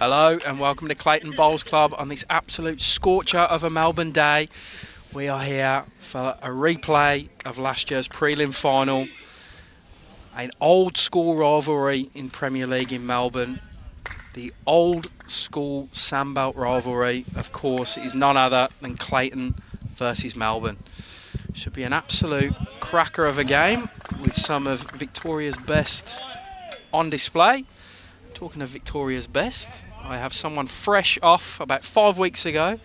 Hello and welcome to Clayton Bowls Club on this absolute scorcher of a Melbourne day. We are here for a replay of last year's prelim final. An old school rivalry in Premier League in Melbourne. The old school Sandbelt rivalry, of course, is none other than Clayton versus Melbourne. Should be an absolute cracker of a game with some of Victoria's best on display. Talking of Victoria's best, I have someone fresh off about 5 weeks ago,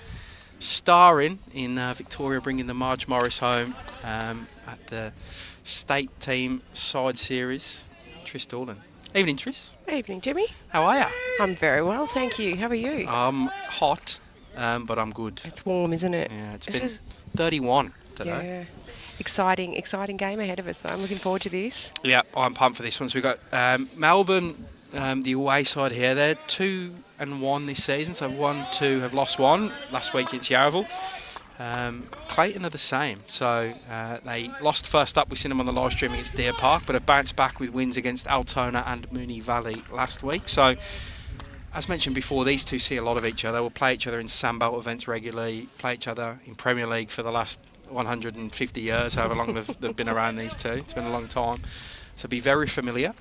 starring in Victoria bringing the Marge Morris home at the state team side series, Tris Doolan. Evening, Tris. Evening, Jimmy. How are you? I'm very well, thank you. How are you? I'm hot, but I'm good. It's warm, isn't it? Yeah, it's been 31 today. Yeah. Exciting game ahead of us, though. I'm looking forward to this. Yeah, I'm pumped for this one. So we've got Melbourne, the away side here. They're 2-1 this season, so 1-2 have lost one. Last week it's Yarraville. Clayton are the same. So they lost first up. We've seen them on the live stream against Deer Park, but have bounced back with wins against Altona and Moonee Valley last week. So, as mentioned before, these two see a lot of each other. We'll play each other in Sandbelt events regularly, play each other in Premier League for the last 150 years, however long they've been around, these two. It's been a long time. So be very familiar.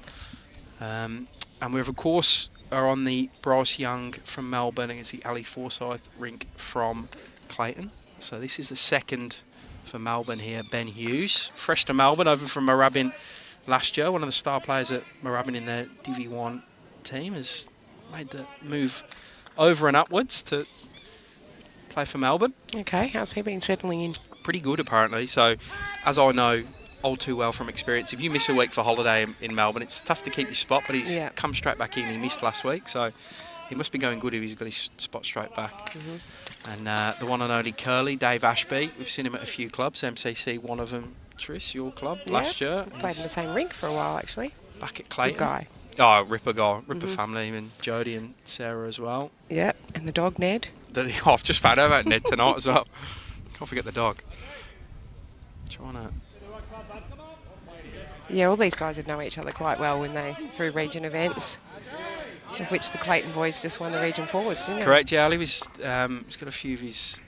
And we, of course, are on the Bryce Young from Melbourne against the Ali FORSYTH Rink from Clayton. So this is the second for Melbourne here. Ben Hughes, fresh to Melbourne, over from Moorabbin last year. One of the star players at Moorabbin in their Divi 1 team, has made the move over and upwards to play for Melbourne. Okay, how's he been settling in? Pretty good, apparently. So, as I know all too well from experience, if you miss a week for holiday in Melbourne, it's tough to keep your spot, but he's come straight back in. He missed last week, so he must be going good if he's got his spot straight back. And the one and only Curly, Dave Ashby, we've seen him at a few clubs. MCC, one of them, Tris, your club, last year. Played in the same rink for a while, actually. Back at Clayton. Good guy. Oh, Ripper guy, Ripper family, and Jodie and Sarah as well. Yep, and the dog, Ned. I've just found out about Ned tonight as well. Can't forget the dog. Trying to... Yeah, all these guys would know each other quite well when they through region events, of which the Clayton boys just won the region forwards, didn't they? Correct, yeah. Ali was, he's got a few of his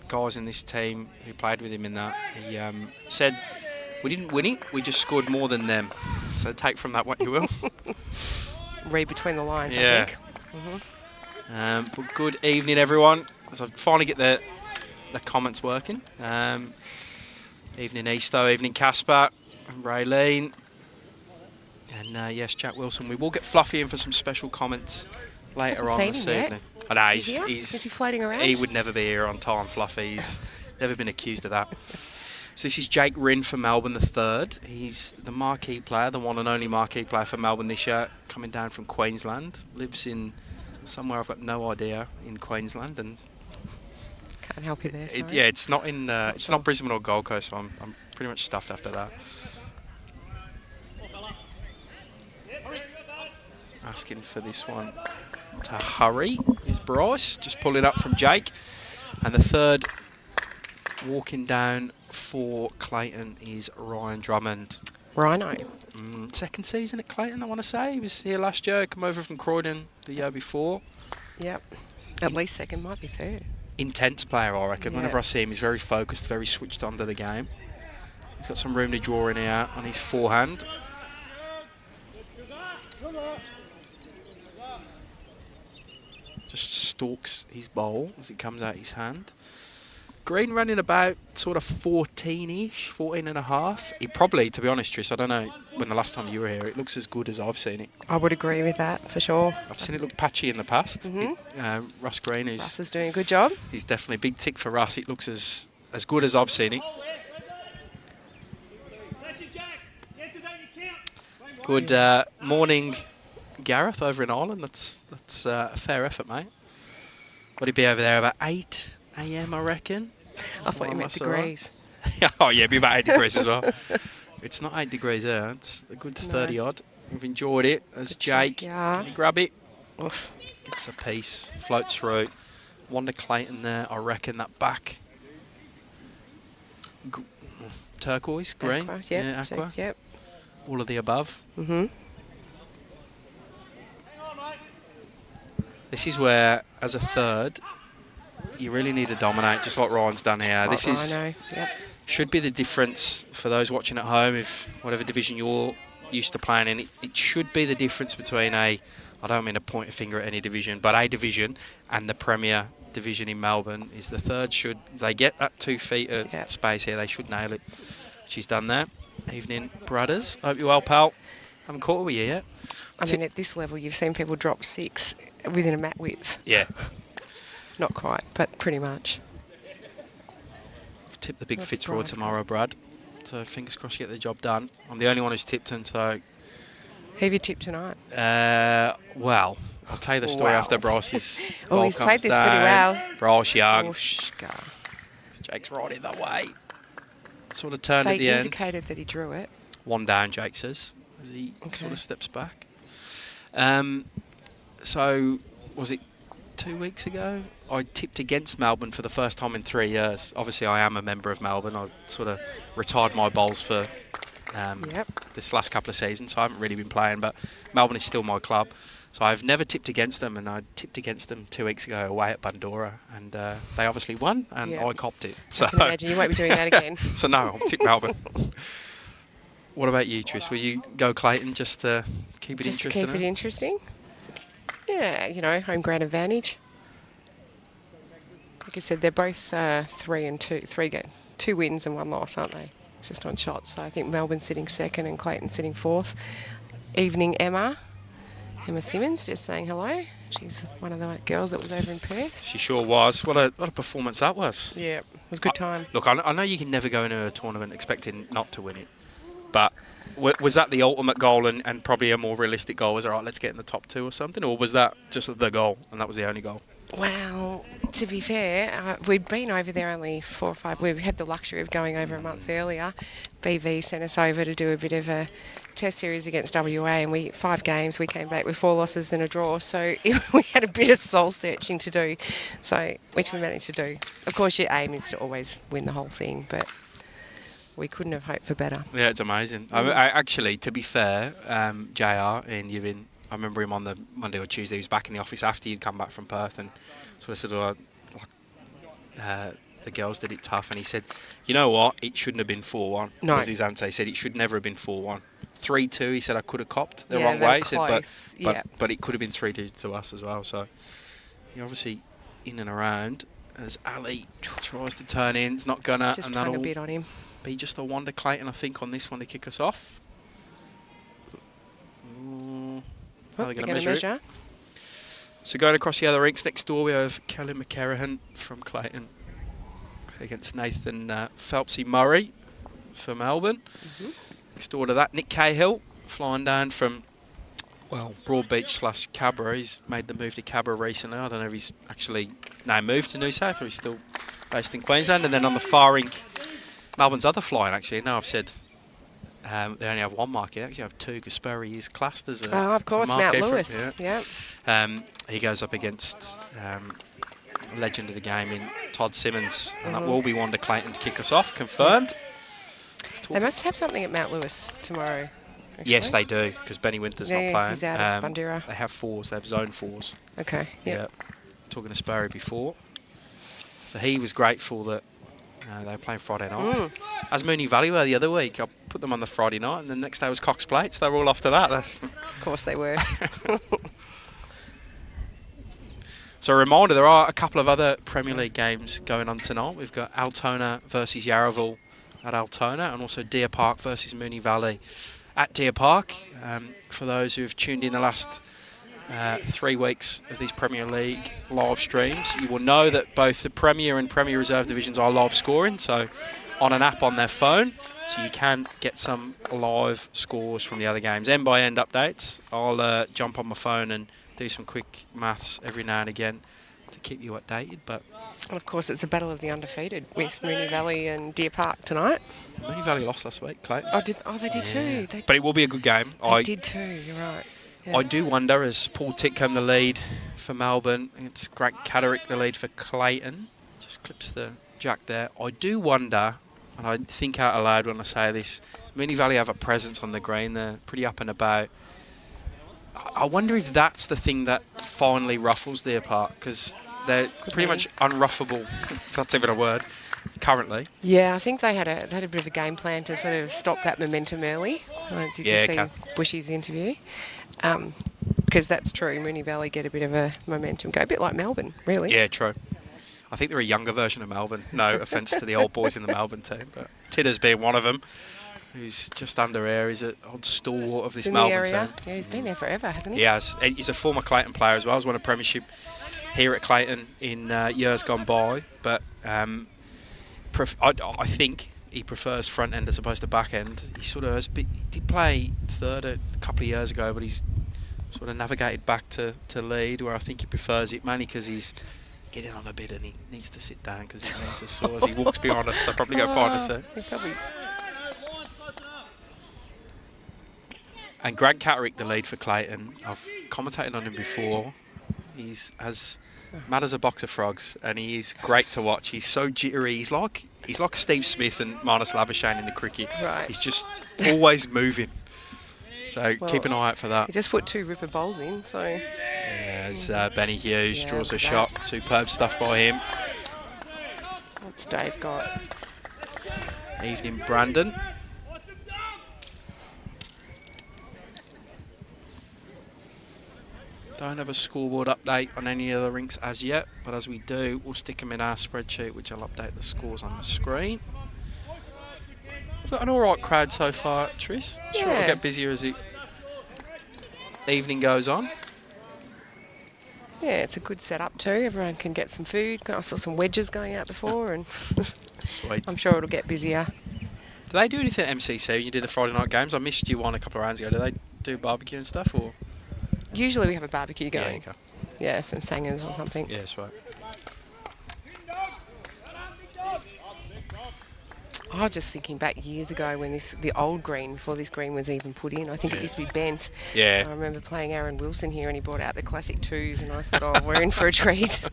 guys in this team who played with him in that. He said, we didn't win it, we just scored more than them. So take from that what you will. Read between the lines, yeah. I think. But good evening, everyone. As I finally get the comments working. Evening Easto, evening Casper, and Raylene. And yes, Jack Wilson. We will get Fluffy in for some special comments later on this evening. I know, is he floating around? He would never be here on time, Fluffy. He's never been accused of that. So this is Jake Rinn for Melbourne, the third. He's the marquee player, the one and only marquee player for Melbourne this year, coming down from Queensland. Lives in somewhere I've got no idea in Queensland, and can't help you there. Yeah, it's not in it's not Brisbane or Gold Coast, so I'm pretty much stuffed after that. Asking for this one to hurry is Bryce, just pulling up from Jake. And the third walking down for Clayton is Ryan Drummond. Rhino. Second season at Clayton, I want to say. He was here last year, come over from Croydon the year before. Yep, at least second, might be third. Intense player, I reckon. Whenever I see him, he's very focused, very switched on to the game. He's got some room to draw in here on his forehand. Just stalks his bowl as it comes out his hand. Green running about sort of 14-ish, 14 and a half. He probably, to be honest, Tris, I don't know when the last time you were here, it looks as good as I've seen it. I would agree with that, for sure. I've seen it look patchy in the past. Russ Green, Russ is doing a good job. He's definitely a big tick for Russ. It looks as good as I've seen it. Good morning, Gareth, over in Ireland. That's a fair effort, mate. Would he be over there about 8 a.m, I reckon? I thought you meant degrees. Oh, yeah, it'd be about 8 degrees as well. It's not 8 degrees there. It's a good 30-odd. We've enjoyed it. As Jake, can he grab it? Oof. Gets a piece, floats through. Wanda Clayton there, I reckon, that back. Turquoise, green. Aqua, yep, yeah, aqua. Yep. All of the above. This is where, as a third, you really need to dominate, just like Ryan's done here. Like this is Rhino, yep. should be the difference for those watching at home, if whatever division you're used to playing in, it should be the difference between I don't mean to point a finger at any division, but a division and the Premier division in Melbourne is the third. Should they get that 2 feet of space here, they should nail it. She's done that. Evening, brothers. Hope you're well, pal. Haven't caught with you yet. I mean, at this level, you've seen people drop 6 within a mat width. Yeah. Not quite, but pretty much. I've tipped the big Fitzroy tomorrow, Brad. So fingers crossed you get the job done. I'm the only one who's tipped him, so... Who have you tipped tonight? Well, I'll tell you the story after Bryce's Oh, he's played this pretty well. Bryce Young. Oscar. Jake's right in the way. Sort of turned at the They end. indicated that he drew it. One down, Jake says, as he sort of steps back. So, was it 2 weeks ago? I tipped against Melbourne for the first time in 3 years. Obviously, I am a member of Melbourne. I sort of retired my bowls for this last couple of seasons, so I haven't really been playing, but Melbourne is still my club. So I've never tipped against them, and I tipped against them 2 weeks ago away at Bandura, and they obviously won, and I copped it. So I can imagine you won't be doing that again. So no, I'll tip Melbourne. What about you, Tris? Will you go Clayton just to keep it interesting? Just to keep it interesting? Yeah, you know, home ground advantage. Like I said, they're both 3 and 2, 2 wins and 1 loss, aren't they? Just on shots. So I think Melbourne's sitting second and Clayton sitting fourth. Evening, Emma Simmons, just saying hello. She's one of the girls that was over in Perth. She sure was. What a performance that was. Yeah, it was a good time. Look, I know you can never go into a tournament expecting not to win it, but was that the ultimate goal and probably a more realistic goal? Was, all right, let's get in the top 2 or something? Or was that just the goal and that was the only goal? Well, to be fair, we'd been over there only 4 or 5. We had the luxury of going over a month earlier. BV sent us over to do a bit of a test series against WA, and 5 games. We came back with 4 losses and a draw, so we had a bit of soul searching to do, so which we managed to do. Of course, your aim is to always win the whole thing, but we couldn't have hoped for better. Yeah, it's amazing. I actually, to be fair, JR in Yevin, I remember him on the Monday or Tuesday. He was back in the office after he'd come back from Perth, and sort of said, the girls did it tough, and he said, you know what, it shouldn't have been 4-1. No. Was his answer. He said it should never have been 4-1. 3-2, he said, I could have copped the Yeah, wrong they were way. He said, close. but it could have been 3-2 to us as well. So you're obviously in and around as Ali tries to turn in. It's not gonna, Just and trying to that'll bid on him. be just a wonder Clayton, I think, on this one to kick us off. How are they going to measure it? So going across the other rinks next door, we have Kelly McCarrahan from Clayton against Nathan Phelpsy Murray for Melbourne. Next door to that, Nick Cahill flying down from, well, Broadbeach / Cabra. He's made the move to Cabra recently. I don't know if he's actually now moved to New South or he's still based in Queensland. And then on the far rink, Melbourne's other flying, actually. Now I've said they only have 1 mark. They actually have 2 because Sperry is classed as a of course, Mount Lewis. He goes up against a legend of the game in Todd Simmons, and that will be Wanda Clayton to kick us off, confirmed. They must have something at Mount Lewis tomorrow. Actually. Yes, they do, because Benny Winter's not playing. He's out of Bandura. They have 4s, they have zone 4s. Okay, yeah. Talking to Sperry before. So he was grateful that they were playing Friday night. As Mooney Valley were the other week. I put them on the Friday night, and the next day was Cox Plates. They were all off to that. Of course they were. So a reminder, there are a couple of other Premier League games going on tonight. We've got Altona versus Yarraville at Altona, and also Deer Park versus Mooney Valley at Deer Park. For those who have tuned in the last 3 weeks of these Premier League live streams, you will know that both the Premier and Premier Reserve divisions are live scoring, so on an app on their phone, so you can get some live scores from the other games. End by end updates. I'll jump on my phone and do some quick maths every now and again to keep you updated. But and of course, it's a battle of the undefeated with Mooney Valley and Deer Park tonight. Mooney Valley lost last week, Clayton. They did too. But it will be a good game. They did too, you're right. Yeah. I do wonder, as Paul Titcombe the lead for Melbourne, it's Greg Caderick the lead for Clayton. Just clips the jack there. I do wonder, and I think out aloud when I say this, Mooney Valley have a presence on the green. They're pretty up and about. I wonder if that's the thing that finally ruffles their part, because they're pretty much unruffable, if that's even a word, currently. Yeah, I think they had a bit of a game plan to sort of stop that momentum early. Did you see Bushy's interview? Because that's true. Moonee Valley get a bit of a momentum go, a bit like Melbourne, really. Yeah, true. I think they're a younger version of Melbourne. No offence to the old boys in the Melbourne team, but Tidders being one of them, who's just under air. He's an odd stalwart of this Melbourne team. Yeah, he's been there forever, hasn't he? He has. He's a former Clayton player as well. He's won a premiership here at Clayton in years gone by. But I think he prefers front end as opposed to back end. He sort of he did play third a couple of years ago, but he's sort of navigated back to lead, where I think he prefers it, mainly because he's getting on a bit and he needs to sit down because his knees are sore. As he walks behind us, they'll probably go find us there. And Grant Catterick, the lead for Clayton, I've commentated on him before. He's as mad as a box of frogs, and he is great to watch. He's so jittery. He's like Steve Smith and Marnus Labuschagne in the cricket. Right. He's just always moving. So keep an eye out for that. He just put 2 ripper bowls in, so... As Benny Hughes draws a shot. Superb stuff by him. What's Dave got? Evening, Brandon. Don't have a scoreboard update on any of the rinks as yet, but as we do, we'll stick them in our spreadsheet, which I'll update the scores on the screen. We've got an alright crowd so far, Tris. Sure, it'll get busier as the evening goes on. Yeah, it's a good setup too. Everyone can get some food. I saw some wedges going out before, and sweet. I'm sure it'll get busier. Do they do anything at MCC when you do the Friday night games? I missed you one a couple of rounds ago. Do they do barbecue and stuff, or? Usually we have a barbecue going. Yeah, okay. Yeah, some sangers or something. Yeah, that's right. I was just thinking back years ago when the old green, before this green was even put in, I think it used to be bent. Yeah. I remember playing Aaron Wilson here and he brought out the classic 2s and I thought, oh, we're in for a treat.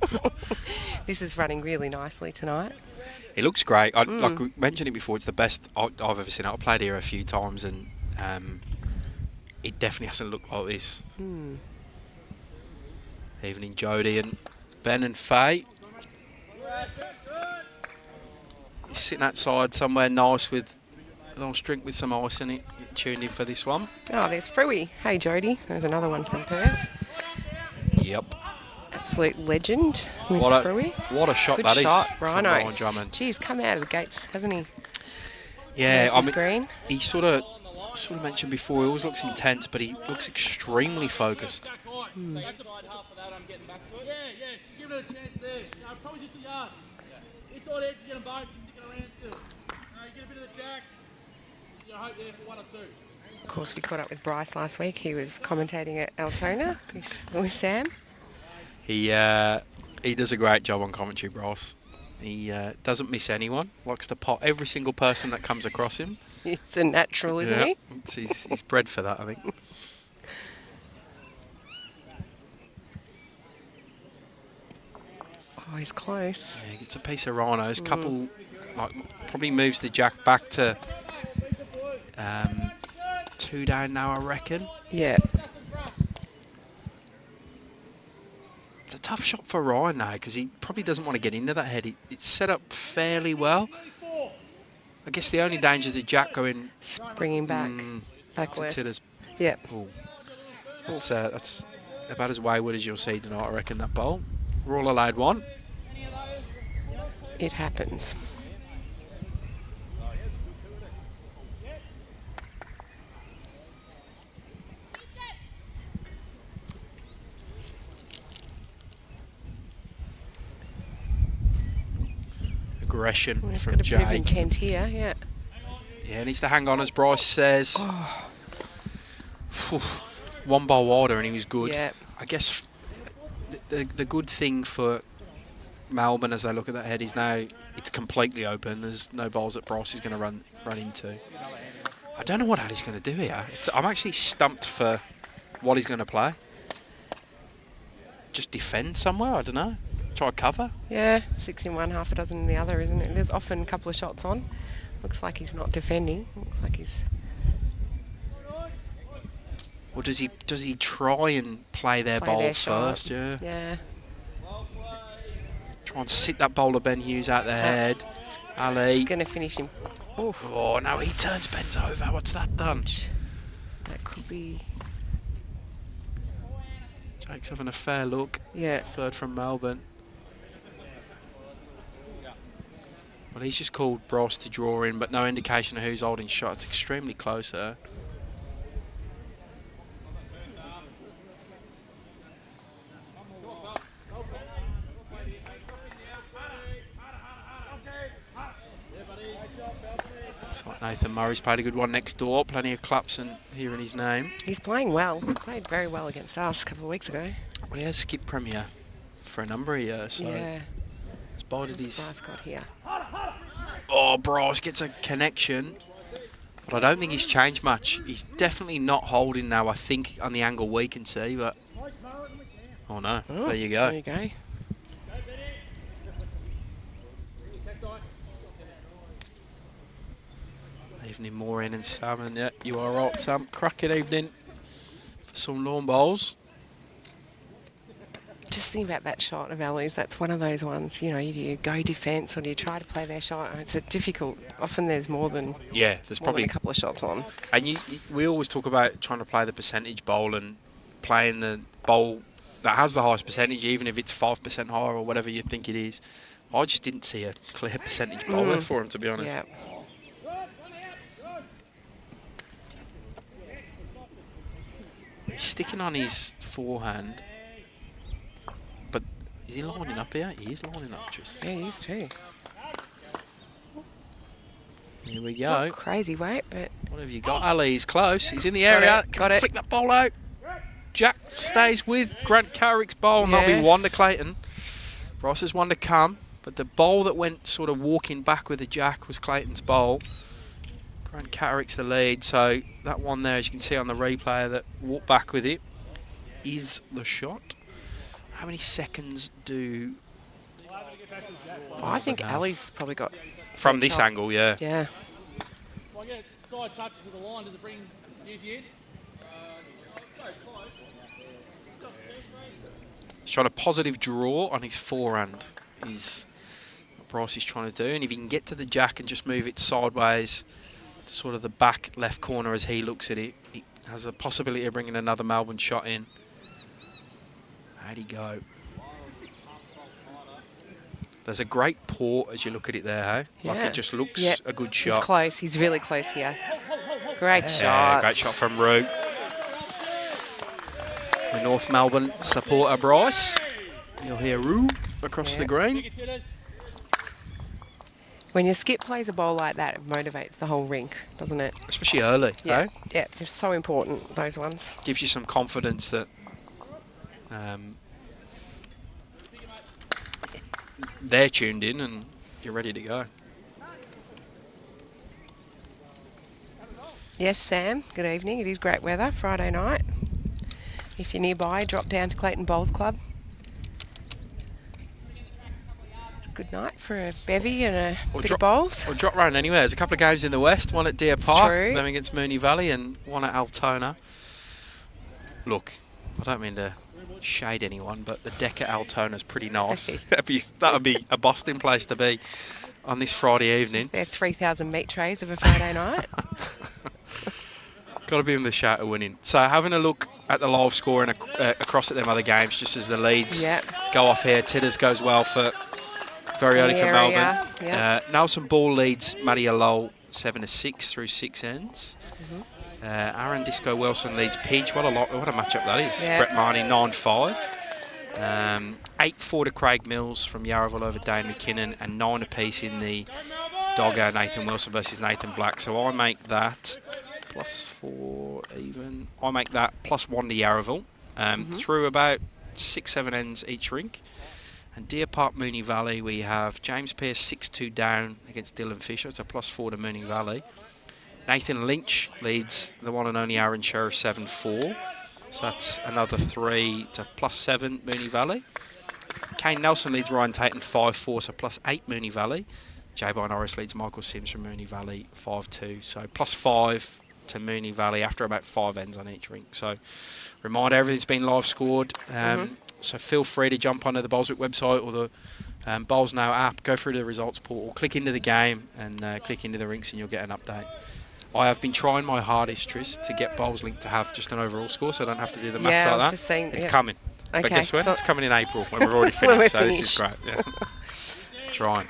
This is running really nicely tonight. It looks great. Like we mentioned it before, it's the best I've ever seen. I've played here a few times and it definitely hasn't looked like this. Evening, Jody and Ben and Faye. He's sitting outside somewhere nice with a nice drink with some ice in it. Get tuned in for this one. Oh, there's Fruey. Hey, Jody. There's another one from Perth. Yep. Absolute legend, Miss Fruey. What a shot Good that shot, is from Ryan Drummond. Geez, come out of the gates, hasn't he? Yeah, I mean, green. He sort of mentioned before, he always looks intense, but he looks extremely focused. Of course, we caught up with Bryce last week. He was commentating at Altona with Sam. He does a great job on commentary, Bryce. He doesn't miss anyone. Likes to pot every single person that comes across him. He's a natural, isn't he? He's bred for that, I think. Oh, he's close. Yeah, he gets a piece of rhinos. Couple, probably moves the jack back to 2 down now, I reckon. Yeah. It's a tough shot for Ryan now because he probably doesn't want to get into that head. It's set up fairly well. I guess the only danger is the jack going... Springing back. Back left. Yep. That's about as wayward as you'll see tonight, I reckon, that bowl. We're all allowed one. It happens. Aggression from got a Jake. bit of intent here, yeah. Yeah, needs to hang on, as Bryce says. One ball wider and he was good. Yeah. I guess the good thing for Melbourne as they look at that head is now it's completely open. There's no balls that Bryce is going to run into. I don't know what Addy's going to do here. I'm actually stumped for what he's going to play. Just defend somewhere? I don't know. Try cover? Yeah, 6 in one, half a dozen in the other, isn't it? There's often a couple of shots on. Looks like he's not defending. Looks like he's... Or does he try and play their bowl first? Yeah. Yeah. Try and sit that bowler Ben Hughes out their head. Ali. He's going to finish him. Oof. Oh, no, he turns Ben's over. What's that done? That could be... Jake's having a fair look. Yeah. Third from Melbourne. Well, he's just called Bryce to draw in, but no indication of who's holding shot. It's extremely close there. Nathan Murray's played a good one next door. Plenty of claps and hearing his name. He's playing well. He played very well against us a couple of weeks ago. Well, he has skipped Premier for a number of years, so yeah. It's bided his... Bryce got here. Oh, Bryce gets a connection, but I don't think he's changed much. He's definitely not holding now, I think, on the angle we can see, but... Oh, no. There you go. There you go. Evening Maureen and Sam, and yeah, you are right, Sam. Cracking evening for some lawn bowls. Just think about that shot of Ali's. That's one of those ones, you know, do you go defence or do you try to play their shot? And it's a difficult. Often there's more than there's probably a couple of shots on. And we always talk about trying to play the percentage bowl and playing the bowl that has the highest percentage, even if it's 5% higher or whatever you think it is. I just didn't see a clear percentage bowler for him, to be honest. Yeah. He's sticking on his forehand, but is he lining up here? He is lining up, just. Yeah, he is too. Here we go. Not crazy weight, but... What have you got? Ali's close. He's in the area. Got it. Flick that ball out. Jack stays with Grant Carrick's bowl, and that'll be one to Clayton. Ross has one to come, but the bowl that went sort of walking back with the Jack was Clayton's bowl. Grant Carrick's the lead, so that one there, as you can see on the replay, that walked back with it, is the shot. How many seconds do... I think Ali's probably got... From this angle, yeah. Yeah. If I get a side touch to the line, does it bring Newsy in? He's trying a positive draw on his forehand, is what Bryce is trying to do. And if he can get to the Jack and just move it sideways to sort of the back left corner as he looks at it, he has a possibility of bringing another Melbourne shot in. How'd he go? There's a great port as you look at it there, hey? Yeah. Like it just looks a good shot. He's close. He's really close here. Great shot. Yeah, great shot from Rink. The North Melbourne supporter Bryce. You'll hear Roo across the green. When your skip plays a bowl like that, it motivates the whole rink, doesn't it? Especially early, Yeah, eh? yeah, it's just so important, those ones. Gives you some confidence that they're tuned in and you're ready to go. Yes, Sam, good evening. It is great weather, Friday night. If you're nearby, drop down to Clayton Bowls Club. It's a good night for a bevy and a bit of bowls. Or drop round anywhere. There's a couple of games in the west, one at Deer Park, true. then against Moonee Valley, and one at Altona. Look, I don't mean to shade anyone, but the deck at Altona's pretty nice. That'd be a Boston place to be on this Friday evening. They're 3,000 meat trays of a Friday night. Got to be in the shout of winning. So having a look at the live scoring across at them other games, just as the leads go off here. Titters goes well for very early for Melbourne. Yep. Nelson Ball leads Maddie Lowell 7-6 through 6 ends. Aaron Disco Wilson leads Peach. What a matchup that is. Yep. Brett Marnie 9-5. 8-4 to Craig Mills from Yarraville over Dane McKinnon, and 9 apiece in the Dogger Nathan Wilson versus Nathan Black. So I make that +4 even. I make that +1 to Yarraville through about 6-7 ends each rink. And Deer Park Moonee Valley, we have James Pearce 6-2 down against Dylan Fisher. It's a +4 to Moonee Valley. Nathan Lynch leads the one and only Aaron Sheriff 7-4. So that's another 3 to +7 Moonee Valley. Kane Nelson leads Ryan Tatum 5-4, so +8 Moonee Valley. J. Norris leads Michael Sims from Moonee Valley 5-2, so +5 to Moonee Valley after about 5 ends on each rink. So reminder, everything's been live scored. So feel free to jump onto the Bowlswick website or the Bowls Now app, go through the results portal, click into the game and click into the rinks and you'll get an update. I have been trying my hardest, Tris, to get Bowls Link to have just an overall score so I don't have to do the maths like that. Just saying, it's coming. Okay. But guess when? So it's coming in April when we're already finished. So finished. this is great. Yeah. Trying.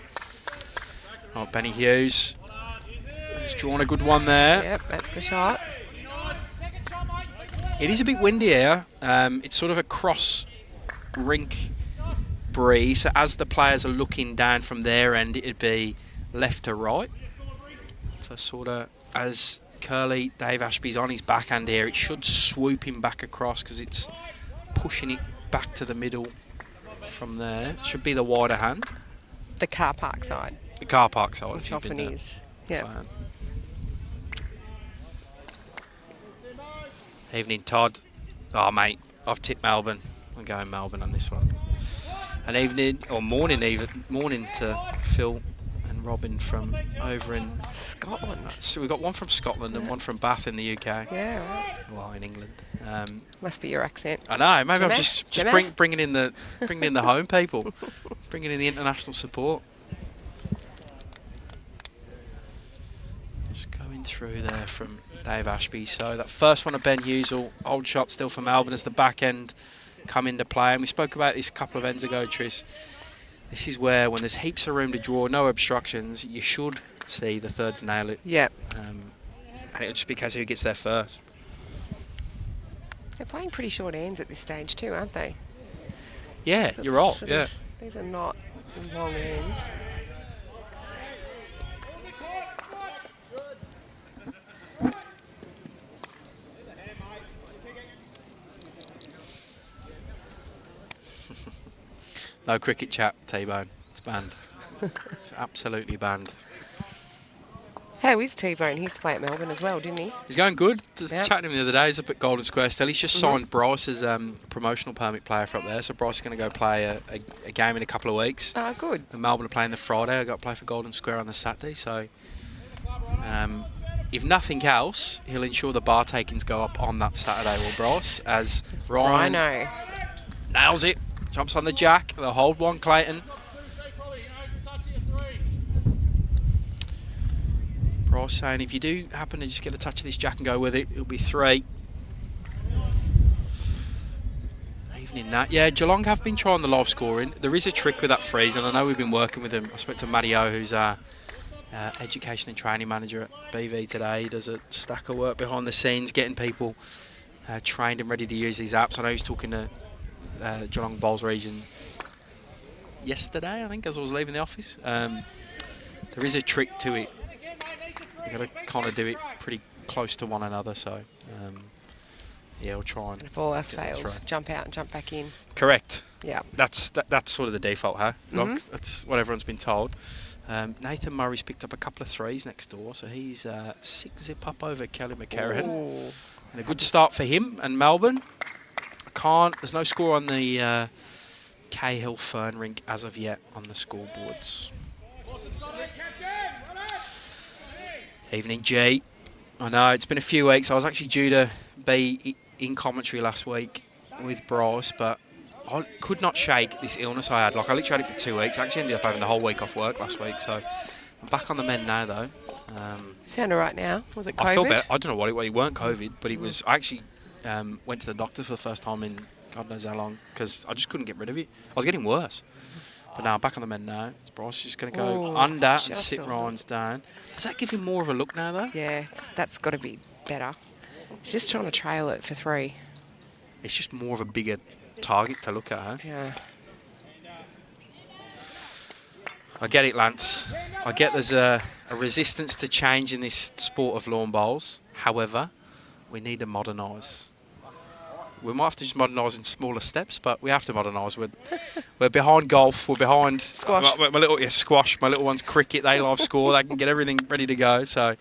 Oh, Benny Hughes has drawn a good one there. Yep, that's the shot. It is a bit windy here. It's sort of a cross rink breeze. So as the players are looking down from their end, it'd be left to right. So sort of as Curly Dave Ashby's on his backhand here, it should swoop him back across because it's pushing it back to the middle from there. It should be the wider hand. The car park side. The car park side. Which often is. Yeah. Evening, Todd. Oh, mate, I've tipped Melbourne. I'm going Melbourne on this one. An evening, or morning even, morning to Phil and Robin from over in Scotland. So we've got one from Scotland and one from Bath in the UK. Yeah, right. Well, in England. Must be your accent. I know. Maybe Jimmy? I'm just Jimmy? bringing in the home people, bringing in the international support. Just going through there from Dave Ashby. So that first one of Ben Hughes, old shot still for Melbourne as the back end come into play. And we spoke about this a couple of ends ago, Tris. This is where, when there's heaps of room to draw, no obstructions, you should see the thirds nail it. Yep. And it'll just be a case of who gets there first. They're playing pretty short ends at this stage too, aren't they? Yeah, you're right. Yeah. These are not long ends. No cricket chat, T-Bone. It's banned. It's absolutely banned. How is T-Bone? He used to play at Melbourne as well, didn't he? He's going good. Just Yep. chatting to him the other day. He's up at Golden Square still. He's just signed Bryce as promotional permit player for up there. So Bryce is going to go play a game in a couple of weeks. Oh, good. And Melbourne are playing the Friday. I got to play for Golden Square on the Saturday. So if nothing else, he'll ensure the bar takings go up on that Saturday, will Bryce, as Ryan Rhino. nails it. Jumps on the jack. They'll hold one, Clayton. Bryce saying if you do happen to just get a touch of this jack and go with it, it'll be 3. Evening that. Yeah, Geelong have been trying the live scoring. There is a trick with that freeze, and I know we've been working with him. I spoke to Matty O, who's our education and training manager at BV today. He does a stack of work behind the scenes, getting people trained and ready to use these apps. I know he's talking to Geelong Bowls region yesterday, I think, as I was leaving the office. There is a trick to it. You've got to kind of do it pretty close to one another, so yeah, we'll try and If all else fails, jump out and jump back in. Correct. Yeah. That's sort of the default, huh? That's what everyone's been told. Nathan Murray's picked up a couple of threes next door, so he's 6-zip up over Kelly McCarran. Ooh. And a good start for him and Melbourne. There's no score on the Cahill Fern Rink as of yet on the scoreboards. Evening, G. I know, it's been a few weeks. I was actually due to be in commentary last week with Bryce, but I could not shake this illness I had. Like, I literally had it for 2 weeks. I actually ended up having the whole week off work last week, so I'm back on the mend now, though. Sound all right now? Was it COVID? I feel better. I don't know what it weren't COVID, but it was. I actually went to the doctor for the first time in God knows how long because I just couldn't get rid of it. I was getting worse. But now I'm back on the mend now. Bryce is just going to go under and sit Ryan's down. Does that give him more of a look now, though? Yeah, that's got to be better. He's just trying to trail it for 3. It's just more of a bigger target to look at, huh? Yeah. I get it, Lance. I get there's a resistance to change in this sport of lawn bowls. However, we need to modernise. We might have to just modernise in smaller steps, but we have to modernise. We're behind golf. We're behind squash. My little squash. My little one's cricket. They love score. They can get everything ready to go. So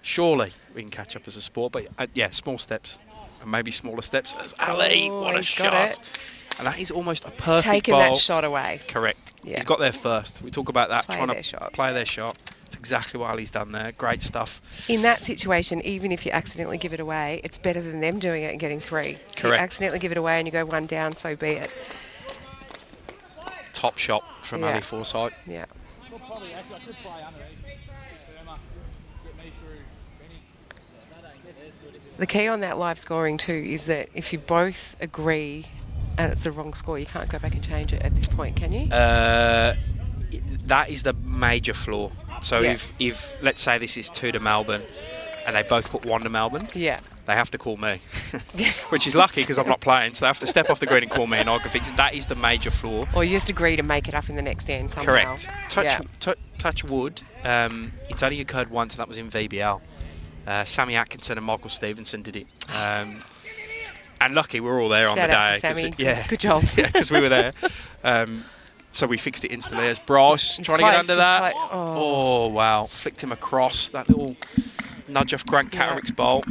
surely we can catch up as a sport. But yeah, small steps and maybe smaller steps. As Ali, what a shot! And that is almost a perfect Taking ball. that shot away. Correct. Yeah. He's got there first. We talk about that, Play trying their to shot. play their shot. It's exactly what Ali's done there. Great stuff. In that situation, even if you accidentally give it away, it's better than them doing it and getting 3. If you Correct. accidentally give it away and you go 1 down, so be it. Top shot from Yeah. Ali Forsyth. Yeah. Could probably, actually, I could play underneath. Firmer, get me through Benny. The key on that live scoring too is that if you both agree and it's the wrong score, you can't go back and change it at this point, can you? That is the major flaw. So Yeah. if let's say this is 2 to Melbourne and they both put 1 to Melbourne, Yeah. they have to call me, which is lucky because I'm not playing, so they have to step off the green and call me and I can fix it. That is the major flaw. Or you just agree to make it up in the next end somehow. Correct. Yeah. Touch wood. It's only occurred once, and that was in VBL. Sammy Atkinson and Michael Stevenson did it. And lucky we're all there on the Shout out day. to Sammy. 'Cause yeah, Good job. yeah, because we were there. So we fixed it instantly. As Bryce It's trying to get close, under it's that. close. Oh. Oh wow! Flicked him across that little nudge off Grant Yeah. Catterick's bowl.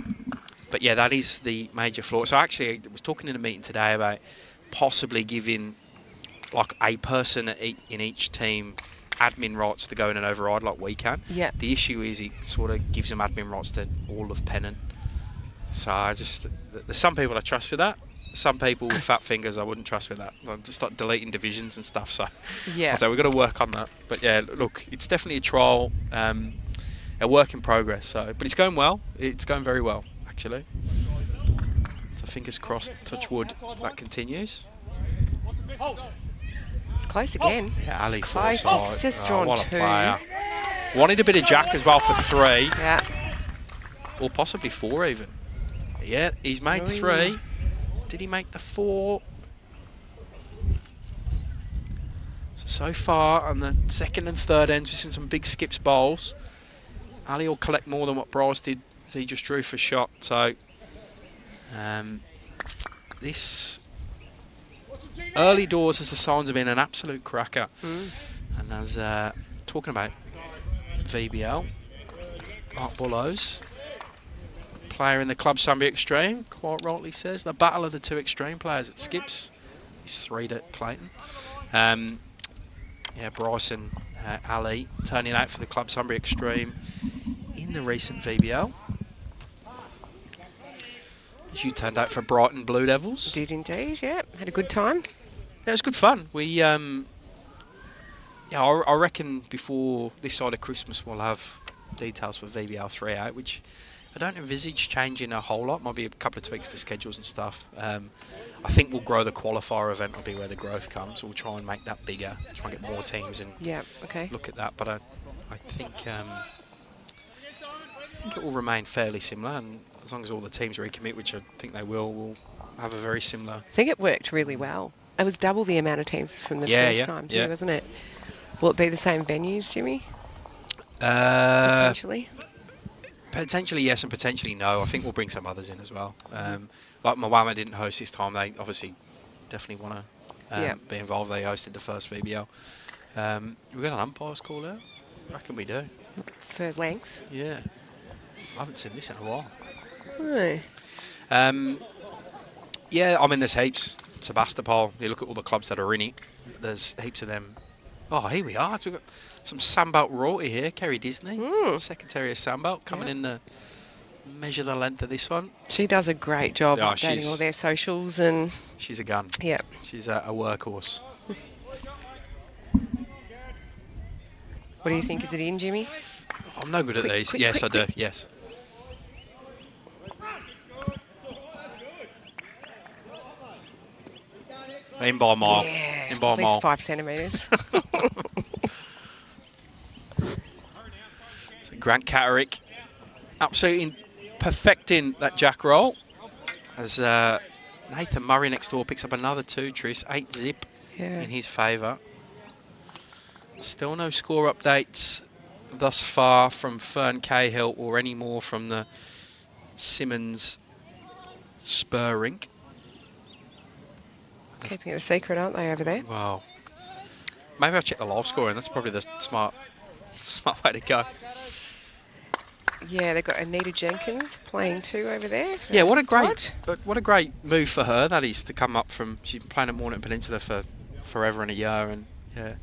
But yeah, that is the major flaw. So actually, I was talking in a meeting today about possibly giving like a person in each team admin rights to go in and override like we can. Yeah. The issue is it sort of gives them admin rights to all of Pennant. So there's some people I trust with that. Some people with fat fingers I wouldn't trust with that. I'm just like deleting divisions and stuff. So Yeah. so we've got to work on that. But yeah, look, it's definitely a trial, a work in progress. So, but it's going well. It's going very well, actually. So fingers crossed, touch wood, that continues. It's close again. Yeah, Ali It's close. Forsyth. It's just Oh, drawn what a 2. player. Wanted a bit of jack as well for 3, Yeah. or possibly 4 even. Yeah, he's made Ooh. 3. Did he make the 4? So far on the second and third ends, we've seen some big skips bowls. Ali will collect more than what Bryce did, as he just drew for shot. So this early doors as the signs have been an absolute cracker. And as talking about VBL, Mark Bullows, player in the Club Sunbury Extreme, quite rightly says, the battle of the 2 extreme players at Skips. He's 3 at Clayton. Yeah, Bryce and Ali turning out for the Club Sunbury Extreme in the recent VBL. As you turned out for Brighton Blue Devils. Did indeed, yeah. Had a good time. Yeah, it was good fun. We, yeah, I reckon before this side of Christmas we'll have details for VBL 3 out, which I don't envisage changing a whole lot. Might be a couple of tweaks to schedules and stuff. I think we'll grow the qualifier event will be where the growth comes. We'll try and make that bigger, try and get more teams and Yeah, okay. look at that. But I think it will remain fairly similar, and as long as all the teams recommit, which I think they will, we'll have a very similar. I think it worked really well. It was double the amount of teams from the Yeah, first yeah, time too, yeah. wasn't it? Will it be the same venues, Jimmy? Potentially. Potentially? Potentially yes, and potentially no. I think we'll bring some others in as well. Like Moama didn't host this time. They obviously definitely want to be involved. They hosted the first VBL. We've got an umpires call out. What can we do? For length? Yeah. I haven't seen this in a while. No. Yeah, I mean, there's heaps. Sebastopol, you look at all the clubs that are in it, there's heaps of them. Oh, here we are. We've got some Sandbelt royalty here. Kerry Disney, Secretary of Sandbelt, coming in to measure the length of this one. She does a great job Yeah, updating all their socials and... She's a gun. Yeah. She's a workhorse. What do you think? Is it in, Jimmy? I'm no good at these. quick, Yes, quick, I do. quick. Yes. In by a mile. Yeah. In by a At mile. least 5 centimetres. So Grant Catterick absolutely perfecting that jack roll. As Nathan Murray next door picks up another 2, Tris. 8 zip in his favour. Still no score updates thus far from Fern Cahill or any more from the Simmons Spur Rink. Keeping it a secret, aren't they, over there? Wow. Maybe I'll check the live score, and that's probably the smart way to go. Yeah, they've got Anita Jenkins playing too over there. Yeah, what a great move for her that is to come up from. She's been playing at Moreton Peninsula for forever and a year, and yeah.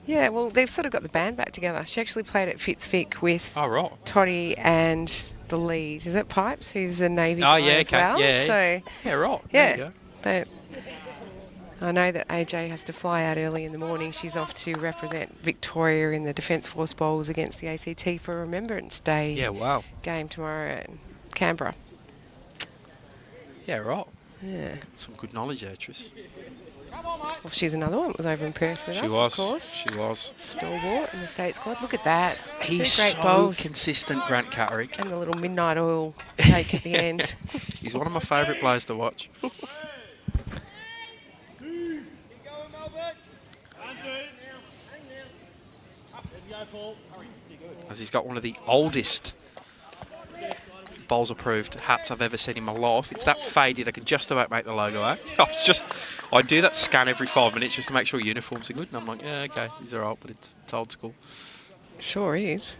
Yeah, well, they've sort of got the band back together. She actually played at Fitzvic with Toddy and the lead. Is it Pipes? Who's a Navy guy as well. Yeah, so yeah, right. Yeah, I know that AJ has to fly out early in the morning. She's off to represent Victoria in the Defence Force Bowls against the ACT for Remembrance Day game tomorrow at Canberra. Yeah, right. Yeah. Some good knowledge there, Tris. Well, she's another one that was over in Perth with us, of course. She was. Stalwart in the state squad. Look at that. He's Two great so bowls. consistent, Grant Catterick. And the little midnight oil cake at the end. He's one of my favourite players to watch. As he's got one of the oldest bowls approved hats I've ever seen in my life. It's that faded I can just about make the logo out. I do that scan every 5 minutes just to make sure uniforms are good, and I'm like, yeah, okay, these are old, but it's old school. Sure is.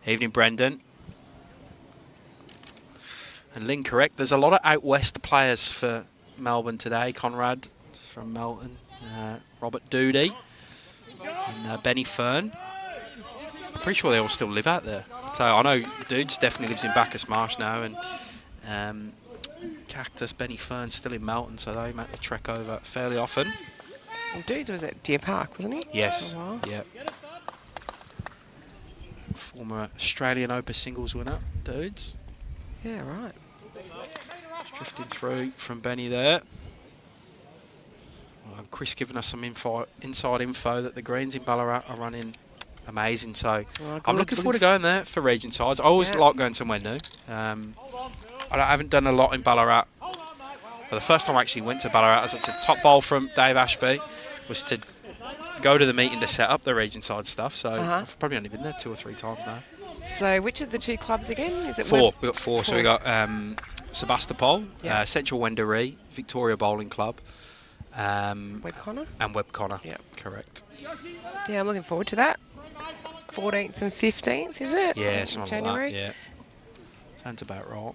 Evening, Brendan. And Lynn, correct. There's a lot of out west players for Melbourne today. Conrad from Melton, Robert Doody, and Benny Fern. Pretty sure they all still live out there. So I know Dudes definitely lives in Bacchus Marsh now, and Cactus, Benny Fern still in Melton, so they make the trek over fairly often. Well, Dudes was at Deer Park, wasn't he? Yes. For a while. Yep. Former Australian Open singles winner, Dudes. Yeah, right. Just drifting through from Benny there. Chris giving us some inside info that the greens in Ballarat are running amazing, so I'm looking forward to going there for region sides. I always like going somewhere new. I haven't done a lot in Ballarat, but the first time I actually went to Ballarat, as it's a top bowl from Dave Ashby, was to go to the meeting to set up the region side stuff, so I've probably only been there 2 or 3 times now. So which of the 2 clubs again? Is it 4? We've got 4. So we got Sebastopol, Yep. Central Wendouree, Victoria Bowling Club, Webb Connor? and Webb Connor. Yep. Correct. Yeah, I'm looking forward to that. 14th and 15th, is it? Yeah, something January? like that, yeah. Sounds about right.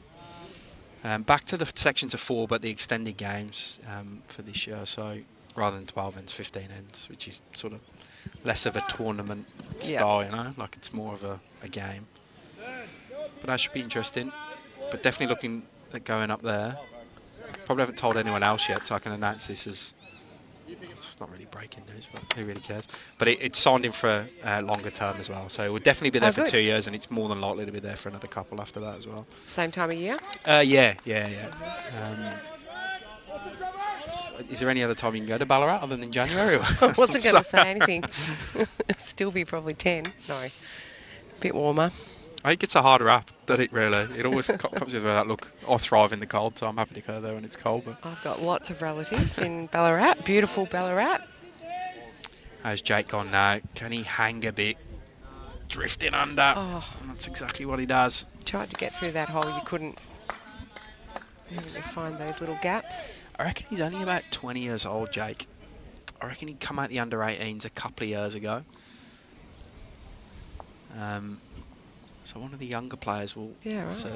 Back to the sections of 4, but the extended games for this year. So rather than 12 ends, 15 ends, which is sort of less of a tournament style, you know, like it's more of a game. But that should be interesting. But definitely looking at going up there. Probably haven't told anyone else yet, so I can announce this as... It's not really breaking news, but who really cares? But it's signed in for a longer term as well. So it will definitely be there for 2 years, and it's more than likely to be there for another couple after that as well. Same time of year? Yeah. Is there any other time you can go to Ballarat other than January? I wasn't going to say anything. Still be probably 10. No. A bit warmer. I think it's a hard rap, doesn't it, really? It always comes with that, look, I thrive in the cold, so I'm happy to go there when it's cold. But I've got lots of relatives in Ballarat, beautiful Ballarat. How's Jake gone now? Can he hang a bit? He's drifting under. Oh. And that's exactly what he does. Tried to get through that hole, you couldn't really find those little gaps. I reckon he's only about 20 years old, Jake. I reckon he come out the under-18s a couple of years ago. So one of the younger players will see.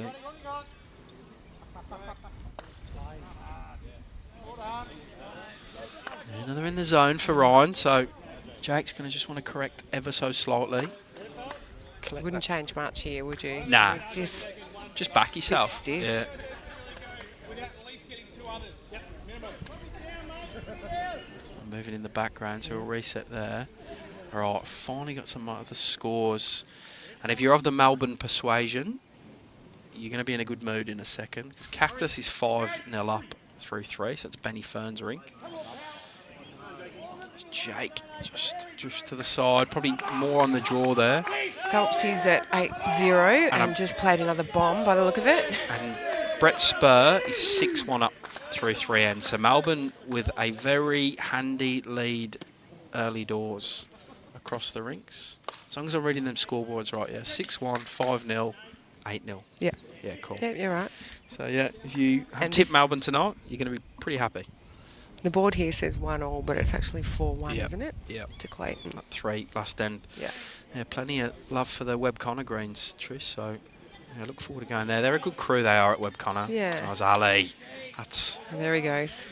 Another in the zone for Ryan, so Jake's going to just want to correct ever so slightly. Wouldn't change much here, would you? Nah. Just back yourself. Stiff. Yeah. Moving in the background, so we'll reset there. All right, finally got some other scores. And if you're of the Melbourne persuasion, you're going to be in a good mood in a second. Cactus is 5-0 up through 3, so that's Benny Fern's Rink. Jake just drifts to the side, probably more on the draw there. Phelps is at 8-0 and just played another bomb by the look of it. And Brett Spur is 6-1 up through 3 ends. So Melbourne with a very handy lead early doors across the rinks. As long as I'm reading them scoreboards right, yeah. 6-1, 5-0, 8-0. Yeah. Yeah, cool. Yeah, you're right. So, yeah, if you have tipped Melbourne tonight, you're going to be pretty happy. The board here says 1-1, but it's actually 4-1, Yep. isn't it? Yep. To Clayton. 3 last end. Yeah. Yeah, plenty of love for the Webb Connor greens, Trish. So, yeah, look forward to going there. They're a good crew, they are, at Webb Connor. Yeah. That was Ali. That's And there he goes.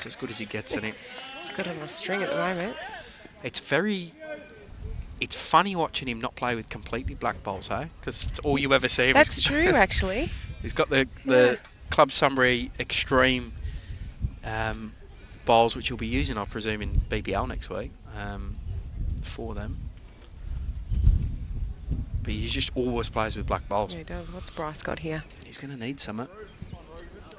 as good as he gets, isn't it? He's got on a string at the moment. It's funny watching him not play with completely black balls, eh? Because it's all you ever see. That's true, actually. He's got the Club Sunbury Extreme balls, which he'll be using, I presume, in BBL next week for them. But he just always plays with black balls. Yeah, he does. What's Bryce got here? He's going to need some.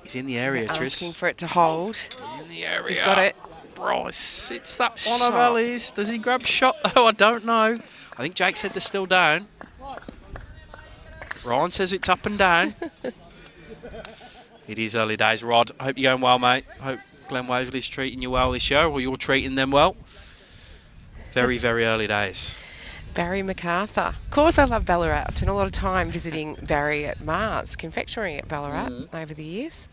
He's in the area, They're Tris. asking for it to hold. He's in the area. He's got it. Bryce, it's that one of Shot. Ali's. Does he grab shot, though? I don't know. I think Jake said they're still down. Ryan says it's up and down. It is early days, Rod. I hope you're going well, mate. I hope Glenn Waverley's treating you well this year, or you're treating them well. Very, very early days. Barry MacArthur. Of course, I love Ballarat. I spent a lot of time visiting Barry at Mars Confectionery at Ballarat over the years.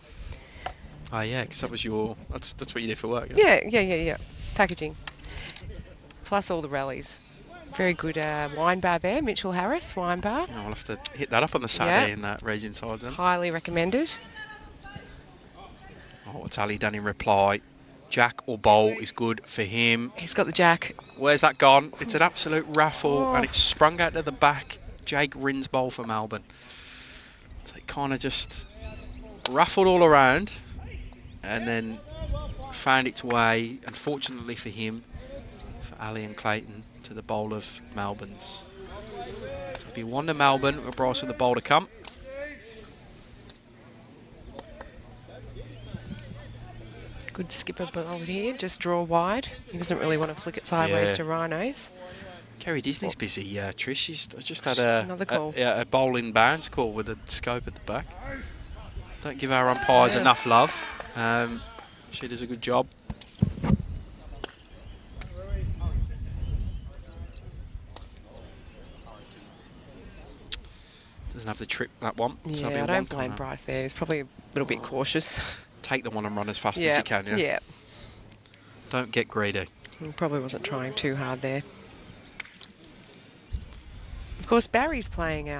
Oh, yeah, because that was your... That's what you did for work. Yeah. Packaging. Plus all the rallies. Very good wine bar there, Mitchell Harris Wine Bar. I'll have to hit that up on the Saturday in that region side then. Highly recommended. Oh, what's Ali done in reply? Jack or bowl is good for him. He's got the jack. Where's that gone? It's an absolute raffle and it's sprung out to the back. Jake Rins bowl for Melbourne. So it kind of just raffled all around and then found its way, unfortunately for him, for Ali and Clayton, to the bowl of Melbourne's. So if you won to Melbourne, with Bryce with the bowl to come. Good skipper bowl here. Just draw wide. He doesn't really want to flick it sideways to Rhinos. Kerry Disney's busy, Trish. She's just had a call. a bowl in bounds call with a scope at the back. Don't give our umpires enough love. She does a good job. Doesn't have the trip, that one. So Yeah, I don't blame Bryce there. He's probably a little bit cautious. Take the one and run as fast as you can, yeah? Yeah. Don't get greedy. He probably wasn't trying too hard there. Of course, Barry's playing...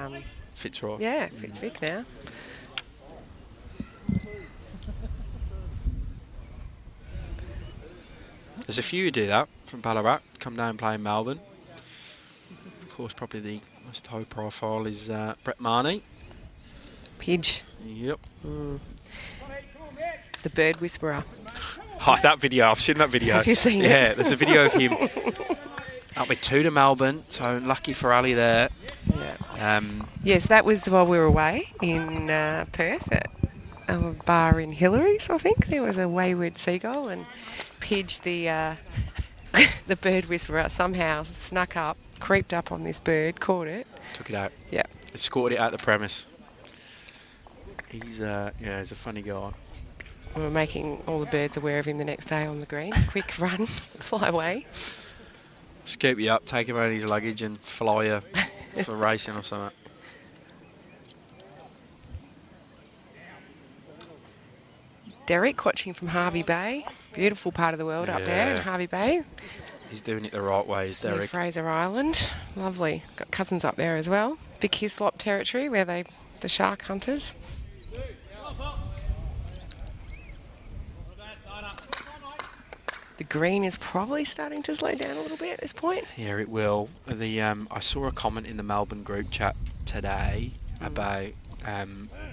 Fitzroy. Yeah, Fitzvic now. There's a few who do that from Ballarat. Come down and play in Melbourne. Of course, probably the most high profile is Brett Marnie. Pidge. Yep. The Bird Whisperer. Oh, that video. I've seen that video. Have you seen it? Yeah, there's a video of him up with 2 to Melbourne. So lucky for Ali there. Yeah. Yes, that was while we were away in Perth at a bar in Hillary's, I think. There was a wayward seagull and Pidge, the the Bird Whisperer, somehow snuck up, creeped up on this bird, caught it. Took it out. Yeah. Escorted it out the premise. He's he's a funny guy. We were making all the birds aware of him the next day on the green. Quick run, fly away. Scoop you up, take him out his luggage and fly you for racing or something. Derek watching from Harvey Bay. Beautiful part of the world up there in Harvey Bay. He's doing it the right way, is Near Derek. Fraser Island. Lovely. Got cousins up there as well. Big Hislop territory where the shark hunters. The green is probably starting to slow down a little bit at this point. Yeah, it will. I saw a comment in the Melbourne group chat today about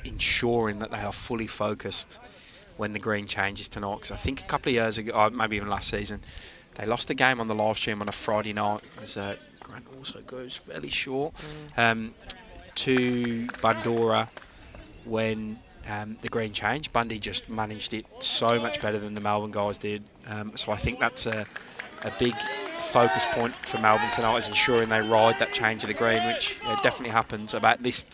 ensuring that they are fully focused when the green changes tonight. Because I think a couple of years ago, or maybe even last season, they lost a game on the live stream on a Friday night. As Grant also goes fairly short to Bandora when the green changed. Bundy just managed it so much better than the Melbourne guys did. So I think that's a big focus point for Melbourne tonight, is ensuring they ride that change of the green, which definitely happens about this.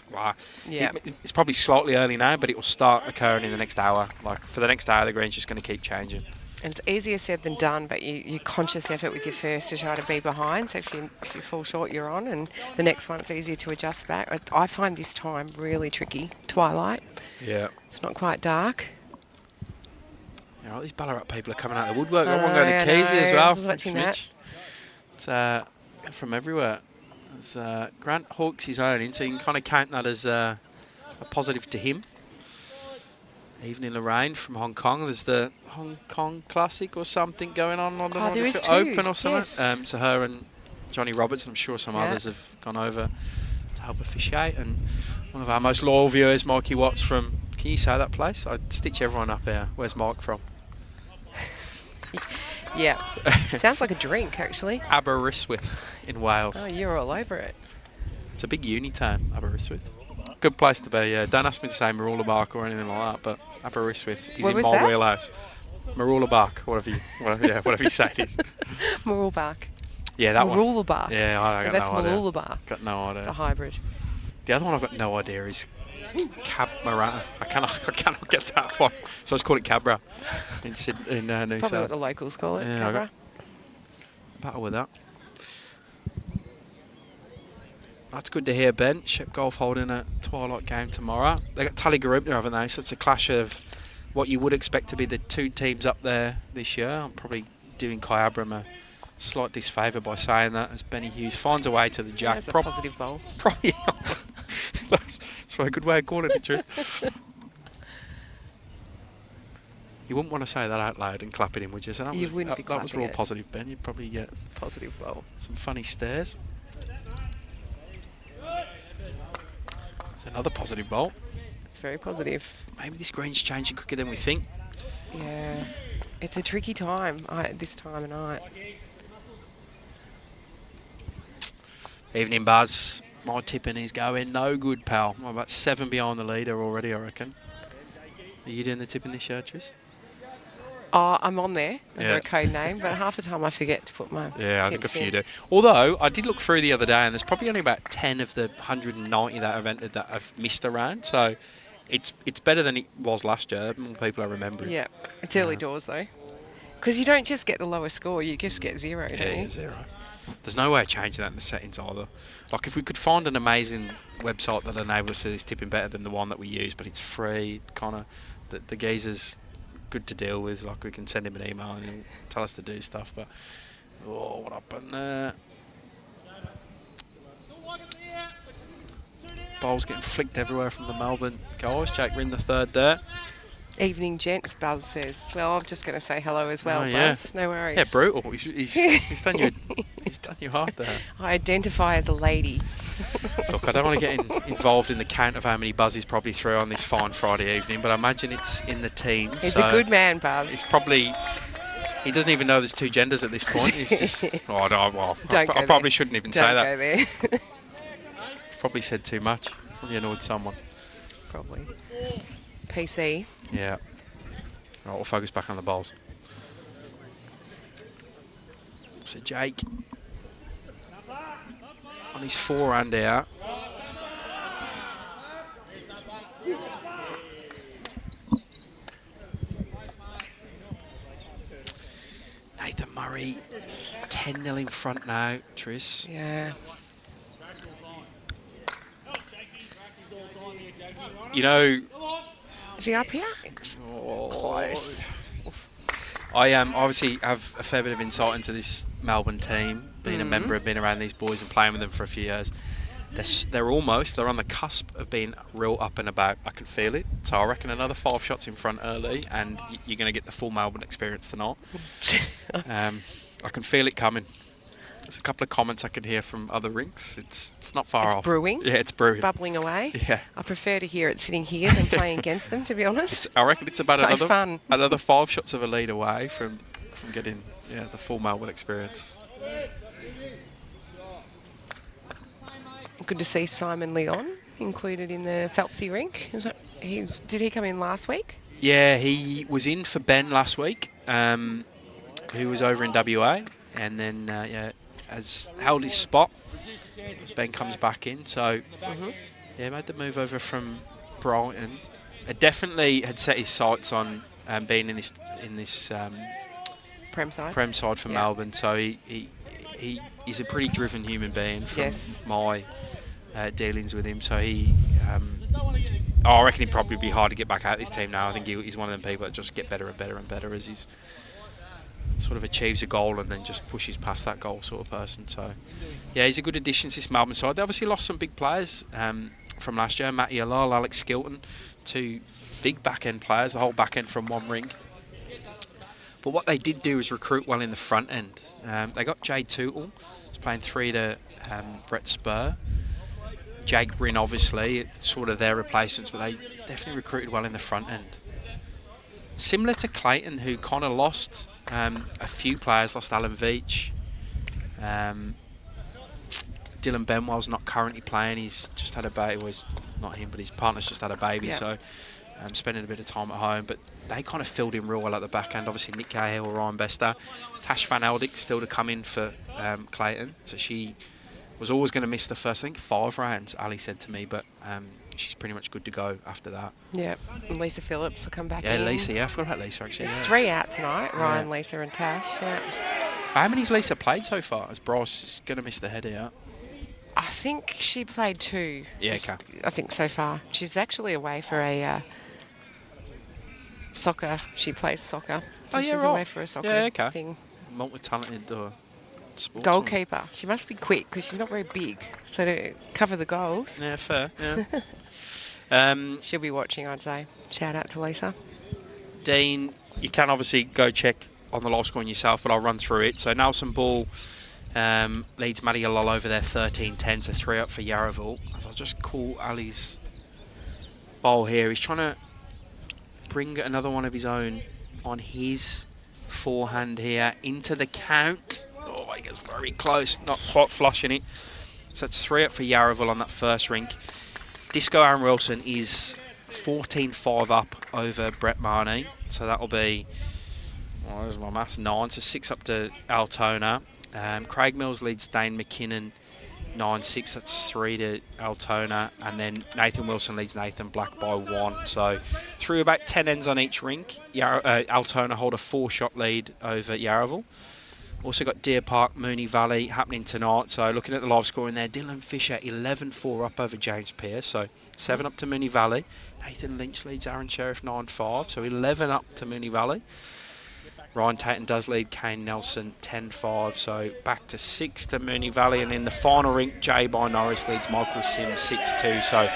It's probably slightly early now, but it will start occurring in the next hour. Like for the next hour, the green's just going to keep changing. And it's easier said than done, but you conscious effort with your first to try to be behind. So if you fall short, you're on, and the next one it's easier to adjust back. I find this time really tricky. Twilight. Yeah. It's not quite dark. You know, these Ballarat people are coming out of the woodwork. I Got one going know, to Keezy as well. I was watching that. It's from everywhere. There's Grant Hawks his own in, so you can kind of count that as a positive to him. Evening Lorraine from Hong Kong. There's the Hong Kong Classic or something going on. I don't know, there is too. Open or something. Yes. So her and Johnny Roberts, and I'm sure some others have gone over to help officiate. And one of our most loyal viewers, Mikey Watts from, can you say that place? I'd stitch everyone up here. Where's Mike from? Yeah. Sounds like a drink, actually. Aberystwyth in Wales. Oh, you're all over it. It's a big uni town, Aberystwyth. Good place to be, yeah. Don't ask me to say Marula Bark or anything like that, but Aberystwyth is in my wheelhouse. Marula Bark, whatever you say it is. Marula Bark. Yeah, that one. Marula Bark. Yeah, I got That's no idea. Marula Bark. Got no idea. It's a hybrid. The other one I've got no idea is Cab Marana. I cannot get that one. So I just call it Cabra in New It's South. probably what the locals call it, Yeah, Cabra. Battle with that. That's good to hear, Ben. Shep Golf holding a twilight game tomorrow. They got Tullygarubna, haven't they? So it's a clash of what you would expect to be the two teams up there this year. I'm probably doing Kai Abram a slight disfavour by saying that, as Benny Hughes finds a way to the jack. That's a positive bowl. Probably. That's a good way of calling it, Tris. You wouldn't want to say that out loud and clap it in, would you? So that You wouldn't be that was real clapping it. positive, Ben. You'd probably get It's a positive bowl. some funny stares. It's another positive bowl. It's very positive. Maybe this green's changing quicker than we think. Yeah. It's a tricky time this time of night. Evening, Buzz. My tipping is going no good, pal. I'm about 7 behind the leader already, I reckon. Are you doing the tipping this year, Tris? Oh, I'm on there. I've Yeah. got a code name, but half the time I forget to put my Yeah, I think a tips few in. do. Although, I did look through the other day, and there's probably only about 10 of the 190 that have entered that have missed a round. So it's better than it was last year. More people are remembering. Yeah. It's early doors, though. Because you don't just get the lowest score, you just get zero, don't Yeah, you? 0. There's no way of changing that in the settings either. Like, if we could find an amazing website that enables us to do this tipping better than the one that we use, but it's free, kind of, the geezer's good to deal with. Like, we can send him an email and he'll tell us to do stuff. But, oh, what happened there? Bowls getting flicked everywhere from the Melbourne guys. Jake Rinn the third there. Evening, gents, Buzz says. Well, I'm just going to say hello as well, Oh, yeah. Buzz. No worries. Yeah, brutal. He's done you. He's done you hard there. I identify as a lady. Look, I don't want to get involved in the count of how many buzzes probably threw on this fine Friday evening, but I imagine it's in the teens. He's so a good man, Buzz. It's probably. He doesn't even know there's two genders at this point. He's just. Oh, no, well, I probably shouldn't even say that. Don't go there. Probably said too much. Probably annoyed someone. Probably. PC. Yeah. Right, we'll focus back on the bowls. So Jake on his forehand out. Nathan Murray 10-0 in front now, Tris. Yeah. You know, Is he up here? close. I obviously have a fair bit of insight into this Melbourne team, being a member, of being around these boys and playing with them for a few years. They're on the cusp of being real up and about. I can feel it. So I reckon another 5 shots in front early, and you're going to get the full Melbourne experience tonight. I can feel it coming. There's a couple of comments I can hear from other rinks. It's not far off. It's brewing. Yeah, it's brewing. Bubbling away. Yeah. I prefer to hear it sitting here than playing against them, to be honest. I reckon it's about It's no fun. another 5 shots of a lead away from getting the full Melbourne experience. Good to see Simon Leon included in the Phelpsy rink. Did he come in last week? Yeah, he was in for Ben last week, who was over in WA, and then has held his spot as Ben comes back in. So made the move over from Brighton. Definitely had set his sights on being in this Prem side. Prem side for Melbourne. So he's a pretty driven human being from my dealings with him. So he I reckon he'd probably be hard to get back out this team now. I think he's one of them people that just get better and better and better as he's sort of achieves a goal and then just pushes past that goal sort of person. So, yeah, he's a good addition to this Melbourne side. They obviously lost some big players from last year. Matty Alal, Alex Skilton, 2 big back-end players, the whole back-end from one Rink. But what they did do is recruit well in the front end. They got Jade Tootle, who's playing 3 to Brett Spur. Jake Bryn, obviously, sort of their replacements, but they definitely recruited well in the front end. Similar to Clayton, who kind of lost a few players, lost Alan Veach. Dylan Benwell's not currently playing. He's just had a baby. Well, not him, but his partner's just had a baby, so spending a bit of time at home. But they kind of filled in real well at the back end. Obviously, Nick Cahill, Ryan Bester. Tash Van Eldik still to come in for Clayton. So she was always going to miss the first, I think, 5 rounds, Ali said to me, but she's pretty much good to go after that. Yeah, and Lisa Phillips will come back in. Yeah, Lisa, I forgot about Lisa, actually. There's 3 out tonight, Ryan, Lisa and Tash, How many's Lisa played so far? As Bryce is going to miss the header out. I think she played 2. Yeah, okay. I think so far. She's actually away for a soccer. She plays soccer. So she's away for a soccer thing. Multi-talented sports. Goalkeeper. She must be quick because she's not very big. So to cover the goals. Yeah, fair. Yeah. She'll be watching, I'd say. Shout out to Lisa. Dean, you can obviously go check on the live scoring yourself, but I'll run through it. So Nelson Ball leads Matty Alal over there 13-10, so 3 up for Yarraville. As I'll just call Ali's ball here. He's trying to bring another one of his own on his forehand here into the count. Oh, he gets very close, not quite flushing it. So it's 3 up for Yarraville on that first Rink. Disco Aaron Wilson is 14-5 up over Brett Marnie. So that'll be, well, there's my maths, 9. So 6 up to Altona. Craig Mills leads Dane McKinnon 9-6. That's 3 to Altona. And then Nathan Wilson leads Nathan Black by 1. So through about 10 ends on each Rink, Altona hold a 4-shot lead over Yarraville. Also got Deer Park, Mooney Valley happening tonight. So looking at the live scoring there, Dylan Fisher 11-4 up over James Pearce. So 7 up to Mooney Valley. Nathan Lynch leads Aaron Sheriff 9-5. So 11 up to Mooney Valley. Ryan Tatum does lead Kane Nelson 10-5. So back to 6 to Mooney Valley. And in the final Rink, Jay by Norris leads Michael Sims 6-2. So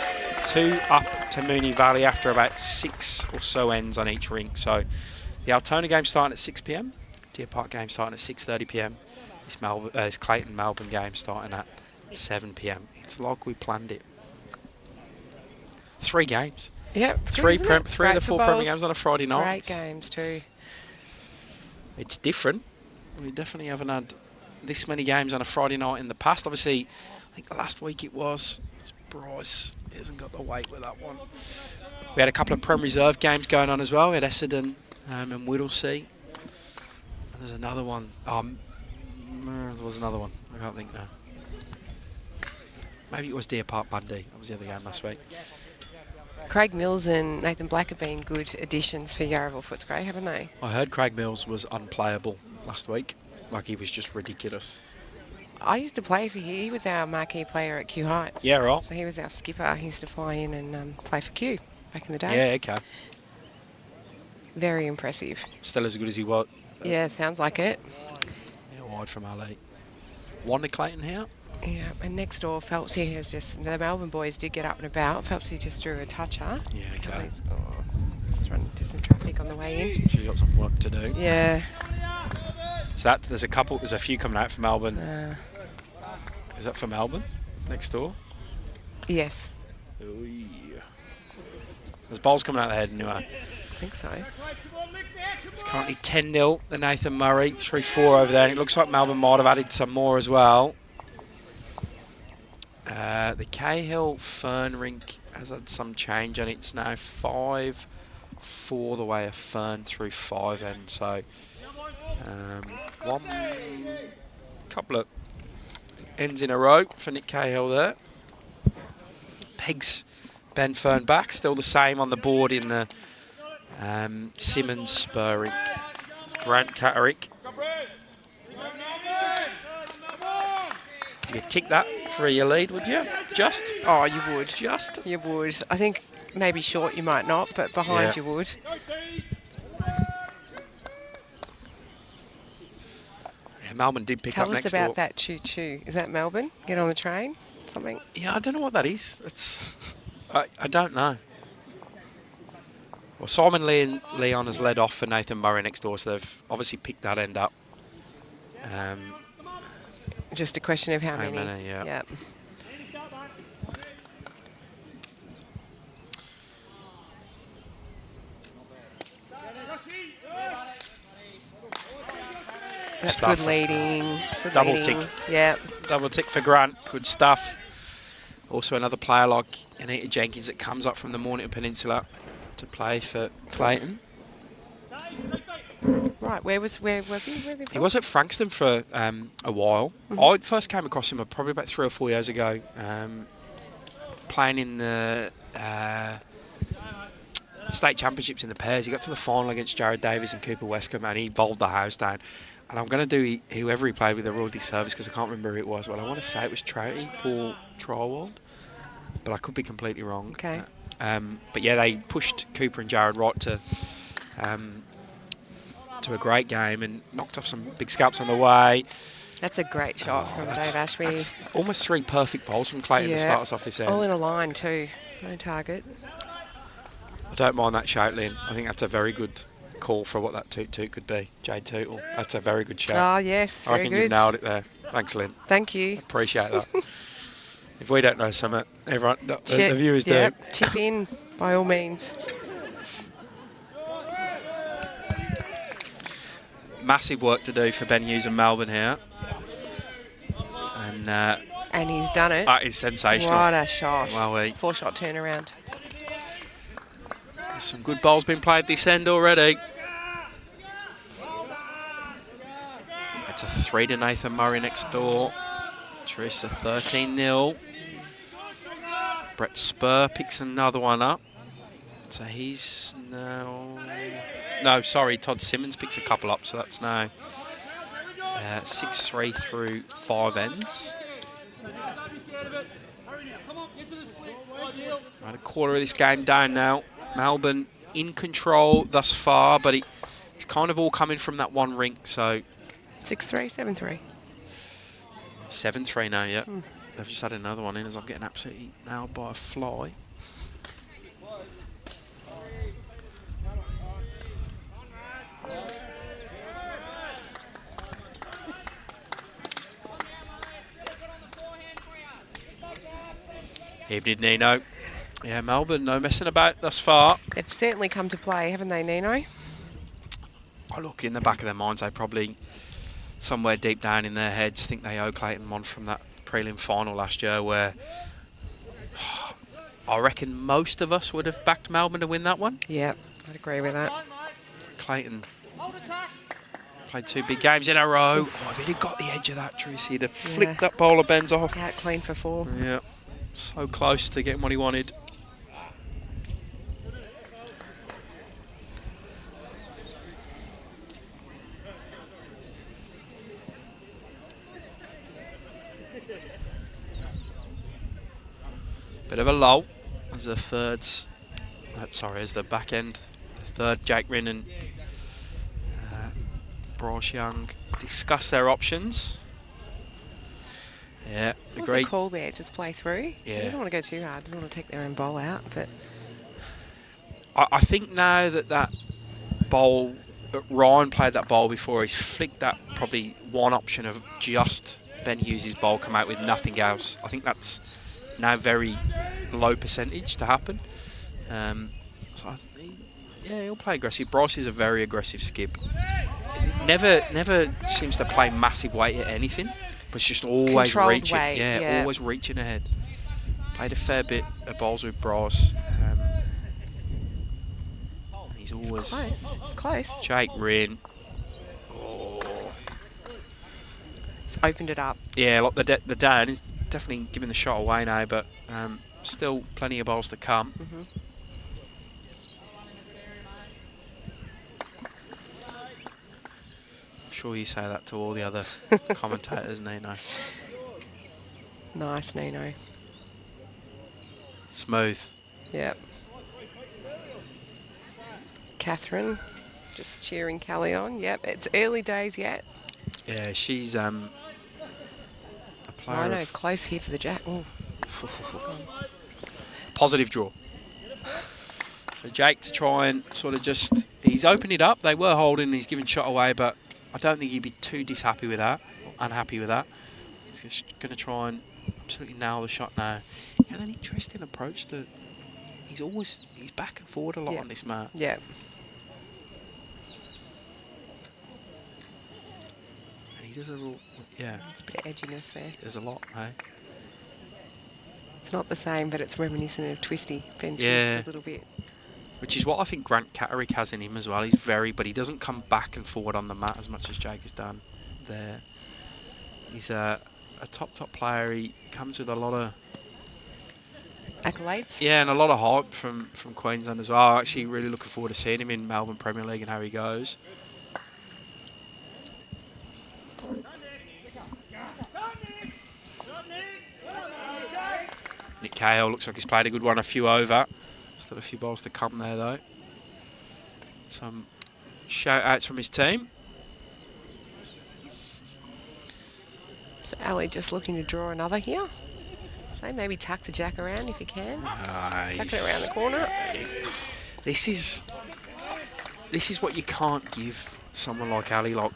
2 up to Mooney Valley after about 6 or so ends on each Rink. So the Altona game starting at 6 p.m. Deer Park game starting at 6:30 p.m. This Clayton Melbourne game starting at 7 p.m. It's like we planned it. 3 games. Yeah, three of the 4 Premier games on a Friday night. Great games too. It's different. We definitely haven't had this many games on a Friday night in the past. Obviously, I think last week it was. Bryce hasn't got the weight with that one. We had a couple of Prem Reserve games going on as well. We had Essendon and Whittlesea. There's another one. There was another one. I can't think now. Maybe it was Deer Park Bundy. That was the other game last week. Craig Mills and Nathan Black have been good additions for Yarraville Footscray, haven't they? I heard Craig Mills was unplayable last week. Like, he was just ridiculous. I used to play for He was our marquee player at Kew Heights. Yeah, right. So he was our skipper. He used to fly in and play for Kew back in the day. Yeah, okay. Very impressive. Still as good as he was. Yeah, sounds like it. Yeah, wide from Ali. 1 to Clayton here. Yeah, and next door, Phelpsy has just... The Melbourne boys did get up and about. Phelpsy just drew a toucher. Yeah, okay. Just run into some traffic on the way in. She's got some work to do. Yeah. So there's a few coming out for Melbourne. Is that for Melbourne next door? Yes. Ooh, yeah. There's balls coming out the head anyway. I think so. It's currently 10-0 to Nathan Murray, 3-4 over there, and it looks like Melbourne might have added some more as well. The Cahill Fern Rink has had some change on it. It's now 5-4 the way of Fern through 5 ends. So one couple of ends in a row for Nick Cahill there. Pegs Ben Fern back, still the same on the board in the Simmons Spur Rink. It's Grant Catterick. You'd tick that for your lead, would you? Just? Oh, you would. Just? You would. I think maybe short you might not, but behind Yeah. you would. Yeah, Melbourne did pick Tell up us next about door. that choo-choo. Is that Melbourne? Get on the train? Something? Yeah, I don't know what that is. I don't know. Well, Simon Leon has led off for Nathan Murray next door, so they've obviously picked that end up. Just a question of how How many. many, yeah. Yep. That's Stuff. good leading. Good Double leading. tick. Yep. Double tick for Grant. Good stuff. Also another player like Anita Jenkins that comes up from the Mornington Peninsula to play for Clayton. Right. Where was he? Where's he He from? was at Frankston for a while. I first came across him probably about 3 or 4 years ago, playing in the state championships in the pairs. He got to the final against Jared Davies and Cooper Westcombe, and he bowled the house down. And I'm going to do whoever he played with a royal disservice because I can't remember who it was. Well, I want to say it was Paul Trywald, but I could be completely wrong. Okay. But yeah, they pushed Cooper and Jared right to a great game and knocked off some big scalps on the way. That's a great shot from Dave Ashby. That's almost 3 perfect bowls from Clayton to start us off this end. All in a line too. No target. I don't mind that shout, Lynn. I think that's a very good call for what that toot could be. Jade Tootle. That's a very good shout. Oh, yes. I Very reckon good. you've nailed it there. Thanks, Lynn. Thank you. Appreciate that. If we don't know something, everyone, the Chip- viewers yep, do. Chip in, by all means. Massive work to do for Ben Hughes and Melbourne here. And And he's done it. that is sensational. What a shot. Wow, 4-shot turnaround. there's some good bowls being played this end already. It's a 3 to Nathan Murray next door. Teresa 13-0. Brett Spur picks another one up. So he's now... No, sorry, Todd Simmons picks a couple up, so that's now 6-3 through 5 ends. Right, a quarter of this game down now. Melbourne in control thus far, but it's kind of all coming from that one rink, so... 6-3, 7-3. 7-3 now, yeah. They've just had another one in as I'm getting absolutely nailed by a fly. Evening, Nino. Yeah, Melbourne, no messing about thus far. They've certainly come to play, haven't they, Nino? I look in the back of their minds, they probably, somewhere deep down in their heads, think they owe Clayton one from that prelim final last year where I reckon most of us would have backed Melbourne to win that one. Yep, I'd agree with that. Clayton played 2 big games in a row. Oh, if he'd have got the edge of that, Tracy, he'd have flicked that bowler Ben's off. Out clean for 4. Yeah, so close to getting what he wanted. Bit of a lull as the thirds, as the back end, the third Jake Rinn and Bryce Young discuss their options. Yeah, What's agree. the call there? Just play through? Yeah. He doesn't want to go too hard. Doesn't want to take their own bowl out, but... I think now that bowl, that Ryan played that bowl before, he's flicked that probably one option of just Ben Hughes' bowl come out with nothing else. I think that's now very low percentage to happen. He'll play aggressive. Bryce is a very aggressive skip. Never seems to play massive weight at anything, but it's just always Controlled reaching. weight, Yeah, always reaching ahead. Played a fair bit of bowls with Bryce. He's always Close. It's close. Jake Rinn. Oh. It's opened it up. Yeah, like the down is definitely giving the shot away now, but still plenty of bowls to come. I'm sure you say that to all the other commentators, Nino. Nice, Nino. Smooth. Yep. Catherine just cheering Callie on. Yep, it's early days yet. Yeah, she's a player. Rhino's close here for the Jack. Ooh. Positive draw. So Jake to try and sort of just, he's opened it up. They were holding, he's given shot away, but I don't think he'd be too unhappy with that. He's just going to try and absolutely nail the shot now. He has an interesting approach to, he's back and forward a lot on this mat. Yeah. And he does a little, There's a bit of edginess there. There's a lot, hey? It's not the same, but it's reminiscent of Twisty. Ben Yeah. Twist a little bit. Which is what I think Grant Catterick has in him as well. He's but he doesn't come back and forward on the mat as much as Jake has done there. He's a top player. He comes with a lot of accolades. Yeah, and a lot of hype from Queensland as well. Actually, really looking forward to seeing him in Melbourne Premier League and how he goes. Nick Cahill looks like he's played a good one, a few over. Still a few balls to come there though. Some shout outs from his team. So Ali just looking to draw another here. So maybe tuck the Jack around if you can. Nice. Tuck it around the corner. This is what you can't give someone like Ali. Like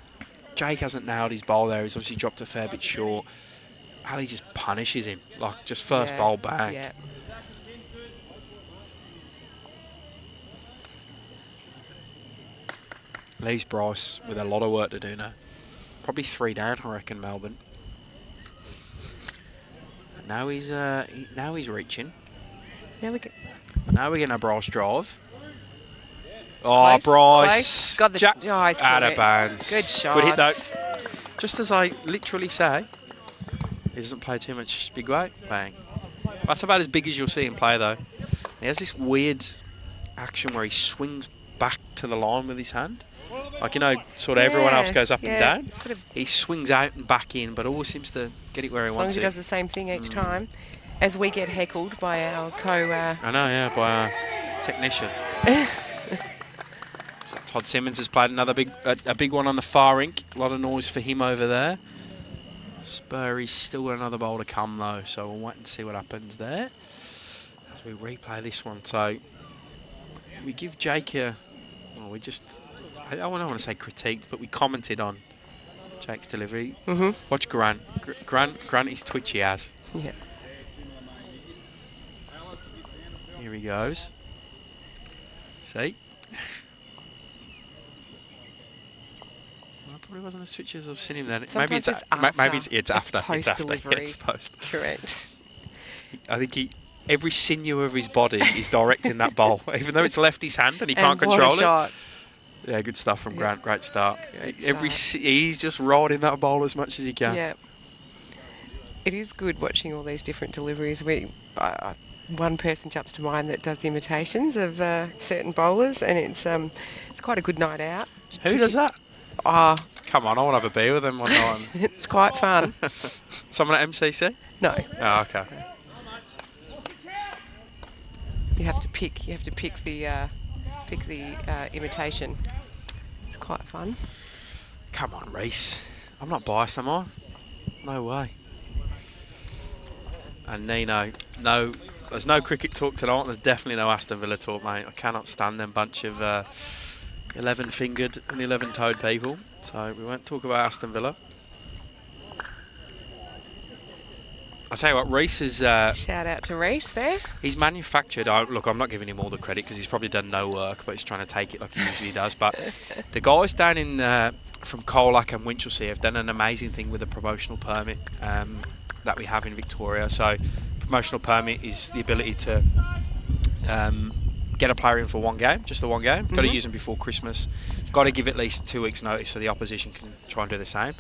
Jake hasn't nailed his bowl there. He's obviously dropped a fair bit short. Ali just punishes him. Like just first bowl back. Yeah. Leaves Bryce with a lot of work to do now. Probably 3 down, I reckon, Melbourne. And now he's reaching. Now we go. Now we're getting a Bryce drive. Close, Bryce. close. Got the Jack he's out caught of it. bounds. Good shot. Good hit though. Just as I literally say, he doesn't play too much big weight. Bang. That's about as big as you'll see him play though. He has this weird action where he swings back to the line with his hand. Like, you know, sort of everyone else goes up and down. He swings out and back in, but always seems to get it where he wants it. As long as he does the same thing each time. As we get heckled by our I know, yeah, by our technician. So Todd Simmons has played another a big one on the far rink. A lot of noise for him over there. Spurry's still got another bowl to come though, so we'll wait and see what happens there as we replay this one. So we give Jake I don't want to say critiqued, but we commented on Jake's delivery. Watch Grant. Grant is twitchy as. Yeah. Here he goes. See? Well, probably wasn't as twitchy as I've seen him then. Maybe it's after. It's after. It's post. Correct. I think every sinew of his body is directing that ball, even though it's left his hand and he can't control it. Shot. Yeah, good stuff from Grant. Great start. Great He's just riding that ball as much as he can. Yeah. It is good watching all these different deliveries. One person jumps to mind that does imitations of certain bowlers, and it's quite a good night out. Who does that? Come on, I want to have a beer with them one night. It's quite fun. Someone at MCC? No. Oh, okay. You have to pick the imitation. It's quite fun. Come on, Reese. I'm not biased, am I? No way. And Nino, no, there's no cricket talk tonight. There's definitely no Aston Villa talk, mate. I cannot stand them bunch of 11-fingered and 11-toed people. So we won't talk about Aston Villa. I'll tell you what, Reese is... Shout out to Reese there. He's manufactured... look, I'm not giving him all the credit because he's probably done no work, but he's trying to take it like he usually does. But the guys down in from Colac and Winchelsea have done an amazing thing with the promotional permit that we have in Victoria. So promotional permit is the ability to get a player in for one game, just the one game. Got to use them before Christmas. Got to give at least 2 weeks' notice so the opposition can try and do the same.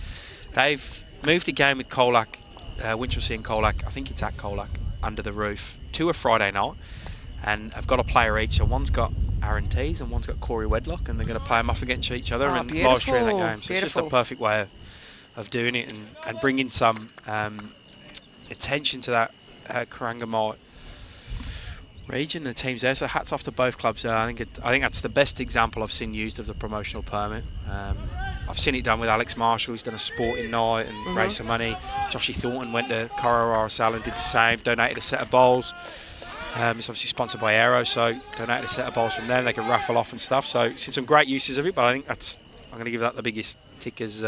They've moved a game with Colac, Winchelsea and Colac, I think it's at Colac, under the roof, to a Friday night, and I've got a player each. So one's got Aaron Tees and one's got Corey Wedlock, and they're going to play them off against each other and live stream that game. So it's just a perfect way of doing it and bringing some attention to that Karangamite region, the teams there. So hats off to both clubs. I think that's the best example I've seen used of the promotional permit. I've seen it done with Alex Marshall, who's done a sporting night and raised some money. Joshy Thornton went to Corora and did the same, donated a set of bowls. It's obviously sponsored by Aero, so donated a set of bowls from them. They can raffle off and stuff. So seen some great uses of it, but I think I'm going to give that the biggest tick as.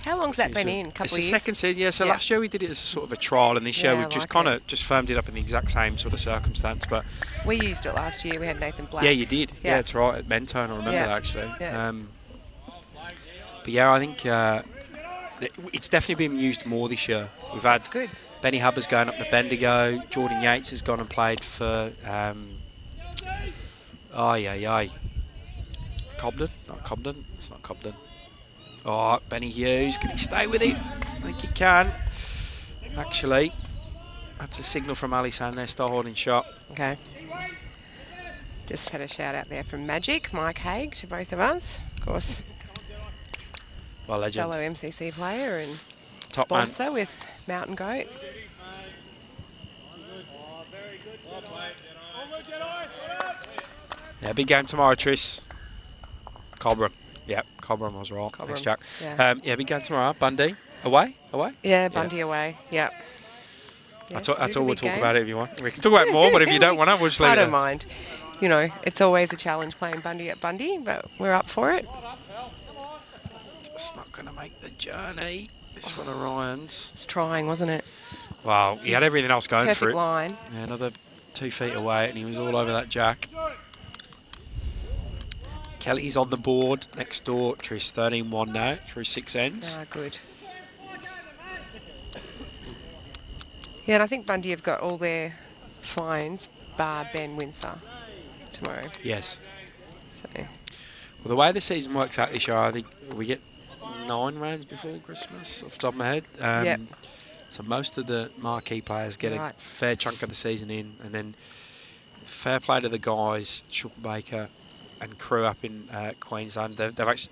How long's that been in? It's the second season, yeah. So last year we did it as a sort of a trial, and this year we've just kind of just firmed it up in the exact same sort of circumstance. But we used it last year. We had Nathan Black. Yeah, you did. Yeah, that's right. At Mentone, I remember that actually. Yeah. But yeah, I think it's definitely been used more this year. We've had Benny Hubbard's going up to Bendigo. Jordan Yates has gone and played for. Cobden? Not Cobden. It's not Cobden. Oh, Benny Hughes, can he stay with it? I think he can. Actually, that's a signal from Ali saying they start holding shot. Okay. Just had a shout out there from Magic, Mike Haig, to both of us. Of course, well, legend. Fellow MCC player and top sponsor man. with Mountain Goat. Yeah, big game tomorrow, Tris. Cobram. Yep, Cobram was right. Cobram, Thanks, Jack. Yeah. Big game tomorrow. Bundy. Away? Yeah, Bundy away. Yep. Yes, that's all we'll talk about if you want. We can talk about more, but if you don't want to, we'll just leave it I don't mind. You know, it's always a challenge playing Bundy at Bundy, but we're up for it. Just not going to make the journey. This one of Ryan's. It's trying, wasn't it? Well, he had everything else going for it. Perfect line. Yeah, another 2 feet away, and he was all over that jack. Kelly's on the board next door. Tris 13-1 now through 6 ends. Ah, good. Yeah, and I think Bundy have got all their fines bar Ben Winther tomorrow. Yes. So. Well, the way the season works out this year, I think we get 9 rounds before Christmas, off the top of my head. Yep. So most of the marquee players get a fair chunk of the season in, and then fair play to the guys, Sean Baker and crew up in Queensland.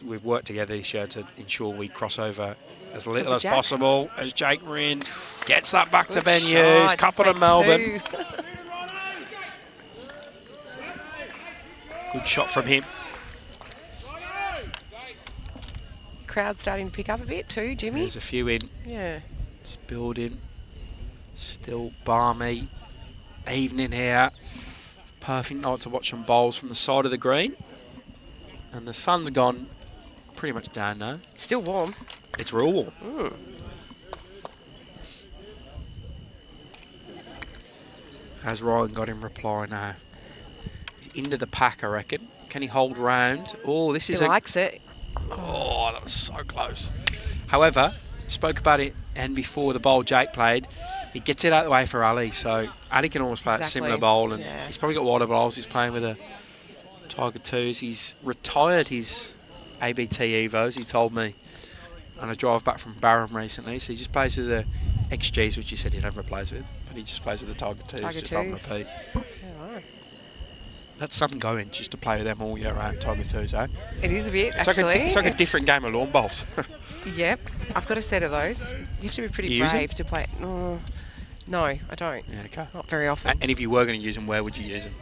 We've worked together this year to ensure we cross over as little as possible. As Jake Rin gets that back to Ben Hughes, couple to Melbourne. Good shot from him. Crowd starting to pick up a bit too, Jimmy. There's a few in. Yeah. It's building. Still balmy. Evening here. Perfect night to watch some bowls from the side of the green. And the sun's gone pretty much down now. Still warm. It's real warm. Mm. Has Ryan got him reply now? He's into the pack, I reckon. Can he hold round? Oh, this is he likes it. Oh, that was so close. However, spoke about it and before the bowl Jake played, he gets it out of the way for Ali. So Ali can almost play a similar bowl, and he's probably got wider bowls. He's playing with a Tiger 2s. He's retired his ABT Evos, he told me, on a drive back from Barham recently. So he just plays with the XGs, which he said he never plays with, but he just plays with the Tiger 2s, just on repeat. That's something going, just to play with them all year round, Tiger 2s, eh? It is a bit, it's actually. It's like a different game of lawn bowls. Yep, I've got a set of those. You have to be pretty brave to play. No, I don't. Yeah, okay. Not very often. And if you were going to use them, where would you use them?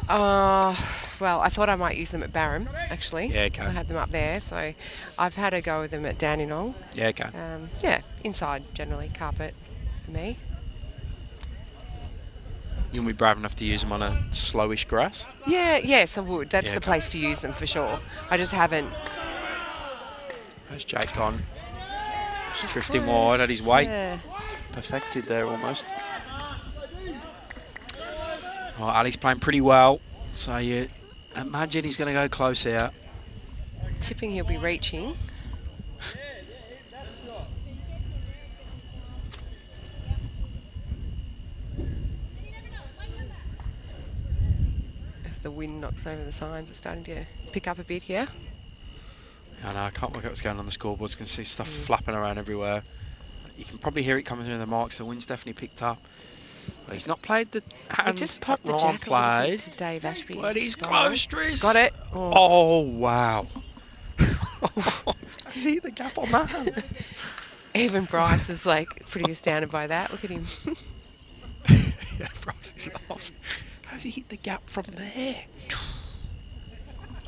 Well, I thought I might use them at Barham, actually. Yeah, okay. So I had them up there, so I've had a go with them at Dandenong. Yeah, okay. Yeah, inside, generally, carpet for me. You wouldn't be brave enough to use them on a slowish grass? Yeah, yes, I would. That's the place to use them for sure. I just haven't. There's Jake on. Just drifting wide at his weight. Yeah. Perfected there almost. Oh, Ali's playing pretty well. So you imagine he's going to go close here. Tipping he'll be reaching. The wind knocks over the signs, it's starting to pick up a bit here. I know, I can't work out what's going on the scoreboards. You can see stuff flapping around everywhere. You can probably hear it coming through the marks. The wind's definitely picked up. But he's not played the hand. He just popped the jack a little bit to Dave Ashby. But he's close, Tris. Got it. Oh wow. Has he hit the gap on that? Even Bryce is like pretty astounded by that. Look at him. Yeah, Bryce is laughing. How's he hit the gap from there?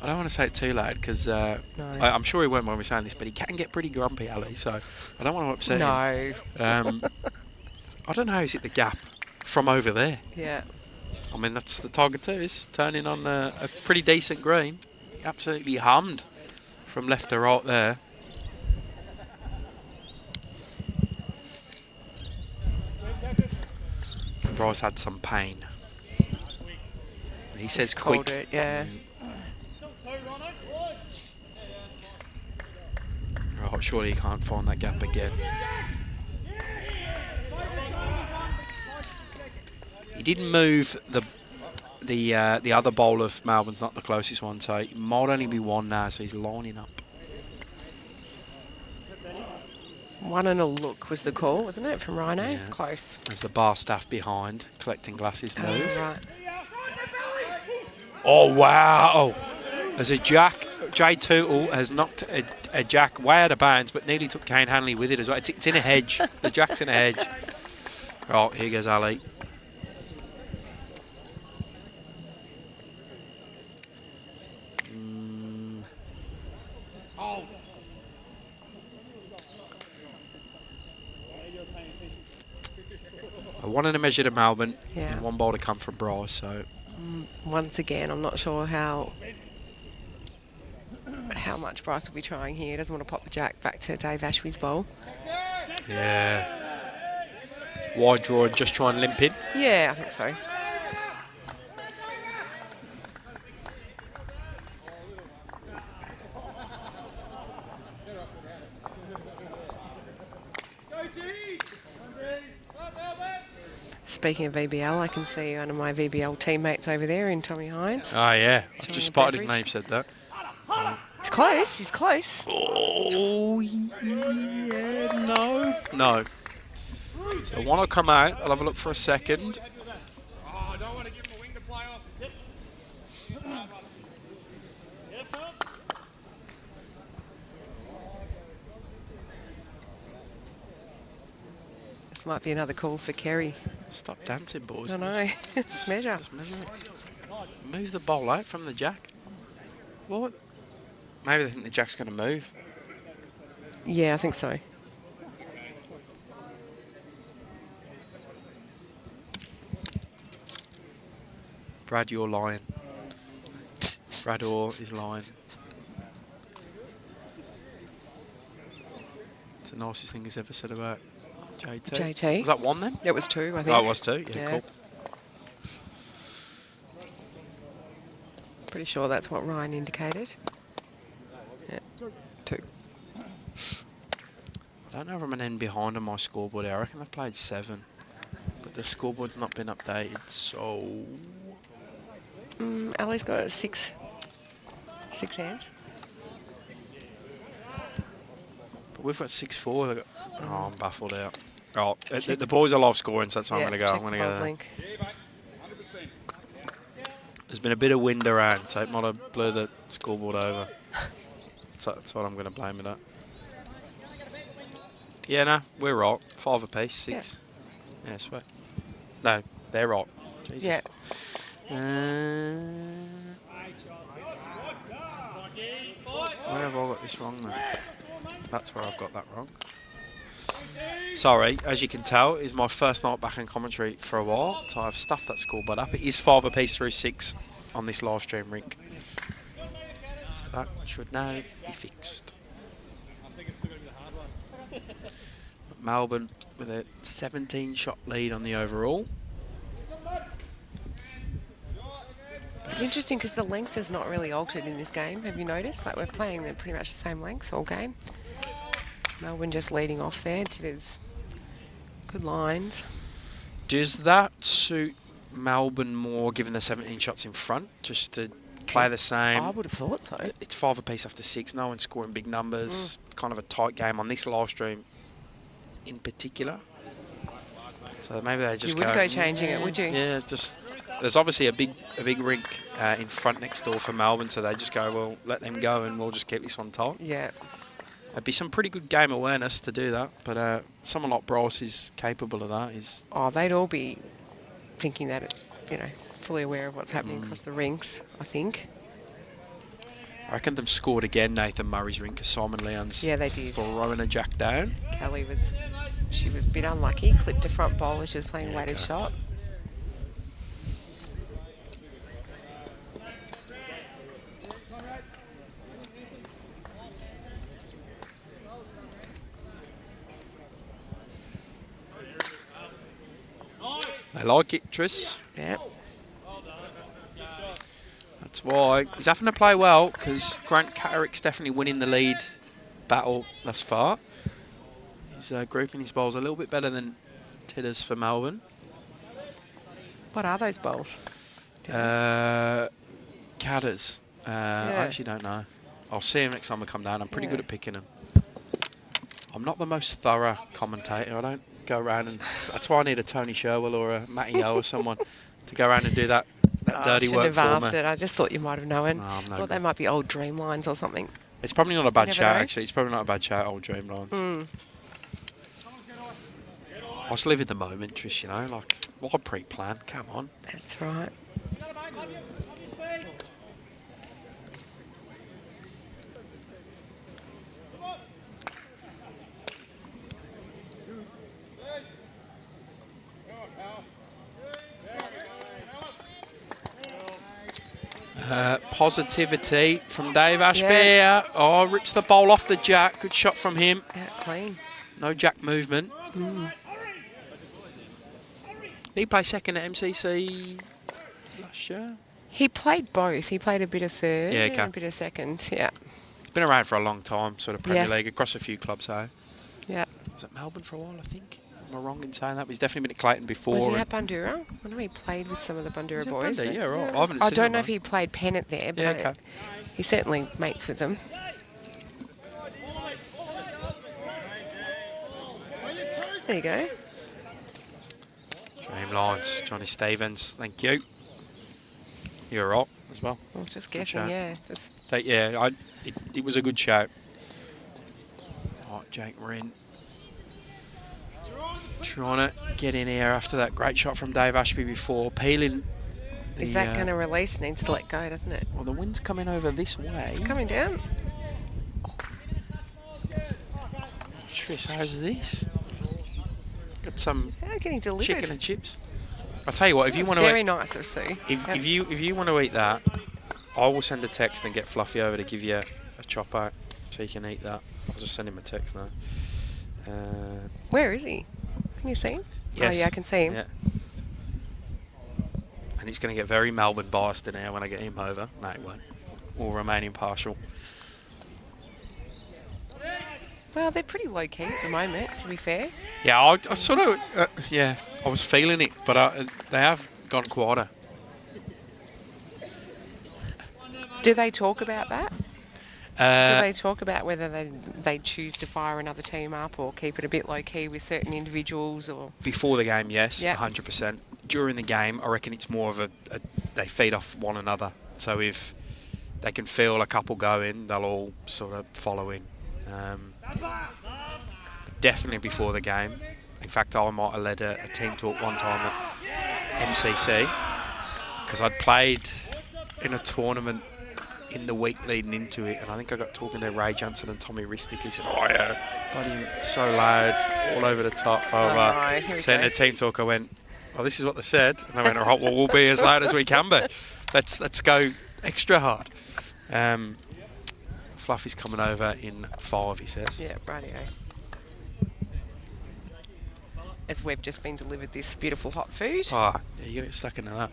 I don't want to say it too loud because I'm sure he won't mind me saying this, but he can get pretty grumpy, Ali. So I don't want to upset him. I don't know how he's hit the gap from over there. Yeah. I mean, that's the target too. Is turning on a pretty decent green. He absolutely hummed from left to right there. Bryce had some pain. He says quick. It, yeah. Right, surely he can't find that gap again. He didn't move the other bowl of Melbourne's not the closest one, so it might only be one now, so he's lining up. 1 and a look was the call, wasn't it, from Rhino? Yeah. It's close. There's the bar staff behind, collecting glasses move. Oh, right. Oh, wow. There's a jack. Jay Tootle has knocked a jack way out of bounds, but nearly took Kane Hanley with it as well. It's in a hedge. The jack's in a hedge. Right, here goes Ali. I wanted to measure to Melbourne and one ball to come from Bryce, so once again, I'm not sure how much Bryce will be trying here. He doesn't want to pop the jack back to Dave Ashby's bowl. yeah. Wide draw and just try and limp in. Yeah, I think so. Speaking of VBL, I can see one of my VBL teammates over there in Tommy Hines. Oh, yeah. I've just spotted beverage. him. Name said that. He's close. He's close. Oh, yeah. No. No. So one will come out. I'll have a look for a second. Oh, I don't want to give him a wing to play off. This might be another call for Kerry. Stop dancing, boys. I know. It's measure. Just measure it. Move the bowl out from the jack. What? Maybe they think the jack's going to move. Yeah, I think so. Brad, you're lying. Brad Orr is lying. It's the nicest thing he's ever said about JT. JT. Was that one then? It was 2, I think. Oh, it was 2? Yeah, cool. Pretty sure that's what Ryan indicated. Yeah, 2. I don't know if I'm an end behind on my scoreboard here. I reckon I've played 7. But the scoreboard's not been updated, so... Ali's got 6 hands. But we've got 6-4. They've got... Oh, I'm baffled out. Oh, the boys are live scoring, so that's how I'm going to go. I'm going to go there. There's been a bit of wind around, so it might have blew the scoreboard over. So that's what I'm going to blame it at. Yeah, no, we're right. 5 apiece, 6. Yeah, sweet. No, they're right. Jesus. Yeah. Where have I got this wrong then? That's where I've got that wrong. Sorry, as you can tell, it's my first night back in commentary for a while, so I've stuffed that scoreboard up. It is 5 apiece through 6 on this live stream, Rink. So that should now be fixed. Melbourne with a 17-shot lead on the overall. It's interesting because the length is not really altered in this game. Have you noticed? Like, we're playing them pretty much the same length all game. Melbourne just leading off there. There's good lines. Does that suit Melbourne more, given the 17 shots in front, just to play the same? I would have thought so. It's 5 apiece after 6. No one's scoring big numbers. It's kind of a tight game on this live stream in particular. So maybe they just You would go changing it, would you? Yeah, just... There's obviously a big rink in front next door for Melbourne, so they just go, well, let them go and we'll just keep this one tight. Yeah. It'd be some pretty good game awareness to do that, but someone like Bryce is capable of that. Oh, they'd all be thinking that, fully aware of what's happening across the rinks, I think. I reckon they've scored again, Nathan Murray's rink, because Simon Leon's Yeah, they did. throwing a jack down. Kelly was a bit unlucky, clipped a front bowl as she was playing a weighted shot. They like it, Tris. Yeah. That's why he's having to play well, because Grant Catterick's definitely winning the lead battle thus far. He's grouping his bowls a little bit better than Tidders for Melbourne. What are those bowls? Catters. I actually don't know. I'll see him next time I come down. I'm pretty good at picking them. I'm not the most thorough commentator. I don't go around and... That's why I need a Tony Sherwell or a Matty O or someone to go around and do that dirty work for me. I shouldn't have asked it. I just thought you might have known. No, I'm no thought they might be old Dreamlines or something. It's probably not a bad shout, know. actually. It's probably not a bad shout, old Dreamlines. I just live in the moment, Trish, like, why pre-plan? Come on. That's right. Positivity from Dave Ashby. Yeah. Oh, rips the bowl off the jack. Good shot from him. Yeah, clean. No jack movement. Did he play second at MCC last year? He played both. He played a bit of third Yeah, okay. and a bit of second. Yeah. He's been around for a long time, sort of Premier Yeah. League, across a few clubs, though. Yeah. Was at Melbourne for a while, I think? Am I wrong in saying that? But he's definitely been at Clayton before. Was he at Bandura? I know he played with some of the Bandura Was he at boys. Bandura? Yeah, right. I haven't I seen don't him, know if though. he played Pennant there, but Yeah, okay. he certainly mates with them. There you go. Dreamlines, Johnny Stevens, thank you. You're right as well. I was just Good guessing, shout. yeah. It was a good shout. Oh, Jake Wren. Trying to get in here after that great shot from Dave Ashby before. Peeling. Is that going to release? Needs to let go, doesn't it? Well, the wind's coming over this way. It's coming down. Trish, how's this? Got some Getting delivered. chicken and chips. I'll tell you what, if you want to Very eat, nice of Sue. if you want to eat that, I will send a text and get Fluffy over to give you a chop out so you can eat that. I'll just send him a text now. Where is he? Can you see him? Yes. Oh, yeah, I can see him. Yeah. And he's going to get very Melbourne biased in here when I get him over. No, he won't. We'll remain impartial. Well, they're pretty low-key at the moment, to be fair. Yeah, I sort of, I was feeling it, but they have gone quieter. Do they talk about that? Do they talk about whether they choose to fire another team up or keep it a bit low-key with certain individuals? Or Before the game, yes, Yep. 100%. During the game, I reckon it's more of they feed off one another. So if they can feel a couple go in, they'll all sort of follow in. Definitely before the game. In fact, I might have led a team talk one time at MCC because I'd played in a tournament in the week leading into it, and I think I got talking to Ray Johnson and Tommy Ristic. He said, "Oh yeah, bloody so loud, all over the top." So in the team talk, I went, "Well, this is what they said," and I went, "All right, well, we'll be as loud as we can be. Let's go extra hard." Fluffy's coming over in 5, he says. yeah, rightio. As we've just been delivered this beautiful hot food. Oh, yeah, you get stuck into that.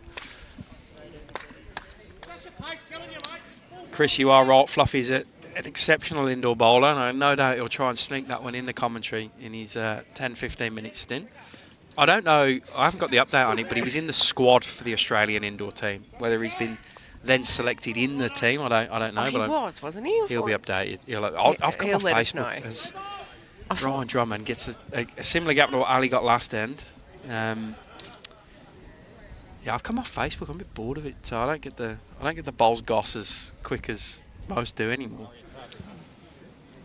Chris, you are right. Fluffy's an exceptional indoor bowler, and I no doubt he'll try and sneak that one in the commentary in his 10-15 minute stint. I don't know, I haven't got the update on it, but he was in the squad for the Australian indoor team. Whether he's been then selected in the team, I don't know. Oh, he but wasn't he? he'll be updated. I've come he'll on let us Facebook know. as Ryan Drummond gets a similar gap to what Ali got last end. Yeah, I've come off Facebook. I'm a bit bored of it, so I don't get the bowls goss as quick as most do anymore.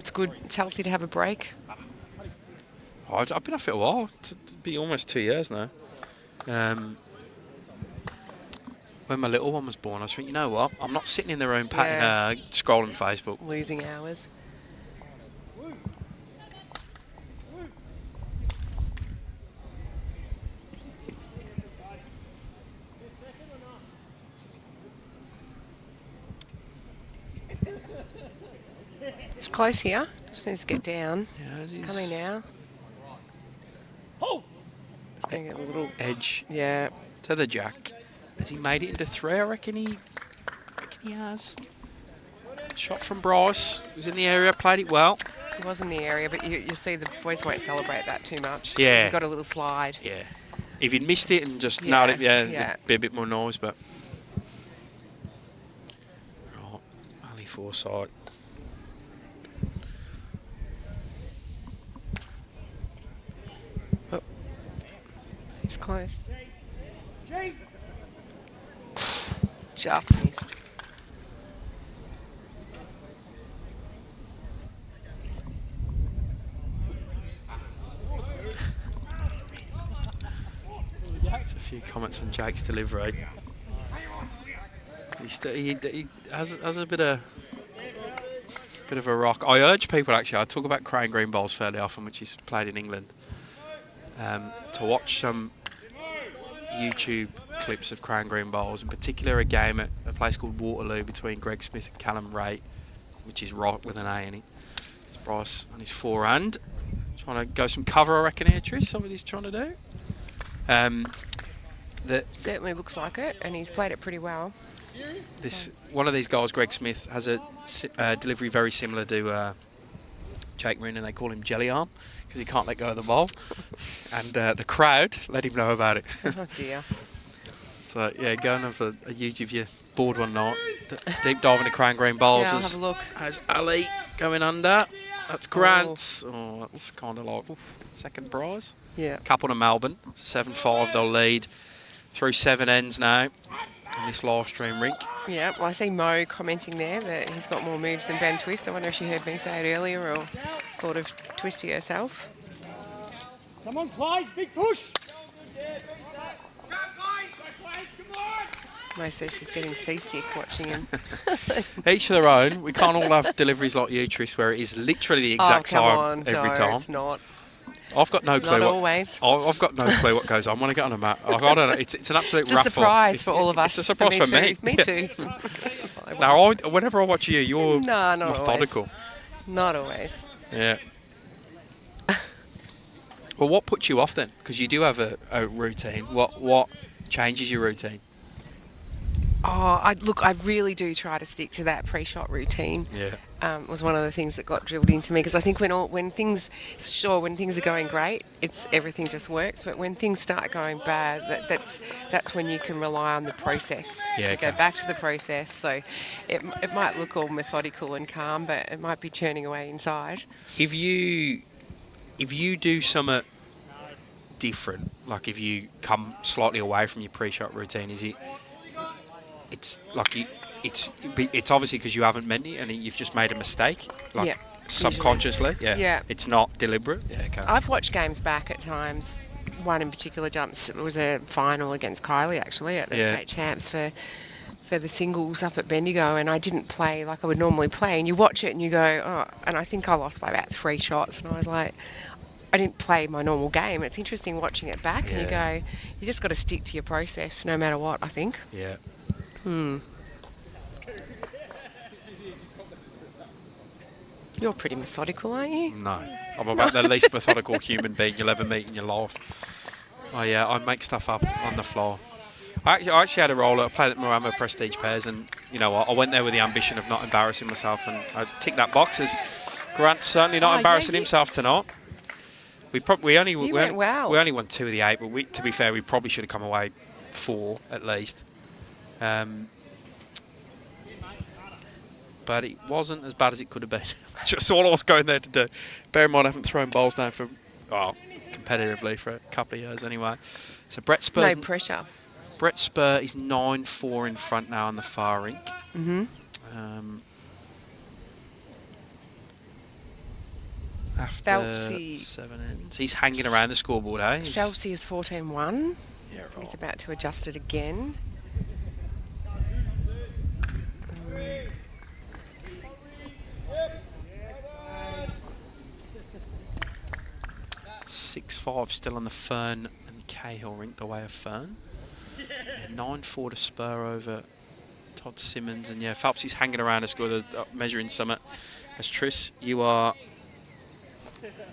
It's good. It's healthy to have a break. I've been off it a while. It'll be almost 2 years now. when my little one was born, I was thinking, you know what? I'm not sitting in the room patting her, scrolling Facebook. Losing hours. It's close here. Just needs to get down. Yeah, Coming now. It's going to get a little edge Yeah. to the jack. Has he made it into 3? I reckon he has. Shot from Bryce. Was in the area, played it well. He was in the area, but you see the boys won't celebrate that too much. Yeah. He's got a little slide. Yeah. If he'd missed it and just Yeah, nailed it, yeah. there'd be a bit more noise, but. Right, Ali Forsyth. Oh. He's close. Just missed. There's a few comments on Jake's delivery. He has a bit of a rock. I urge people, actually, I talk about Crane Green Bowls fairly often, which is played in England, to watch some YouTube clips of Crane Green Bowls, in particular a game at a place called Waterloo between Greg Smith and Callum Wright, which is Rock with an A in it. It's Bryce on his forehand. Trying to go some cover, I reckon, here, Trish. Something he's trying to do. Certainly looks like it, and he's played it pretty well. One of these guys, Greg Smith, has a delivery very similar to Jake Rinn, and they call him Jelly Arm because he can't let go of the ball. And the crowd let him know about it. Oh dear. So yeah, go and have a YouTube if you're bored one night. Deep dive into Crane Green Bowls. Yeah, I'll have a look. As Ali going under. That's Grant. Oh, that's kind of like second prize. Yeah. Couple to Melbourne. It's a 7-5. They'll lead through 7 ends now in this live stream, Rink. Yeah, well, I see Mo commenting there that he's got more moves than Ben Twist. I wonder if she heard me say it earlier or thought of Twisty herself. Come on, Clyde, big push. Mo says she's getting seasick watching him. Each of their own. We can't all have deliveries like you, Tris, where it is literally the exact time every no, time. It's not. I've got no clue. Not always. I've got no clue what goes on when I get on a mat. I don't know. It's an absolute raffle. It's a surprise for all of us. It's a surprise for me. Me too. Now, whenever I watch you, you're not methodical. Always. Not always. Yeah. Well, what puts you off then? Because you do have a routine. What changes your routine? Oh, I really do try to stick to that pre-shot routine. Yeah. Was one of the things that got drilled into me, because I think when things are going great, everything just works. But when things start going bad, that's when you can rely on the process. Yeah. Okay. Go back to the process. So it might look all methodical and calm, but it might be churning away inside. If you do something different, like if you come slightly away from your pre-shot routine, is it? It's like it's obviously because you haven't meant it and you've just made a mistake, like yeah, subconsciously. Yeah. It's not deliberate. Yeah. Okay. I've watched games back at times. One in particular jumps. It was a final against Kylie actually at the state champs for the singles up at Bendigo, and I didn't play like I would normally play. And you watch it and you go, oh, and I think I lost by about 3 shots, and I was like, I didn't play my normal game. It's interesting watching it back, and you go, you just got to stick to your process no matter what. I think. Yeah. You're pretty methodical, aren't you? No, I'm about the least methodical human being you'll ever meet in your life. I make stuff up on the floor. I actually had a roller. I played at Moama Prestige Pairs, and you know what? I went there with the ambition of not embarrassing myself, and I ticked that box. As Grant's certainly not embarrassing himself tonight. We only went well. We only won 2 of the 8, but to be fair, we probably should have come away 4 at least. But it wasn't as bad as it could have been. Just all I was going there to do. Bear in mind, I haven't thrown bowls down competitively for a couple of years anyway. So Brett Spur's... No pressure. Brett Spur is 9-4 in front now on the far rink. After Phelpsy. 7 ends. He's hanging around the scoreboard, eh? Phelpsy is 14-1. Yeah, right. He's about to adjust it again. (6-5) still on the Fern and Cahill rink, the way of Fern. And 9-4 to spur over Todd Simmons. And yeah, Phelps is hanging around to score the measuring summit. As Triss, you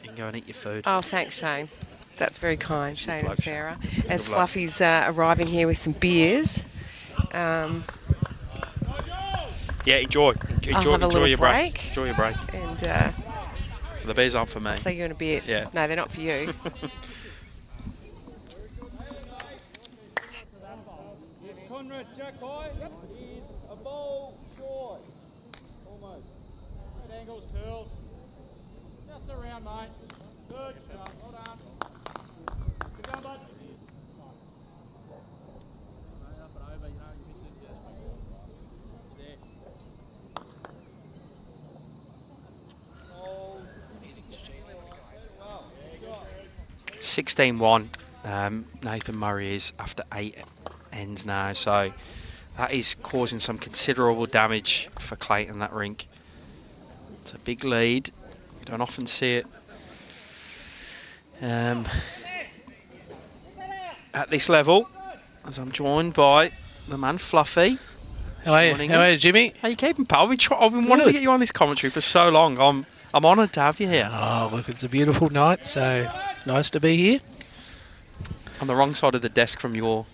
can go and eat your food. Oh, thanks, Shane. That's very kind, Shane and Sarah. As Good luck. Fluffy's arriving here with some beers. Yeah, enjoy have a little your break. break. Enjoy your break. And The beers aren't for me. I'll see you in a bit. Yeah. No, they're not for you. Here's Conrad, Jack high. He's a ball short. Almost. Good angles, curls. Just around, mate. Good shot. Well done. Good done, bud. Up and over, you know, you miss it. There. 16-1. Nathan Murray is after 8 ends now, so that is causing some considerable damage for Clayton, that rink. It's a big lead. You don't often see it at this level, as I'm joined by the man Fluffy. How are you? Morning. How are you, Jimmy? How you keeping, pal? I've been wanting to get you on this commentary for so long. I'm honoured to have you here. Oh, look, it's a beautiful night, so nice to be here. On the wrong side of the desk from your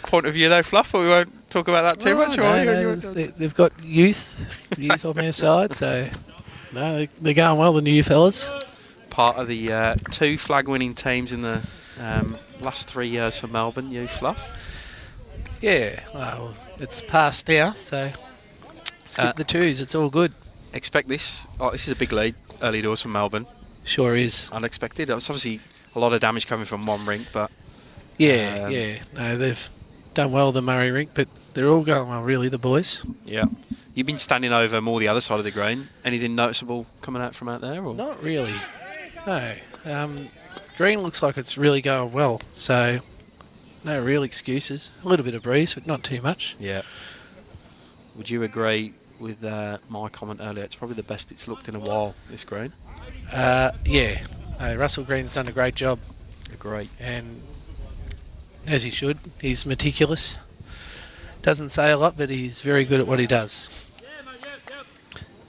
point of view, though, Fluff. But we won't talk about that too much. They've got youth on their side, so no, they're going well, the new fellas. Part of the 2 flag-winning teams in the last 3 years for Melbourne, you, Fluff. Yeah, well, it's past now, so skip the twos. It's all good. Expect this. Oh, this is a big lead early doors from Melbourne. Sure is. Unexpected. It's obviously a lot of damage coming from one rink, but Yeah. No, they've done well, the Murray rink, but they're all going well, really, the boys. yeah. You've been standing over more the other side of the green. Anything noticeable coming out from out there? Or? Not really. No. Green looks like it's really going well, so no real excuses. A little bit of breeze, but not too much. Yeah. Would you agree with my comment earlier? It's probably the best it's looked in a while, this green. Yeah. Russell Green's done a great job, Agree. and as he should. He's meticulous. Doesn't say a lot, but he's very good at what he does.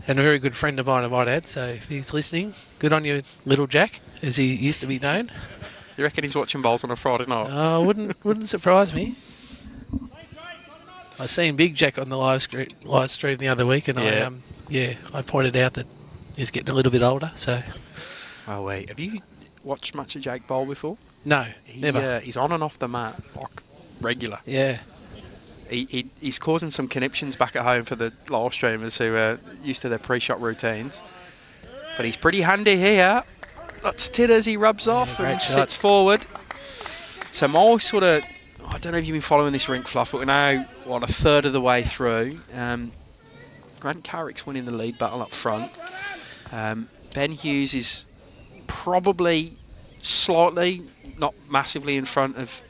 And a very good friend of mine, I might add, so if he's listening, good on you, little Jack, as he used to be known. You reckon he's watching bowls on a Friday night? Wouldn't surprise me. I seen Big Jack on the live stream the other week, and I pointed out that he's getting a little bit older. So. Oh wait, have you watched much of Jake bowl before? No, never. He's on and off the mat like regular. Yeah. He's causing some conniptions back at home for the live streamers who are used to their pre-shot routines. But he's pretty handy here. That's Tidders, he rubs off and sits forward. So my sort of, I don't know if you've been following this rink, Fluff, but we're now, a third of the way through. Grant Carrick's winning the lead battle up front. Ben Hughes is probably slightly, not massively in front of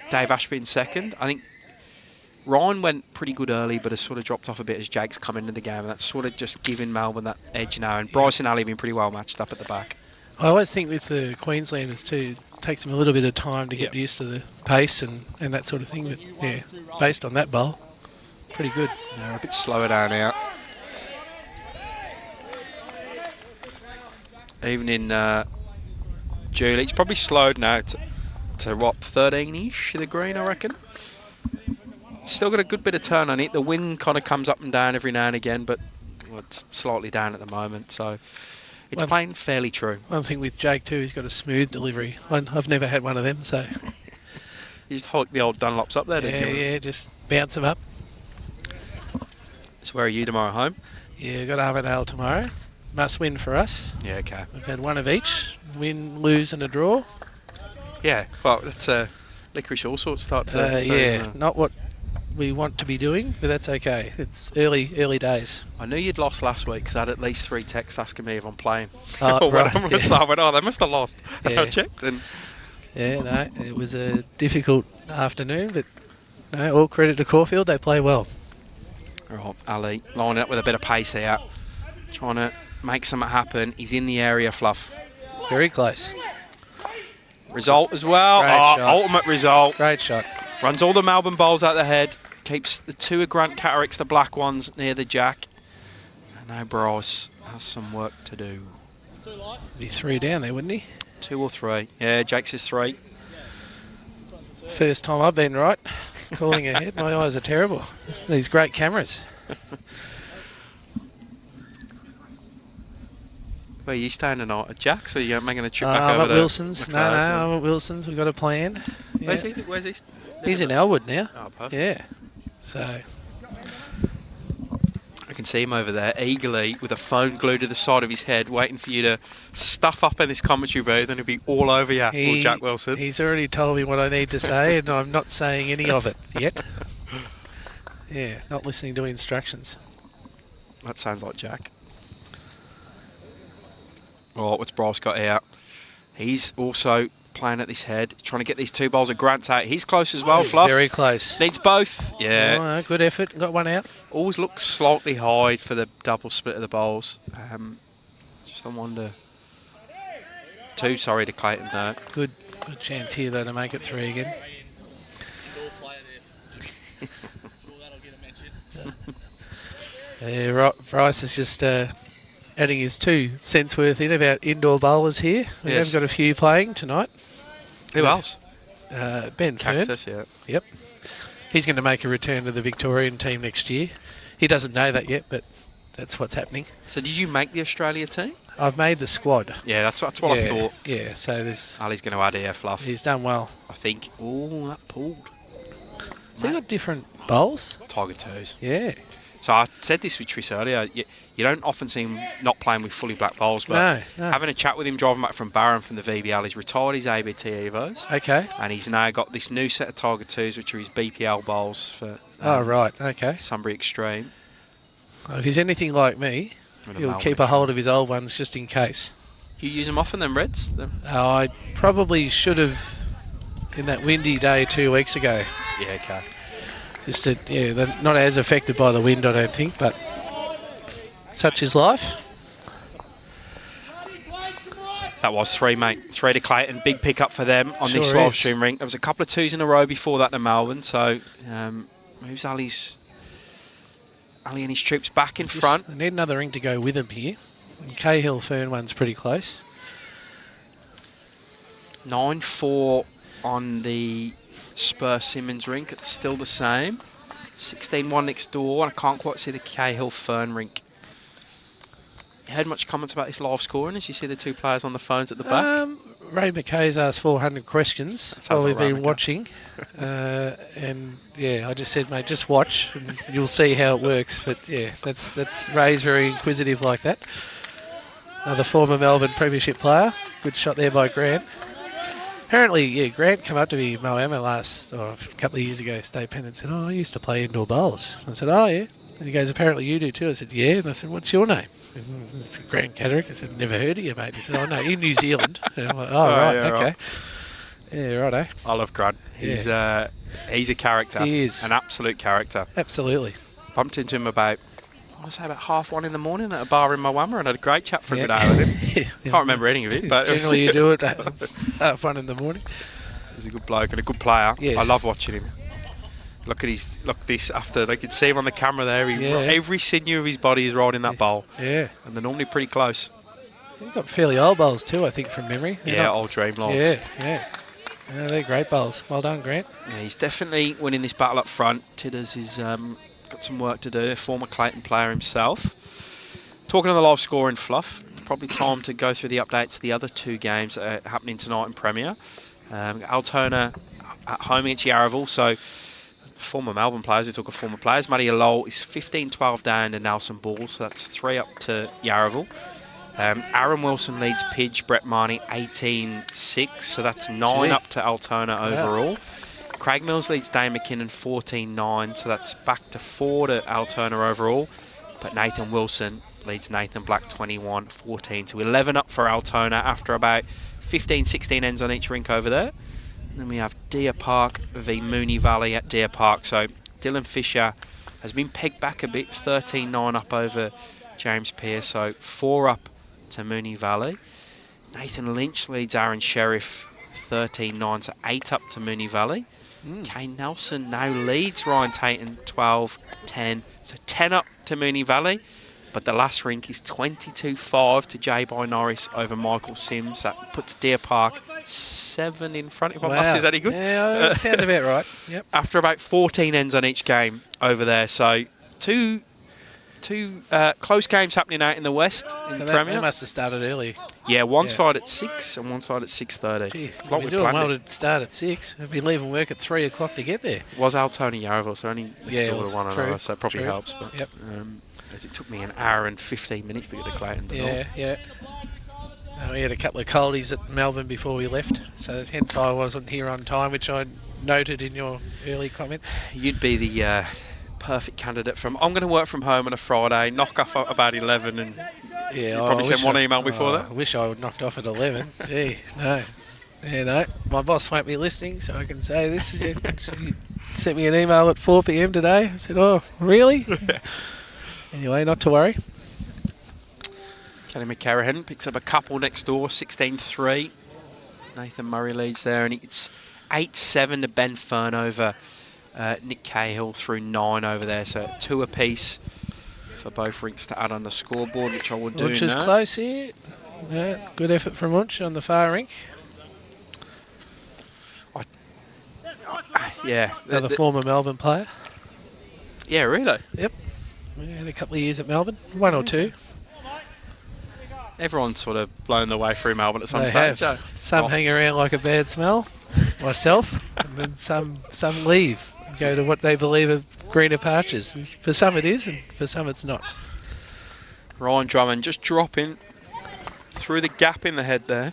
Dave Ashby in second. I think Ryan went pretty good early, but has sort of dropped off a bit as Jake's come into the game. And that's sort of just giving Melbourne that edge now. And Bryce and Ali have been pretty well matched up at the back. I always think with the Queenslanders too, it takes them a little bit of time to get used to the pace and that sort of thing. But yeah, based on that bowl, pretty good. They're a bit slower down here. Even in Julie, it's probably slowed now to what, 13-ish the green, I reckon. Still got a good bit of turn on it. The wind kind of comes up and down every now and again, but it's slightly down at the moment, so it's playing fairly true. One thing with Jake too, he's got a smooth delivery. I've never had one of them, so. You just hook the old Dunlops up there, didn't you? Yeah, just bounce them up. So where are you tomorrow, home? Yeah, got Armadale tomorrow. Must win for us. Yeah, okay. We've had one of each. Win, lose and a draw. Yeah, well, that's licorice all sorts start to... not what we want to be doing, but that's okay. It's early days. I knew you'd lost last week because I had at least 3 texts asking me if I'm playing. Oh, right. So I went, they must have lost. And I checked. And yeah, no, it was a difficult afternoon, but No, all credit to Caulfield. They play well. Right, Ali lining up with a bit of pace here. Trying to make something happen. He's in the area, Fluff. Very close. Result as well. Great shot. Ultimate result. Great shot. Runs all the Melbourne bowls out the head. Keeps the 2 of Grant Catterick's, the black ones, near the jack. And now Bryce has some work to do. Be 3 down there, wouldn't he? 2 or 3. Yeah, Jake says 3. First time I've been right. Calling ahead. My eyes are terrible. These great cameras. Where are you staying tonight? At Jack's, or are you making a trip back I'm over at to Wilson's. No, I'm at Wilson's. We've got a plan. Yeah. Where's he? He's in Elwood now. Oh, perfect. Yeah. So, I can see him over there, eagerly, with a phone glued to the side of his head, waiting for you to stuff up in this commentary booth, and he'll be all over you, poor Jack Wilson. He's already told me what I need to say, and I'm not saying any of it yet. Yeah, not listening to instructions. That sounds like Jack. Right, what's Bryce got here? He's also playing at this head, trying to get these 2 bowls of Grant's out. He's close as well, Fluff. Very close. Needs both. Yeah. Oh, good effort. Got one out. Always looks slightly high for the double split of the bowls. Just I wonder. 2, sorry, to Clayton there. Good chance here, though, to make it 3 again. Yeah, right. Bryce is just adding his 2 cents worth in about indoor bowlers here. We Yes. have got a few playing tonight. Who else? Ben Fern. Cactus, yeah. Yep. He's going to make a return to the Victorian team next year. He doesn't know that yet, but that's what's happening. So did you make the Australia team? I've made the squad. Yeah, that's what I thought. Yeah, so there's... Ali's going to add here, Fluff. He's done well. I think. Oh, that pulled. Has he got different bowls? Tiger 2s. Yeah. So I said this with Tris earlier. You don't often see him not playing with fully black bowls, but No. having a chat with him driving back from Barron from the VBL, he's retired his ABT Evos. Okay. And he's now got this new set of Tiger 2s, which are his BPL bowls for Oh, right. Okay. Sunbury Extreme. Well, if he's anything like me, And he'll Melbourne keep a hold of his old ones just in case. You use them often, them Reds? I probably should have in that windy day 2 weeks ago. Yeah, okay. Just that, yeah, they're not as affected by the wind, I don't think, but such is life. That was 3, mate. 3 to Clayton. Big pickup for them on this Sure live is. stream Rink. There was a couple of 2s in a row before that to Melbourne, so moves Ali and his troops back in front. They need another ring to go with him here. And Cahill Fern one's pretty close. 9-4 on the Spur Simmons rink. It's still the same. 16-1 next door, and I can't quite see the Cahill Fern rink. You heard much comments about this live scoring as you see the 2 players on the phones at the back? Ray McKay's asked 400 questions while sounds we've like Ray been McKay. watching. And yeah, I just said, mate, just watch and you'll see how it works. But yeah, that's Ray's very inquisitive like that. Another former Melbourne Premiership player. Good shot there by Grant. Apparently, yeah, Grant came up to me Moama a couple of years ago, state Pennant, and said, I used to play indoor bowls. I said, oh, yeah. And he goes, apparently you do too. I said, yeah. And I said, what's your name? I said, Grant Catterick. I said, never heard of you, mate. He said, oh, no, in New Zealand. And I'm like, oh, right, yeah, okay. right. Yeah, righto. I love Grant. He's a character. He is. An absolute character. Absolutely. Bumped into him about 1:30 in the morning at a bar in Moama and had a great chat for a good hour with him. Yeah. Can't remember any of it, but Generally you do it at 1 in the morning. he's a good bloke and a good player. Yes. I love watching him. Look this after they could see him on the camera there. Every sinew of his body is riding that bowl. Yeah. And they're normally pretty close. You've got fairly old bowls too, I think, from memory. They're not- Old dream lines. Yeah. Yeah, they're great bowls. Well done, Grant. Yeah, he's definitely winning this battle up front. Tidders has got some work to do. A former Clayton player himself. Talking of the live score in Fluff, it's probably time to go through the updates of the other 2 games that are happening tonight in Premier. Altona at home against Yarraville. So former Melbourne players, we talk of former players. Matty Lowell is 15-12 down to Nelson Ball, so that's 3 up to Yarraville. Aaron Wilson leads Pidge, Brett Marnie 18-6, so that's 9 up to Altona overall. Craig Mills leads Dane McKinnon 14-9, so that's back to 4 to Altona overall. But Nathan Wilson leads Nathan Black 21-14 to 11 up for Altona after about 15-16 ends on each rink over there. Then we have Deer Park v Moonee Valley at Deer Park. So Dylan Fisher has been pegged back a bit, 13-9 up over James Pearce, so 4 up to Moonee Valley. Nathan Lynch leads Aaron Sheriff 13-9, so 8 up to Moonee Valley. Kane Nelson now leads Ryan Tatum 12-10, so 10 up to Moonee Valley. But the last rink is 22-5 to J. Norris over Michael Sims. That puts Deer Park 7 in front. If my maths is any good. Yeah, that sounds about right. Yep. After about 14 ends on each game over there. So two close games happening out in the West in the Premier. They must have started early. Yeah, one side at 6 and one side at 6:30. Jeez, Like we're doing well to start at 6. We've been leaving work at 3 o'clock to get there. It was Altona Yarraville, so only next door to one another, so it probably helps. But yep. as it took me an hour and 15 minutes to get to Clayton. Yeah. We had a couple of coldies at Melbourne before we left, so hence I wasn't here on time, which I noted in your early comments. You'd be the perfect candidate from. I'm going to work from home on a Friday, knock off at about 11, and you probably send one email before that. I wish I would knocked off at 11. Gee, no. Yeah, no. My boss won't be listening, so I can say this. She sent me an email at 4 p.m. today. I said, oh, really? Anyway, not to worry. Kelly McCarrahan picks up a couple next door, 16-3. Nathan Murray leads there, and it's 8-7 to Ben Fern over Nick Cahill through 9 over there. So 2 apiece for both rinks to add on the scoreboard, which I will do now. Munch is close here. Yeah, good effort from Munch on the far rink. Yeah. Another former Melbourne player. Yeah, really? Yep. We had a couple of years at Melbourne, 1 or 2. Everyone's sort of blown their way through Melbourne at some They stage. have. Some hang around like a bad smell, myself, and then some leave, go to what they believe are greener pastures. And for some it is, and for some it's not. Ryan Drummond just dropping through the gap in the head there.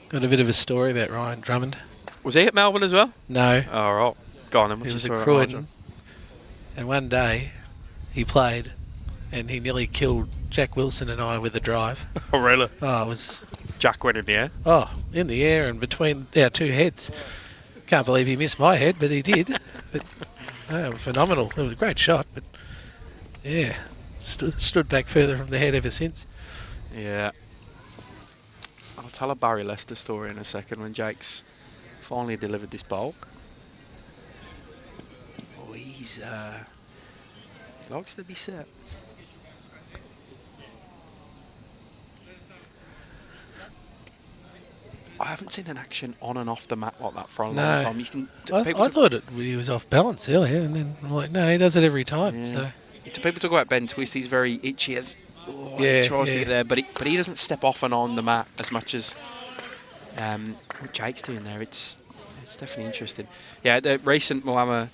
Got a bit of a story about Ryan Drummond. Was he at Melbourne as well? No. Oh, right. Go on then. He What's was your at story about Croydon, and one day he played, and he nearly killed Jack Wilson and I with a drive. Oh, really? Oh, it was... Jack went in the air. Oh, in the air and between our two heads. Can't believe he missed my head, but he did. But, phenomenal. It was a great shot, but yeah, stood back further from the head ever since. Yeah. I'll tell a Barry Lester story in a second when Jake's finally delivered this bowl. Oh, he likes to be set. I haven't seen an action on and off the mat like that for a long time. You can. I thought he was off balance earlier, and then I'm like, no, he does it every time. Yeah. So People talk about Ben Twist. He's very itchy. He tries to get there, but he doesn't step off and on the mat as much as what Jake's doing there. It's definitely interesting. Yeah, the recent Moama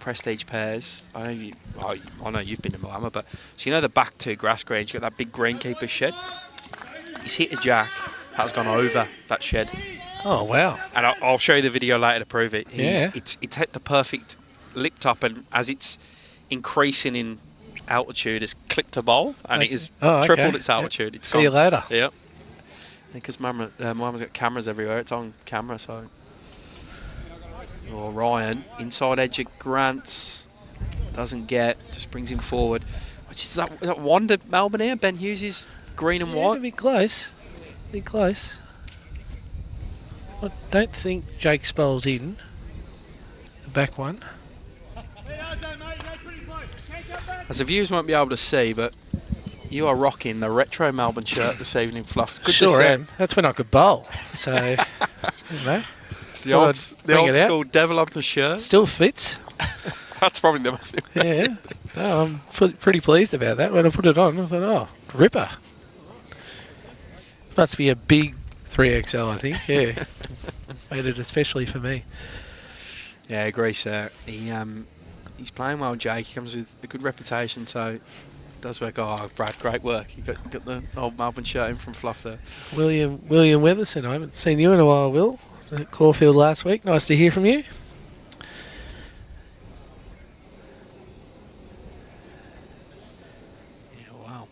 Prestige pairs. I know you've been to Moama, but so you know the back 2 grass greens. You got that big greenkeeper shed. He's hit a jack. That's gone over that shed. Oh, wow. And I'll show you the video later to prove it. It's hit the perfect lip top, and as it's increasing in altitude, it's clipped a bowl, and it has tripled its altitude. It's See you later. Yeah. Because Mama's got cameras everywhere. It's on camera, so... Ryan, inside edge of Grant's. Doesn't get, just brings him forward. Which is that one to Melbourne here? Ben Hughes is green and white. It'll be close. Be close. I don't think Jake Spol's in. The back one. As the viewers won't be able to see, but you are rocking the retro Melbourne shirt this evening, Fluff. Good sure am. That's when I could bowl. So, you know. The old school devil on the shirt. Still fits. That's probably the most impressive. Yeah. No, I'm pretty pleased about that. When I put it on, I thought, oh, ripper. Must be a big 3XL, I think. Yeah. Made it especially for me. Yeah, I agree, sir. He's playing well, Jake. He comes with a good reputation, so it does work. Oh, Brad, great work. You got the old Melbourne shirt in from Fluff there. William Weatherson. I haven't seen you in a while, Will. At Caulfield last week. Nice to hear from you. Yeah, wow.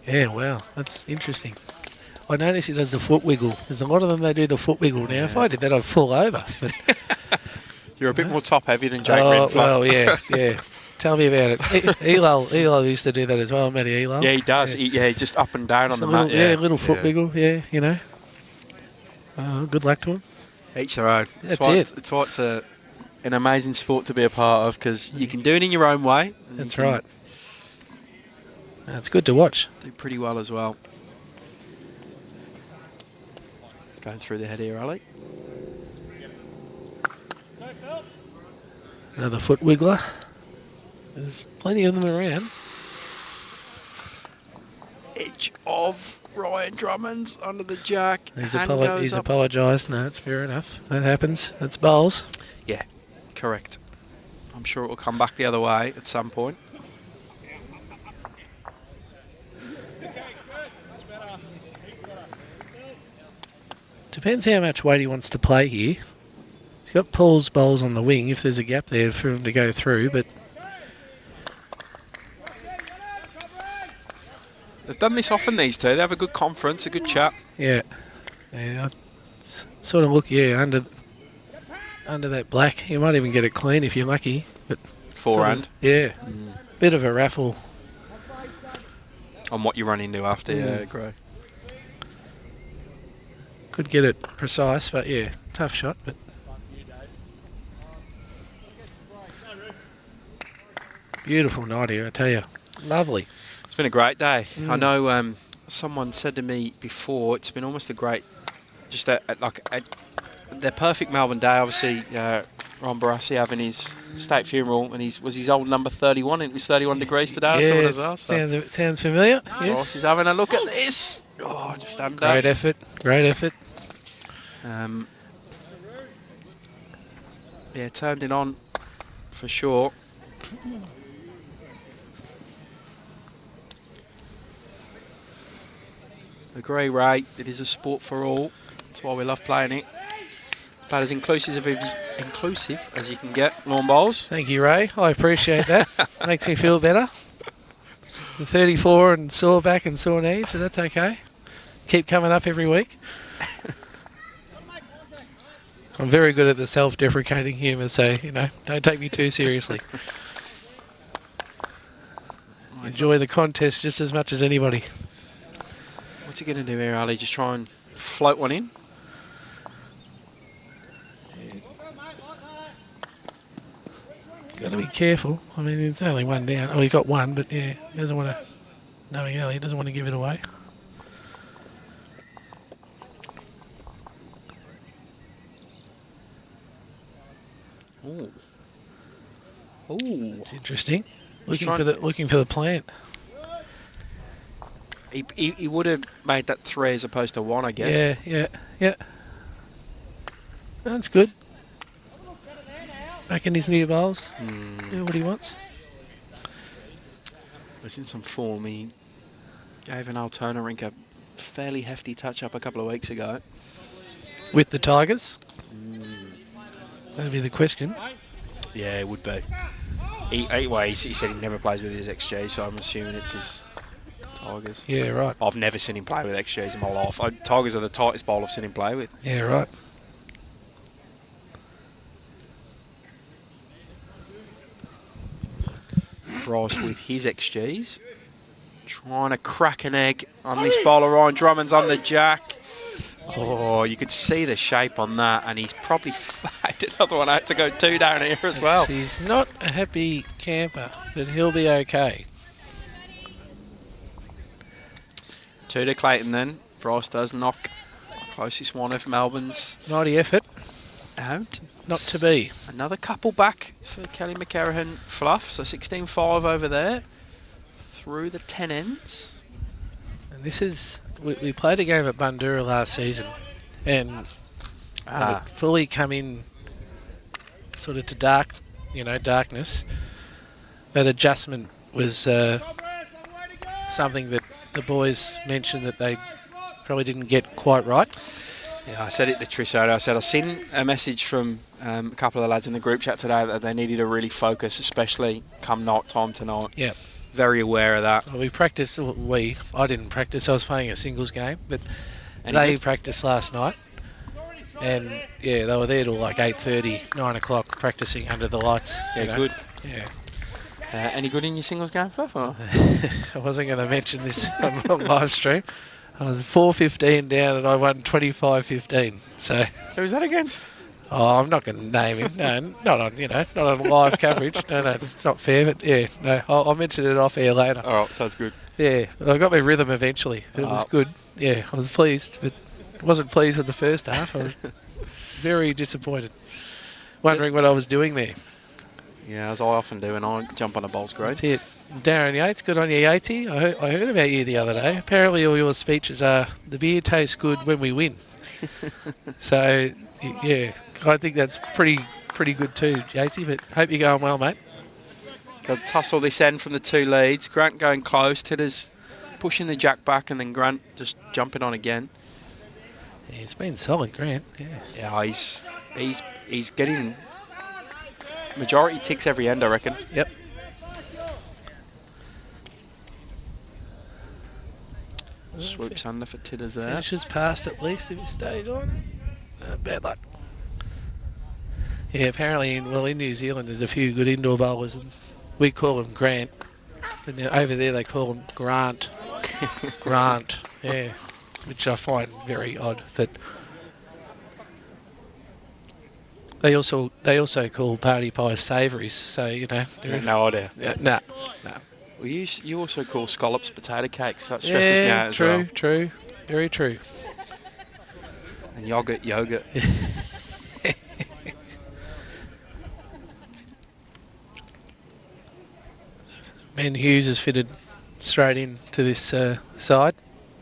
Yeah, wow, that's interesting. I notice he does the foot wiggle. There's a lot of them they do the foot wiggle now. If I did that, I'd fall over. But You're a bit more top heavy than Jake Renfluff. well, yeah. Tell me about it. Elal used to do that as well, Matty Elal. Yeah, he does. He just up and down Just on a the little, mat. little foot wiggle. Yeah, you know. Good luck to him. Each their own. That's it. It's why it's an amazing sport to be a part of, because you can do it in your own way. That's right. It's good to watch. Do pretty well as well. Going through the head here, Ali. Another foot wiggler. There's plenty of them around. Edge of Ryan Drummond's under the jack. He's Hand goes up. apologised. No, it's fair enough. That happens. That's bowls. Yeah, correct. I'm sure it will come back the other way at some point. Depends how much weight he wants to play here. He's got Paul's bowls on the wing if there's a gap there for him to go through, but They've done this often, these two. They have a good conference, a good chat. yeah, I sort of look under that black. You might even get it clean if you're lucky. But Forehand. yeah, bit of a raffle. On what you run into after, Gray. Could get it precise, but yeah, tough shot. But beautiful night here, I tell you. Lovely. It's been a great day. I know someone said to me before, it's been almost a great, just the perfect Melbourne day. Obviously, Ron Barassi having his state funeral, and was his old number 31. It was 31 degrees today. I saw it as well. So. Sounds familiar. Yes. Ross is having a look at this. Oh, just under. Great effort. Yeah, turned it on for sure. Agree, Ray. It is a sport for all. That's why we love playing it. About as inclusive as you can get, lawn bowls. Thank you, Ray. I appreciate that. Makes me feel better. I'm 34 and sore back and sore knees, but that's okay. Keep coming up every week. I'm very good at the self-deprecating humour, so, don't take me too seriously. Enjoy the contest just as much as anybody. What's he going to do here, Ali? Just try and float one in? Got to be careful. I mean, it's only one down. Oh, he got one, but yeah, doesn't want to. Knowing Ali, doesn't want to give it away. Ooh. Ooh. It's interesting. Looking for the plant. He would have made that 3 as opposed to 1, I guess. Yeah. That's good. Back in his new bowls. Do what he wants. Was in some form. He gave an Altona Rink a fairly hefty touch-up a couple of weeks ago. With the Tigers? That'd be the question. Yeah, it would be. He said he never plays with his XG, so I'm assuming it's his Tigers. Yeah, right. I've never seen him play with XGs in my life. Tigers are the tightest bowl I've seen him play with. Yeah, right. Bryce with his XGs. Trying to crack an egg on this bowler. Ryan Drummond's on the jack. Oh, you could see the shape on that, and he's probably faked another one out to go 2 down here as well. He's not a happy camper, but he'll be okay. 2 to Clayton then. Bryce does knock closest one of Melbourne's Mighty effort. out. Not to be. Another couple back for Kelly McCarrahan Fluff. So 16-5 over there. Through the 10 ends. And this is... We played a game at Bundoora last season. And when it fully come in sort of to darkness. That adjustment was something that the boys mentioned that they probably didn't get quite right. Yeah, I said it to Trish earlier. I said I've seen a message from a couple of the lads in the group chat today that they needed to really focus, especially come night time tonight. Yeah. very aware of that. Well, we practiced. I didn't practice. I was playing a singles game, but Any they good? practiced last night. And yeah, they were there till like 8:30, 9 o'clock, practicing under the lights. Yeah, you know. good. Yeah. Any good in your singles game, Fluff? Or? I wasn't going to mention this on live stream. I was 4-15 down and I won 25-15. So, Who was that against? oh, I'm not going to name him. No, not on live coverage. No, it's not fair. But yeah, no, I'll mention it off air later. All right, sounds good. Yeah, I got my rhythm eventually. It was good. Yeah, I was pleased, but wasn't pleased with the first half. I was very disappointed, wondering what I was doing there. Yeah, as I often do when I jump on a bowls grade. That's it. Darren Yates, good on you, Yatesy. I heard about you the other day. Apparently all your speeches are, the beer tastes good when we win. So, yeah, I think that's pretty good too, Yatesy, but hope you're going well, mate. Got to tussle this end from the two leads. Grant going close. Tidders pushing the jack back and then Grant just jumping on again. Yeah, it's been solid, Grant. Yeah. Yeah, he's getting majority ticks every end, I reckon. Yep. Swoops under for Tidders there. Finishes past at least if he stays on. Bad luck. Yeah, apparently in New Zealand there's a few good indoor bowlers and we call them Grant. And over there they call them Grant. Grant, yeah. Which I find very odd. That they also call party pies savouries, so you know there is No idea. no. Well, you also call scallops potato cakes. That stresses me out as well. True, very true. And yogurt. Ben Hughes has fitted straight into this side.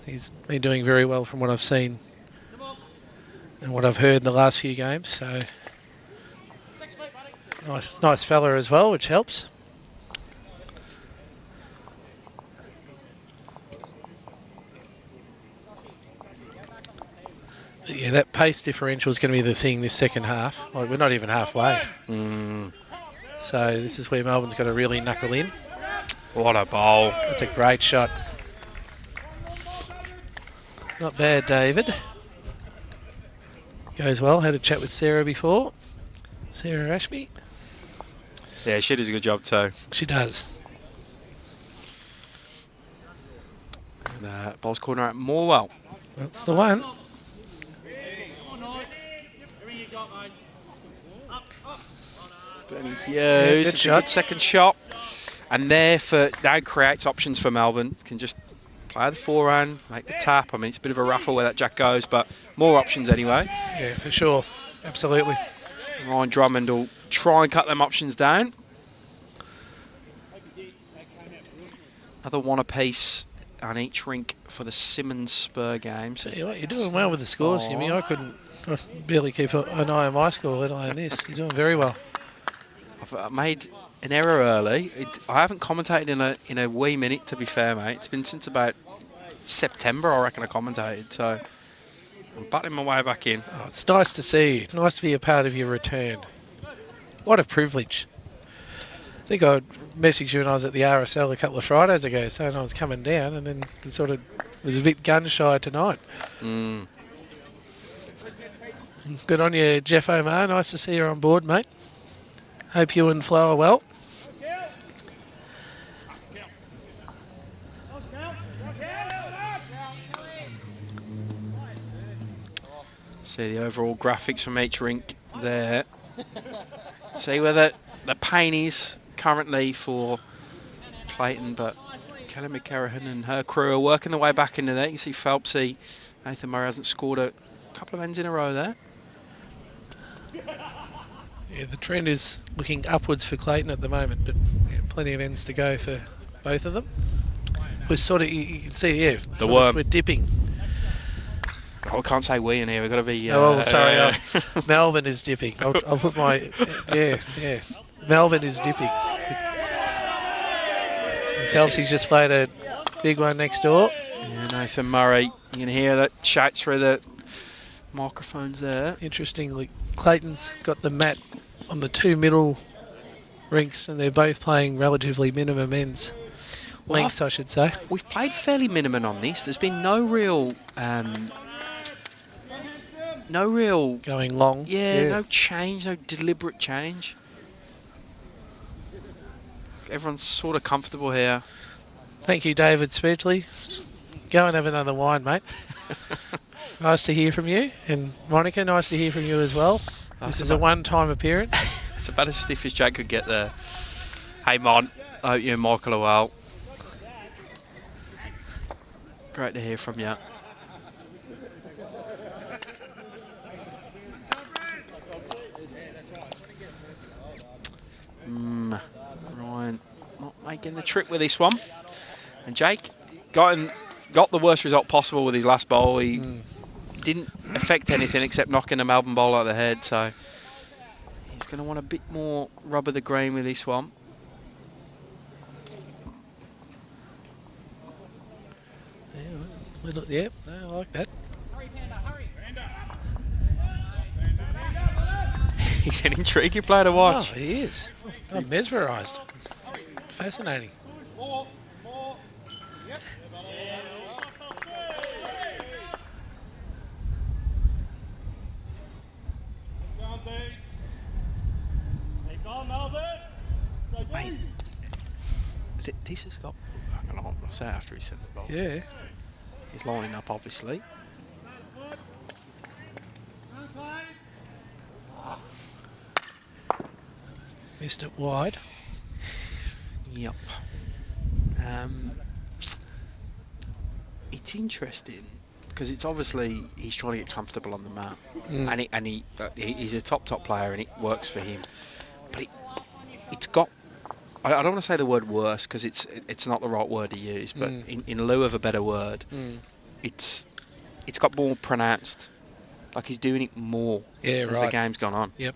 He's been doing very well from what I've seen and what I've heard in the last few games. So nice fella as well, which helps. But yeah, that pace differential is going to be the thing this second half. Like, we're not even halfway. So this is where Melbourne's got to really knuckle in. What a bowl. That's a great shot. Not bad, David. Goes well. Had a chat with Sarah before. Sarah Ashby. Yeah, she does a good job too. She does. And, ball's corner at Morwell. That's the one. Benny Hughes. good It's a shot. good second shot. And now creates options for Melbourne. Can just play the forehand, make the tap. I mean, it's a bit of a ruffle where that jack goes, but more options anyway. Yeah, for sure. Absolutely. Ryan Drummond will try and cut them options down. Another one apiece on each rink for the Simmons Spur game. So Tell you what, you're doing well with the scores, Jimmy. I barely keep an eye on my score, let alone this. You're doing very well. I've made an error early. I haven't commentated in a wee minute, to be fair, mate. It's been since about September, I reckon, I commentated. So I'm butting my way back in. Oh, it's nice to see you. Nice to be a part of your return. What a privilege. I think I messaged you when I was at the RSL a couple of Fridays ago saying I was coming down, and then it sort of was a bit gun-shy tonight. Good on you, Jeff Omar. Nice to see you on board, mate. Hope you and Flo are well. See the overall graphics from each rink there. See where the pain is currently for Clayton, but Kelly McCarrahan and her crew are working their way back into there. You can see Phelpsy. Nathan Murray hasn't scored a couple of ends in a row there. Yeah, the trend is looking upwards for Clayton at the moment, but yeah, plenty of ends to go for both of them. We're sort of, you can see, yeah, The worm. we're dipping. Oh, we can't say we in here. We've got to be. Oh, sorry, Melbourne is dipping. I'll put my, yeah. Melbourne is dipping. Chelsea's just played a big one next door. Yeah, Nathan Murray. You can hear that shouts through the microphones there. Interestingly, Clayton's got the mat on the two middle rinks, and they're both playing relatively minimum ends. Lengths, I should say. We've played fairly minimum on this. There's been no real... Going long. no change, no deliberate change. Everyone's sort of comfortable here. Thank you, David Speedley. Go and have another wine, mate. Nice to hear from you. And Monica, nice to hear from you as well. This is a one-time appearance. It's about as stiff as Jake could get there. Hey, Mon. I hope you and Michael are well. Great to hear from you. Ryan not making the trick with this one. And Jake got the worst result possible with his last bowl. He didn't affect anything except knocking a Melbourne bowl out of the head. So he's going to want a bit more rub of the green with this one. Yep, no, I like that. He's an intriguing player to watch. Oh, he is. I'm mesmerised. It's fascinating. Mate, this has got... I'll say after he sent the ball. Yeah. He's lining up, obviously. Missed it wide. Yep. It's interesting because it's obviously he's trying to get comfortable on the mat, and he's a top player, and it works for him. But it's got. I don't want to say the word worse because it's not the right word to use, but in lieu of a better word, it's got more pronounced. Like he's doing it more as the game's gone on. Yep.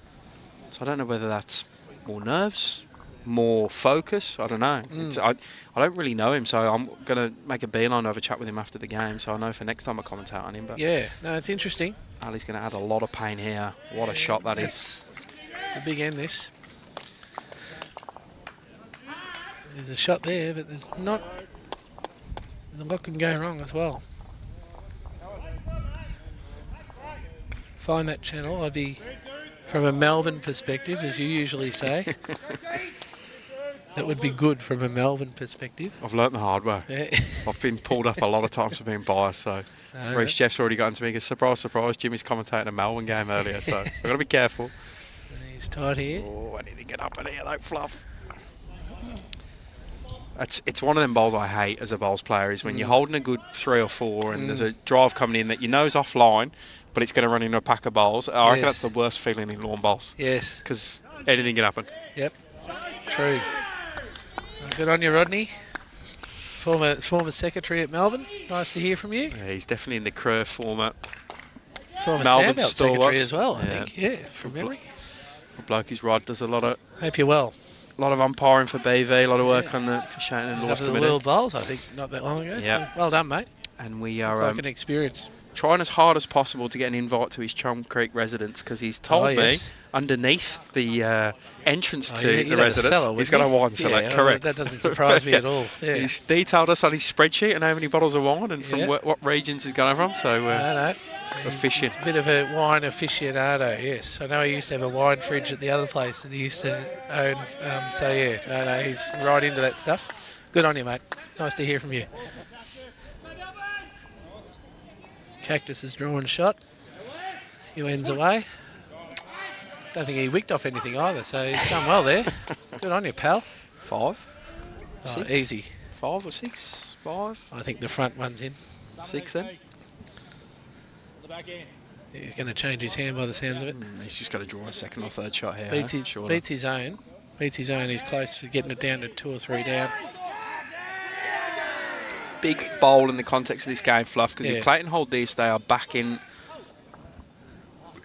So I don't know whether that's more nerves, more focus. I don't know. I don't really know him, so I'm going to make a beeline over chat with him after the game, so I know for next time I commentate on him. But yeah, no, it's interesting. Ali's going to add a lot of pain here. What a shot that is. It's the big end, this. There's a shot there, but there's a lot can go wrong as well. Find that channel. I'd be, from a Melbourne perspective, as you usually say, that would be good from a Melbourne perspective. I've learnt the hard way. Yeah. I've been pulled up a lot of times for being biased, so Reece Jeff's already gotten to me. Surprise, surprise, Jimmy's commentating a Melbourne game earlier, so we've got to be careful. He's tight here. Oh, I need to get up in here, though, Fluff. It's one of them bowls I hate as a bowls player, is when you're holding a good 3 or 4 and there's a drive coming in that you know is offline, but it's going to run into a pack of bowls. I reckon that's the worst feeling in lawn bowls. Yes. Because anything can happen. Yep. True. Good on you, Rodney. Former secretary at Melbourne. Nice to hear from you. Yeah, he's definitely in the Crur former Former Melbourne Sandbelt secretary as well, I think. Yeah, from memory. Blokey's Rod does a lot of Hope you're well. umpiring for BV, a lot of work on the for Shane and Law's Couple of the committee. World Bowls, I think, not that long ago. Yeah. So well done, mate. And we It's are like an experience. trying as hard as possible to get an invite to his Chum Creek residence, because he's told me underneath the entrance to the residence, he's got a wine cellar. Yeah, correct. That doesn't surprise me at all. Yeah. He's detailed us on his spreadsheet and how many bottles of wine and from what regions he's going from. So No. we're fishing. A bit of a wine aficionado, yes. I know he used to have a wine fridge at the other place that he used to own. He's right into that stuff. Good on you, mate. Nice to hear from you. Cactus is drawing a shot. Few ends away. Don't think he wicked off anything either, so he's done well there. Good on you, pal. 5? Oh, 6? easy. 5 or 6? 5? I think the front one's in. 6 then? He's going to change his hand by the sounds of it. He's just got to draw a second or third shot here. Beats his own. Beats his own. He's close for getting it down to 2 or 3 down. Big bowl in the context of this game, Fluff, because if Clayton hold this, they are back in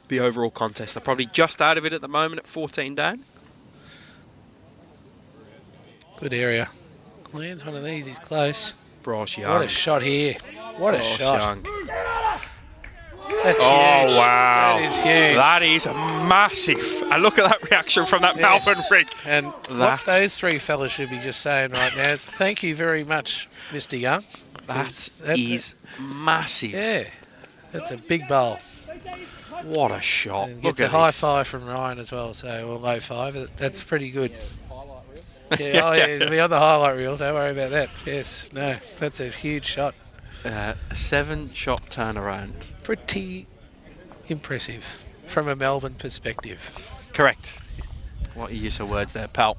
the overall contest. They're probably just out of it at the moment at 14 down. Good area. Lands one of these, he's close. Bryce Young. What a shot here. What a shot. Young. That's huge. Oh, wow. That is huge. That is massive. And look at that reaction from that Yes. Melbourne Rink. And what That- those three fellas should be just saying right now is thank you very much, Mr. Young. That is massive. Yeah, that's a big bowl. What a shot. And Look gets a at high this. five from Ryan as well, so or low five. That's pretty good. Yeah, oh yeah, it'll be on the highlight reel. Don't worry about that. Yes, no, that's a huge shot. A 7-shot turnaround. Pretty impressive from a Melbourne perspective. Correct. What a use of words there, pal.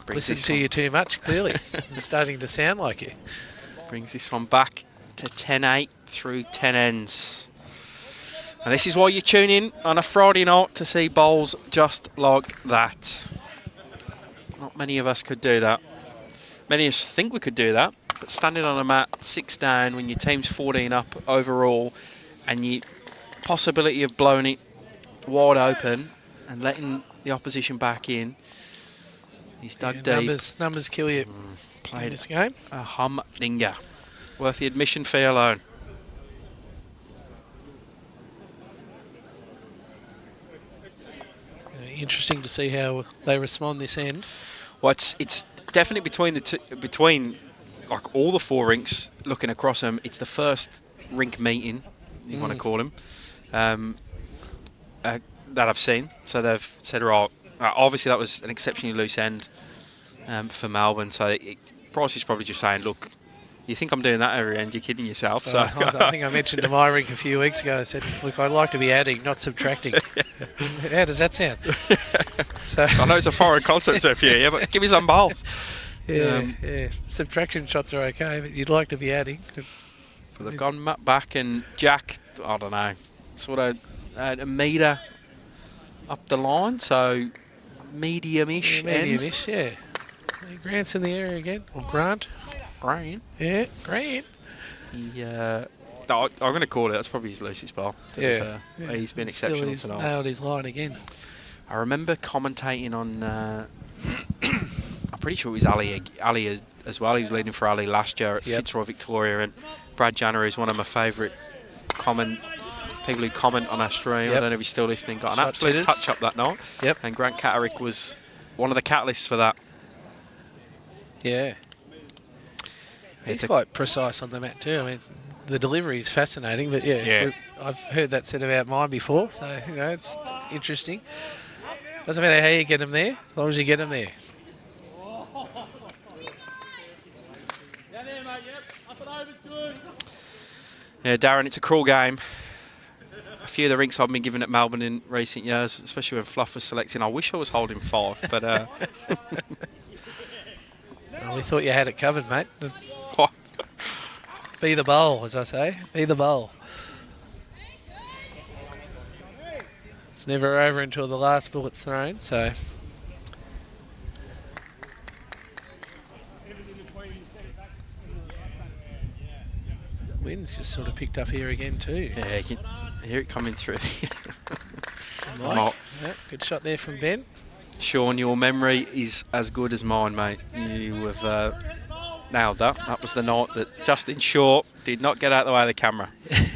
Listen to you too much, clearly. It's starting to sound like you. Brings this one back to 10-8 through 10 ends. And this is why you tune in on a Friday night to see bowls just like that. Not many of us could do that. Many of us think we could do that, but standing on a mat, 6 down, when your team's 14 up overall, and you possibility of blowing it wide open and letting the opposition back in. He's dug deep. Numbers kill you. Played In this game. a humdinger. Worth the admission fee alone. Interesting to see how they respond this end. Well, it's definitely between the two, between like all the 4 rinks. Looking across them, it's the first rink meeting, you want to call them, that I've seen. So they've said, right, obviously that was an exceptionally loose end for Melbourne. So Bryce is probably just saying, look, you think I'm doing that every end? You're kidding yourself. So I think I mentioned to my rink a few weeks ago. I said, look, I'd like to be adding, not subtracting. How does that sound? So, I know it's a foreign concept for you, yeah, but give me some bowls. yeah. Subtraction shots are okay, but you'd like to be adding. So they've gone back, and Jack, I don't know, sort of a metre up the line, so medium-ish end. Medium-ish, yeah. Grant's in the area again, or Grant. Grant. Yeah, Grant. I'm going to call it. That's probably his loosest bowl. To be fair. He's been exceptional Still tonight. nailed his line again. I remember commentating on. I'm pretty sure it was Ali as well. He was leading for Ali last year at Fitzroy Victoria, and Brad Janner, who's one of my favourite people who comment on our stream. I don't know if he's still listening. Got an Shot absolute hitters. touch up that night. Yep. And Grant Catterick was one of the catalysts for that. Yeah. He's quite precise on the mat too. I mean, the delivery is fascinating, but I've heard that said about mine before, so it's interesting. Doesn't matter how you get them there, as long as you get them there. Down there, mate, yep. Up and over's good. Yeah, Darren, it's a cruel game. A few of the rinks I've been given at Melbourne in recent years, especially when Fluff was selecting, I wish I was holding 5, but... Well, we thought you had it covered, mate. Be the bowl, as I say. Be the bowl. It's never over until the last bullet's thrown, so... Wind's just sort of picked up here again too. Yeah, you can hear it coming through. Mike. Yeah, good shot there from Ben. Sean, your memory is as good as mine, mate. You have nailed that. That was the night that Justin Shaw did not get out of the way of the camera.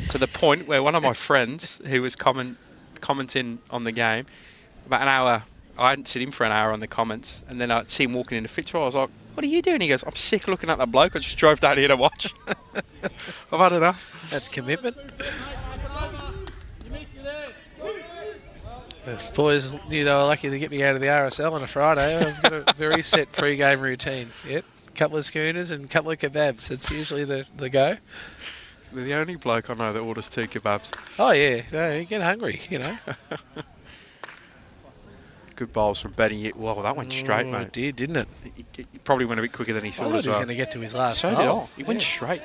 To the point where one of my friends who was commenting on the game, about an hour, I hadn't seen him for an hour on the comments, and then I'd see him walking into Fitzroy. I was like, what are you doing? He goes, I'm sick of looking at that bloke. I just drove down here to watch. I've had enough. That's commitment. You miss you there. The boys knew they were lucky to get me out of the RSL on a Friday. I've got a very set pre-game routine. Yep, couple of schooners and a couple of kebabs. It's usually the go. We're the only bloke I know that orders 2 kebabs. Oh yeah, no, you get hungry, Good bowls from Benny. Well, that went straight, mate. It did, didn't it? It probably went a bit quicker than he I thought thought as he was well. going to get to his last So did bowl. I. He went straight.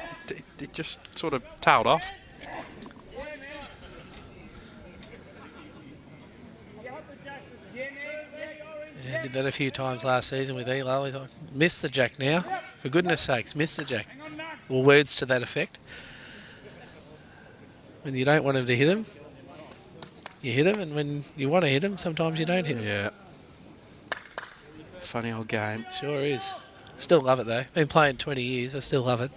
It just sort of tailed off. Yeah, did that a few times last season with Eli. He's like, miss the jack now. For goodness sakes, miss the jack. Or words to that effect. When you don't want him to hit him, you hit him, and when you want to hit him, sometimes you don't hit him. Yeah. Funny old game. Sure is. Still love it though. Been playing 20 years. I still love it.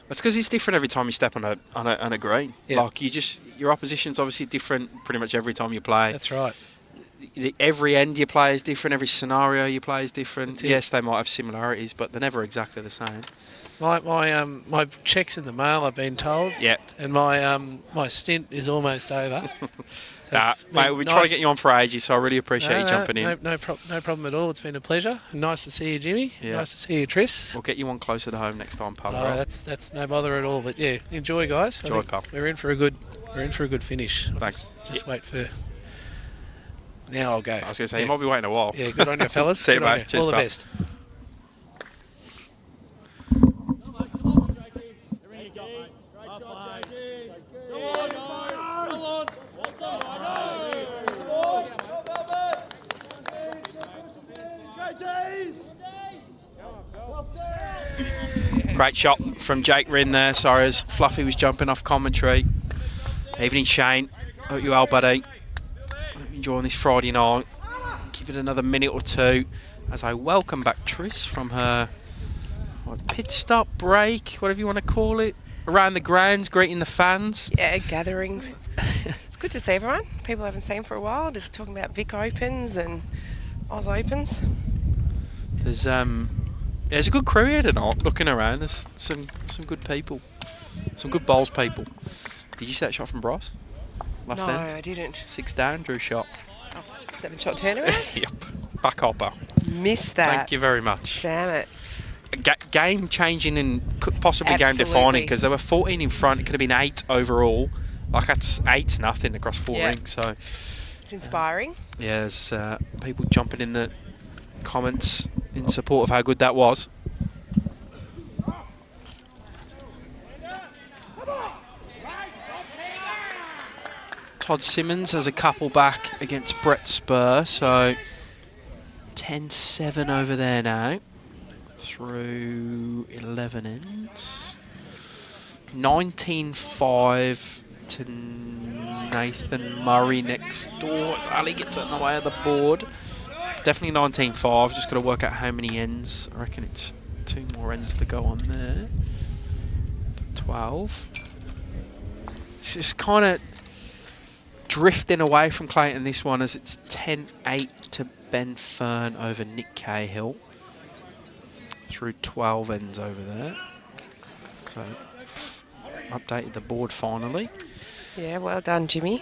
It's because it's different every time you step on a green. Yeah. Like your opposition's obviously different pretty much every time you play. That's right. Every end you play is different. Every scenario you play is different. That's it. Yes, they might have similarities, but they're never exactly the same. My check's in the mail, I've been told. Yeah. And my stint is almost over. So Mate, we try to get you on for ages, so I really appreciate you jumping in. No problem at all. It's been a pleasure. Nice to see you, Jimmy. Yeah. Nice to see you, Tris. We'll get you on closer to home next time, pal. Oh, that's no bother at all. But yeah, enjoy, guys. I Enjoy, think pal. We're in for a good finish. Thanks. Just wait for. Now I'll go. I was going to say, you might be waiting a while. Yeah, good on you, fellas. See you, Good on mate. Cheers, all the pal. best. Great shot from Jake Rinn there. Sorry, as Fluffy was jumping off commentary. Evening, Shane. Hope you well, buddy. Enjoying this Friday night. Give it another minute or two as I welcome back Tris from her pit stop break, whatever you want to call it, around the grounds, greeting the fans. Yeah, gatherings. It's good to see everyone. People I haven't seen for a while. Just talking about Vic Opens and Oz Opens. There's a good crew here tonight. Looking around, there's some good people, some good bowls people. Did you see that shot from Bryce? No, End? I didn't. 6 down, drew shot. 7-shot turnaround? Yep, back hopper. Missed that. Thank you very much. Damn it. Game changing and possibly game Absolutely. defining, because there were 14 in front. It could have been 8 overall. Like, that's 8-0 across 4 Yeah. rings. So It's inspiring. yeah, there's people jumping in the comments in support of how good that was. Todd Simmons has a couple back against Brett Spur, so 10-7 over there now through 11 ends. 19-5 to Nathan Murray next door as Ali gets in the way of the board. Definitely 19-5, just got to work out how many ends. I reckon it's 2 more ends to go on there. 12. It's just kind of drifting away from Clayton this one, as it's 10-8 to Ben Fern over Nick Cahill through 12 ends over there. So updated the board finally. Yeah, well done, Jimmy.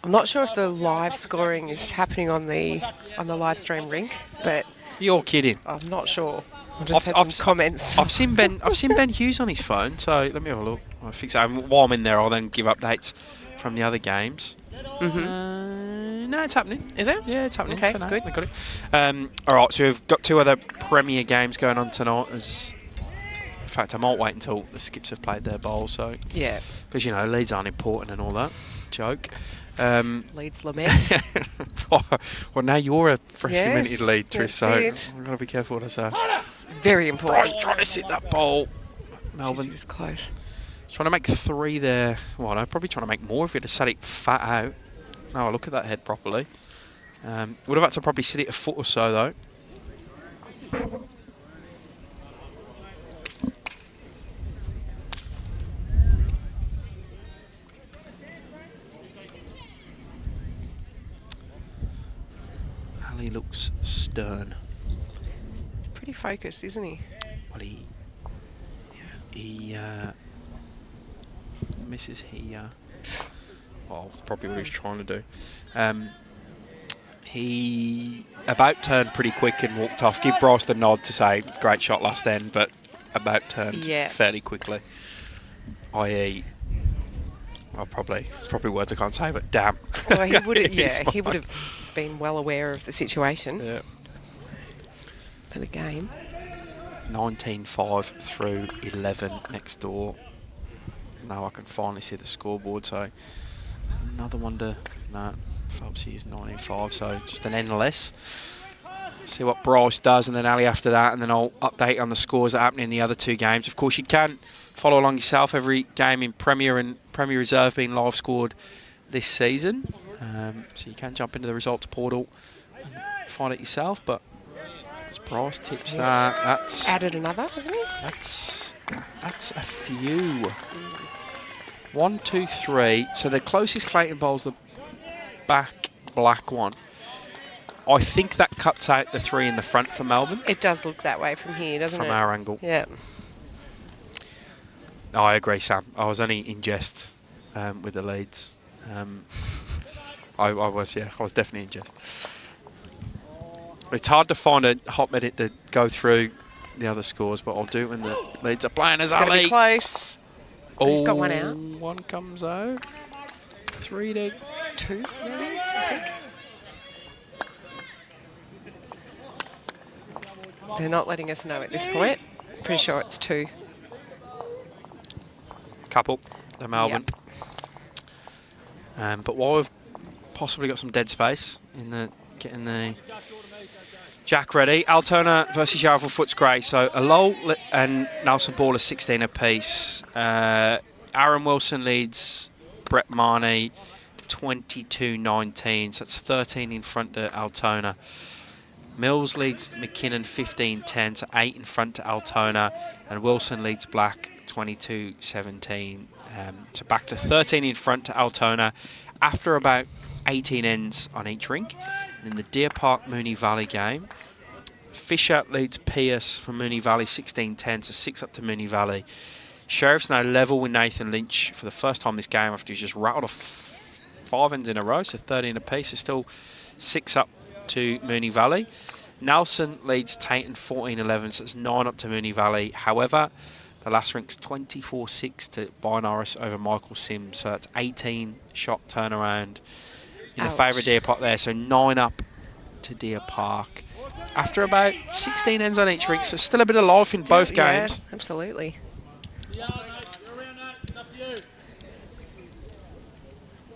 I'm not sure if the live scoring is happening on the live stream Rink, but You're kidding. I'm not sure. I just had some comments. I've seen Ben Hughes on his phone, so let me have a look. I'll fix it. While I'm in there, I'll then give updates from the other games. No, it's happening. Is it? Yeah, it's happening. Okay, Tonight. good. They got it. All right, so we've got 2 other Premier games going on tonight. In fact, I might wait until the skips have played their bowl. So Yeah. because Leeds aren't important and all that. Joke. Leeds lament. Well, now you're a freshly Yes, minted lead, Tris, so that's it. I've got to be careful what I say. It's very important. Trying to sit that bowl. Jeez, Melbourne he was close. trying to make 3 there. Well, no, probably trying to make more if you'd have sat it fat out. No, look at that head properly. Would have had to probably sit it a foot or so, though. Ali looks stern. Pretty focused, isn't he? Well, he misses here. Well, probably what he was trying to do. He about turned pretty quick and walked off. Give Bryce the nod to say great shot last end, but about turned fairly quickly. I.e., well, probably words I can't say, but damn. Well, he would have. Yeah, he would have been well aware of the situation. Yeah. For the game. 19-5 through 11 next door. Now I can finally see the scoreboard, so another one to... No, Phelps is 19-5, so just an end less. See what Bryce does, and then Ali after that, and then I'll update on the scores that are happening in the other 2 games. Of course, you can follow along yourself. Every game in Premier and Premier Reserve being live scored this season. So you can jump into the results portal and find it yourself, but as Bryce tips that, that's... Added another, hasn't he? That's That's a few. 1, 2, 3. So the closest Clayton bowl's the back black one. I think that cuts out the 3 in the front for Melbourne. It does look that way from here, doesn't it? From our angle. Yeah. No, I agree, Sam. I was only in jest with the leads. I was definitely in jest. It's hard to find a hot minute to go through the other scores, but I'll do it when the leads are playing as It's going to Ali. be close. Oh, he's got one out. One comes out. 3 to 2, maybe, I think. They're not letting us know at this point. Pretty sure it's 2. Couple, the Melbourne. But while we've possibly got some dead space in the getting the Jack ready, Altona versus Yarraville Foots Grey. So Alol and Nelson Ball are 16 apiece. Aaron Wilson leads Brett Marnie 22-19. So that's 13 in front to Altona. Mills leads McKinnon 15-10, so 8 in front to Altona, and Wilson leads Black 22-17. So back to 13 in front to Altona after about 18 ends on each rink. And in the Deer Park Moonee Valley game, Fisher leads Pierce from Moonee Valley 16-10, so 6 up to Moonee Valley. Sheriff's now level with Nathan Lynch for the first time this game after he's just rattled off 5 ends in a row, so 13 apiece. It's still 6 up to Moonee Valley. Nelson leads Tainton 14-11, so it's 9 up to Moonee Valley. However, the last rink's 24-6 to Bynorris over Michael Sims, so that's 18 shot turnaround in the favour of Deer Park there, so 9 up to Deer Park. After about 16 ends on each rink, so still a bit of life in both games. Yeah, absolutely.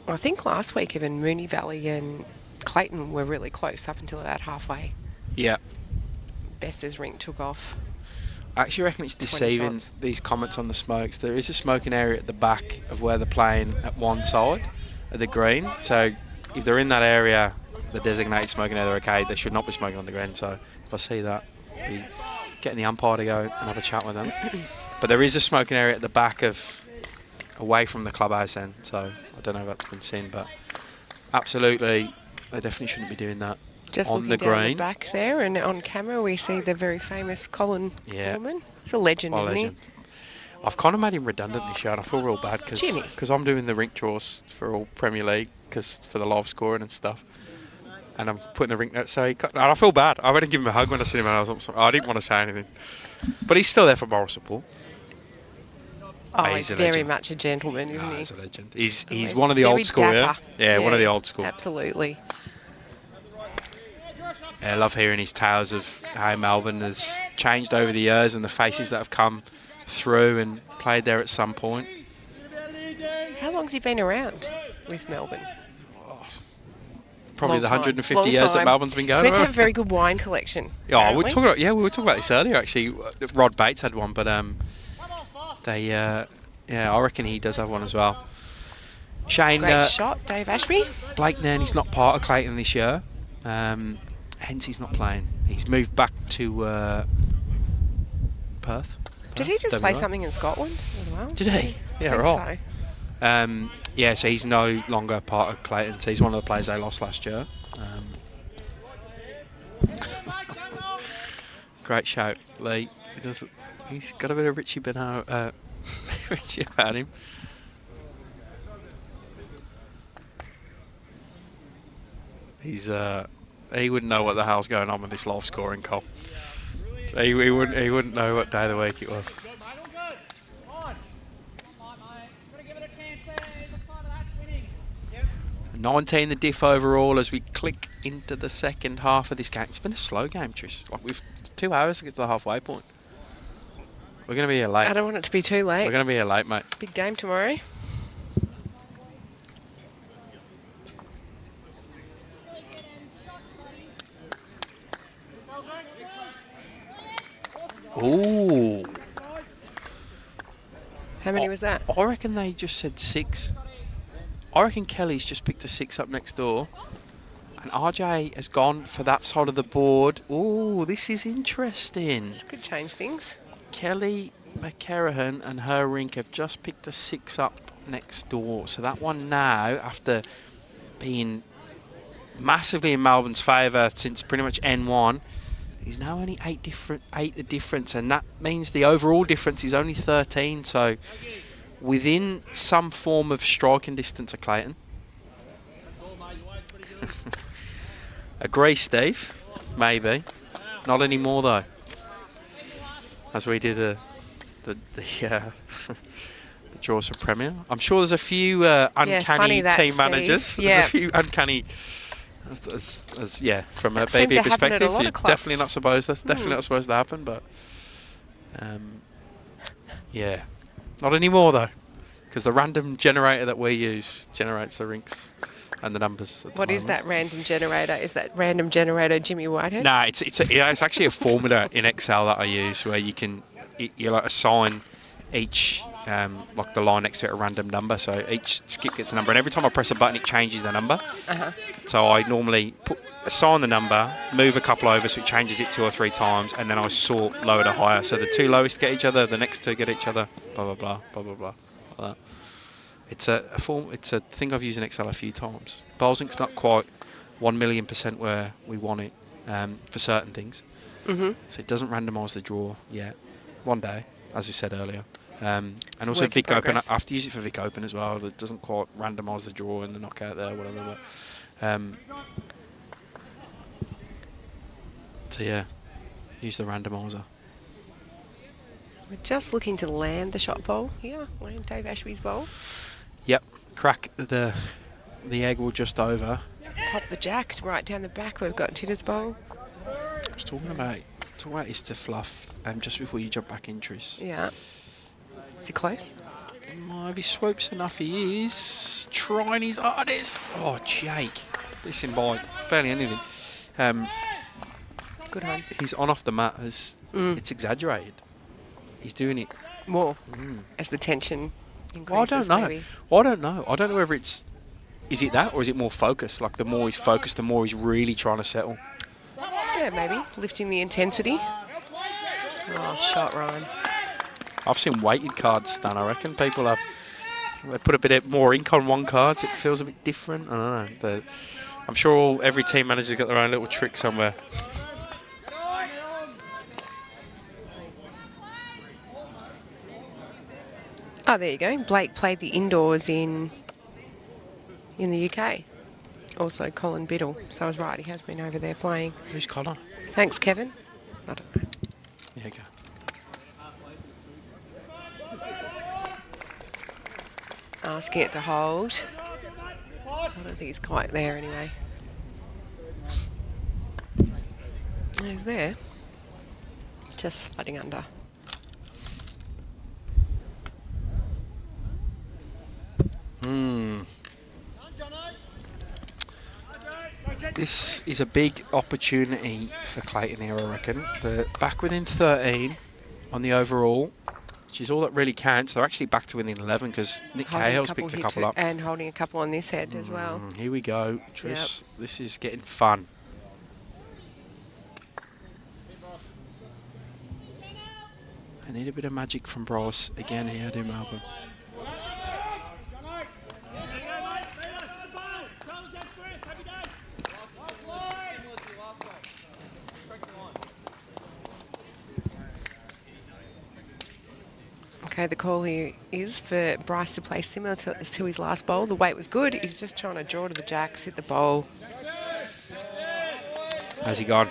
I think last week even Moonee Valley and Clayton were really close up until about halfway. Yeah. Bester's rink took off. I actually reckon it's deceiving, these comments on the smokes. There is a smoking area at the back of where they're playing at one side of the green. So if they're in that area, the designated smoking area, okay, they should not be smoking on the green. So if I see that, I'll be getting the umpire to go and have a chat with them. But there is a smoking area at the back of, away from the clubhouse end. So I don't know if that's been seen, but absolutely, they definitely shouldn't be doing that. Just on looking the down green. the back there, and on camera we see the very famous Colin Gorman. He's a legend, isn't legend. I've kind of made him redundant this year, and I feel real bad because I'm doing the rink draws for all Premier League for the live scoring and stuff, and I'm putting the rink notes. So and I feel bad. I went and give him a hug when I seen him, and I didn't want to say anything, but he's still there for moral support. Oh, he's very much a gentleman, isn't he? He's a legend. He's one of the old school, yeah, one of the old school. Absolutely. Yeah, I love hearing his tales of how Melbourne has changed over the years and the faces that have come through and played there at some point. How long's he been around with Melbourne? Probably the 150 years that Melbourne's been going. It's meant to have a very good wine collection. Yeah, we were talking about this earlier actually. Rod Bates had one, but I reckon he does have one as well. Shane, great shot, Dave Ashby. Blake Nerney's not part of Clayton this year. Hence he's not playing. He's moved back to Perth. Did he just play something in Scotland as well? Did he? Yeah, right. So. So he's no longer part of Clayton. So he's one of the players they lost last year. Great shout, Lee. He's got a bit of Richie about him. He wouldn't know what the hell's going on with this live scoring, Cole. So he wouldn't know what day of the week it was. 19 the diff overall as we click into the second half of this game. It's been a slow game, Trish. Like we've 2 hours to get to the halfway point. We're going to be here late. I don't want it to be too late. We're going to be here late, mate. Big game tomorrow. Ooh. How many was that? I reckon they just said 6. I reckon Kelly's just picked a 6 up next door. And RJ has gone for that side of the board. Ooh, this is interesting. This could change things. Kelly McCarahan and her Rink have just picked a 6 up next door. So that one now, after being massively in Melbourne's favour since pretty much N1, is now only 8 the difference, and that means the overall difference is only 13. So within some form of striking distance of Clayton. Agree, Steve? Maybe. Not anymore though. As we did the draws for Premier. I'm sure there's a few uncanny team Steve. managers. Yeah. There's a few uncanny, from a BV perspective, you're definitely not supposed. That's definitely not supposed to happen. But yeah, not anymore though, because the random generator that we use generates the rinks and the numbers. What is that random generator? Is that random generator Jimmy Whitehead? Nah, it's actually a formula in Excel that I use where you can like assign each like the line next to it a random number. So each skip gets a number, and every time I press a button, it changes the number. So I normally assign the number, move a couple over so it changes it 2 or 3 times, and then I sort lower to higher. So the 2 lowest get each other, the next 2 get each other, blah blah blah blah blah blah. Like that. It's a thing I've used in Excel a few times. Bowlsink's not quite 1,000,000% where we want it for certain things. So it doesn't randomise the draw yet. One day, as we said earlier. And also Vic Open, I have to use it for Vic Open as well. It doesn't quite randomise the draw and the knockout there, whatever. But, so yeah, use the randomiser. We're just looking to land the shot bowl here. Land Dave Ashby's bowl. Yep, crack the egg just over. Pop the jack right down the back. We've got Titter's bowl. I was talking about is to fluff just before you jump back in, Tris. Yeah. Is he close? If he swoops enough, he is trying his hardest. Oh, Jake. Listen, boy. Barely anything. Good home. He's on off the mat. It's exaggerated. He's doing it more as the tension increases. Well, I don't know. Maybe. Well, I don't know. I don't know whether is it that or is it more focus? Like the more he's focused, the more he's really trying to settle. Yeah, maybe lifting the intensity. Oh, shot, Ryan. I've seen weighted cards done. I reckon people they put a bit more ink on one card, so it feels a bit different. I don't know. I'm sure every team manager's got their own little trick somewhere. Oh, there you go. Blake played the indoors in the UK. Also, Colin Biddle. So I was right. He has been over there playing. Who's Connor? Thanks, Kevin. I don't know. There you go. Asking it to hold. I don't think he's quite there anyway. He's there. Just sliding under. This is a big opportunity for Clayton here, I reckon. They're back within 13 on the overall, which is all that really counts. They're actually back to within 11 because Nick Cahill's picked a couple up. And holding a couple on this head as well. Here we go, Tris. Yep. This is getting fun. I need a bit of magic from Bryce again here, do Melbourne. Okay, the call here is for Bryce to play similar to his last bowl. The weight was good. He's just trying to draw to the jack, sit the bowl. How's he gone?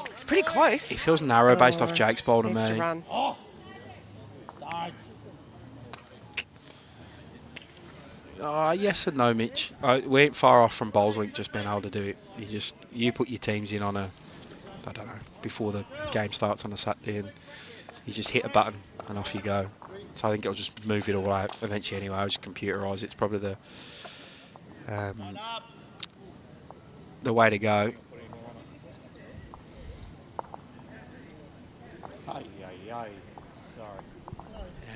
It's pretty close. He feels narrow based off Jake's bowl to me. Needs to run. Yes and no, Mitch. We ain't far off from Bowlslink just being able to do it. You put your teams in on I don't know, before the game starts on a Saturday, and you just hit a button and off you go. So I think it'll just move it all out eventually anyway. I'll just computerise it. It's probably the way to go. Yeah,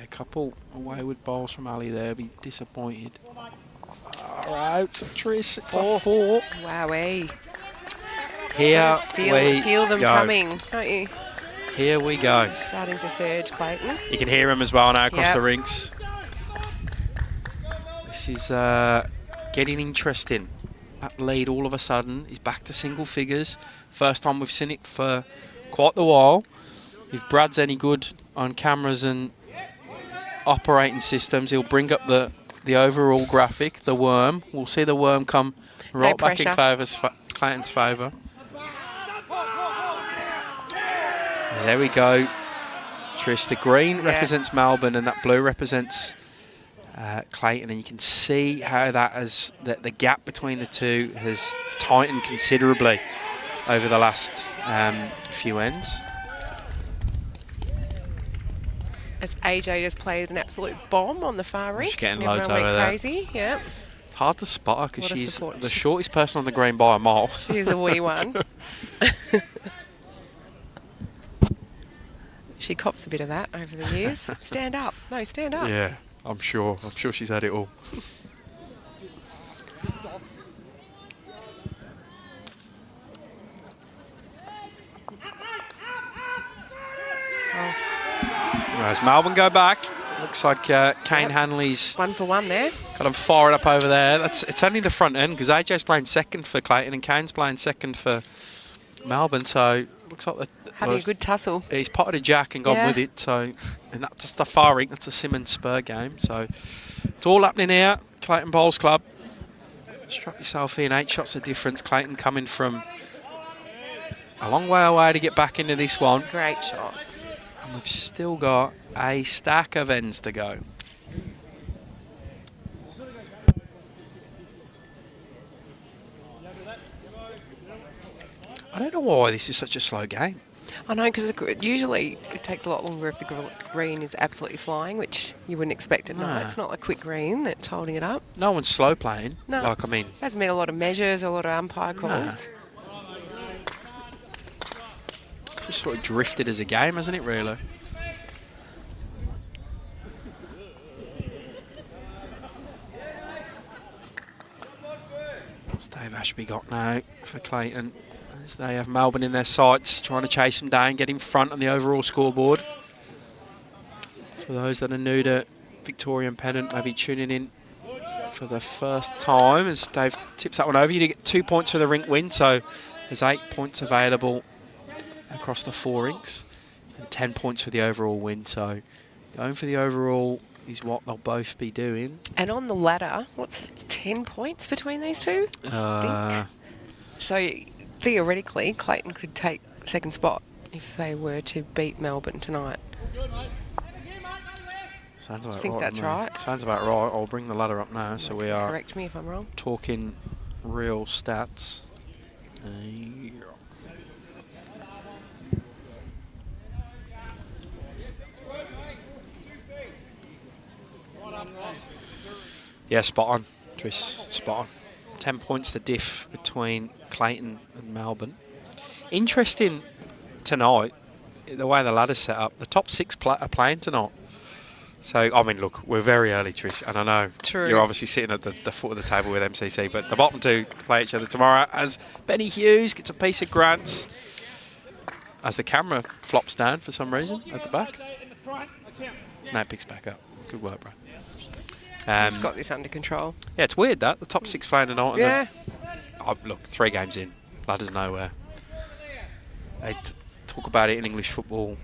a couple wayward balls from Ali there. Be disappointed. Far out. Tris, it's a 4. Wowee. Here so feel them go. coming, don't you? Here we go. Starting to surge, Clayton. You can hear him as well now across Yep. the rinks. This is getting interesting. That lead all of a sudden is back to single figures. First time we've seen it for quite a while. If Brad's any good on cameras and operating systems, he'll bring up the overall graphic, the worm. We'll see the worm come right back in Clayton's favour. There we go. Trish, the green represents Melbourne and that blue represents Clayton, and you can see how that has the gap between the two has tightened considerably over the last few ends. As AJ just played an absolute bomb on the far rink. She's getting Everyone loads went over there. crazy, yeah. It's hard to spot her because What a she's support. the shortest person on the green by a mile. She's a wee one. She cops a bit of that over the years. Stand up. No, stand up. Yeah, I'm sure. I'm sure she's had it all. As Melbourne go back, looks like Kane Hanley's 1 for 1 there. got him fired up over there. It's only the front end because AJ's playing second for Clayton and Kane's playing second for Melbourne. So looks like Having a good tussle. he's potted a jack and gone with it. So, and that's just the far rink. That's a Simmons Spur game. So it's all happening here. Clayton Bowls Club. Strap yourself in. 8 shots of difference. Clayton coming from a long way away to get back into this one. Great shot. And we've still got a stack of ends to go. I don't know why this is such a slow game. I know, because usually it takes a lot longer if the green is absolutely flying, which you wouldn't expect at night. It's not a quick green that's holding it up. No one's slow playing. No. Like, I mean, Hasn't been a lot of measures, a lot of umpire calls. just sort of drifted as a game, hasn't it, really? What's Dave Ashby got now for Clayton? As they have Melbourne in their sights, trying to chase him down, get in front on the overall scoreboard. For those that are new to Victorian Pennant, maybe tuning in for the first time, as Dave tips that one over, you get 2 points for the rink win, so there's 8 points available across the 4 rinks, and 10 points for the overall win. So going for the overall is what they'll both be doing. And on the ladder, what's 10 points between these two? I think. So theoretically, Clayton could take second spot if they were to beat Melbourne tonight. Sounds about I think right. that's right. Sounds about right. I'll bring the ladder up now, so we are Correct me if I'm wrong. talking real stats. Yeah, spot on, Tris, spot on. 10 points the diff between Clayton and Melbourne. Interesting tonight, the way the ladder's set up. The top 6 are playing tonight. So, I mean, look, we're very early, Tris, and I know you're obviously sitting at the foot of the table with MCC, but the bottom 2 play each other tomorrow as Benny Hughes gets a piece of Grant's as the camera flops down for some reason at the back. No, it picks back up. Good work, bro. He's got this under control. Yeah, it's weird that. The top 6 playing tonight. Yeah. Look, 3 games in. Ladder's nowhere. They talk about it in English football.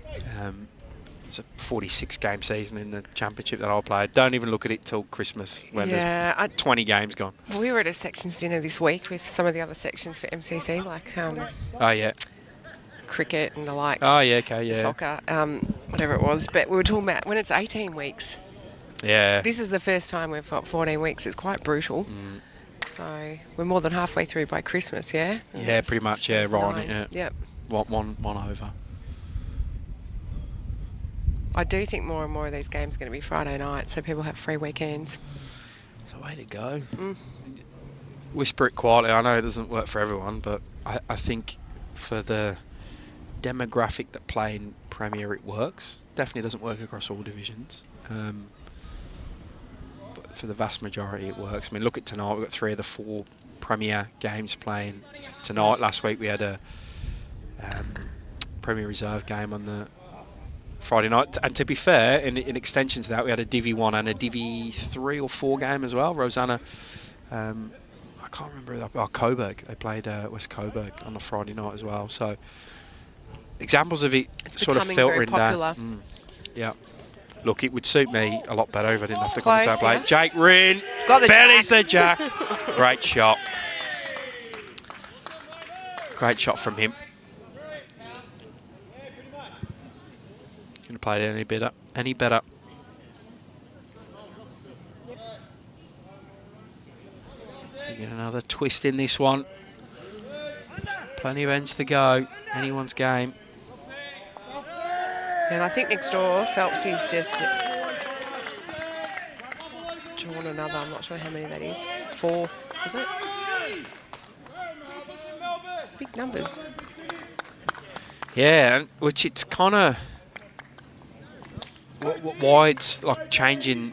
It's a 46-game season in the championship that I'll play. Don't even look at it till Christmas when there's 20 games gone. We were at a sections dinner this week with some of the other sections for MCC, like Oh, yeah. cricket and the likes. Oh, yeah, okay, yeah. Soccer, whatever it was. But we were talking about when it's 18 weeks. Yeah. This is the first time we've got 14 weeks. It's quite brutal. So we're more than halfway through by Christmas, yeah? Yeah, pretty much, yeah, right on it, yeah. Yep. One over. I do think more and more of these games are going to be Friday night, so people have free weekends. It's a way to go. Whisper it quietly. I know it doesn't work for everyone, but I think for the demographic that play in Premier, it works. Definitely doesn't work across all divisions. But for the vast majority, it works. I mean, look at tonight. We've got 3 of the 4 Premier games playing tonight. Last week we had a Premier Reserve game on the Friday night. And to be fair, in extension to that, we had a Divi 1 and a Divi 3 or 4 game as well. Rosanna, I can't remember, Coburg. They played West Coburg on the Friday night as well. So examples of it sort of filtering down. Yeah. Look, it would suit me a lot better if I didn't have to commentate play. Jake Ryn, bellies the jack. Great shot. Great shot from him. Couldn't have played it any better. Any better. You get another twist in this one. Plenty of ends to go. Anyone's game. And I think next door, Phelps is just drawn another. I'm not sure how many that is. 4, is it? Big numbers. Yeah, which it's kind of why it's like changing.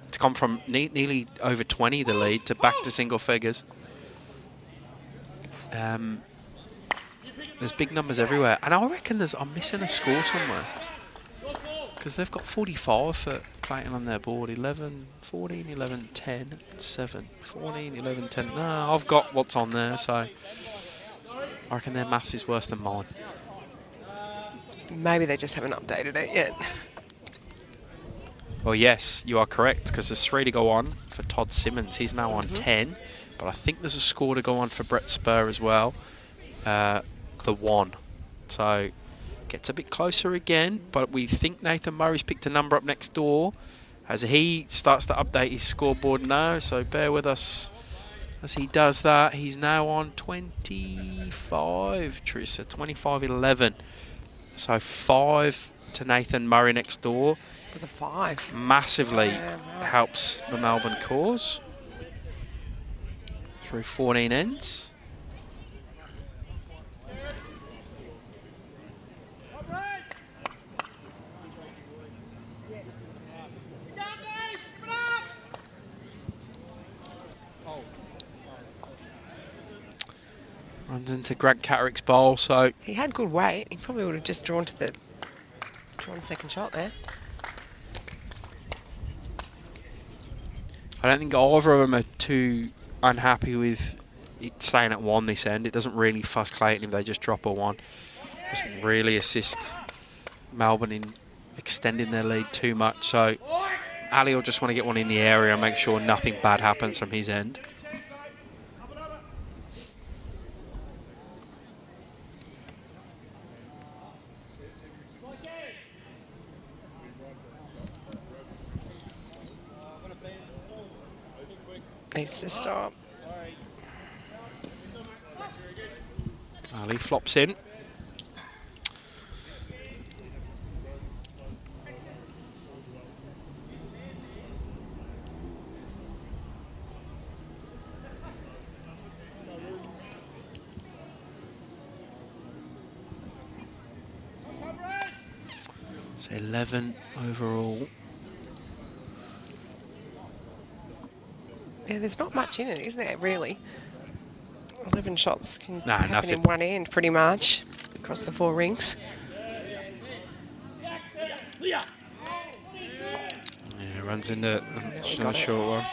It's gone from nearly over 20 the lead to back to single figures. There's big numbers everywhere, and I reckon I'm missing a score somewhere because they've got 45 for Clayton on their board. 11, 14, 11, 10, 7, 14, 11, 10. No, I've got what's on there, so I reckon their maths is worse than mine. Maybe they just haven't updated it yet. Well, yes, you are correct, because there's 3 to go on for Todd Simmons. He's now on 10, but I think there's a score to go on for Brett Spur as well. The 1. So gets a bit closer again, but we think Nathan Murray's picked a number up next door as he starts to update his scoreboard now, so bear with us as he does that. He's now on 25, Trissa, 25-11. So 5 to Nathan Murray next door. It was a 5. Massively helps the Melbourne cause through 14 ends. Runs into Greg Catterick's bowl, so he had good weight. He probably would have just drawn second shot there. I don't think either of them are too unhappy with it staying at 1 this end. It doesn't really fuss Clayton if they just drop a 1. Doesn't really assist Melbourne in extending their lead too much. So Ali will just want to get one in the area and make sure nothing bad happens from his end. Needs to stop. Ali flops in. So 11 overall. Yeah, there's not much in it, is there, really? 11 shots can happen nothing. in one end, pretty much, across the 4 rinks. Yeah, runs into a short one.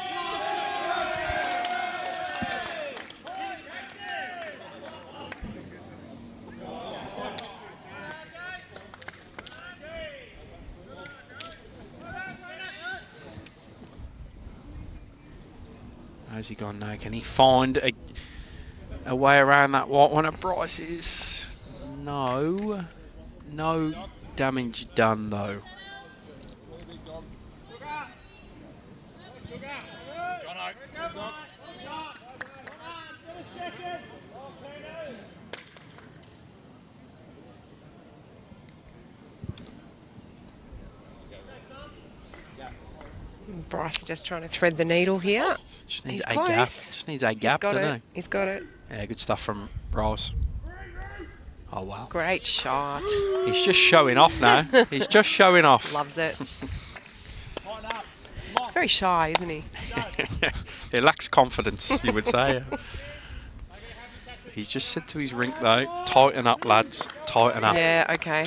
How's he gone now? Can he find a way around that white one at Bryce's? No. No damage done, though. Bryce is just trying to thread the needle here. Just needs a gap. Just needs a gap, doesn't he? He's got it. Yeah, good stuff from Bryce. Oh, wow. Great shot. He's just showing off now. He's just showing off. Loves it. He's very shy, isn't he? He lacks confidence, you would say. He's just said to his rink, though, tighten up, lads. Tighten up. Yeah, okay.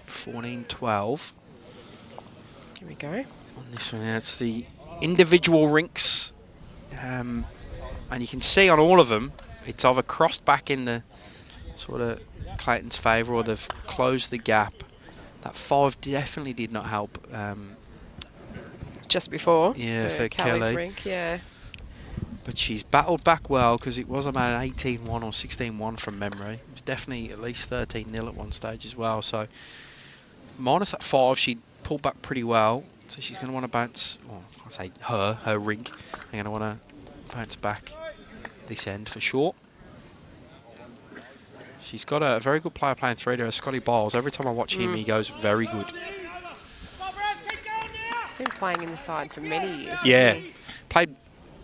14-12. Here we go. On this one, it's the individual rinks. And you can see on all of them, it's either crossed back in the sort of Clayton's favour or they've closed the gap. That 5 definitely did not help. Just before. Yeah, for Kelly's Kelly. rink, yeah. But she's battled back well because it was about an 18-1 or 16-1 from memory. It was definitely at least 13-0 at one stage as well. So minus that 5, she pulled back pretty well. So she's going to want to bounce, well, I say her rink. They're going to want to bounce back this end for sure. She's got a very good player playing 3 there, Scotty Biles. Every time I watch him, he goes very good. He's been playing in the side for many years. Yeah, hasn't he? played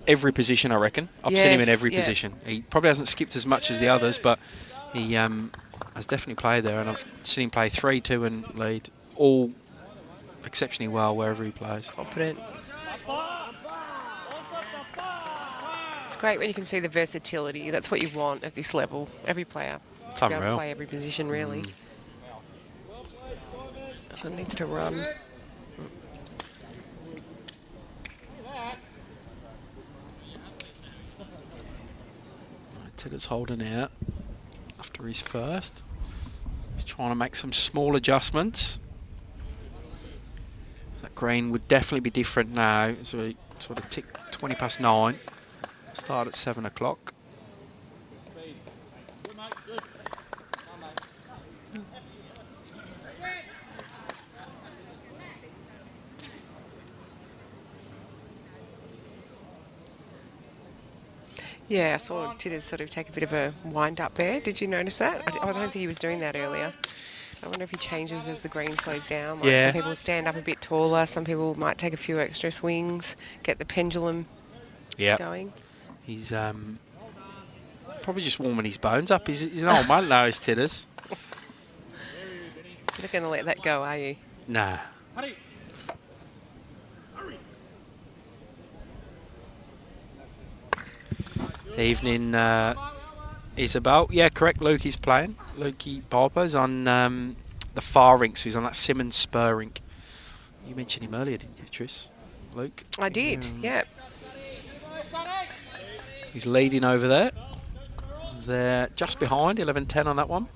every position, I reckon. I've seen him in every position. He probably hasn't skipped as much as the others, but he has definitely played there. And I've seen him play 3, 2 and lead, all exceptionally well wherever he plays. Confident. It's great when you can see the versatility. That's what you want at this level. Every player. It's To be able to unreal. play every position, really. So it needs to run. Tedder's holding out after his first. He's trying to make some small adjustments. So that green would definitely be different now as we sort of tick 20 past 9. Start at 7 o'clock. Yeah, I saw Titters sort of take a bit of a wind up there. Did you notice that? I don't think he was doing that earlier. So I wonder if he changes as the green slows down. Like Yeah. Some people stand up a bit taller. Some people might take a few extra swings, get the pendulum going. He's probably just warming his bones up. He's an old mate now, is Titters. You're not going to let that go, are you? Nah. Evening, Isabel. Yeah, correct. Lukey's playing. Lukey Barber's on the far rink, so he's on that Simmons Spur rink. You mentioned him earlier, didn't you, Tris? Luke? I did, yeah. He's leading over there. He's there just behind, 11-10 on that one.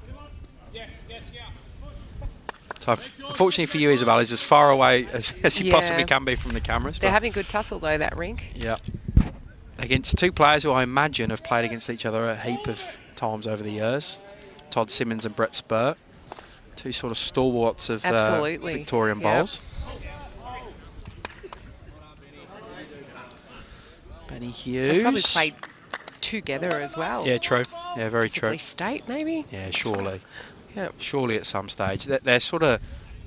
So unfortunately for you, Isabel, he's as far away as he possibly can be from the cameras. They're having good tussle, though, that rink. Yeah. Against 2 players who I imagine have played against each other a heap of times over the years. Todd Simmons and Brett Spurt. 2 sort of stalwarts of Victorian bowls. Benny Hughes. They've probably played together as well. Yeah, true. Yeah, very true. Possibly state, maybe? Yeah, surely. Yeah. Surely at some stage. They're sort of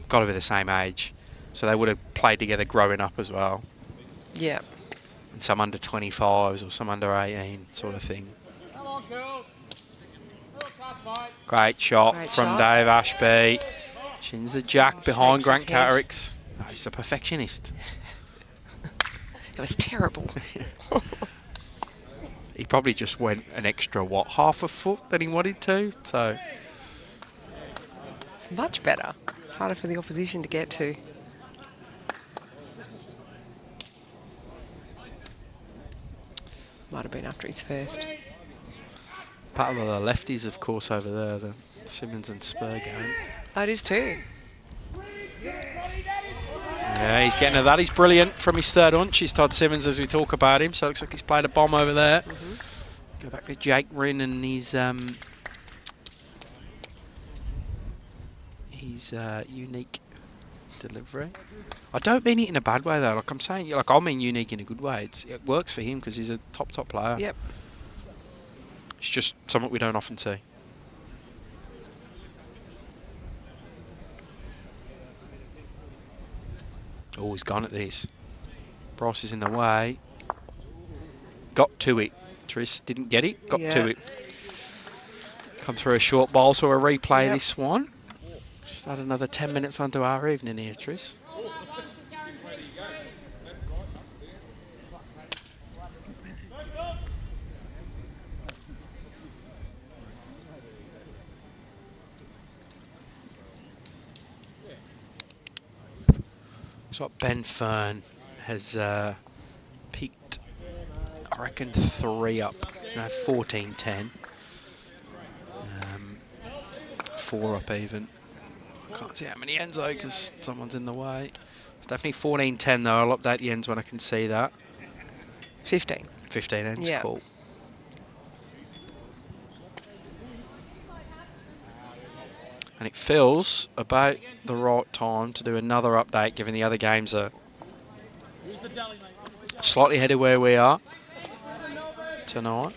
got to be the same age. So they would have played together growing up as well. Yeah. And some under 25s or some under 18 sort of thing. Great shot from Dave Ashby. Shins the jack behind Grant Carrick's. Oh, he's a perfectionist. It was terrible. He probably just went an extra, what, half a foot than he wanted to? So It's much better. It's harder for the opposition to get to. Might have been after his first. part of the lefties, of course, over there, the Simmons and Spur game. Oh, it is too. Yeah, he's getting to that. He's brilliant from his third hunch. He's Todd Simmons as we talk about him. So it looks like he's played a bomb over there. Go back to Jake Rinn and his unique delivery. I don't mean it in a bad way though. Like I'm saying, like I mean unique in a good way. It works for him because he's a top player. Yep. It's just something we don't often see. Oh, he's gone at this. Bryce is in the way. Got to it. Tris didn't get it. Got to it. Come through a short ball, so we'll replay this one. Just add another 10 minutes onto our evening here, Tris. So Ben Fern has picked, I reckon, 3 up. It's now 14-10. 4 up even. Can't see how many ends though because someone's in the way. It's definitely 14-10 though. I'll update the ends when I can see that. 15. 15 ends, Yeah. cool. And it feels about the right time to do another update, given the other games are slightly ahead of where we are tonight.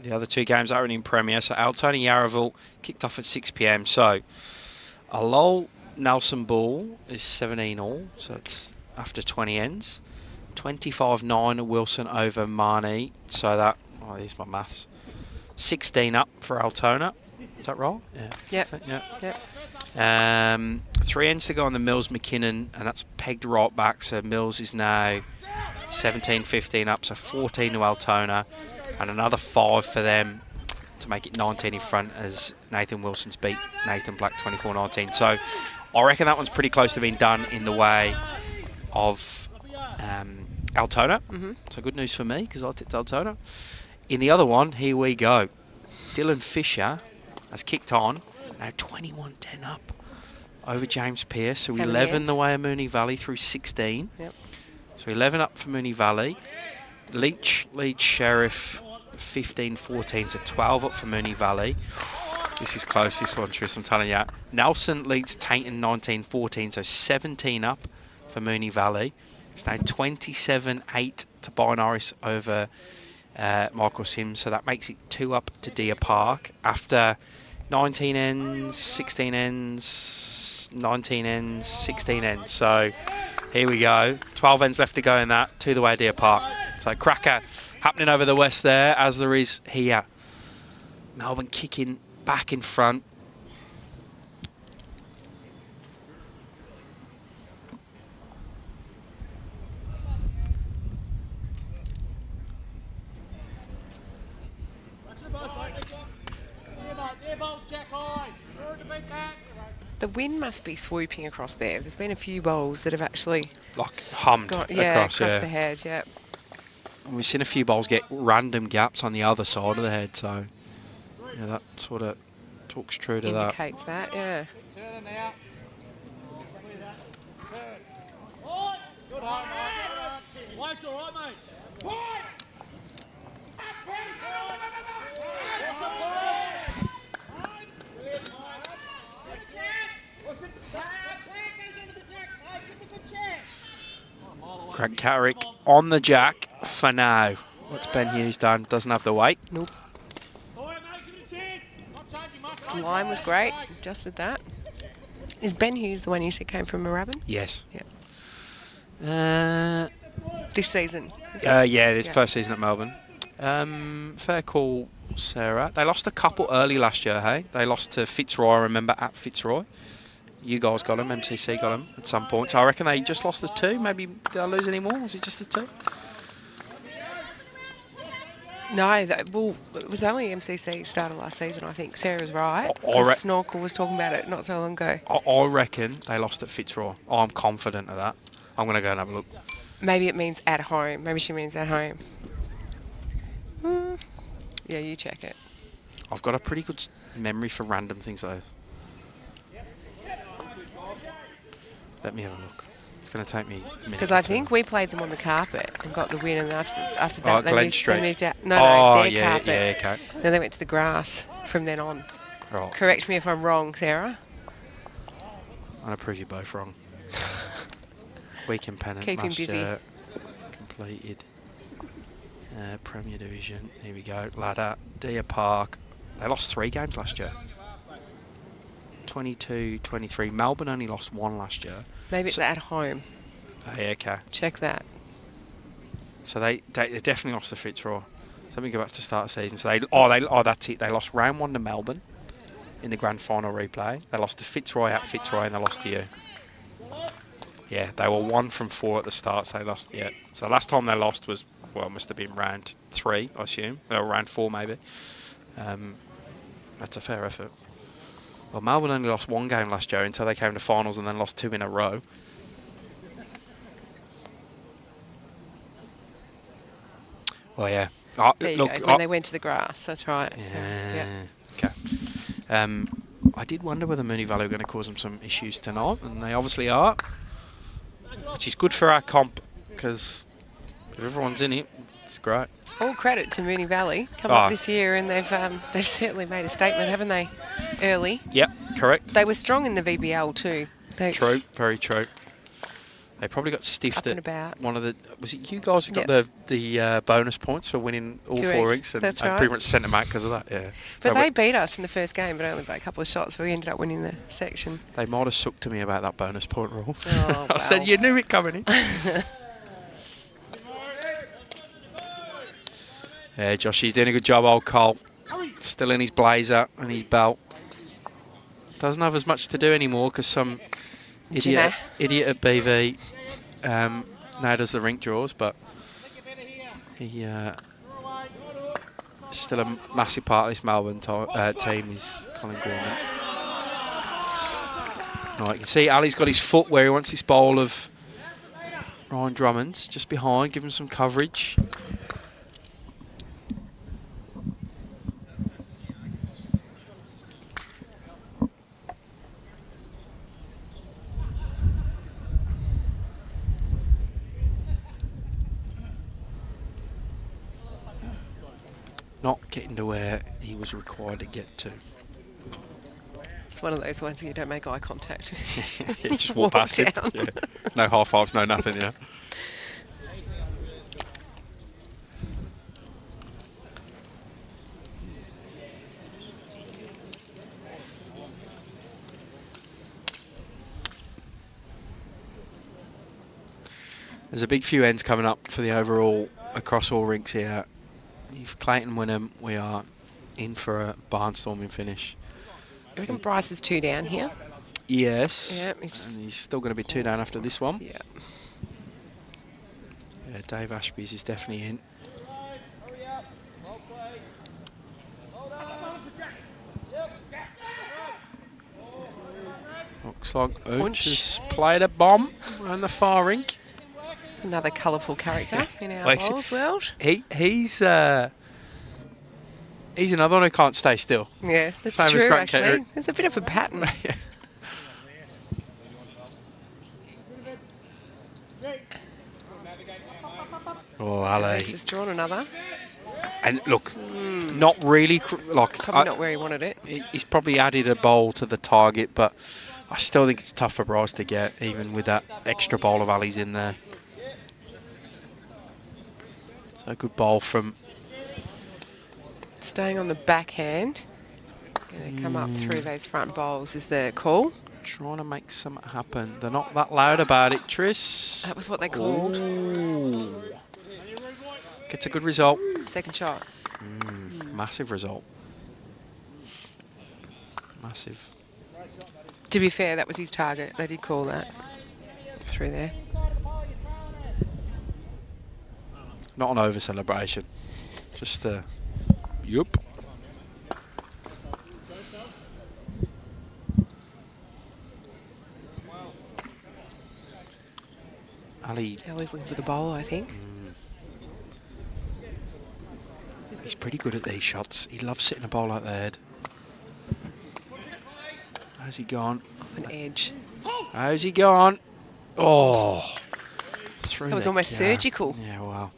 The other 2 games are in Premier. So Altona Yarraville kicked off at 6 p.m. So Alol Nelson Bull is 17 all. So it's after 20 ends. 25-9 Wilson over Marnie. So that, oh, here's my maths. 16 up for Altona. Is that right? Yeah. Yep. 3 ends to go on the Mills McKinnon, and that's pegged right back. So Mills is now 17-15 up, so 14 to Altona, and another 5 for them to make it 19 in front as Nathan Wilson's beat Nathan Black 24-19. So I reckon that one's pretty close to being done in the way of Altona. So good news for me because I tipped Altona. In the other one, here we go. Dylan Fisher has kicked on, now 21-10 up over James Pearce. So 11 the way of Moonee Valley through 16. Yep. So 11 up for Moonee Valley. Leach leads Sheriff 15-14, so 12 up for Moonee Valley. This is close, this one, Tris, I'm telling you. Nelson leads Tainton 19-14, so 17 up for Moonee Valley. It's now 27-8 to Norris over Michael Sims, so that makes it 2 up to Deer Park. After 19 ends, 16 ends, 19 ends, 16 ends. So here we go. 12 ends left to go in that, to the way Deer Park. So cracker happening over the west there, as there is here. Melbourne kicking back in front. The wind must be swooping across there. There's been a few bowls that have actually Like hummed across yeah. the head, yeah. And we've seen a few bowls get random gaps on the other side of the head, so yeah, that sort of talks true to that. Indicates that, yeah. Good home, mate. White's all right, mate. Craig Carrick on the jack for now. What's Ben Hughes done? Doesn't have the weight. Nope. The line was great. Adjusted that. Is Ben Hughes the one you said came from Moorabbin? Yes. Yeah. This season? Yeah, this first season at Melbourne. Fair call, Sarah. They lost a couple early last year, hey? They lost to Fitzroy, I remember, at Fitzroy. You guys got them, MCC got them at some point. So I reckon they just lost the 2. Maybe did they lose any more? Was it just the 2? No, it was only MCC started last season, I think. Sarah's right. Snorkel was talking about it not so long ago. I reckon they lost at Fitzroy. I'm confident of that. I'm going to go and have a look. Maybe it means at home. Maybe she means at home. Yeah, you check it. I've got a pretty good memory for random things though. Let me have a look. It's going to take me a minute. Because I think we played them on the carpet and got the win, and after that they moved out. Their carpet. Yeah, okay. Then they went to the grass from then on. Right. Correct me if I'm wrong, Sarah. I'm going to prove you both wrong. Week in Pennant. Keep him busy. Year, completed. Premier Division. Here we go. Ladder. Deer Park. They lost 3 games last year. 22-23. Melbourne only lost 1 last year. Maybe it's at home. Oh, yeah, okay. Check that. So they definitely lost to Fitzroy. So let me go back to start of season. So that's it. They lost round 1 to Melbourne in the grand final replay. They lost to Fitzroy at Fitzroy, and they lost to you. Yeah, they were 1 from 4 at the start, so they lost. Yeah. So the last time they lost was, well, it must have been round 3, I assume. Or round 4 maybe. That's a fair effort. Well, Melbourne only lost one game last year until they came to finals and then lost 2 in a row. Well, yeah. There you Look, go. When they went to the grass, that's right. Yeah. Okay. I did wonder whether Moonee Valley were going to cause them some issues tonight, and they obviously are, which is good for our comp because if everyone's in it, it's great. All credit to Moonee Valley come up this year, and they've certainly made a statement, haven't they? Early. Yep, correct. They were strong in the VBL too. True, very true. They probably got stiffed Up and at about. one of the. Was it you guys who got the bonus points for winning all Correct. 4 rinks, and That's I right. pretty much sent them out because of that. Yeah. But they beat us in the first game, but only by a couple of shots. But we ended up winning the section. They might have sucked to me about that bonus point rule. Oh, I said you knew it coming in. Yeah, Josh, he's doing a good job, old Cole. Still in his blazer and his belt. Doesn't have as much to do anymore because some idiot at BV now does the rink draws, but he still a massive part of this Melbourne team is Colin Gorman. Right, you can see Ali's got his foot where he wants this bowl of Ryan Drummond's, just behind, give him some coverage. Not getting to where he was required to get to. It's one of those ones where you don't make eye contact. Yeah, just walk past him. down. Yeah. No high fives, no nothing, yeah. There's a big few ends coming up for the overall across all rinks here. If Clayton win them, we are in for a barnstorming finish. I reckon Bryce is 2 down here. Yes. Yeah, and he's still going to be 2 down after this one. Yeah. Yeah, Dave Ashby's is definitely in. Looks like Ooch has played a bomb around the far rink. It's another colourful character in our Well, bowls world. He's another one who can't stay still. Yeah, that's Same as true, Grant actually. Kettering. There's a bit of a pattern. Oh, Ali. He's just drawn another. And look, not really, Probably not where he wanted it. He's probably added a bowl to the target, but I still think it's tough for Bryce to get, even with that extra bowl of Ali's in there. So a good bowl from... Staying on the backhand. Going to come up through those front bowls is the call. Trying to make something happen. They're not that loud about it, Tris. That was what they called. Ooh. Gets a good result. Second shot. Massive result. Massive. To be fair, that was his target. They did call that through there. Not an over celebration. Just a yup. Ali's looking for the bowl, I think. He's pretty good at these shots. He loves sitting a bowl like that. How's he gone? Off an edge. How's he gone? Oh. Through That was almost surgical. Yeah, wow.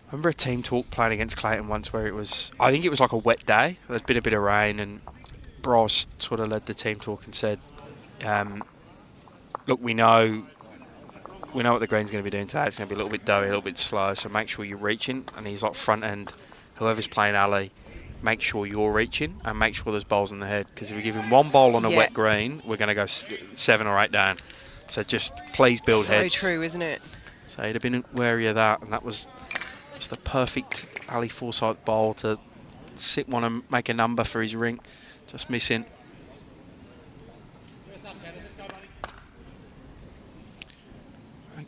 I remember a team talk playing against Clayton once where it was, I think it was like a wet day. There'd been a bit of rain and Bryce sort of led the team talk and said, look, we know what the green's going to be doing today. It's going to be a little bit doughy, a little bit slow, so make sure you're reaching. And he's like front end, whoever's playing Ali, make sure you're reaching and make sure there's bowls in the head. Because if we give him one bowl on a wet green, we're going to go 7 or 8 down. So just please build heads. So true, isn't it? So he'd have been wary of that, and that was just the perfect Ali Forsyth bowl to sit one and make a number for his ring. Just missing.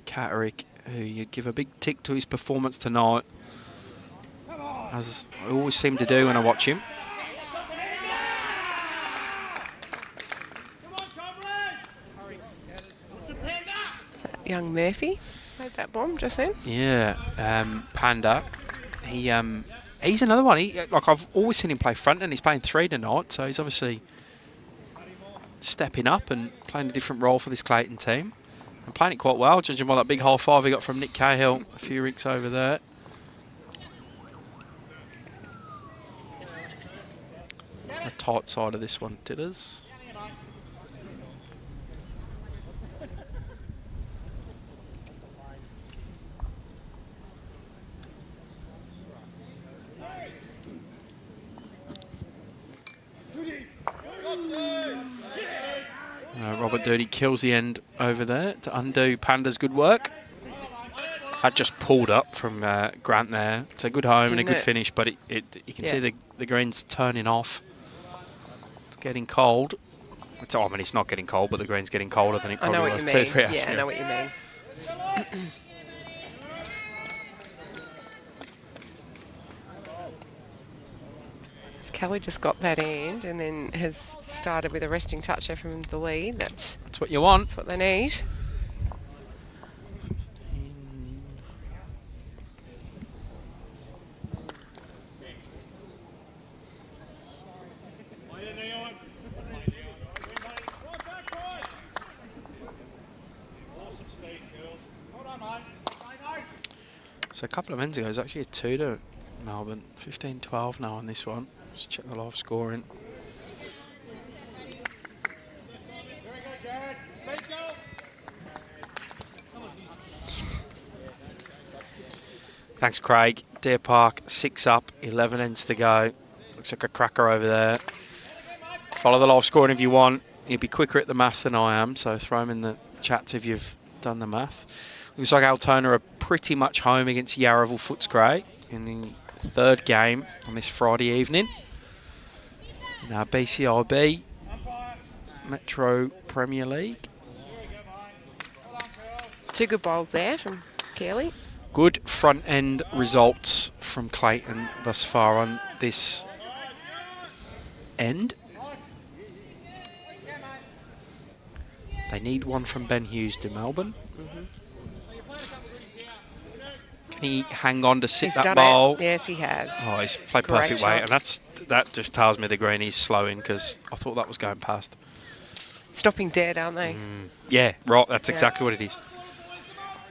Catterick, who you'd give a big tick to his performance tonight, as I always seem to do when I watch him. young Murphy made that bomb just then. Yeah, Panda. He's another one. Like I've always seen him play front, and he's playing 3 tonight, so he's obviously stepping up and playing a different role for this Clayton team. And playing it quite well, judging by that big high five he got from Nick Cahill a few weeks over there. The tight side of this one, Titters. Robert Doody kills the end over there to undo Panda's good work. That just pulled up from Grant there. It's a good home and a good finish, but you can see the green's turning off. It's getting cold. I mean, it's not getting cold, but the green's getting colder than it probably was too. Yeah, I know what you mean. Kelly just got that end and then has started with a resting toucher from the lead. That's what you want. That's what they need. So a couple of minutes ago, it was actually a 2 to Melbourne. 15-12 now on this one. Just check the live scoring. Thanks, Craig. Deer Park, 6 up, 11 ends to go. Looks like a cracker over there. Follow the live scoring if you want. You'll be quicker at the maths than I am, so throw them in the chats if you've done the math. Looks like Altona are pretty much home against Yarraville Footscray in the 3rd game on this Friday evening. Now BCiB Metro Premier League. 2 good bowls there from Kelly. Good front end results from Clayton thus far on this end. They need one from Ben Hughes to Melbourne. Can he hang on to sit that bowl? Yes, he has. Oh, he's played perfect weight, and that just tells me the green is slowing because I thought that was going past. Stopping dead, aren't they? Yeah, right. That's exactly what it is.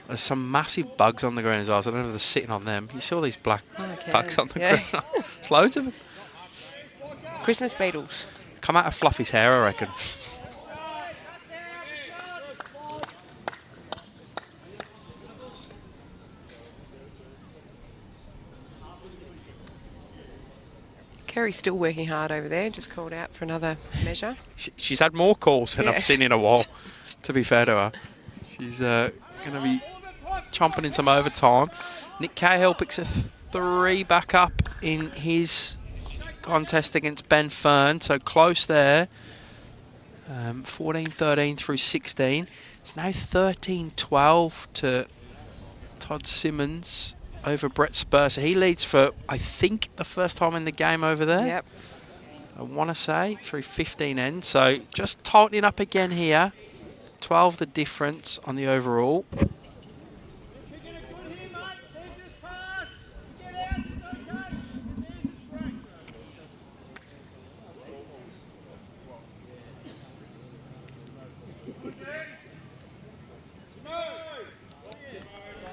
There's some massive bugs on the green as well. So I don't know if they're sitting on them. You see all these black bugs on the green. There's loads of them. Christmas beetles. Come out of Fluffy's hair, I reckon. Kerry's still working hard over there, just called out for another measure. She's had more calls than I've seen in a while, to be fair to her. She's going to be chomping in some overtime. Nick Cahill picks a 3 back up in his contest against Ben Fern, so close there. 14-13 through 16. It's now 13-12 to Todd Simmons over Brett Spurs. He leads for, I think, the first time in the game over there. Yep. I want to say, through 15 ends. So just tightening up again here. 12 the difference on the overall.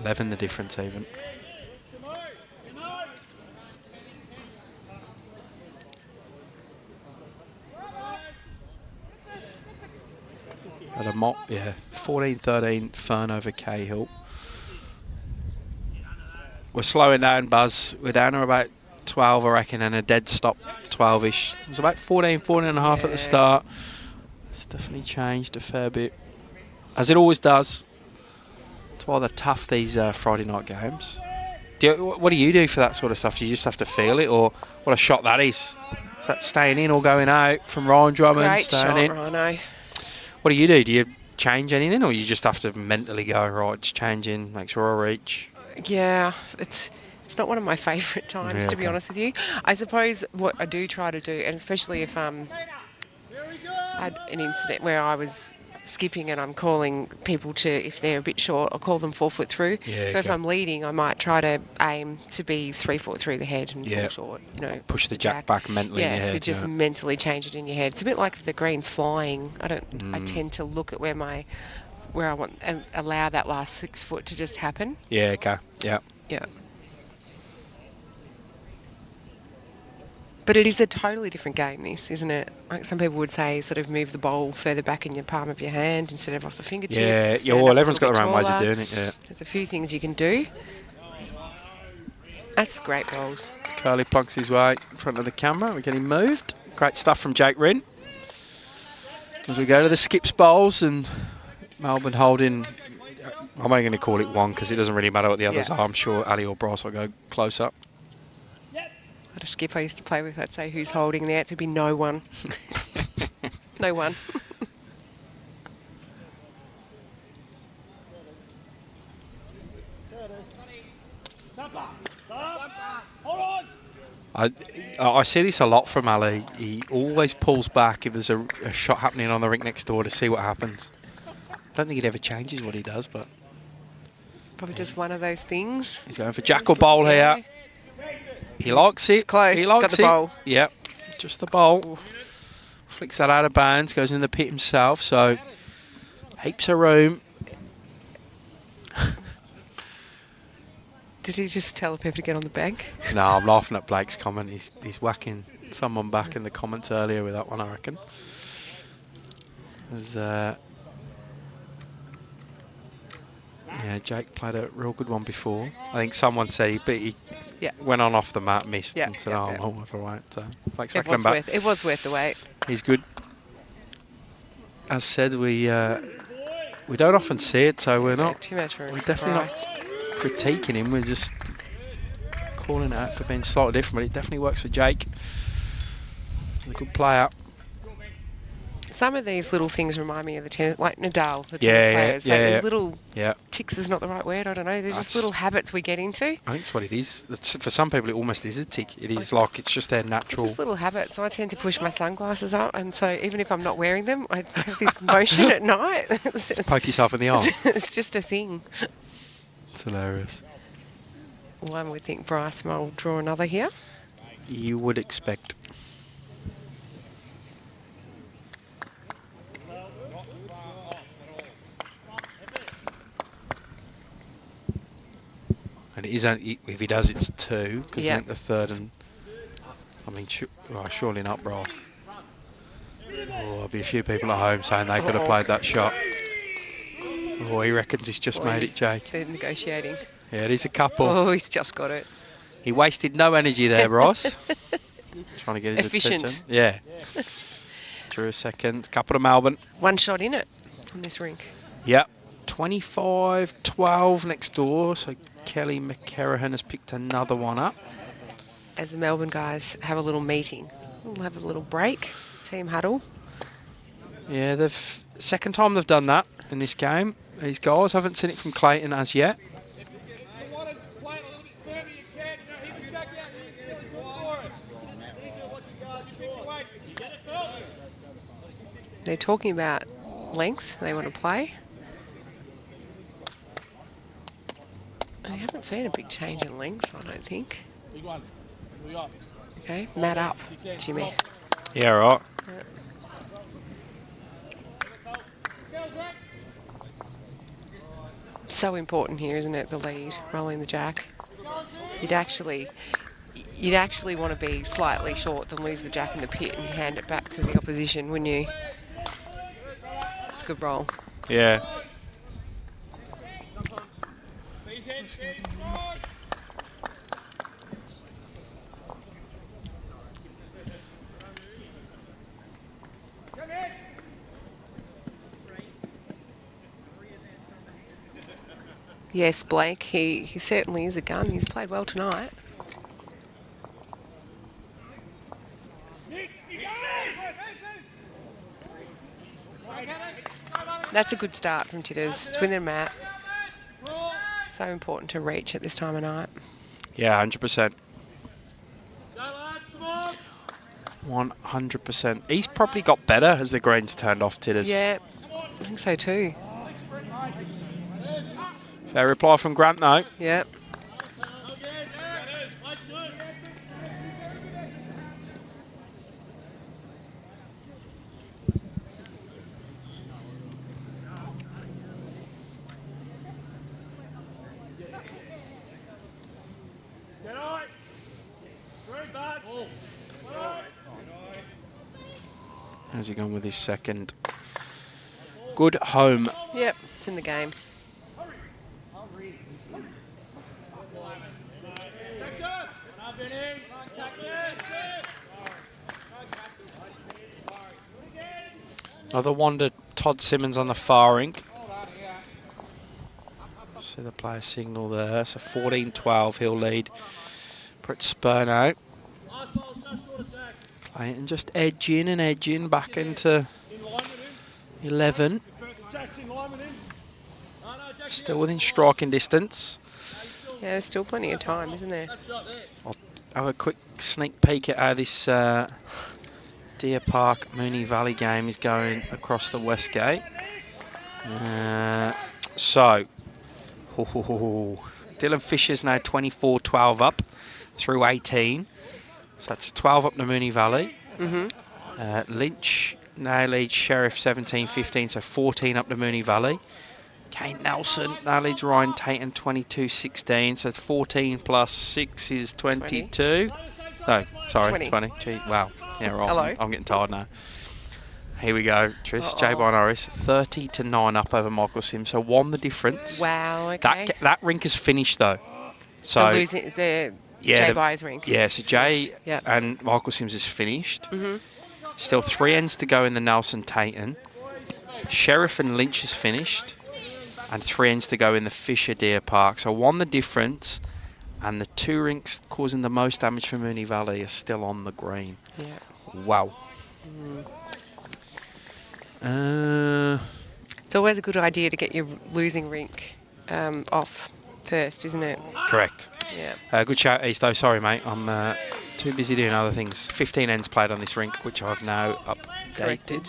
The difference even. At a mop, yeah. 14-13 Fern over Cahill. We're slowing down, Buzz. We're down to about 12, I reckon, and a dead stop 12-ish. It was about 14 and a half at the start. It's definitely changed a fair bit, as it always does. That's why they're tough, these Friday night games. What do you do for that sort of stuff? Do you just have to feel it, or what a shot that is? Is that staying in or going out from Ryan Drummond? Great staying shot, in. Rhino. What do you do? Do you change anything, or you just have to mentally go, right, just change in, make sure I reach? Yeah, it's not one of my favourite times, to be honest with you. I suppose what I do try to do, and especially if I had an incident where I was skipping and I'm calling people to, if they're a bit short, I'll call them 4 foot through. Yeah, so if okay. I'm leading, I might try to aim to be 3 foot through the head and Yeah. pull short. You know, Push the jack back mentally in Yeah, your so head, just yeah. mentally change it in your head. It's a bit like if the green's flying. I tend to look at where I want and allow that last 6 foot to just happen. Yeah, okay. Yeah. Yeah. But it is a totally different game, this, isn't it? Like some people would say, sort of move the bowl further back in your palm of your hand instead of off the fingertips. Yeah, stand up well, a everyone's got little their bit own ways of taller. doing it, yeah. There's a few things you can do. That's great bowls. Curly plunks his way in front of the camera. We're getting moved. Great stuff from Jake Wren. As we go to the skips bowls, and Melbourne holding, I'm only going to call it one because it doesn't really matter what the others Yeah. are. I'm sure Ali or Bryce will go close up. I had a skip I used to play with. I'd say who's holding. The answer would be no one. No one. I see this a lot from Ali. He always pulls back if there's a shot happening on the rink next door to see what happens. I don't think it ever changes what he does, but Probably just one of those things. he's going for jackal bowl here. He likes it. It's close. He Got likes the it. bowl. Yep, just the bowl. Flicks that out of bounds, goes in the pit himself, so heaps of room. Did he just tell people to get on the bank? No, I'm laughing at Blake's comment. He's whacking someone back in the comments earlier with that one, I reckon. There's, yeah, Jake played a real good one before. I think someone said he Yeah. went on off the mat, missed, Yeah, and said, yeah, oh, yeah. I'm all right. So Blake's It whacking was, him back. it was worth the wait. He's good. As said, we don't often see it, so we're not Too much room. we're definitely not critiquing him. We're just calling it out for being slightly different, but it definitely works for Jake. He's a good player. Some of these little things remind me of the tennis, like Nadal, the tennis Yeah, players. yeah, Like yeah. these little Yeah, ticks is not the right word. I don't know. There's just That's- little habits we get into. I think it's what it is. For some people, it almost is a tick. It is like it's just their natural. Just little habits. I tend to push my sunglasses up, and so even if I'm not wearing them, I have this motion at night. It's just, Poke yourself in the arm. it's just a thing. It's hilarious. One would think Bryce will draw another here. You would expect. And it is only, if he does, it's 2, because Yeah. I think the third and I mean, surely not Bryce. Oh, there'll be a few people at home saying they could have played that shot. Oh, he reckons he's just made it, Jake. They're negotiating. Yeah, it is a couple. Oh, he's just got it. He wasted no energy there, Bryce. Trying to get his Efficient. attention. Yeah. Drew a second. Couple to Melbourne. One shot in it on this rink. Yep. 25-12 next door. So Kelly McCarrahan has picked another one up. As the Melbourne guys have a little meeting. We'll have a little break. Team huddle. Yeah, they've second time they've done that in this game. These guys haven't seen it from Clayton as yet. They're talking about length they want to play. I haven't seen a big change in length, I don't think. Okay, mat up, Jimmy. Yeah, right. So important here, isn't it? The lead, rolling the jack. You'd actually want to be slightly short than lose the jack in the pit and hand it back to the opposition, wouldn't you? It's a good roll. Yeah. Yes, Blake, he certainly is a gun. He's played well tonight. That's a good start from Titters. It's within a mat. So important to reach at this time of night. Yeah, 100%. 100%. He's probably got better as the green's turned off, Titters. Yeah, I think so too. Fair reply from Grant, though. Yep. How's he gone with his second? Good home. Yep, it's in the game. Another wonder, Todd Simmons on the far rink. See the player signal there. So 14-12, he'll lead Brett Spurno. Clayton just edging back into 11. Still within striking distance. Yeah, there's still plenty of time, isn't there? I'll have a quick sneak peek at how this Deer Park Moonee Valley game is going across the West Gate. So, Dylan Fisher's now 24-12 up through 18. So that's 12 up the Moonee Valley. Lynch now leads Sheriff 17-15, so 14 up the Moonee Valley. Kane Nelson now leads Ryan Tatum 22-16, so 14 plus 6 is 22. 20. No, sorry, 20. 20. Gee, wow. Yeah, right. Hello. I'm getting tired now. Here we go. Trish, J. Norris, 30-9 up over Michael Sims, so won the difference. Wow, okay. That rink is finished though. So the Jay Byers rink. Yeah, so Jay Yep. and Michael Sims is finished. Still 3 ends to go in the Nelson Tatum. Sheriff and Lynch is finished. And 3 ends to go in the Fisher Deer Park. So won the difference. And the 2 rinks causing the most damage for Moonee Valley are still on the green. Yeah. Wow. It's always a good idea to get your losing rink off first, isn't it? Correct. Yeah. Good shout, East, though. Sorry, mate. I'm too busy doing other things. 15 ends played on this rink, which I've now updated.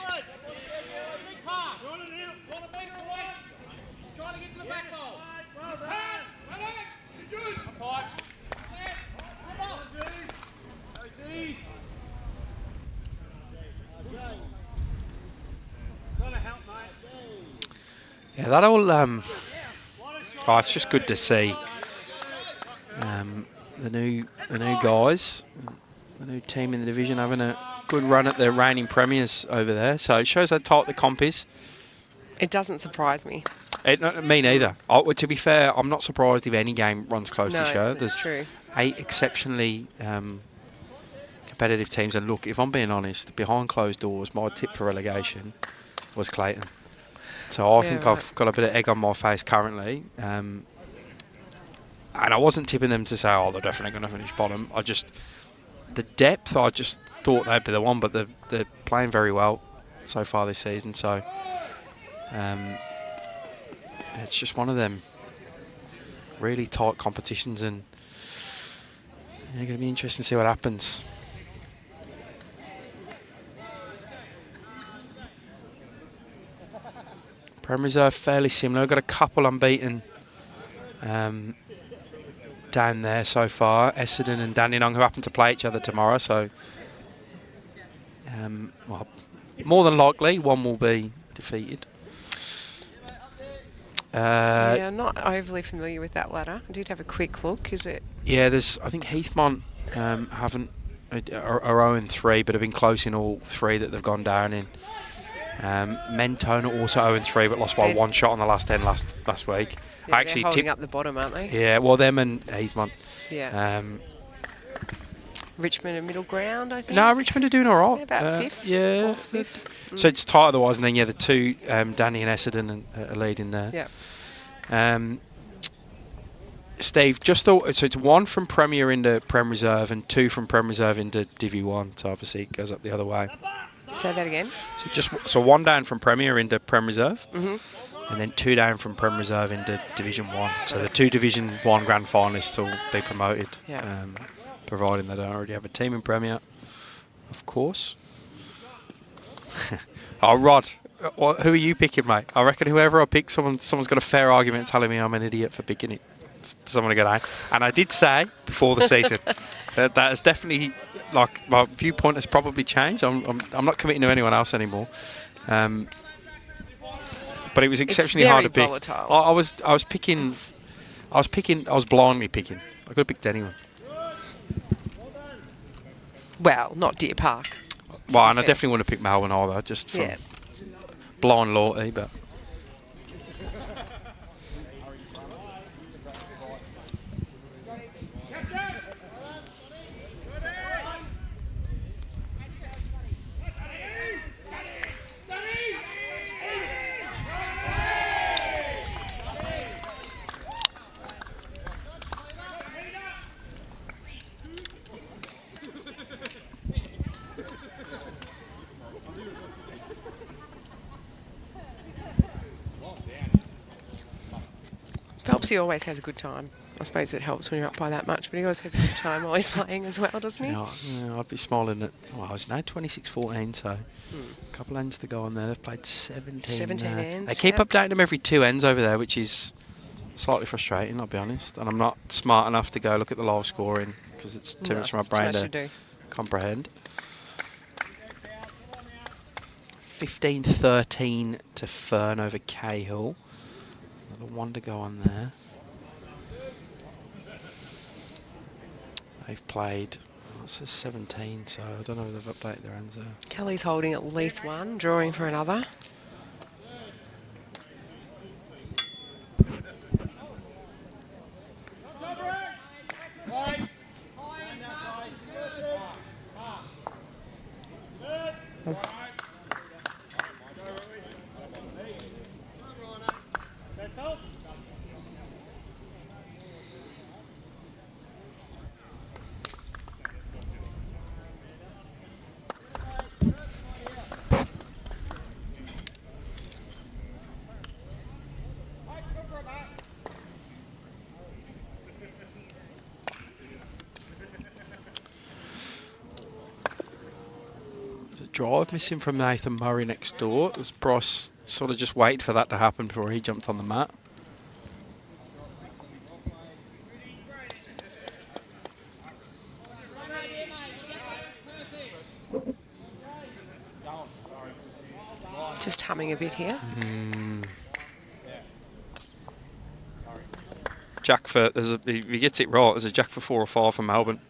Yeah, that all. It's just good to see the new guys, the new team in the division having a good run at the reigning premiers over there. So it shows how tight the comp is. It doesn't surprise me. Me neither. To be fair, I'm not surprised if any game runs close this year. That's true. 8 exceptionally competitive teams, and look, if I'm being honest, behind closed doors, my tip for relegation was Clayton. So I think I've got a bit of egg on my face currently. And I wasn't tipping them to say, they're definitely going to finish bottom. The depth, I just thought they'd be the one, but they're playing very well so far this season. So it's just one of them really tight competitions, and it's going to be interesting to see what happens. Prem Reserve fairly similar. We've got a couple unbeaten down there so far. Essendon and Dandenong, who happen to play each other tomorrow. So, well, more than likely, one will be defeated. Yeah, I'm not overly familiar with that ladder. I did have a quick look. Is it? Yeah, I think Heathmont are 0-3, but have been close in all 3 that they've gone down in. Mentona also 0-3, but lost by 1 shot on the last end last week. Yeah, Actually, they're holding up the bottom, aren't they? Yeah, well, them and Heathmont. Yeah. Richmond are middle ground, I think. No, Richmond are doing all right. They're about 5th. Yeah, 4th, 5th. So it's tight otherwise, and then the 2, Danny and Essendon are leading there. Yeah. Steve, so it's 1 from Premier into Prem Reserve and 2 from Prem Reserve into Divi 1. So obviously it goes up the other way. Say that again. So 1 down from Premier into Prem Reserve, and then 2 down from Prem Reserve into Division 1. So the 2 Division 1 grand finalists will be promoted, providing they don't already have a team in Premier, of course. Rod, Who are you picking, mate? I reckon whoever I pick, someone's got a fair argument telling me I'm an idiot for picking it. Someone to go down. And I did say before the season that has definitely, like, my viewpoint has probably changed. I'm not committing to anyone else anymore. But it was exceptionally hard to pick. Volatile. I was picking. I was blindly picking. I could have picked anyone. Well, not Deer Park. Well, and I definitely wouldn't have picked Melbourne either, just from blind loyalty, but. Phelpsy always has a good time. I suppose it helps when you're up by that much, but he always has a good time while he's playing as well, doesn't he? Yeah, I'd be smiling at. Well, I was now 26-14, so a couple ends to go on there. They've played 17. 17 ends. They keep updating them every 2 ends over there, which is slightly frustrating, I'll be honest. And I'm not smart enough to go look at the live scoring because it's too much for my brain to comprehend. 15-13 to Fern over Cahill. Another 1 to go on there. They've played, it says 17, so I don't know if they've updated their ends there. Kelly's holding at least 1, drawing for another. Drive missing from Nathan Murray next door. As Bryce sort of just waited for that to happen before he jumped on the mat. Just humming a bit here. Jack for, if he gets it right, there's a jack for 4 or 5 for Melbourne.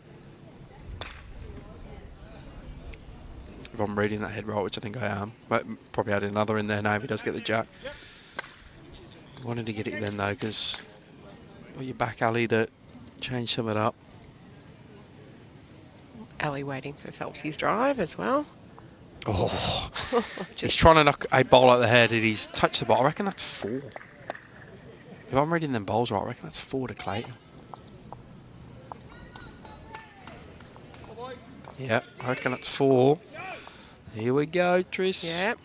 If I'm reading that head right, which I think I am. But probably add another in there now if he does get the jack. Wanted to get it then though, because you're back alley to change some of it up. Ali waiting for Phelpsy's drive as well. Oh, he's trying to knock a ball out the head and he's touched the ball. I reckon that's 4. If I'm reading them balls right, I reckon that's 4 to Clayton. Yeah, I reckon that's 4. Here we go, Tris. Yep.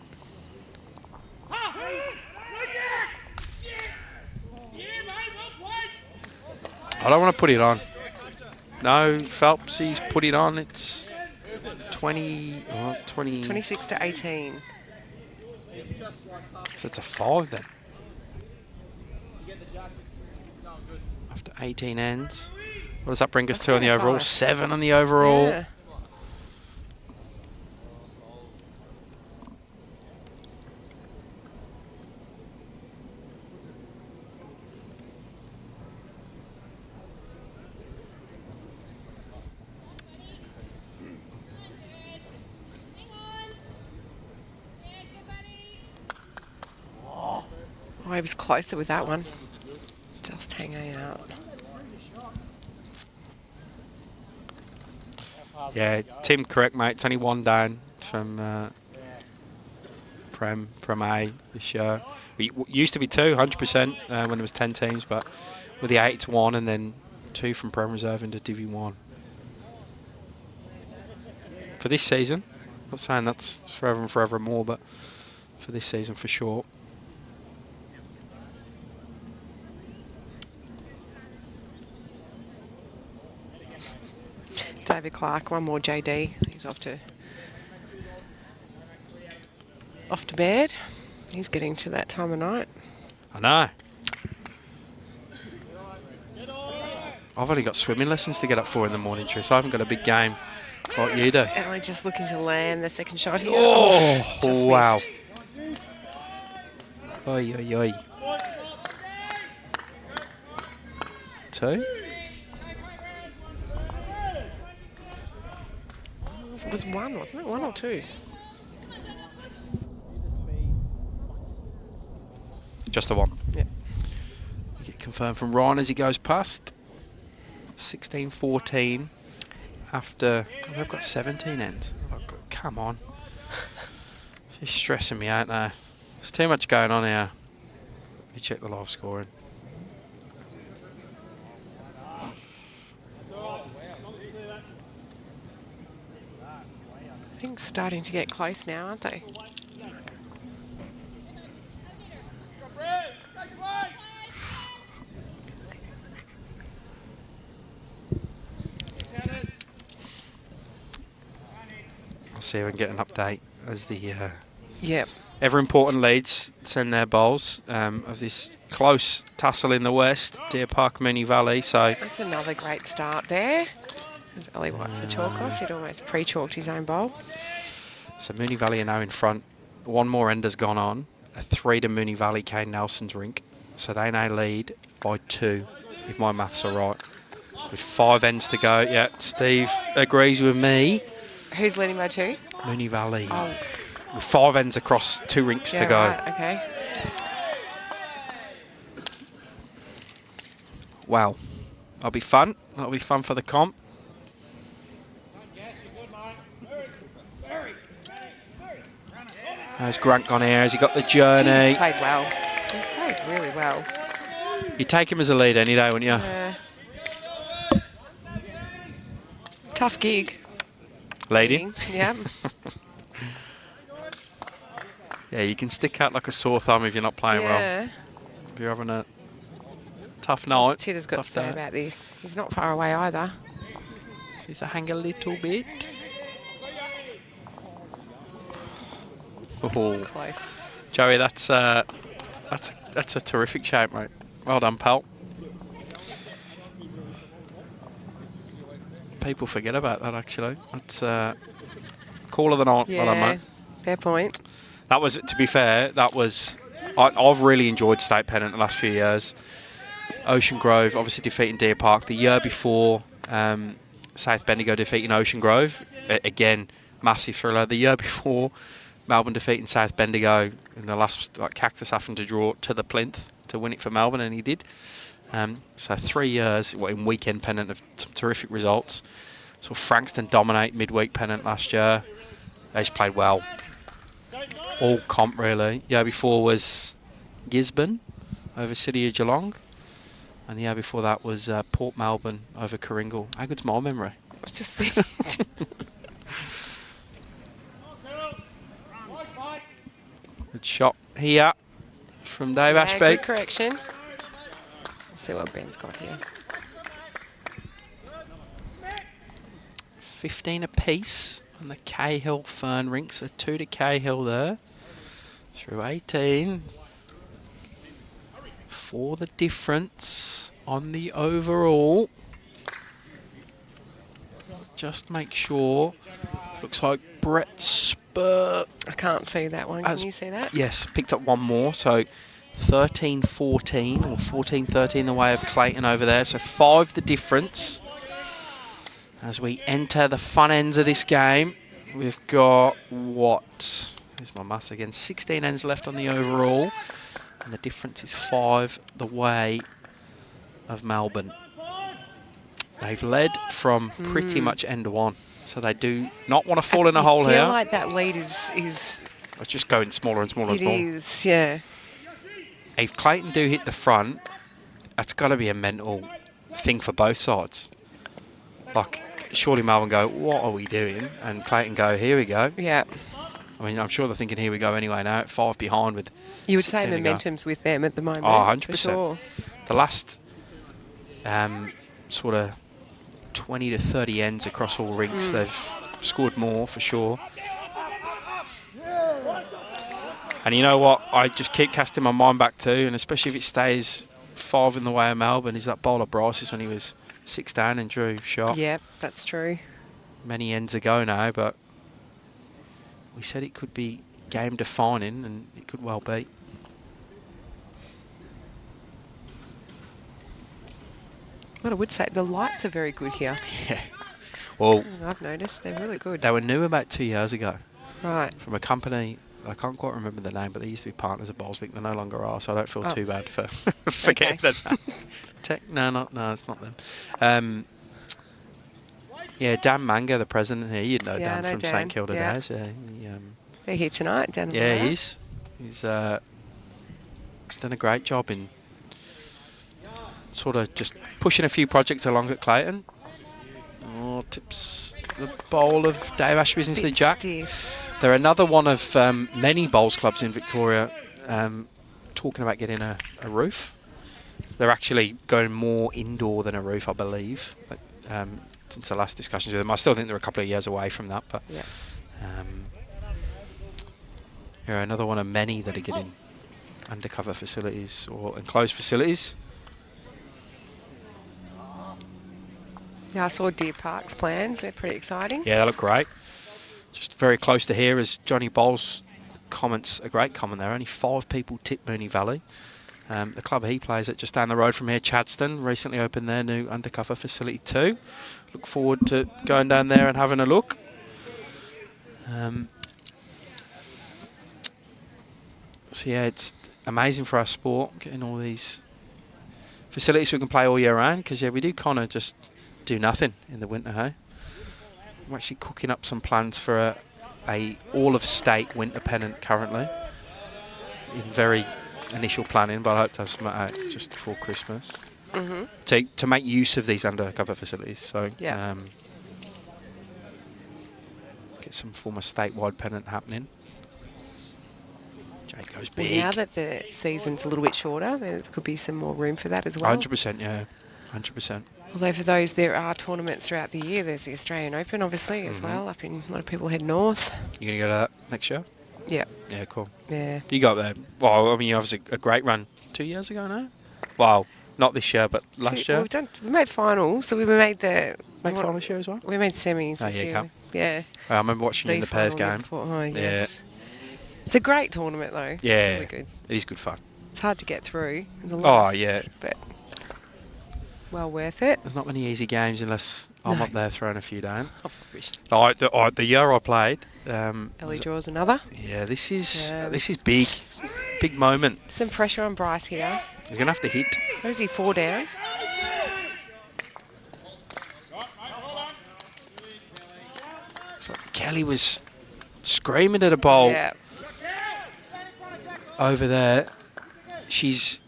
I don't want to put it on. No, Phelps, he's put it on. It's 26 to 18. So it's a 5 then. After 18 ends. What does that bring us to on the overall? 7 on the overall. Yeah. Oh, he was closer with that one. Just hanging out. Yeah, Tim, correct, mate. It's only 1 down from Prem A this year. It used to be 2, 100% when there was 10 teams, but with the 8 it's 1 and then 2 from Prem Reserve into Divi 1. For this season, I'm not saying that's forever and forever more, but for this season for sure. David Clark, one more JD. He's off to off to bed. He's getting to that time of night. I know. I've only got swimming lessons to get up for in the morning, Tris. I haven't got a big game like you do. Ellie just looking to land the second shot here. Oh, wow. Missed. Oi, oi, oi. 2. It was 1, wasn't it? 1 or 2? Just the 1. Yeah. Get confirmed from Ryan as he goes past. 16-14 after... Well, they've got 17 ends. Oh, God, come on. She's stressing me out now. There's too much going on here. Let me check the live scoring. I think starting to get close now, aren't they? I'll see if I can get an update as the Yep. ever important leads send their bowls of this close tussle in the west, Deer Park, Moonee Valley. So That's another great start there. As Ellie wipes the chalk off, he'd almost pre-chalked his own bowl. So Moonee Valley are now in front. 1 more ender's gone on. A 3 to Moonee Valley, Kane Nelson's Rink. So they now lead by 2, if my maths are right. With 5 ends to go. Yeah, Steve agrees with me. Who's leading by 2? Moonee Valley. Oh, With 5 ends across 2 rinks yeah, to go. right, okay. Wow. That'll be fun. That'll be fun for the comp. How's Grant gone here? Has he got the journey? He's played well. He's played really well. You take him as a lead any day, wouldn't you? Yeah. Tough gig. Leading? Yeah. Yeah, you can stick out like a sore thumb if you're not playing well. Yeah. If you're having a tough night. Tidder's got to tough say day. about this. He's not far away either. She's a hang a little bit. Oh, Close. Joey, that's a terrific shape, mate. Well done, pal. People forget about that, actually. That's cooler than I. Yeah. Well done, mate. Fair point. That was, to be fair, that was... I've really enjoyed State Pennant the last few years. Ocean Grove, obviously defeating Deer Park. The year before, South Bendigo defeating Ocean Grove. Again, massive thriller. The year before, Melbourne defeating South Bendigo in the last, like, Cactus having to draw to the plinth to win it for Melbourne, and he did. So 3 years in weekend Pennant of some terrific results. So Frankston dominate midweek Pennant last year. They just played well. All comp, really. The year before was Gisborne over City of Geelong. And the year before that was Port Melbourne over Coringal. How good's my memory? I was just thinking. Good shot here from Dave Yeah, Ashby. good correction. Let's see what Ben's got here. 15 apiece on the Cahill Fern Rink. So 2 to Cahill there. Through 18. For the difference on the overall. Just make sure. Looks like Brett Spur. I can't see that one. Can you see that? Yes, picked up 1 more. So 13-14 or 14-13 the way of Clayton over there. So 5 the difference. As we enter the fun ends of this game, we've got what? Here's my maths again. 16 ends left on the overall. And the difference is 5 the way of Melbourne. They've led from pretty much end 1. So they do not want to fall in a hole here. I feel like that lead is It's just going smaller and smaller and it smaller. is, yeah. If Clayton do hit the front, that's got to be a mental thing for both sides. Like, surely Melbourne go, what are we doing? And Clayton go, here we go. Yeah. I mean, I'm sure they're thinking, here we go anyway now, at 5 behind with You would say 16 to go. momentum's with them at the moment. Oh, 100%. For sure. The last sort of 20 to 30 ends across all rinks, they've scored more for sure. And you know what? I just keep casting my mind back to, and especially if it stays 5 in the way of Melbourne, is that bowl of Bryce's when he was 6 down and drew shot. Yep, that's true. Many ends ago now, but we said it could be game defining, and it could well be. What I would say, the lights are very good here. Yeah. Well, I've noticed they're really good. they were new about 2 years ago. Right. From a company, I can't quite remember the name, but they used to be partners of Bolsvik. They no longer are, so I don't feel too bad for forgetting the name. No, it's not them. Yeah, Dan Manga, the president here, you'd know Dan from St Kilda days. Yeah, They're here tonight, Dan. yeah, he is. He's done a great job in sort of just pushing a few projects along at Clayton. Oh, tips the bowl of Dave Ashby's into the jack. Stiff. They're another one of many bowls clubs in Victoria talking about getting a roof. They're actually going more indoor than a roof, I believe. But, since the last discussions with them, I still think they're a couple of years away from that. But yeah, another one of many that are getting undercover facilities or enclosed facilities. Yeah, I saw Deer Park's plans. They're pretty exciting. Yeah, they look great. Just very close to here is Johnny Bowles' comments, a great comment there. Only 5 people tip Moonee Valley. The club he plays at just down the road from here, Chadstone, recently opened their new undercover facility too. Look forward to going down there and having a look. So yeah, it's amazing for our sport, getting all these facilities so we can play all year round, because yeah, we do kind of just do nothing in the winter, hey? I'm actually cooking up some plans for a all-of-state winter pennant currently, in very initial planning, but I hope to have some out just before Christmas. To make use of these undercover facilities. So Yeah. get some form of statewide pennant happening. Jake goes Well, big. now that the season's a little bit shorter, there could be some more room for that as well. 100%, yeah. 100%. Although for those, there are tournaments throughout the year. There's the Australian Open, obviously, as well. Up in a lot of people head north. You going to go to that next year? Yeah. Yeah, cool. Yeah. You got there. Well, I mean, you obviously a great run 2 years ago now. Well, not this year, but last year. Well, we made finals, so we made the... Make final this year as well? We made semis this yeah, year. come. Yeah. I remember watching you in the pairs final game. before. Oh, yes. It's a great tournament, though. Yeah. It's really good. It is good fun. It's hard to get through. There's a lot. Oh, yeah. But well worth it. There's not many easy games unless I'm up there throwing a few down. I wish. The year I played... Ellie draws another. yeah, this is Yeah, this is big. Big moment. Some pressure on Bryce here. He's going to have to hit. What is he, 4 down? So Kelly was screaming at a bowl Yeah. over there. She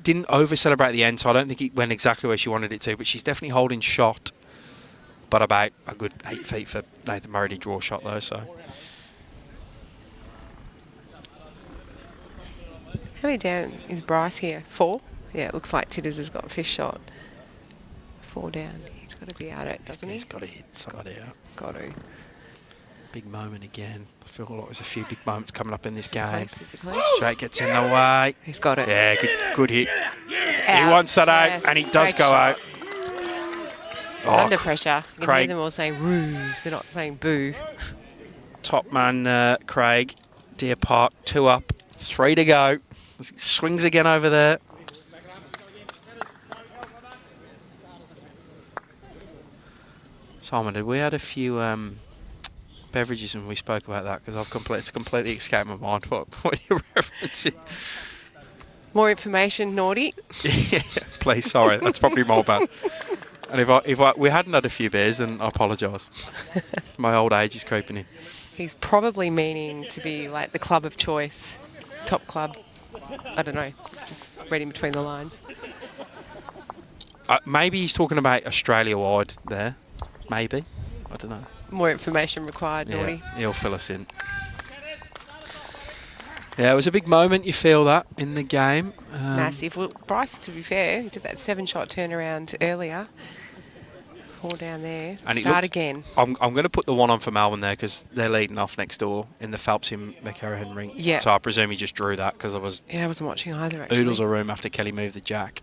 didn't over-celebrate the end, so I don't think it went exactly where she wanted it to, but she's definitely holding shot. But about a good 8 feet for Nathan Murray to draw a shot, though, so... How many down is Bryce here? 4? Yeah, it looks like Titters has got a fish shot. 4 down. He's got to be out it, doesn't he? He's got to hit somebody out. Got to. Big moment again. I feel like there's a few big moments coming up in this game. Close, is it close? Jake gets in the way. He's got it. Yeah, good hit. It's He out. wants that out, Yes, and he does great go shot. out. Oh, Under pressure. You can hear Craig. them all saying woo. They're not saying boo. Top man, Craig. Deer Park, 2 up, 3 to go. Swings again over there. Simon, did we had a few beverages when we spoke about that? Because it's completely escaped my mind. What you're referencing? More information, naughty. Yeah, please, sorry, that's probably my bad. And if we hadn't had a few beers, then I apologise. My old age is creeping in. He's probably meaning to be like the club of choice, top club. I don't know. Just reading between the lines. Maybe he's talking about Australia-wide there. Maybe. I don't know. More information required, naughty. Yeah, he'll fill us in. Yeah, it was a big moment, you feel that, in the game. Massive. Well, Bryce, to be fair, he did that 7-shot turnaround earlier. 4 down there. And Start again. I'm going to put the one on for Melbourne there because they're leading off next door in the Phelpsy McCarrahan Rink. Yeah. So I presume he just drew that because I was Yeah, I wasn't watching either, actually. oodles of room after Kelly moved the jack.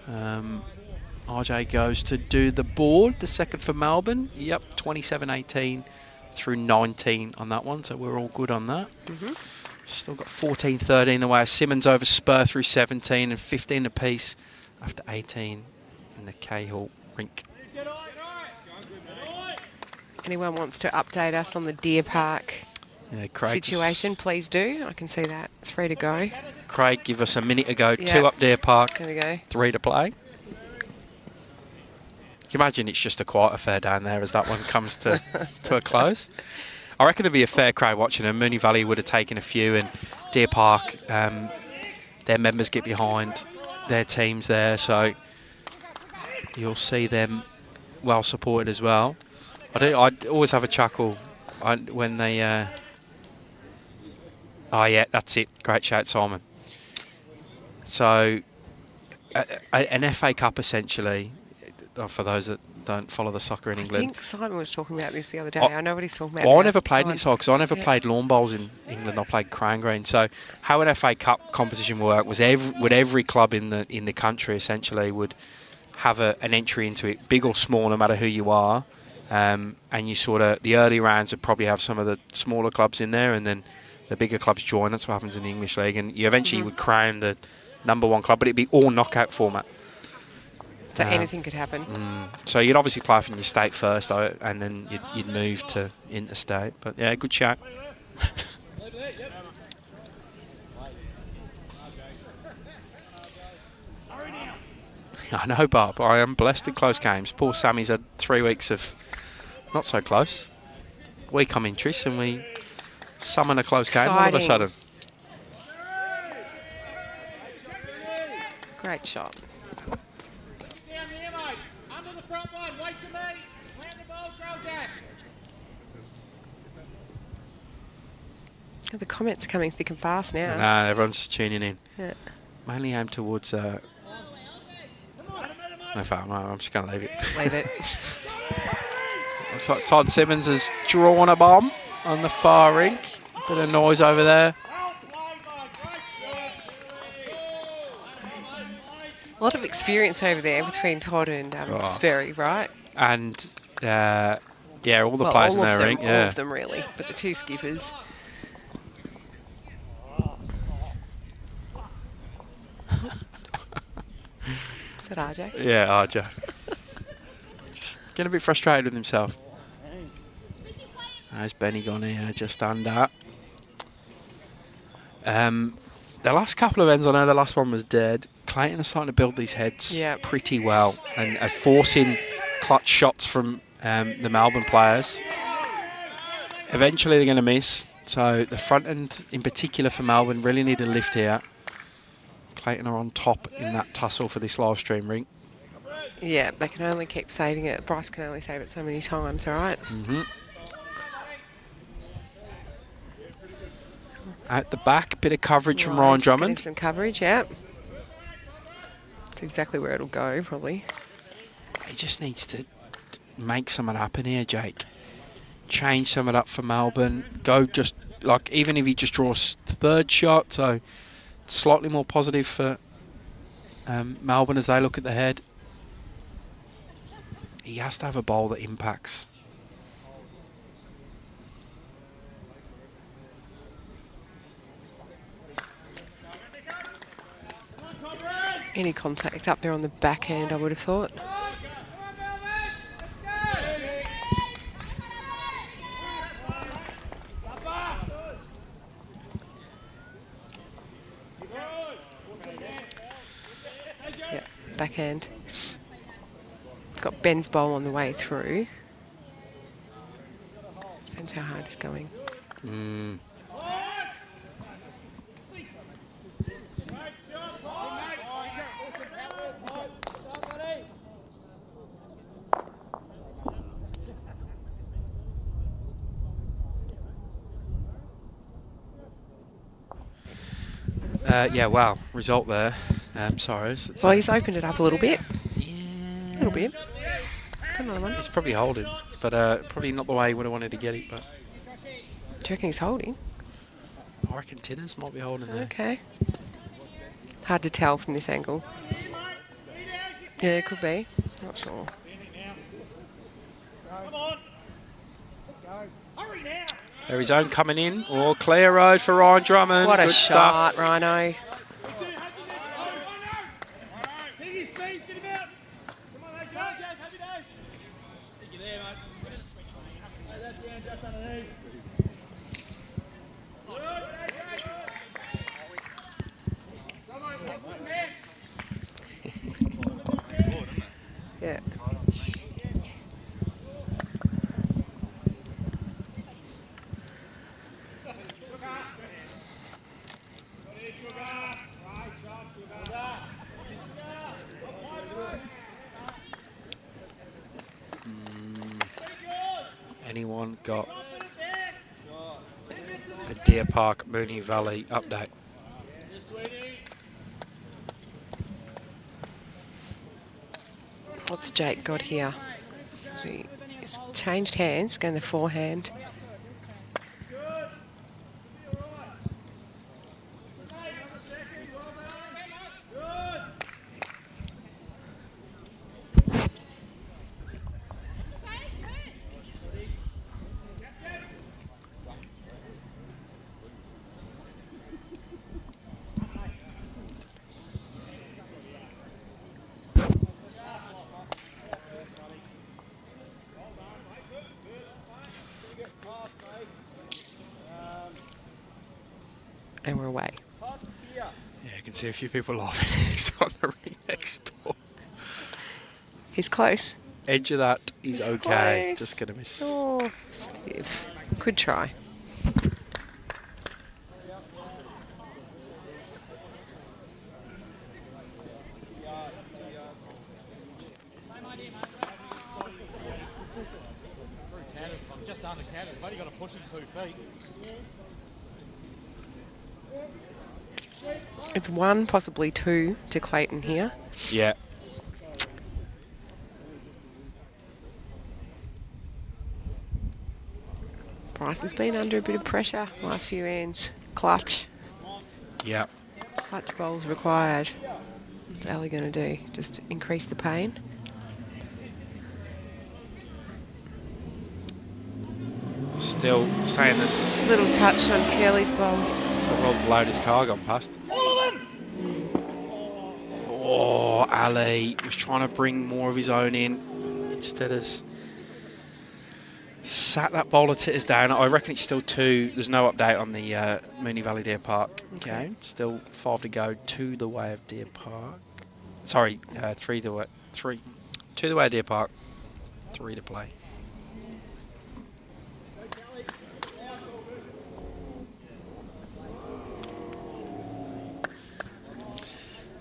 RJ goes to do the board, the second for Melbourne. Yep, 27-18 through 19 on that one, so we're all good on that. Still got 14-13 the way of Simmons over Spur through 17 and 15 apiece after 18 in the Cahill Rink. Anyone wants to update us on the Deer Park situation, please do. I can see that. 3 to go. Craig, give us a minute ago. 2 up Deer Park. There we go. 3 to play. Can you imagine it's just a quiet affair down there as that one comes to a close? I reckon there'd be a fair crowd watching them. Moonee Valley would have taken a few, and Deer Park, their members get behind their teams there, so you'll see them well supported as well. I always have a chuckle when they... oh, yeah, that's it. Great shout, Simon. So, an FA Cup, essentially, for those that don't follow the soccer in England. I think Simon was talking about this the other day. I know what he's talking about. Well, I never played in soccer because I never played lawn bowls in England. I played Crane Green. So how an FA Cup competition would work was every club in the country essentially would have an entry into it, big or small, no matter who you are. And you sort of, the early rounds would probably have some of the smaller clubs in there, and then the bigger clubs join. That's what happens in the English League. And you eventually would crown the #1 club, but it'd be all knockout format. So anything could happen. So you'd obviously play from your state first, though, and then you'd move to interstate. But yeah, good shout. I know, Bob. I am blessed in close games. Poor Sammy's had 3 weeks of not so close. We come in, Tris, and we summon a close game all of a sudden. Great shot. Down here, mate. Under the front one. Wait to me. Plant the ball, trail jack. The comments are coming thick and fast now. No, everyone's tuning in. Yeah. Mainly aimed towards... no, I'm just going to leave it. Leave it. Looks like Todd Simmons has drawn a bomb on the far rink. Bit of noise over there. A lot of experience over there between Todd and Sperry, right? And, yeah, all the players in their rink. All of them, really. But the 2 skippers. Is that RJ? Yeah, RJ. Just getting a bit frustrated with himself. There's Benny gone here, just under. The last couple of ends, I know the last one was dead. Clayton are starting to build these heads pretty well and are forcing clutch shots from the Melbourne players. Eventually they're going to miss. So the front end, in particular for Melbourne, really need a lift here. Clayton are on top in that tussle for this live stream Rink. Yeah, they can only keep saving it. Bryce can only save it so many times, all right? At the back, bit of coverage from Ryan Drummond. Some coverage, yeah. That's exactly where it'll go, probably. He just needs to make something happen here, Jake. Change something up for Melbourne. Go just, like, even if he just draws third shot, so slightly more positive for Melbourne as they look at the head. He has to have a bowl that impacts. Any contact up there on the backhand, I would have thought. Yeah, backhand. Got Ben's bowl on the way through. Depends how hard he's going. Yeah, wow, result there. Sorry. Well, he's opened it up a little bit. Yeah. A little bit. It's got another one. He's probably holding, but probably not the way he would have wanted to get it. But Do you reckon he's holding? I reckon Tinners might be holding there. Okay. Hard to tell from this angle. Yeah, it could be. Not sure. There his own coming in. Or clear road for Ryan Drummond. What a Good shot, stuff. Rhino. Yeah. Anyone got a Deer Park Moonee Valley update? What's Jake got here? He's changed hands, going the forehand. And we're away. Yeah, I can see a few people laughing next on the ring next door. He's close. Edge of that, he's okay. Close. Just going to miss. Oh, stiff. Could try. Just under cannon, but you got to push him 2 feet. It's 1, possibly 2 to Clayton here. Yeah. Bryson's been under a bit of pressure last few ends. Clutch. Yeah. Clutch bowls required. What's Ali going to do? Just increase the pain? Still saying this. Little touch on Curly's bowl. It's the world's loudest car gone past. Oh, Ali was trying to bring more of his own in. Instead has sat that bowler titters down. I reckon it's still 2. There's no update on the Moonee Valley Deer Park game. Still 5 to go to the way of Deer Park. Sorry, 3 to way. 3 to the way of Deer Park. 3 to play.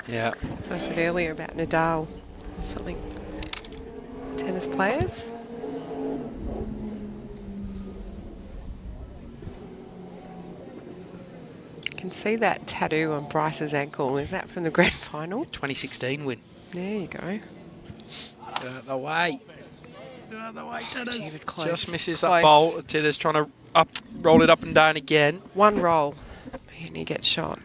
Yeah. So I said earlier about Nadal, something. Tennis players. You can see that tattoo on Bryce's ankle. Is that from the grand final? 2016 win. There you go. Get out of the way. Get out of the way, Gee, it was Tinners. close. Just misses Close. that bowl. Tinners trying to roll it up and down again. 1 roll and he gets shot.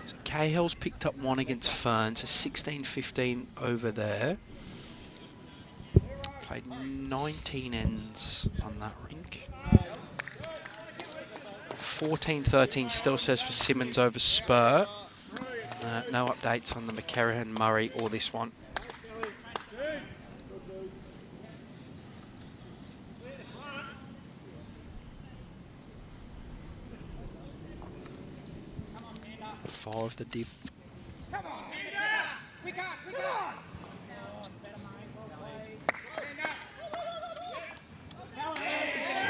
So Cahill's picked up 1 against Fern, so 16-15 over there. Played 19 ends on that rink. 14-13 still says for Simmons over Spur. No updates on the McCarran, Murray or this one. Five the diff.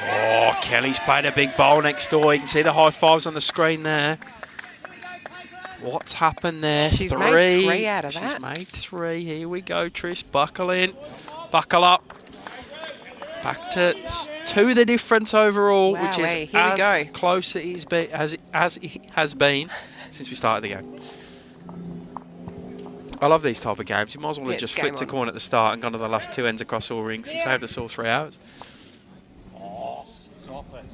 Oh, Kelly's played a big bowl next door. You can see the high fives on the screen there. What's happened there? She's made 3 out of that. She's made 3. Here we go, Trish. Buckle in. Buckle up. Back to 2 the difference overall, which is Wowee, here we as go. close as it has been since we started the game. I love these type of games. You might as well Yeah, have just it's flipped a game coin at the start and gone to the last 2 ends across all rinks and saved us all 3 hours. Oh, stop it.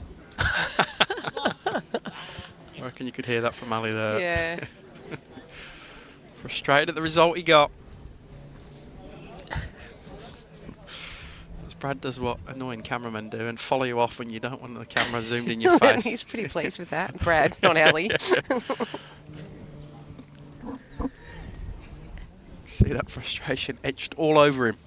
I reckon you could hear that from Ali there. Yeah. Frustrated at the result he got. As Brad does what annoying cameramen do and follow you off when you don't want the camera zoomed in your face. He's pretty pleased with that. Brad, not Ali. See that frustration etched all over him.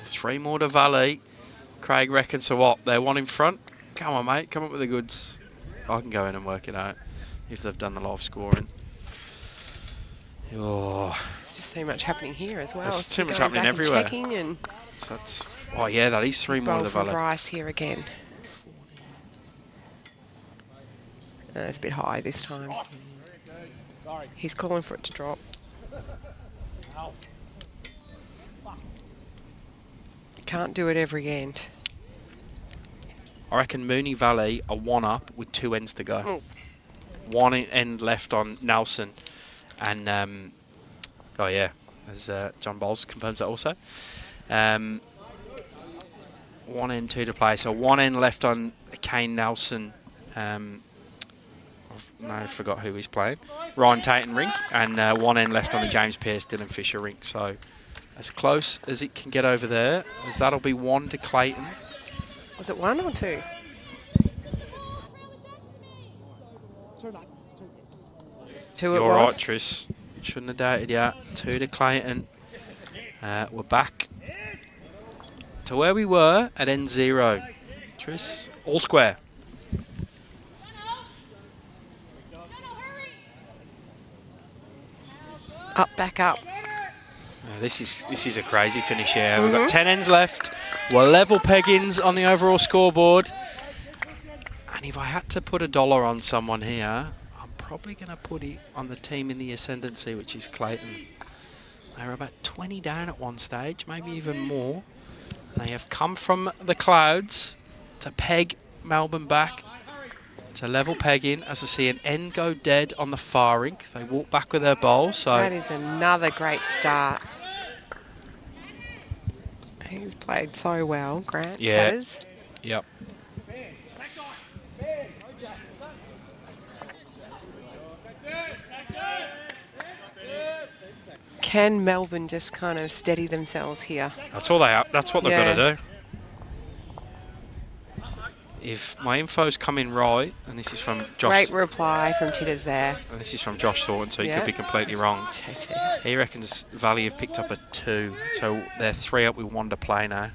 Three more to Valley. Craig reckons, so what? They're 1 in front? Come on, mate. Come up with the goods. I can go in and work it out if they've done the live scoring. Oh. There's just so much happening here as well. There's too much Going happening back and everywhere. checking and So that's, oh yeah, that is 3 more bowl to from Valley. Bryce here again. It's a bit high this time. He's calling for it to drop. Can't do it every end. I reckon Mooney Valley are 1 up with 2 ends to go. 1 end left on Nelson. And, oh yeah, as John Bowles confirms that also. 1 end, 2 to play. So 1 end left on Kane Nelson. I forgot who he's playing. Ryan Tate and Rink. And 1 end left on the James Pearce, Dylan Fisher Rink. So as close as it can get over there, as that'll be 1 to Clayton. Was it 1 or 2? 2 it You're was. right, Tris. Shouldn't have doubted you. 2 to Clayton. We're back to where we were at end 0. Tris, all square. Up, back up. This is a crazy finish here. We've got 10 ends left. We're level peggings on the overall scoreboard. And if I had to put $1 on someone here, I'm probably going to put it on the team in the ascendancy, which is Clayton. They were about 20 down at one stage, maybe even more. They have come from the clouds to peg Melbourne back to level pegging, as I see an end go dead on the far rink. They walk back with their bowl. So That is another great start. He's played so well, Grant. Yeah. Has. Yep. Can Melbourne just kind of steady themselves here? That's all they are. That's what they've got Yeah. to do. If my info's coming right, and this is from Josh, Great reply from Titters there. and this is from Josh Thornton, so he Yeah. could be completely wrong. JT. He reckons Valley have picked up a 2, so they're 3 up with 1 to play now.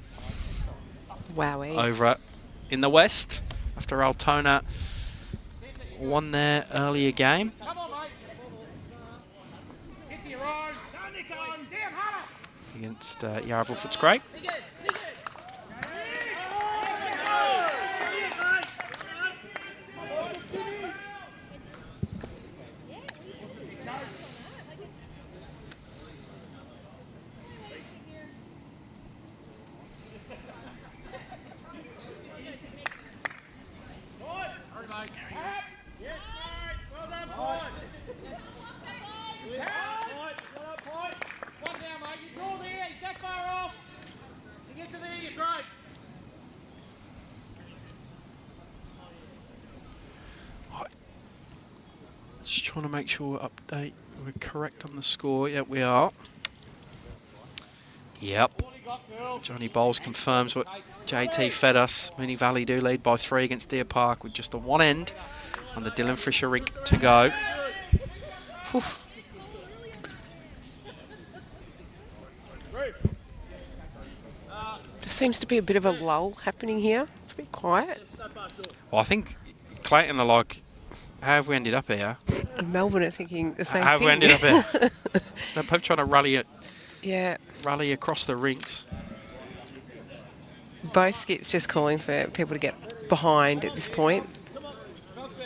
Wowie. Over in the West, after Altona won their earlier game. Come on, mate. Get to your own. Damn harder. Against Yarraville Footscray. Just trying to make sure we're correct on the score. Yep, we are. Yep. Johnny Bowles confirms what JT fed us. Mooney Valley do lead by 3 against Deer Park with just the 1 end on the Dylan Fisher rink to go. Whew. Just seems to be a bit of a lull happening here. It's a bit quiet. Well, I think Clayton are like, how have we ended up here? And Melbourne are thinking the same How have thing. we ended up here? So they're both trying to Yeah. rally across the rinks. Both skips just calling for people to get behind at this point. That's a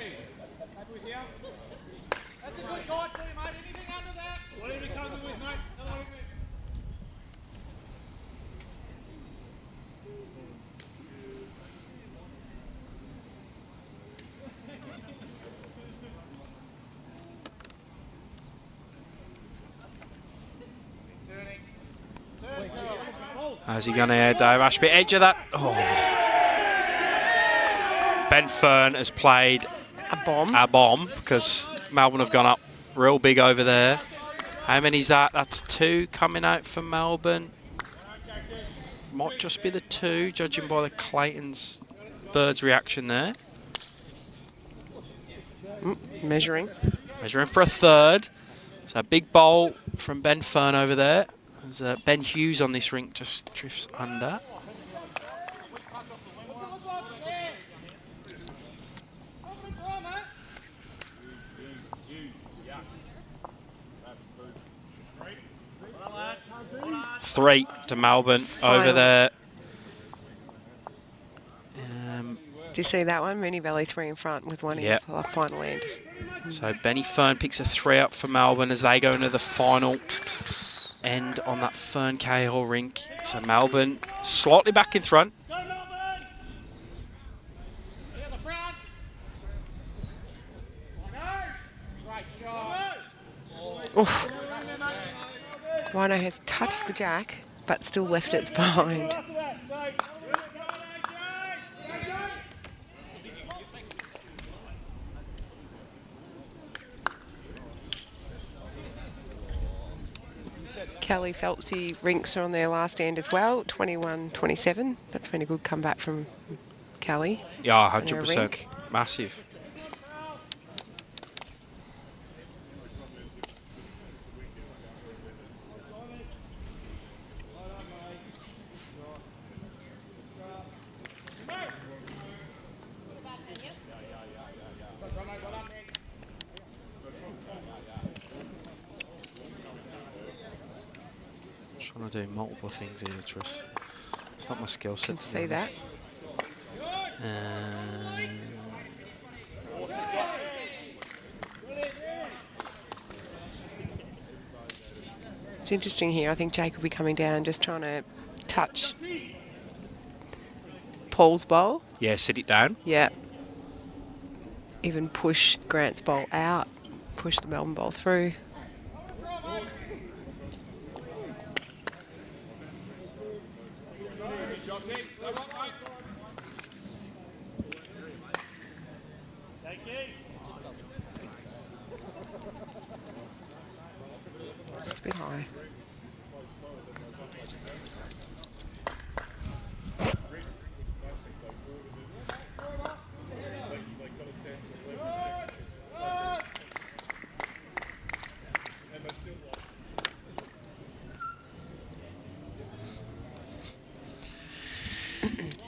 good guide for you, mate. Anything under that? How's he going to Dave Ashby? Edge of that. Oh. Ben Fern has played a bomb because Melbourne have gone up real big over there. How many's that? That's 2 coming out for Melbourne. Might just be the 2, judging by the Clayton's thirds reaction there. Measuring. Measuring for a third. So a big bowl from Ben Fern over there. As Ben Hughes on this rink just drifts under. Three to Melbourne Final. Over there. Do you see that one? Moonee Valley 3 in front with 1 in the final end. So Benny Fern picks a 3 up for Melbourne as they go into the final end on that Fern Cahill rink. So Melbourne slightly back in front. Oof. Wino has touched the jack, but still left it behind. Kelly Phelpsy rinks are on their last end as well, 21-27. That's been a good comeback from Kelly. Yeah, 100%. Massive. Trying to do multiple things here, Tris. It's not my skill set. Can see that. It's interesting here. I think Jake will be coming down, just trying to touch Paul's bowl. Yeah, sit it down. Yeah. Even push Grant's bowl out. Push the Melbourne bowl through. Just a bit high.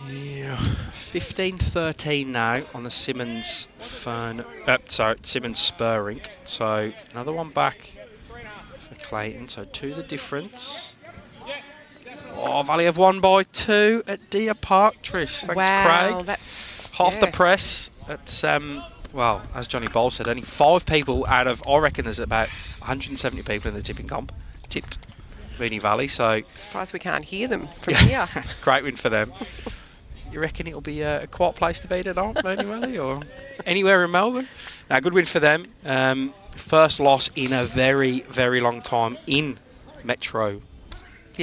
Yeah, 15-13 now on the Simmons Simmons Spur rink. So another one back for Clayton. So 2 the difference. Oh, Valley have won by 2 at Deer Park, Tris. Thanks, wow, Craig. That's Half the press. That's well, as Johnny Bowles said, only 5 people out of, I reckon there's about 170 people in the tipping comp tipped Moonee Valley. So surprised we can't hear them from here. Great win for them. You reckon it'll be a quiet place to be tonight, Moonee Valley, or anywhere in Melbourne? No, good win for them. First loss in a very, very long time in Metro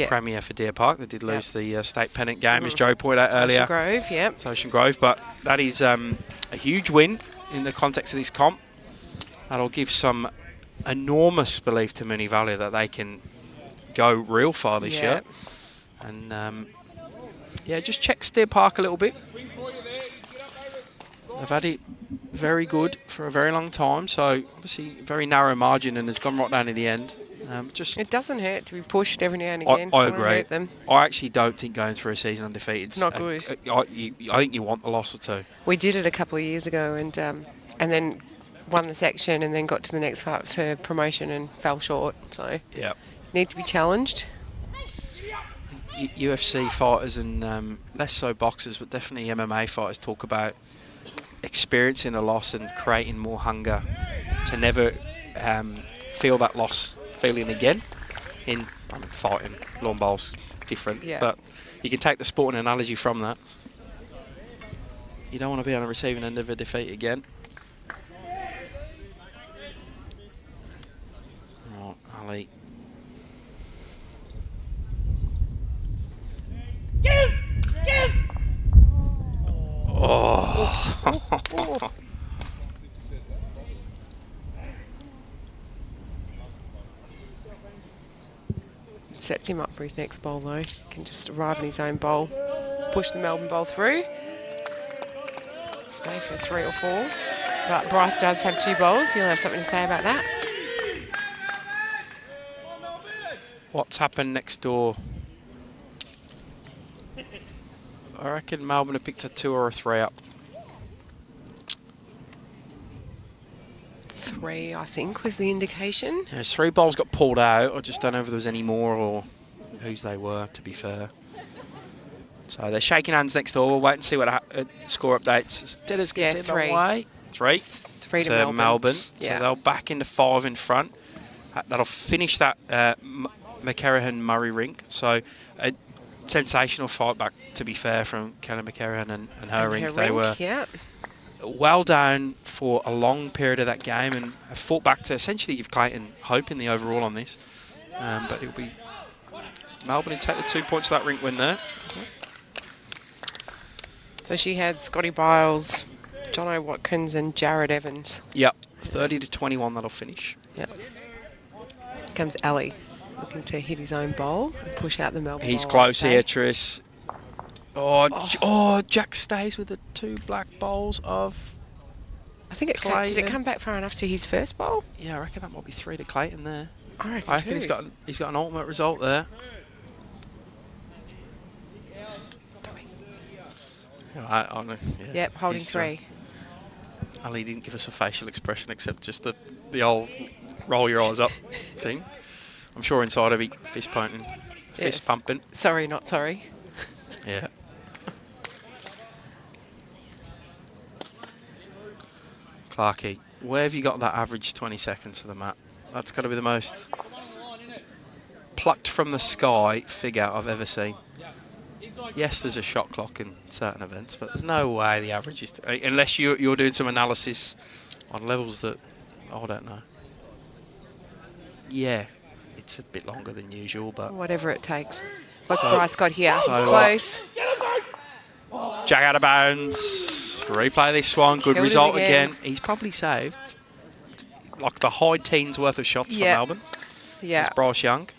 Premier for Deer Park. They did lose the state pennant game, as Joe pointed out earlier. Ocean Grove, It's Ocean Grove, but that is a huge win in the context of this comp. That'll give some enormous belief to Moonee Valley that they can go real far this year. And just check Deer Park a little bit. They've had it very good for a very long time, so obviously very narrow margin and has gone right down in the end. It doesn't hurt to be pushed every now and again. I agree. I actually don't think going through a season undefeated it's not good. I think you want the loss or 2. We did it a couple of years ago and then won the section and then got to the next part for promotion and fell short. So need to be challenged. UFC fighters and less so boxers, but definitely MMA fighters talk about experiencing a loss and creating more hunger to never feel that loss feeling again. Fighting, lawn bowls, different, but you can take the sporting analogy from that. You don't want to be on the receiving end of a defeat again. Oh, Ali. Sets him up for his next bowl though. Can just arrive in his own bowl, push the Melbourne bowl through, stay for 3 or 4. But Bryce does have 2 bowls. You'll have something to say about that. What's happened next door? I reckon Melbourne have picked a 2 or a 3 up. 3, I think, was the indication. There's 3 bowls got pulled out. I just don't know if there was any more or whose they were, to be fair. So they're shaking hands next door. We'll wait and see what score updates. Dennis gets in the way. 3 to Melbourne. So they'll back into 5 in front. That'll finish that McCarrahan-Murray Rink. So a sensational fight back, to be fair, from Kelly McCarrahan and her Rink. They were well down for a long period of that game and have fought back to essentially give Clayton hope in the overall on this. But it'll be Melbourne to take the 2 points of that Rink win there. So she had Scotty Biles, Jono Watkins and Jared Evans. Yep, 30 to 21 that'll finish. Yep. Here comes Ali, looking to hit his own bowl and push out the Melbourne He's bowl, close here, Tris. Oh, Jack stays with the 2 black bowls of I think did it come back far enough to his first bowl? Yeah, I reckon that might be 3 to Clayton there. I reckon he's got an ultimate result there. Yep, holding 3. Ali didn't give us a facial expression except just the old roll your eyes up thing. I'm sure inside he'll be fist pumping. Fist pumping. Sorry, not sorry. Yeah. Clarkey, where have you got that average 20 seconds to the mat? That's got to be the most plucked from the sky figure I've ever seen. Yes, there's a shot clock in certain events, but there's no way the average is... unless you're doing some analysis on levels that... I don't know. Yeah, it's a bit longer than usual, but... Whatever it takes. What's Bryce got here? It's close. Jack out of bounds. Replay this one. Good result again. He's probably saved like the high teens worth of shots for Melbourne. Yeah. It's Bryce Young.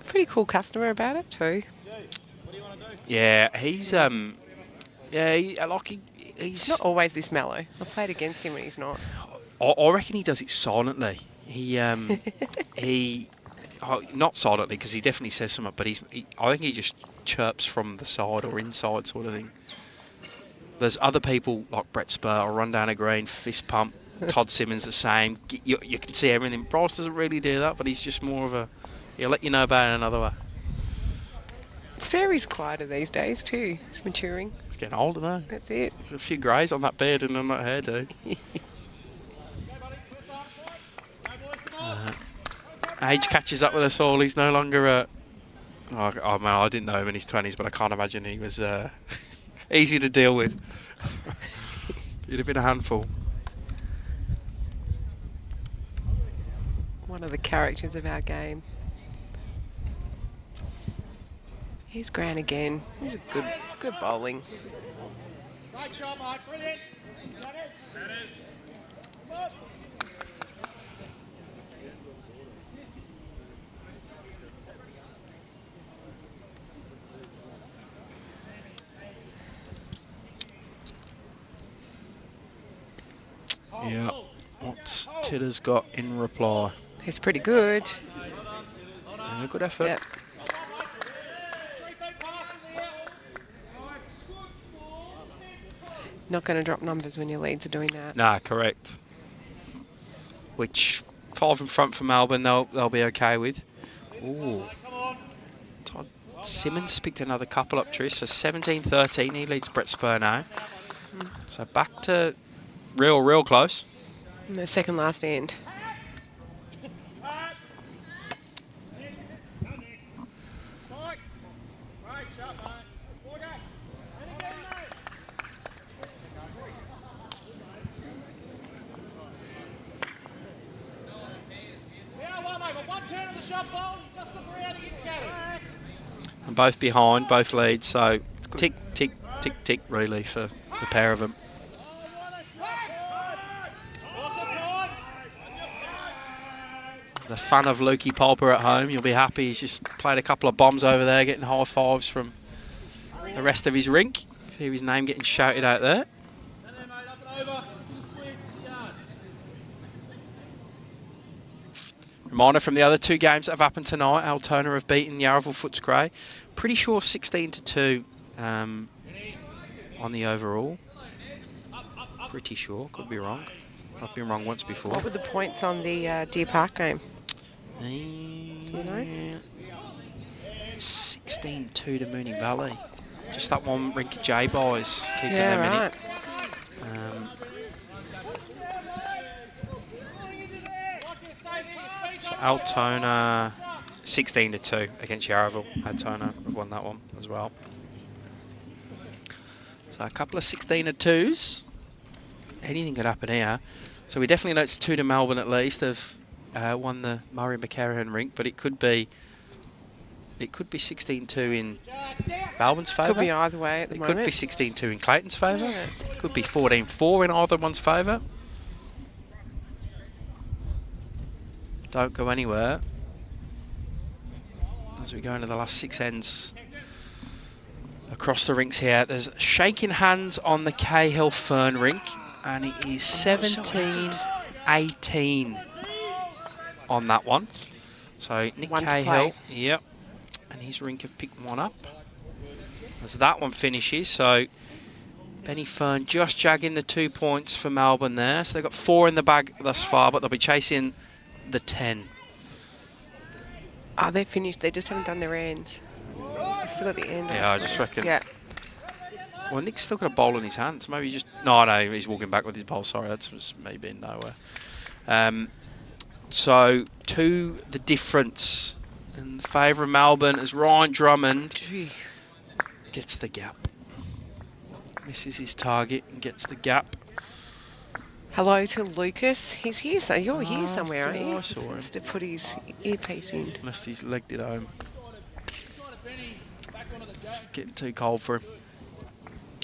Pretty cool customer about it too. Yeah, he's he's not always this mellow. I've played against him when he's not. I reckon he does it silently. He not silently because he definitely says something, but I think he just chirps from the side or inside sort of thing. There's other people like Brett Spur or run down a green, fist pump. Todd Simmons the same. You can see everything. Bryce doesn't really do that, but he's just more of a... He'll let you know about it another way. Sperry's quieter these days too. He's maturing. He's getting older though. That's it. There's a few greys on that beard and on that hairdo. Age catches up with us all. He's no longer a... Oh man, I didn't know him in his 20s, but I can't imagine he was easy to deal with. He'd have been a handful. One of the characters of our game. Here's Grant again. He's a good bowling. Great shot, mate. Brilliant. Yeah. What's Tidder's got in reply? He's pretty good. Yeah, good effort. Yep. Not going to drop numbers when your leads are doing that. Nah, correct. Which 5 in front for Melbourne, they'll be okay with. Ooh. Todd Simmons picked another couple up, Trish. So 17-13, he leads Brett Spur now. So back to real close. And the second last end. And both behind, both leads, so tick, tick, tick, tick, really for the pair of them. The fan of Lukey Pulper at home, you'll be happy. He's just played a couple of bombs over there, getting high fives from the rest of his rink. Hear his name getting shouted out there. Reminder from the other two games that have happened tonight, Altona have beaten Yarraville Footscray. Pretty sure 16-2 on the overall. Pretty sure, could be wrong. I've been wrong once before. What were the points on the Deer Park game? Do you know? 16-2 to Moonee Valley. Just that one Rink J boys keeping Yeah, them in right. it. So Altona 16-2 against Yarraville. Altona have won that one as well. So a couple of 16-2s. Anything could happen here. So we definitely know it's 2 to Melbourne at least. They've won the Murray McCarran rink, but it could be 16-2 in Melbourne's favour. Could be either way at the moment. It could be 16-2 in Clayton's favour. Could be 14-4 in either one's favour. Don't go anywhere as we go into the last 6 ends across the rinks here. There's shaking hands on the Cahill Fern rink, and it is 17-18 on that one. So Nick Cahill, yep, and his rink have picked one up as that one finishes. So Benny Fern just jagging the 2 points for Melbourne there. So they've got 4 in the bag thus far, but they'll be chasing the 10. Oh, they're finished. They just haven't done their ends. They've still got the end. Yeah, I just reckon. Yeah. Well, Nick's still got a bowl in his hands. Maybe just... No, he's walking back with his bowl. Sorry, that's just me being nowhere. So, to the difference in favour of Melbourne as Ryan Drummond gets the gap. Misses his target and gets the gap. Hello to Lucas. He's here, so you're here somewhere, aren't you? I saw him. Just to put his earpiece in. Unless he's legged it home. Just getting too cold for him.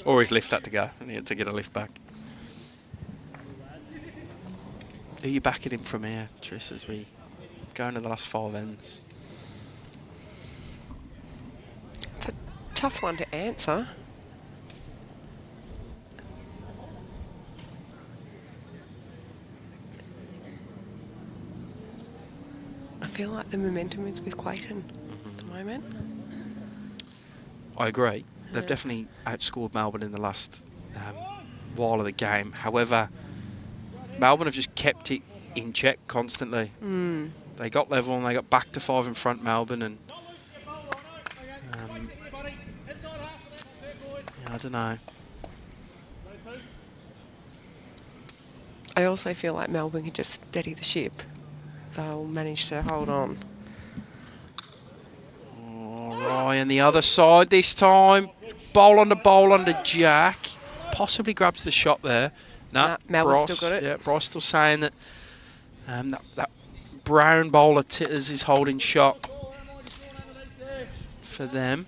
Or his lift had to go and he had to get a lift back. Who are you backing him from here, Tris, as we go into the last 5 ends? It's a tough one to answer. I feel like the momentum is with Clayton at the moment. I agree. They've definitely outscored Melbourne in the last while of the game. However, Melbourne have just kept it in check constantly. They got level and they got back to 5 in front, Melbourne, and yeah, I don't know. I also feel like Melbourne can just steady the ship. They'll manage to hold on. Ryan the other side this time. Bowl under Jack. Possibly grabs the shot there. No, Melbourne Bryce, still got it. Yeah, Bryce still saying that that brown bowler Titters is holding shot for them.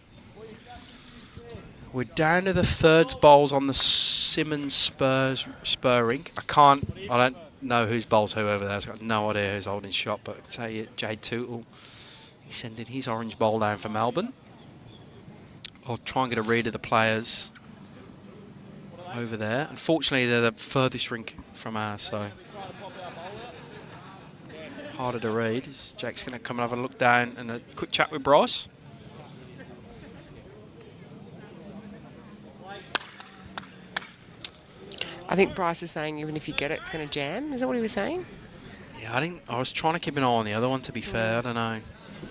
We're down to the thirds bowls on the Simmons Spur rink. I don't know whose bowls who over there. I've got no idea who's holding shot, but I can tell you Jade Tootle, he's sending his orange bowl down for Melbourne. I'll try and get a read of the players over there. Unfortunately, they're the furthest rink from ours, so harder to read. Jake's going to come and have a look down and a quick chat with Bryce. I think Bryce is saying even if you get it, it's going to jam. Is that what he was saying? Yeah, I was trying to keep an eye on the other one, to be fair. I don't know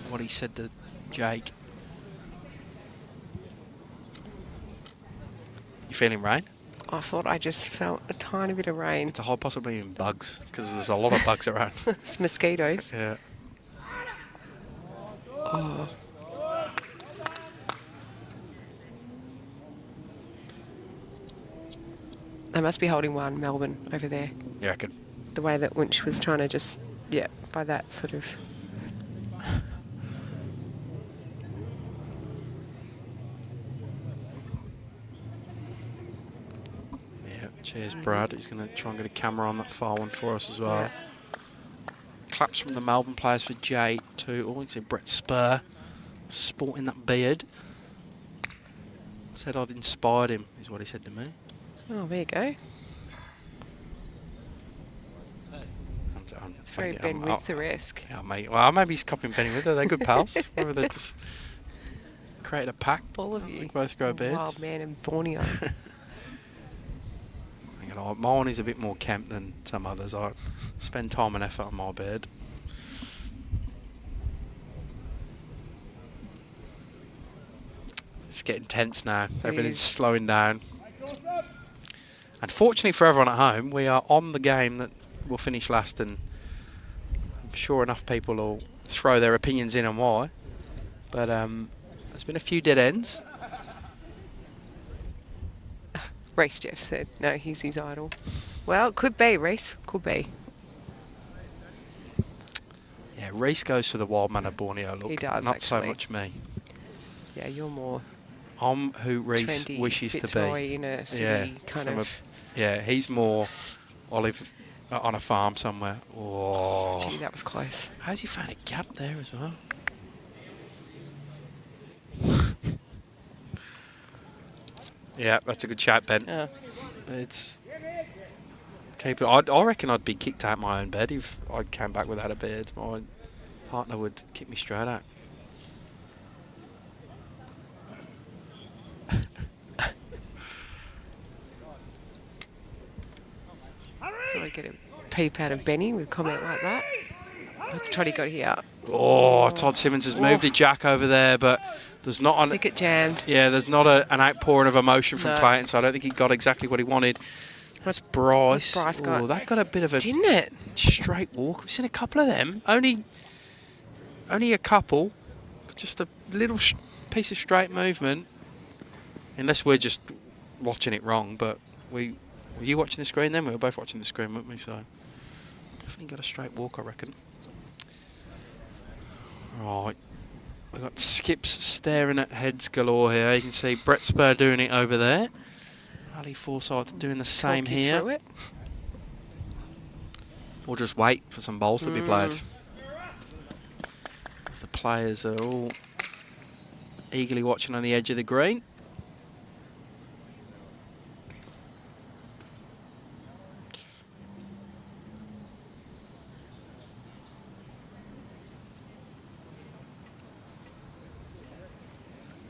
what he said to Jake. You feeling rain? I thought I just felt a tiny bit of rain. It's a whole possibly even bugs, because there's a lot of bugs around. It's mosquitoes. Yeah. Oh. They must be holding one, Melbourne, over there. You reckon? The way that Winch was trying to just, yeah, by that sort of... Yeah, cheers, Brad. He's going to try and get a camera on that far one for us as well. claps from the Melbourne players for J2. Oh, you can see Brett Spur sporting that beard. Said I'd inspired him, is what he said to me. Oh, there you go. It's very Ben Wither-esque. Yeah, mate. Well, maybe he's copying Benny Wither. They're good pals. Whether they just create a pact. All of you. We both grow beards. Wild man in Borneo. You know, mine is a bit more kempt than some others. I spend time and effort on my beard. It's getting tense now. Everything's slowing down. Unfortunately for everyone at home, we are on the game that will finish last, and I'm sure enough people will throw their opinions in on why. But there's been a few dead ends. Reese Jeff said, no, he's his idol. Well, it could be, Reese. Could be. Yeah, Reese goes for the wild man of Borneo look. He does, Not actually. so much me. Yeah, you're more I'm who Reese trendy, wishes to Fitzroy be. inner city Yeah, kind from of. yeah, he's more olive on a farm somewhere. Oh, Gee, that was close. how's he found a gap there as well? Yeah, that's a good shot, Ben. Oh. It's keep it. I reckon I'd be kicked out my own bed if I came back without a beard. My partner would kick me straight out. Thought I'd get a peep out of Benny with a comment like that. What's Toddy got here? Oh, Todd Simmons has moved a jack over there, but there's not I an think it jammed. yeah. There's not an outpouring of emotion from No. Clayton, so I don't think he got exactly what he wanted. That's Bryce. What's Bryce got? Oh, that got a bit of a Didn't it? straight walk. We've seen a couple of them. Only a couple. Just a little piece of straight movement. Unless we're just watching it wrong, but were you watching the screen then? We were both watching the screen, weren't we? So definitely got a straight walk, I reckon. Right. We've got skips staring at heads galore here. You can see Brett Spur doing it over there. Ali Forsyth doing the same Talk you here. through it. Or just wait for some bowls to be played. As the players are all eagerly watching on the edge of the green.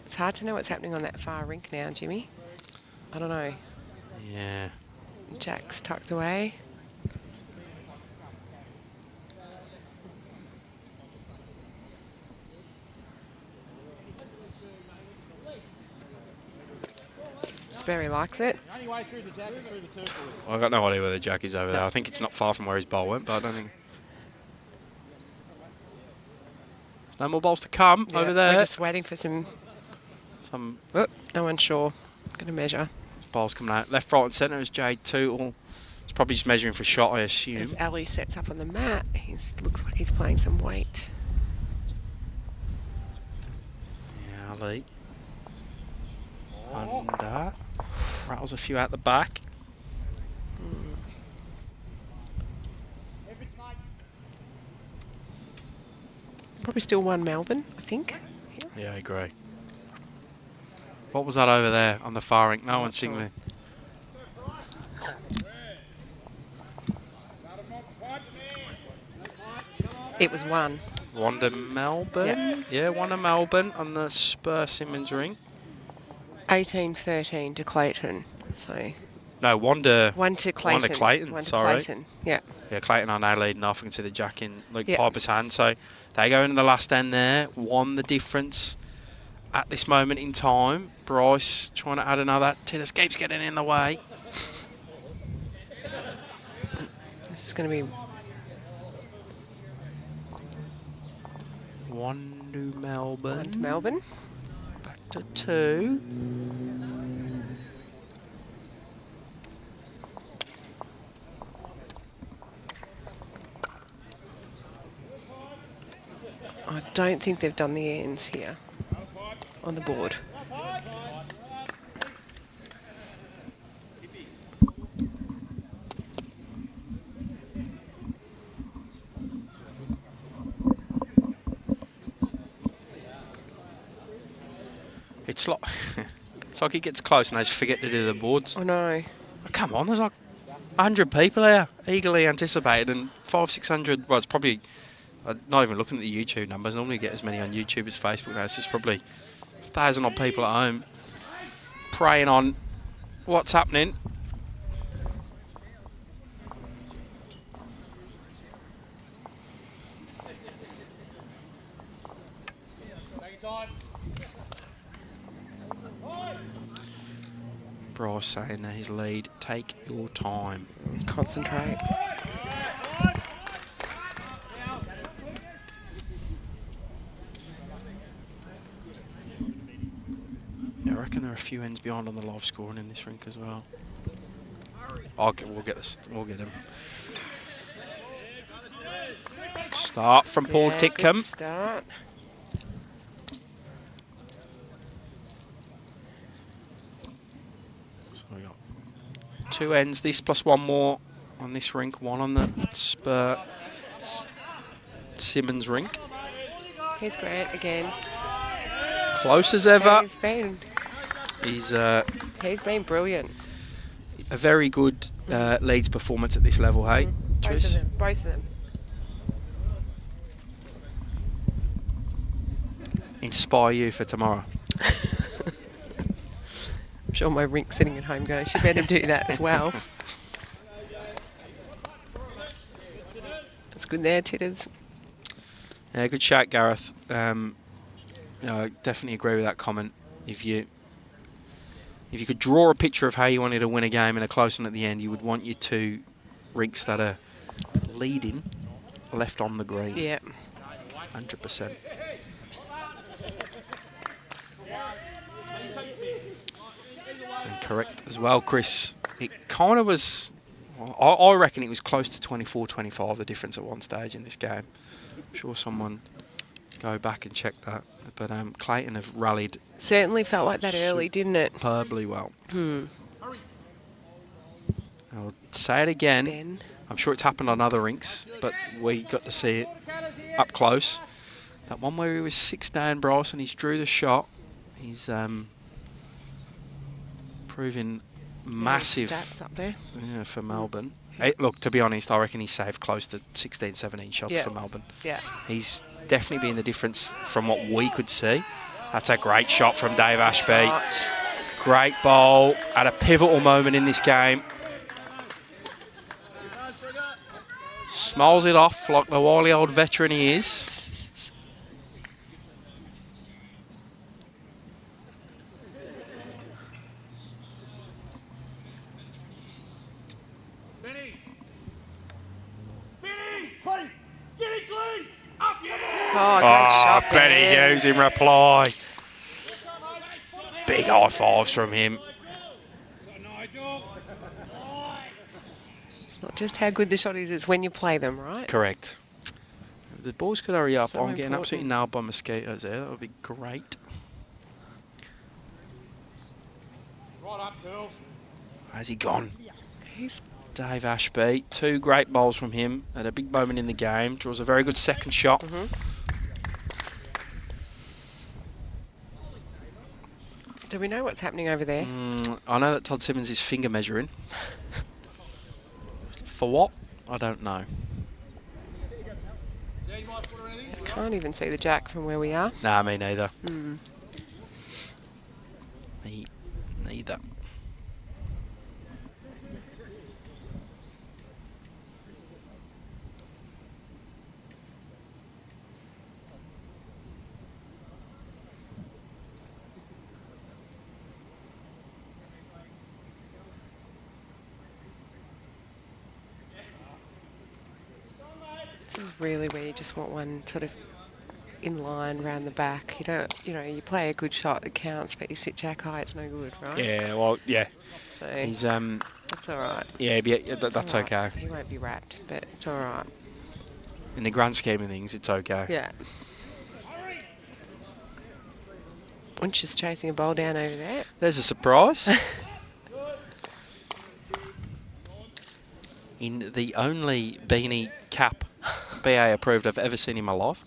It's hard to know what's happening on that far rink now, Jimmy. I don't know. Yeah. Jack's tucked away. Sperry likes it. The only way through the jack is through the turf. I've got no idea where the jack is over there. I think it's not far from where his bowl went, but I don't think. There's no more bowls to come Yeah, over there. We're just waiting for some. Oh, no one's sure. Going to measure. Bowls coming out. Left, right, and centre is Jade Tootle. It's probably just measuring for shot, I assume. As Ali sets up on the mat, he looks like he's playing some weight. Yeah, Ali. Under. Rattles a few out the back. Probably still one Melbourne, I think. Yeah, I agree. What was that over there on the far rink? No one's signaling. It was one. One to Melbourne. Yeah, one to Melbourne on the Spur Simmons ring. 18-13 to Clayton. So No, one to one to Clayton. One to Clayton, One to sorry. Clayton. Yeah. Yeah, Clayton are now leading off. You can see the jack in Luke Yeah. Piper's hand. So they go into the last end there. One the difference at this moment in time. Bryce trying to add another. Tillis keeps getting in the way. This is going to be One to Melbourne. one to Melbourne. Back to two. I don't think they've done the ends here on the board. It's like it's like it gets close and they just forget to do the boards. I know. Come on, there's like 100 people here eagerly anticipated, and 500-600. Well, it's probably not even looking at the YouTube numbers. Normally, you get as many on YouTube as Facebook. Now it's just probably 1,000 odd people at home preying on what's happening. Bryce saying his lead, take your time. Concentrate. Yeah, I reckon there are a few ends behind on the live scoring in this rink as well. We'll get this. We'll get him. Start from Paul Titcombe. Good start. So we got 2 ends, this plus 1 more on this rink, 1 on the Spur Simmons rink. Here's Grant again. Close as ever. He's been brilliant. A very good Leeds performance at this level, hey? Both of them. Both of them. Inspire you for tomorrow. I'm sure my Rink's sitting at home going, she better do that as well. That's good there, Titters. Yeah, good shout, Gareth. I definitely agree with that comment. If you could draw a picture of how you wanted to win a game in a close one at the end, you would want your 2 rinks that are leading left on the green. Yeah. 100%. And correct as well, Chris. It kind of was, I reckon it was close to 24-25, the difference at one stage in this game. I'm sure someone go back and check that. But Clayton have rallied. Certainly felt like that early, didn't it? Superbly well. I'll say it again. Ben. I'm sure it's happened on other rinks, but we got to see it up close. That one where he was 6 down, Bryce, and he's drew the shot. He's proving massive Stats up there. for Melbourne. Look, to be honest, I reckon he saved close to 16, 17 shots for Melbourne. Yeah. He's definitely been the difference from what we could see. That's a great shot from Dave Ashby. Great bowl at a pivotal moment in this game. Smiles it off like the wily old veteran he is. Oh, great shot Benny there. Hughes in reply. Big high fives from him. It's not just how good the shot is, it's when you play them, right? Correct. If the balls could hurry up. So I'm getting important. absolutely nailed by mosquitoes there. That would be great. Right up, girls. How's he gone? He's Dave Ashby. 2 great bowls from him at a big moment in the game. Draws a very good second shot. Do we know what's happening over there? I know that Todd Simmons is finger measuring. For what? I don't know. I can't even see the jack from where we are. Nah, me neither. Me neither. This is really where you just want one sort of in line round the back. You don't, you play a good shot that counts, but you sit jack high, it's no good, right? Yeah, well, yeah. So He's that's all right. yeah, that's All right. okay. He won't be wrapped, but it's all right. In the grand scheme of things, it's okay. Yeah. Winch just chasing a bowl down over there. There's a surprise. In the only beanie cap BA approved I've ever seen in my life.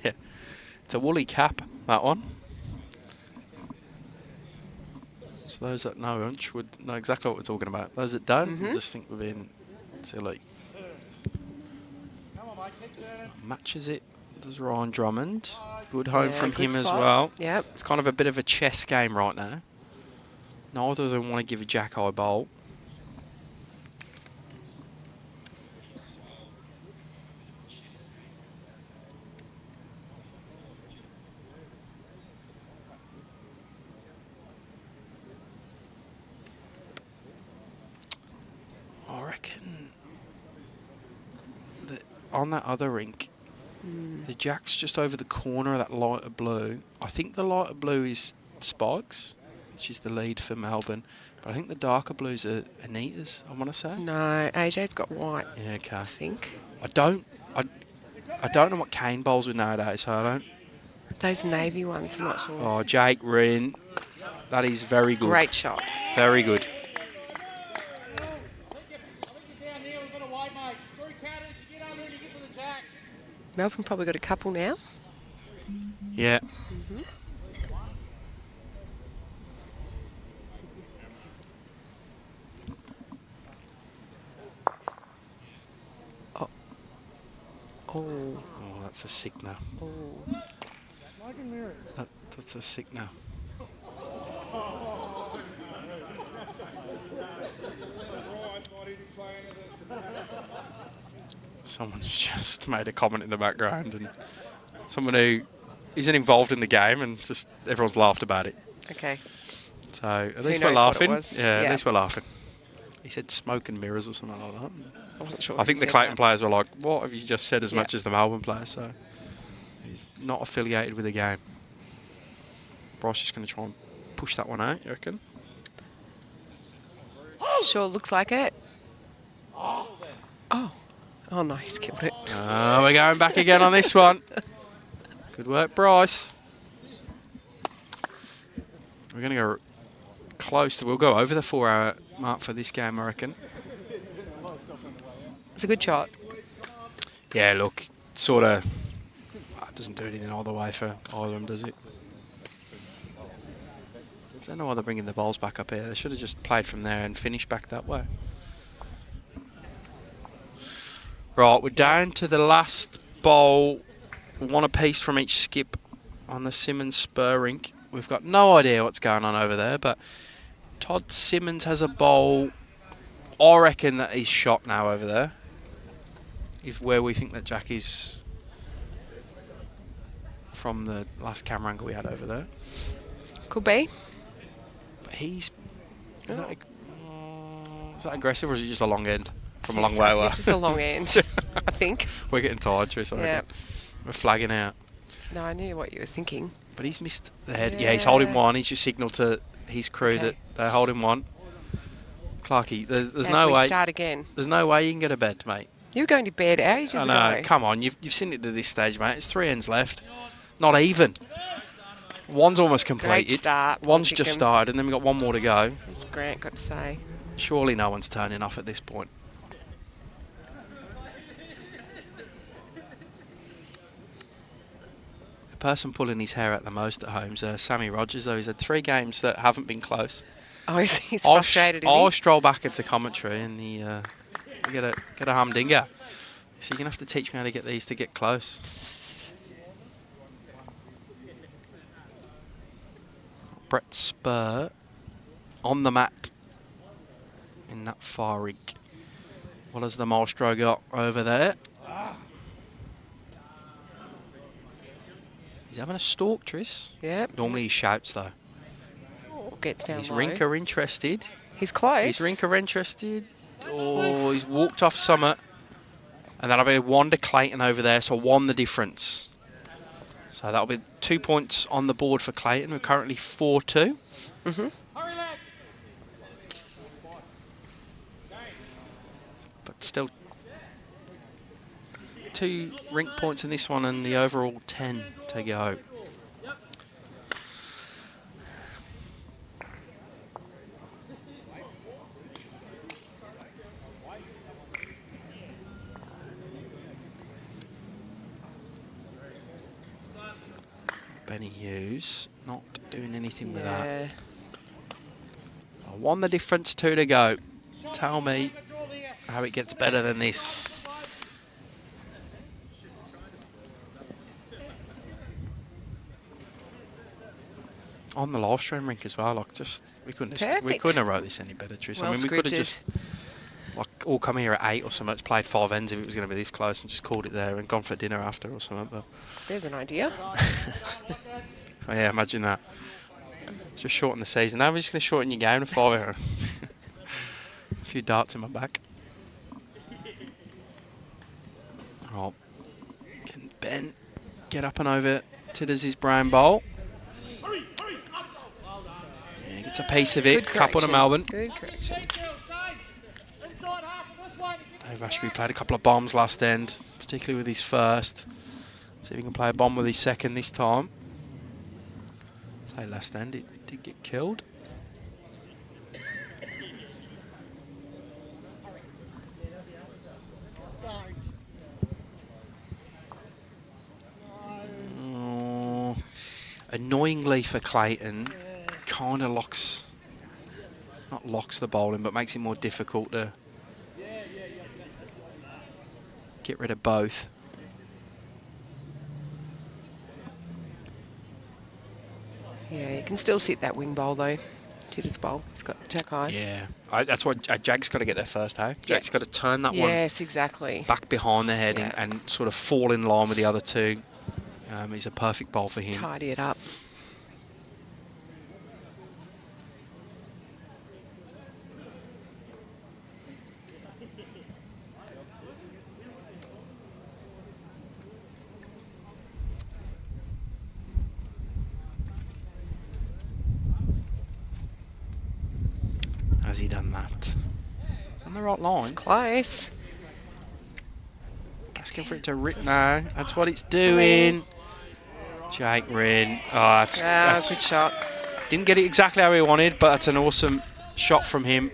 Yeah. It's a woolly cap, that one. So those that know Unch would know exactly what we're talking about. Those that don't, will just think we're being silly. Come on, mate, keep turning. Matches it. Does Ryan Drummond. Good home Yeah, from good him as spot. well. Yep. It's kind of a bit of a chess game right now. Neither of them want to give a jack-eye bowl. I reckon that on that other rink, the jack's just over the corner of that lighter blue. I think the lighter blue is Spikes, which is the lead for Melbourne. But I think the darker blues are Anita's, I want to say. No, AJ's got white, Yeah, okay. I think. I don't know what Kane bowls with nowadays, so I don't. Those navy ones, I'm not sure. Oh, Jake Rin. That is very good. Great shot. Very good. I think you're down there. We've got to wait, mate. Sorry, Catters. You get under and you get for the jack. Melbourne probably got a couple now. Yeah. Oh, Oh, that's a signal. oh. That's a signal. Someone's just made a comment in the background, and someone who isn't involved in the game, and just everyone's laughed about it. Okay. So at least knows we're what it laughing. was? Yeah, Yeah. at least we're laughing. He said smoke and mirrors or something like that. I wasn't sure. I if think he the said Clayton that. players were like, what have you just said as Yeah. much as the Melbourne players? So he's not affiliated with the game. Bryce just going to try and push that one out, you reckon? Sure, looks like it. Oh. Oh, no, he's killed it. Oh, we're going back again on this one. Good work, Bryce. We're going to go close to, we'll go over the 4-hour mark for this game, I reckon. It's a good shot. Yeah, look, sort of, it doesn't do anything either way for either of them, does it? I don't know why they're bringing the bowls back up here. They should have just played from there and finished back that way. Right, we're down to the last bowl. One apiece from each skip on the Simmons Spur rink. We've got no idea what's going on over there, but Todd Simmons has a bowl. I reckon that he's shot now over there. If where we think that Jack is from the last camera angle we had over there. Could be. But he's... Is that aggressive, or is it just a long end? From a long So way away. It's just a long end, I think. We're getting tired, Trish. I Yeah. reckon. We're flagging out. No, I knew what you were thinking. But he's missed the head. Yeah, he's holding one. He's just signalled to his crew that they're holding one. Clarkey, there's As no we way. start again. There's no way you can get a bed, mate. You were going to bed ages I ago. know. Come on, you've seen it to this stage, mate. It's 3 ends left. Not even. One's almost completed. Great start. One's Chicken. just started, and then we've got one more to go. That's Grant got to say. Surely no one's turning off at this point. The person pulling his hair out the most at home is Sammy Rogers, though. He's had 3 games that haven't been close. Oh, he's frustrated, is I'll he? stroll back into commentary and he get a humdinger. So you're going to have to teach me how to get these to get close. Brett Spur on the mat in that far rink. What has the maestro got over there? He's having a stalk, Tris. Yep. Normally he shouts, though. Gets down Is low. Rinker interested? He's close. Is Rinker interested? Oh, he's walked off Summit. And that'll be 1 to Clayton over there, so 1 the difference. So that'll be 2 points on the board for Clayton. We're currently 4-2. But still 2 rink points in this one and the overall 10 to go. Benny Hughes not doing anything with that. Yeah. Oh, 1 the difference, 2 to go. Tell me how it gets better than this. On the live stream, Rink, as well. Like, just we couldn't have wrote this any better, Tris. Well I mean, we could have scripted. just like all come here at 8 or something. Played 5 ends if it was going to be this close, and just called it there and gone for dinner after or something. But There's an idea. oh, yeah, imagine that. Just shorten the season. Now we're just going to shorten your game to 5 hours. A few darts in my back. Oh, can Ben get up and over Tidders his brain bowl? Yeah, gets a piece of it. Good Couple to correction. Melbourne. Good correction. Dave Ashby played a couple of bombs last end, particularly with his first. See if he can play a bomb with his second this time. Say last end, it did get killed. Oh, annoyingly for Clayton, kind of not locks the bowling, but makes it more difficult to get rid of both. Yeah, you can still sit that wing bowl though. Tidders bowl. It's got jack high. Yeah, that's what Jag's got to get there first, hey? Jag's got to turn that one Yes, exactly. back behind the head Yeah. and sort of fall in line with the other two. He's a perfect bowl for him. Tidy it up. Has he done that? It's on the right line. Close. Asking for it to rip now. That's what it's doing. Jake Wren. Oh, that's Good shot. didn't get it exactly how he wanted, but that's an awesome shot from him.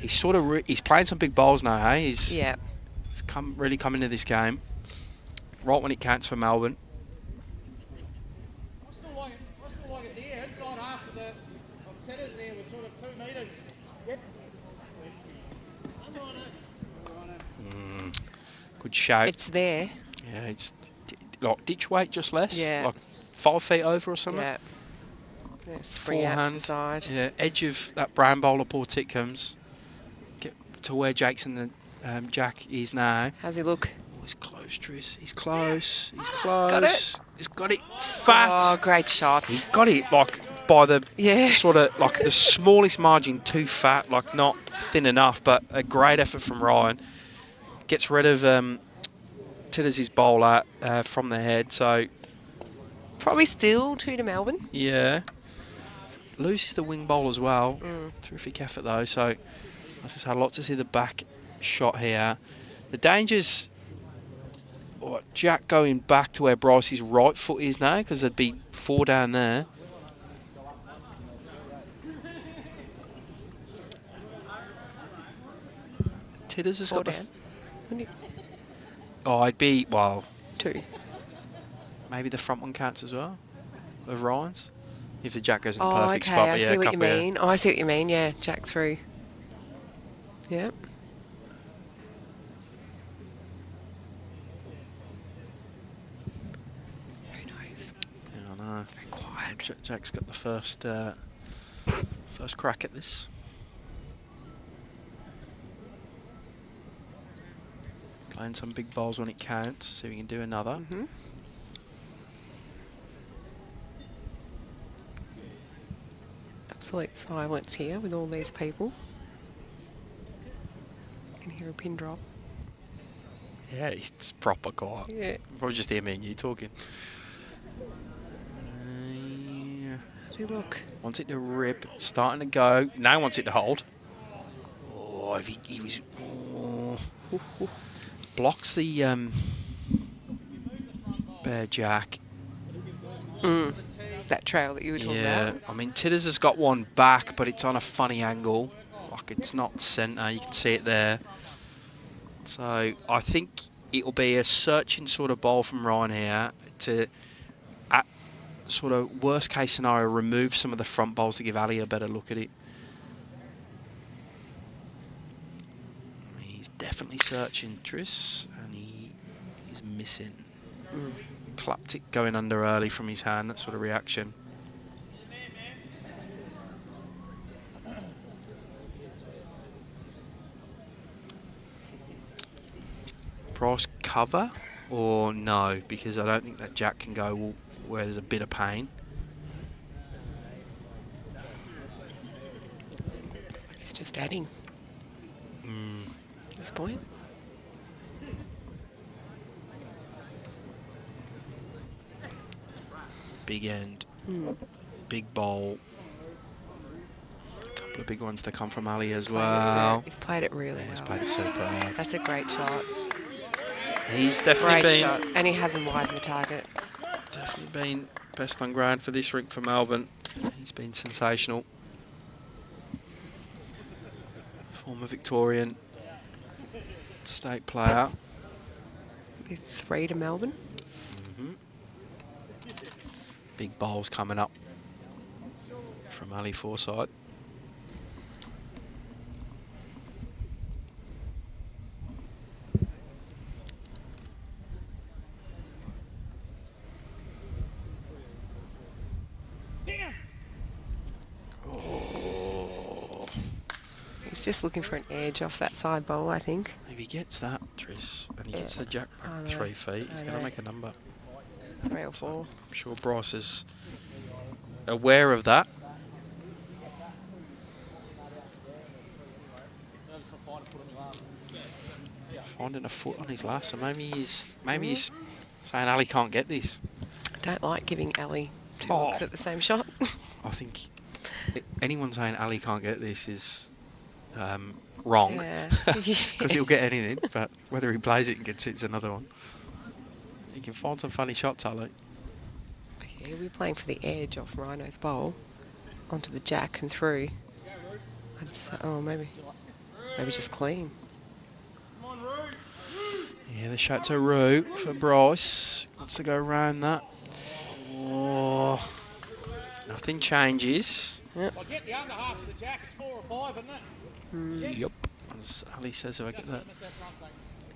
He's sort of he's playing some big bowls now, hey? He's really come into this game right when it counts for Melbourne. I still like it there, inside half of the Tidders there with sort of 2 metres. Yep. Good shout. It's there. Yeah, it's like ditch weight, just less. Yeah. Like 5 feet over or something. Yeah. Spring out to the Forehand. side. Yeah, edge of that brown bowler poor Titcombs. Get to where Jake's in the Jack is now. How's he look? Oh, he's close, Tris. He's close. He's close. Got it. He's got it fat. Oh, great shot. He got it like by the Yeah. sort of like the smallest margin, too fat, like not thin enough, but a great effort from Ryan. Gets rid of Tidders' bowler from the head, so Probably still 2 to Melbourne. yeah. Loses the wing bowl as well. Terrific effort though. So I just had lots to see the back shot here. The danger's Jack going back to where Bryce's right foot is now, because there'd be 4 down there. Tidders has 4 got down. I'd be 2. maybe the front one counts as well of Ryan's. If the Jack goes in the Oh, perfect okay. spot, I but yeah, see a what you couple, yeah. mean. Oh, I see what you mean. Yeah, jack through. Yep. Very nice. Yeah, I know. Very quiet. Jack's got the first crack at this. Playing some big bowls when it counts, see if we can do another. Mhm. Absolute silence here with all these people. You can hear a pin drop. Yeah, it's proper quiet. Yeah. Probably just hear me and you talking. Does he look? Wants it to rip, starting to go. Now wants it to hold. Oh, if he was... Oh. Blocks the Bear Jack. That trail that you were talking Yeah, about. I mean, Tidders has got one back, but it's on a funny angle. Like, it's not centre, you can see it there. So, I think it'll be a searching sort of bowl from Ryan here to sort of worst case scenario, remove some of the front bowls to give Ali a better look at it. He's definitely searching Tris, and he is missing. Clapped it going under early from his hand, that sort of reaction. Bryce cover or no? Because I don't think that jack can go where there's a bit of pain. Looks like he's just adding. At this point. Big end, big bowl. A couple of big ones to come from Ali as well. He's played it really well. He's played it superb. That's a great shot. He's definitely Great been shot. And he hasn't widened the target. definitely been best on ground for this rink for Melbourne. He's been sensational. Former Victorian state player. With 3 to Melbourne. Big bowls coming up from Ali Forsyth. He's just looking for an edge off that side bowl, I think. If he gets that, Tris, and he gets the jack I know. 3 feet, he's I going to know. make a number. 3 or 4. I'm sure Bryce is aware of that. Finding a foot on his last, so maybe he's saying Ali can't get this. I don't like giving Ali 2 looks at the same shot. I think anyone saying Ali can't get this is wrong, Yeah. because he'll get anything, but whether he plays it and gets it's another one. He can find some funny shots, Ali. Yeah, we're playing for the edge off Rhino's bowl onto the jack and through. I'd say, oh, maybe just clean. Yeah, the shot to Roo for Bryce. Wants to go around that. Oh, nothing changes. Yep. Well, get the under half of the jack. It's 4 or 5, isn't it? Yep. As Ali says, if I get that,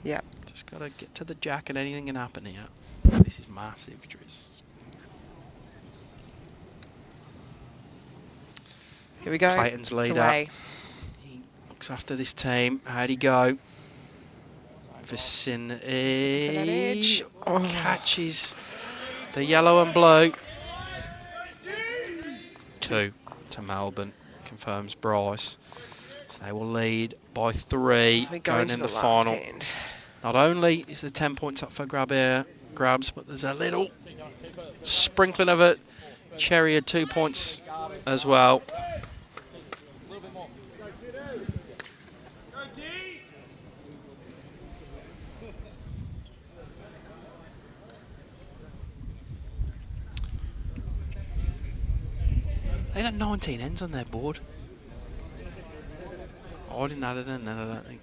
Yep. just got to get to the jack and anything can happen here. This is massive, Tris. Here we go. Clayton's It's leader. away. He looks after this team. How'd he go? Vicinity. For that edge. Oh. Catches the yellow and blue. 2 to Melbourne. Confirms Bryce. So they will lead by 3 As we go going into in the the last final. end. Not only is the 10 points up for grabs, but there's a little sprinkling of it. Cherry had 2 points as well. They got 19 ends on their board. I didn't add it in then, I don't think.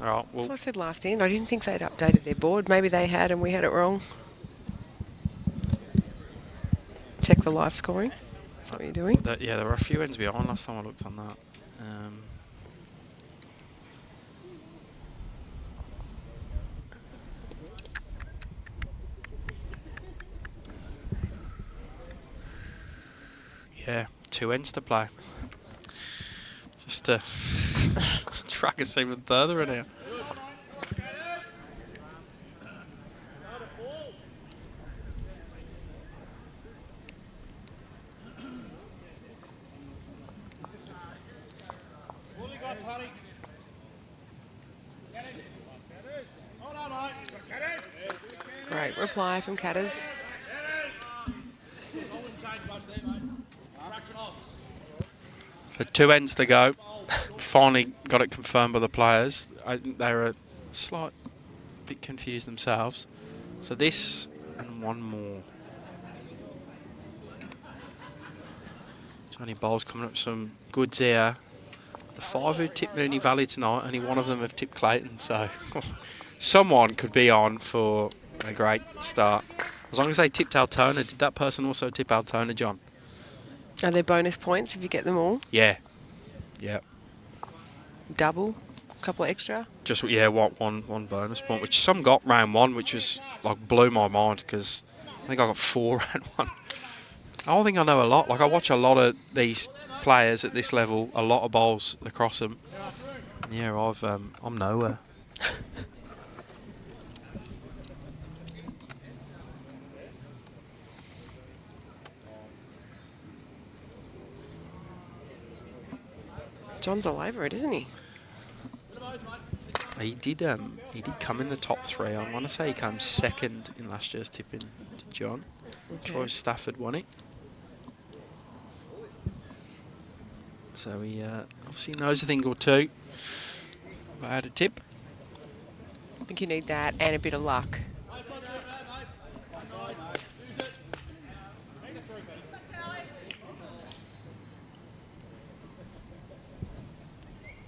All right, That's what I well, said last end. I didn't think they'd updated their board. Maybe they had and we had it wrong. Check the live scoring. Is that what you're doing? yeah, there were a few ends behind last time I looked on that. Yeah, 2 ends to play. Just to track us even further in here. What have you got, Paddy? Hold on, mate. Great reply from Catters. I wouldn't change much there, mate. Fraction off. So 2 ends to go. Finally got it confirmed by the players. I think they were a slight bit confused themselves. So this and 1 more. Johnny Bowles coming up with some goods here. The 5 who tipped Mooney Valley tonight, only 1 of them have tipped Clayton. So someone could be on for a great start As long as they tipped Altona, did that person also tip Altona, John? Are there bonus points if you get them all? Yeah. Yeah. Double? A couple extra? Just, yeah, one bonus point, which some got round 1, which was, like, blew my mind, because I think I got 4 round 1. I don't think I know a lot. Like, I watch a lot of these players at this level, a lot of bowls across them. And yeah, I'm nowhere. John's all over it, isn't he? He did come in the top 3. I want to say he came second in last year's tipping to John. Okay. Troy Stafford won it. So he obviously knows a thing or two about how to tip. I think you need that and a bit of luck.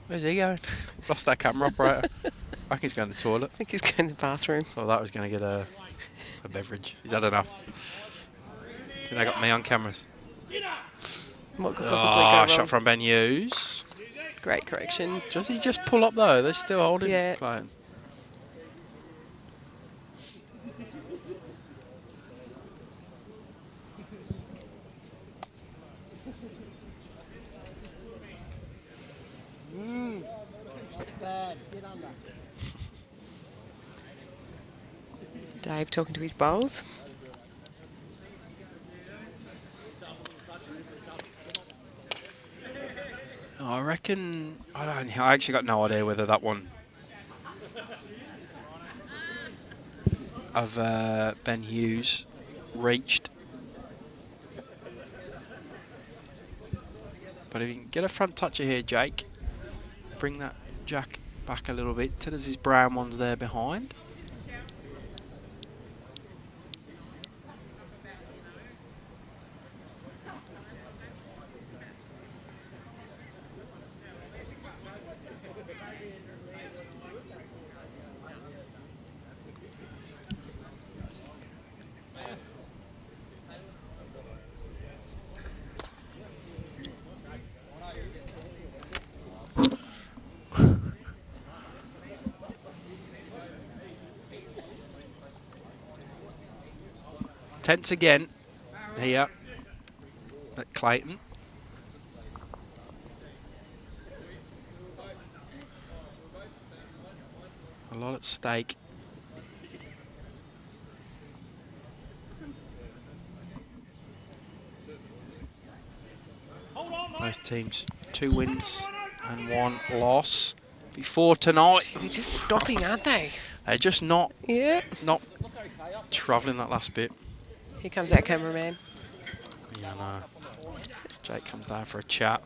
Where's he going? Lost that camera operator. I reckon he's going to the toilet. I think he's going to the bathroom. Thought that was going to get a beverage. He's had enough. So they got me on cameras. What could possibly go wrong? Shot from Ben Hughes. Great correction. Does he just pull up though? They're still holding. Yeah. Playing. Dave talking to his bowls. I reckon. I actually got no idea whether that one of Ben Hughes reached. But if you can get a front toucher here, Jake, bring that jack back a little bit. So there's his brown ones there behind. Tense again here at Clayton. A lot at stake. Both teams 2 wins and 1 loss before tonight. They're just stopping, aren't they? They're just not travelling that last bit. Here comes our cameraman. Yeah, I know. Jake comes down for a chat.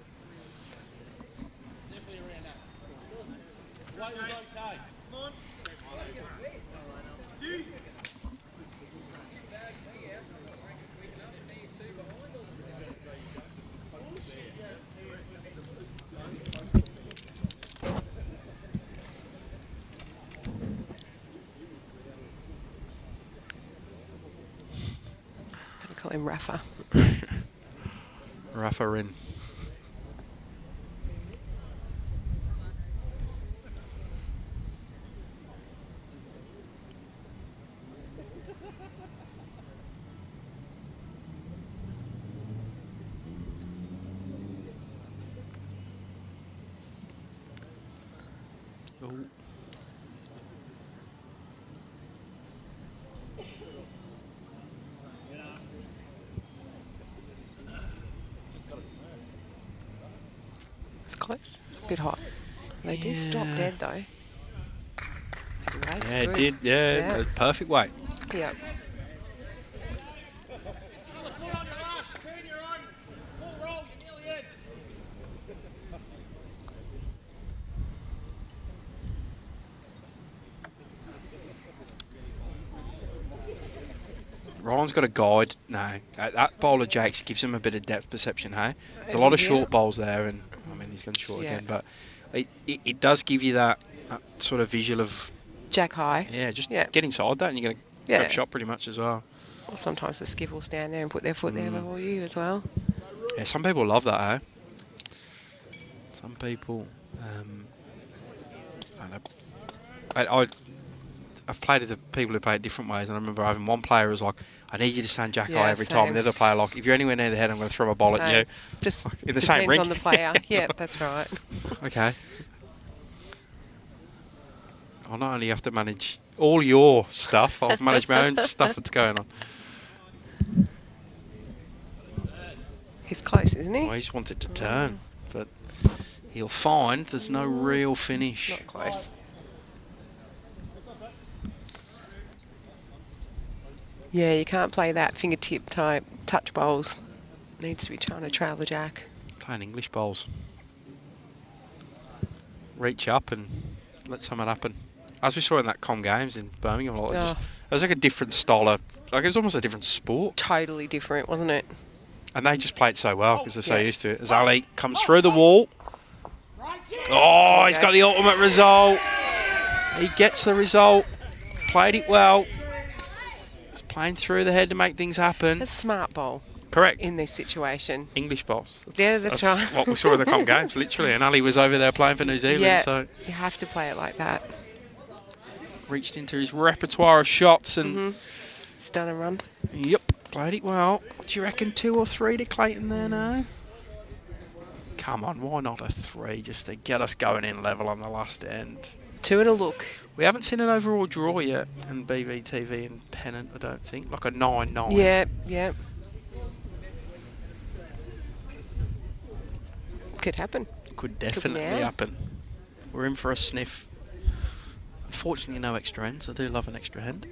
Call him Rafa. Rafa Rin. Oh. Close. A bit hot. They do stop dead though. Yeah, it did. Yeah, the perfect weight. Yeah. Ryan's got a guide. No, that bowler Jake's gives him a bit of depth perception, hey? There's a lot of short bowls there, and I mean, he's gone short again, but it does give you that sort of visual of Jack high. just get inside that and you're going to grab shot pretty much as well. Or sometimes the skip will stand there and put their foot there before you as well. Yeah, some people love that, eh? Some people. I've played with the people who play it different ways, and I remember having one player who was like, I need you to stand jack eye every time, and the other player like, if you're anywhere near the head, I'm going to throw a ball at you. Just in the same rink. depends on the player. Yeah, that's right. Okay. I'll not only have to manage all your stuff, I'll manage my own stuff that's going on. He's close, isn't he? Well, he just wants it to turn, but he'll find there's no real finish. Not close. Yeah, you can't play that fingertip type touch bowls. Needs to be trying to trail the jack. Playing English bowls. Reach up and let something happen. As we saw in that Com Games in Birmingham, like it was like a different style of, like it was almost a different sport. Totally different, wasn't it? And they just play it so well because they're so used to it. As Ali comes through the wall. Oh, he's got the ultimate result. He gets the result. Played it well. He's playing through the head to make things happen. A smart bowl. Correct. In this situation. English bowls. That's right. What we saw in the Com Games, literally. And Ali was over there playing for New Zealand. So you have to play it like that. Reached into his repertoire of shots and... It's done a run. Yep. Played it well. Do you reckon 2 or 3 to Clayton there now? Come on, why not a 3 just to get us going in level on the last end? 2 and a look. We haven't seen an overall draw yet in BVTV and Pennant, I don't think. Like a 9-9. Yeah. Could happen. Could definitely happen. We're in for a sniff. Unfortunately, no extra ends. I do love an extra end.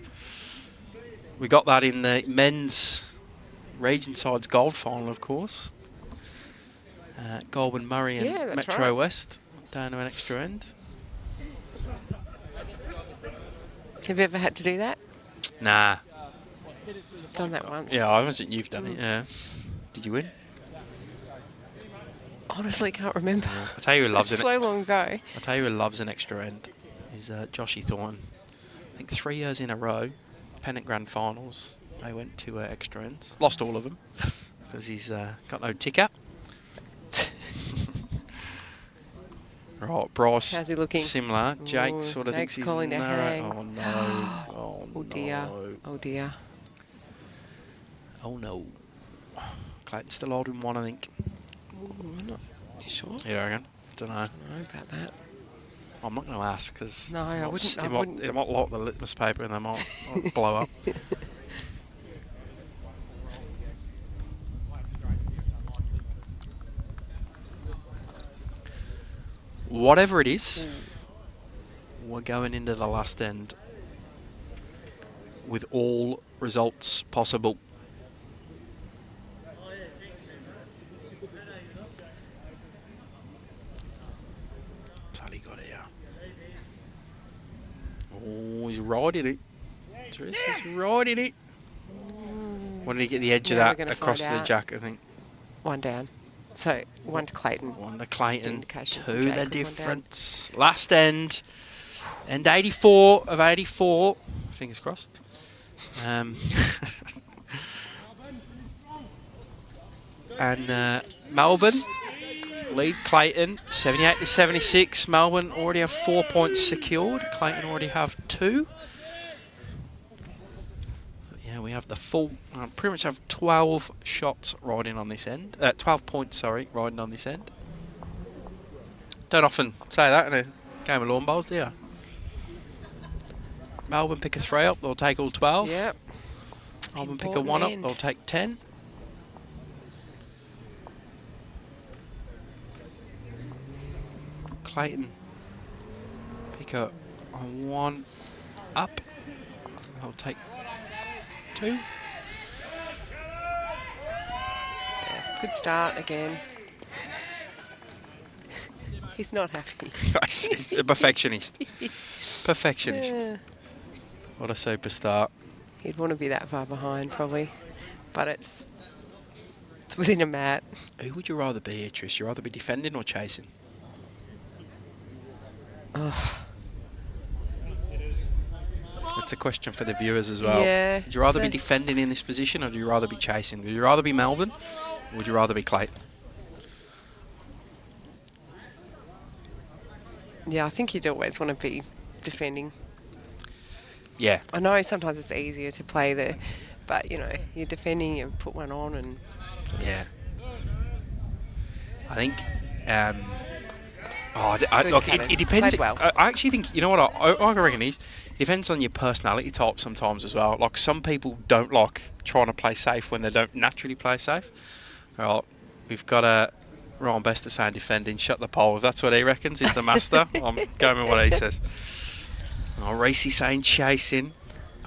We got that in the men's region sides gold final, of course. Goulburn, Murray and Metro West down to an extra end. Have you ever had to do that? Nah. Done that once. Yeah, I imagine you've done it, yeah. Did you win? Honestly, can't remember. Yeah. I'll tell you who loves it. So long ago. I'll tell you who loves an extra end. Is Joshy Thornton. I think 3 years in a row, Pennant Grand Finals, they went to extra ends. Lost all of them because he's got no ticker. Right, Bryce. How's he looking? Similar. Jake sort of thinks he's calling to hang. Oh no! Oh dear! No. Oh dear! Oh no! Clayton's still holding 1, I think. Ooh, I'm not sure. You reckon? Don't know. I don't know about that. I'm not going to ask because no, I wouldn't. It might lock the litmus paper and they might blow up. Whatever it is, we're going into the last end with all results possible. Tally got here. Oh, he's riding it. Trish is riding it. Wanted to get the edge of that across to the jack, I think. 1 down. So 1 to Clayton. 1 to Clayton. 2 the Jake difference. Last end. End 84 of 84. Fingers crossed. And Melbourne lead Clayton 78 to 76. Melbourne already have 4 points secured. Clayton already have 2. Yeah, we have the full, pretty much have 12 shots riding on this end. 12 points, sorry, riding on this end. Don't often say that in a game of lawn bowls, do you? Melbourne pick a 3 up, they'll take all 12. Yep. Melbourne pick a 1 up, they'll take 10. Clayton pick a 1 up, they'll take 2. Yeah, good start again. He's not happy. He's a perfectionist. Perfectionist. Yeah. What a super start. He'd want to be that far behind probably, but it's within a mat. Who would you rather be here, Trish? You rather be defending or chasing? It's a question for the viewers as well. Yeah, Would you rather so- be defending in this position, or do you rather be chasing? Would you rather be Melbourne, or would you rather be Clayton? Yeah, I think you'd always want to be defending. Yeah. I know sometimes it's easier to play there, but you know, you're defending, you put one on, and Yeah. I think. Good Look, cutters. it depends. Played well. I actually think, you know what I reckon is, it depends on your personality type sometimes as well. Like, some people don't like trying to play safe when they don't naturally play safe. Right, we've got Ryan Bester saying defending, shut the pole. If that's what he reckons, he's the master. I'm going with what he says. Oh, Racy saying chasing.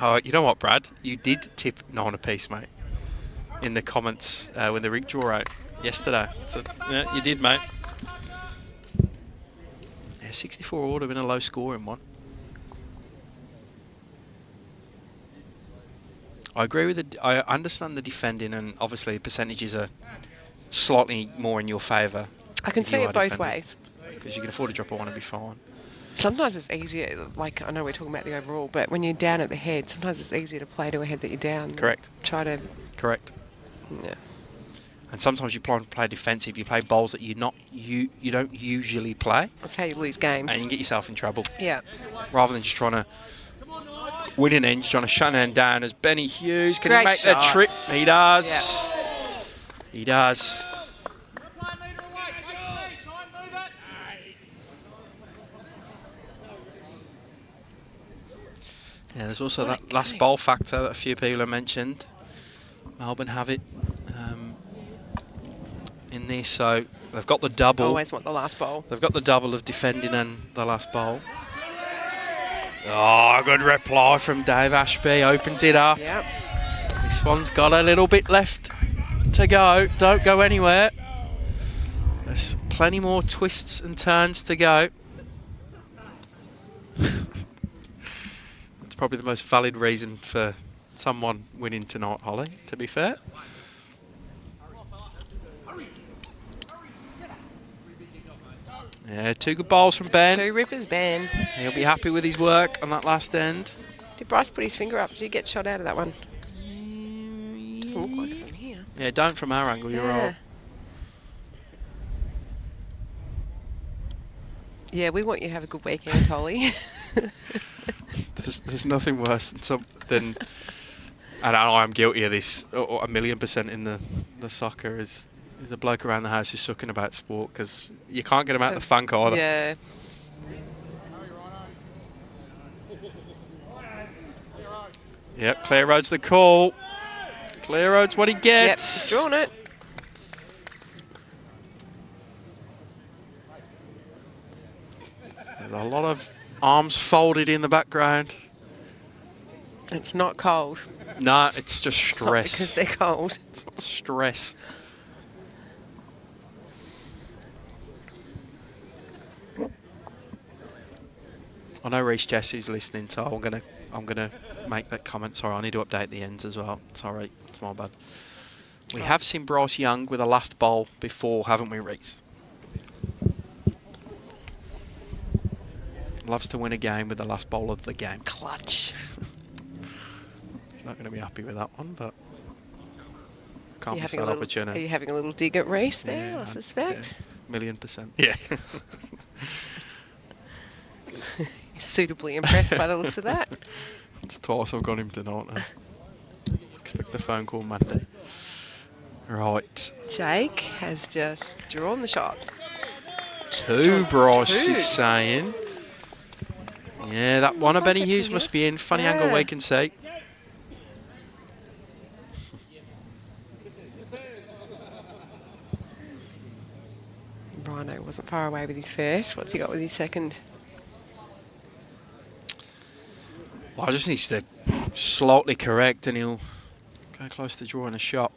Oh, you know what, Brad? You did tip 9 apiece, mate, in the comments when the Rink draw out yesterday. So, yeah, you did, mate. Yeah, 64 would have been a low scoring one. I agree with I understand the defending, and obviously the percentages are slightly more in your favour. I can see it both ways. Because you can afford to drop a one and be fine. Sometimes it's easier, like I know we're talking about the overall, but when you're down at the head, sometimes it's easier to play to a head that you're down. Correct. Try to, Correct. yeah. And sometimes you play defensive. You play bowls that you don't usually play, That's how you lose games. and you can get yourself in trouble. Yeah. Rather than just trying to win an end, trying to shut an end down. As Benny Hughes, can he Great make that shot. trip? He does. He does. Yeah, there's also that last bowl factor that a few people have mentioned. Melbourne have it in this, so they've got the double. Always want the last bowl. They've got the double of defending and the last bowl. Oh, good reply from Dave Ashby. Opens it up. Yep. This one's got a little bit left to go. Don't go anywhere. There's plenty more twists and turns to go. That's probably the most valid reason for someone winning tonight, Holly, to be fair. Yeah, 2 good bowls from Ben. 2 rippers, Ben. He'll be happy with his work on that last end. Did Bryce put his finger up? Did he get shot out of that one? Doesn't look like it from here. Yeah, don't from our angle, you're right. Yeah, we want you to have a good weekend, Holly. There's nothing worse than and I'm guilty of this, or 1,000,000% in the soccer, is a bloke around the house who's sucking about sport because you can't get him out the funk either. Yeah. Yep, clear road's the call. Clear road's what he Yep, gets. he's drawn it. There's a lot of arms folded in the background. It's not cold. No, it's just It's not stress. because they're cold. It's stress. I know Reece Jesse's listening, so I'm gonna make that comment. Sorry, I need to update the ends as well. Sorry, it's my bad. We have seen Bryce Young with a last bowl before, haven't we, Reece? Loves to win a game with the last bowl of the game. Clutch. He's not going to be happy with that one, but can't Are miss you that having opportunity. Are you having a little dig at Reece there, Yeah, I suspect? Yeah, 1,000,000%. Yeah. He's suitably impressed by the looks of that. It's twice I've got him tonight. Expect the phone call Monday. Right. Jake has just drawn the shot. 2, Bryce 2. is saying. Yeah, that one of Benny Hughes must be in. Funny angle we can see. Rhino wasn't far away with his first. What's he got with his second? Well, I just needs to slightly correct and he'll go close to drawing a shot.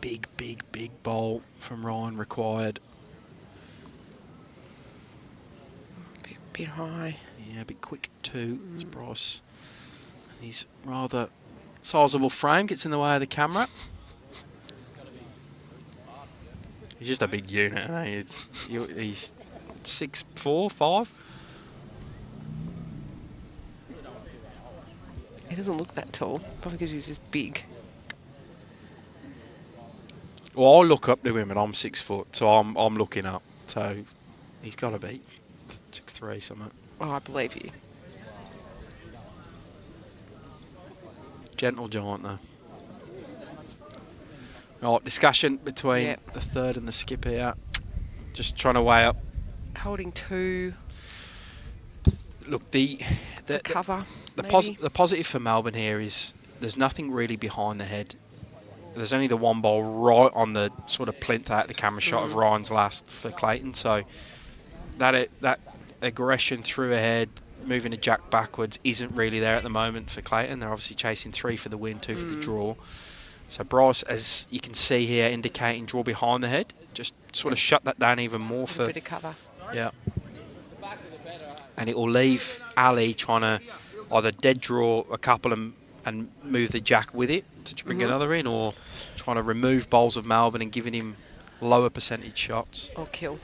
Big, big, big bowl from Ryan required. Bit high. Yeah, a bit quick too. It's Bryce. He's rather sizable frame, gets in the way of the camera. He's just a big unit, isn't he? He's 6'4", 5". He doesn't look that tall, probably because he's just big. Well, I look up to him and I'm 6 foot, so I'm looking up. So he's got to be 6'3", something. Oh, I believe you. Gentle giant though. Right, discussion between the third and the skip here. Just trying to weigh up. Holding 2. Look, the cover. The positive for Melbourne here is there's nothing really behind the head. There's only the one ball right on the sort of plinth out the camera shot of Ryan's last for Clayton. So that aggression through ahead, moving the jack backwards, isn't really there at the moment for Clayton. They're obviously chasing 3 for the win, 2 for the draw. So Bryce, as you can see here, indicating draw behind the head. Just sort of shut that down even more for a bit of cover. Yeah. And it will leave Ali trying to either dead draw a couple and move the jack with it to bring another in, or trying to remove bowls of Melbourne and giving him lower percentage shots. Or kill.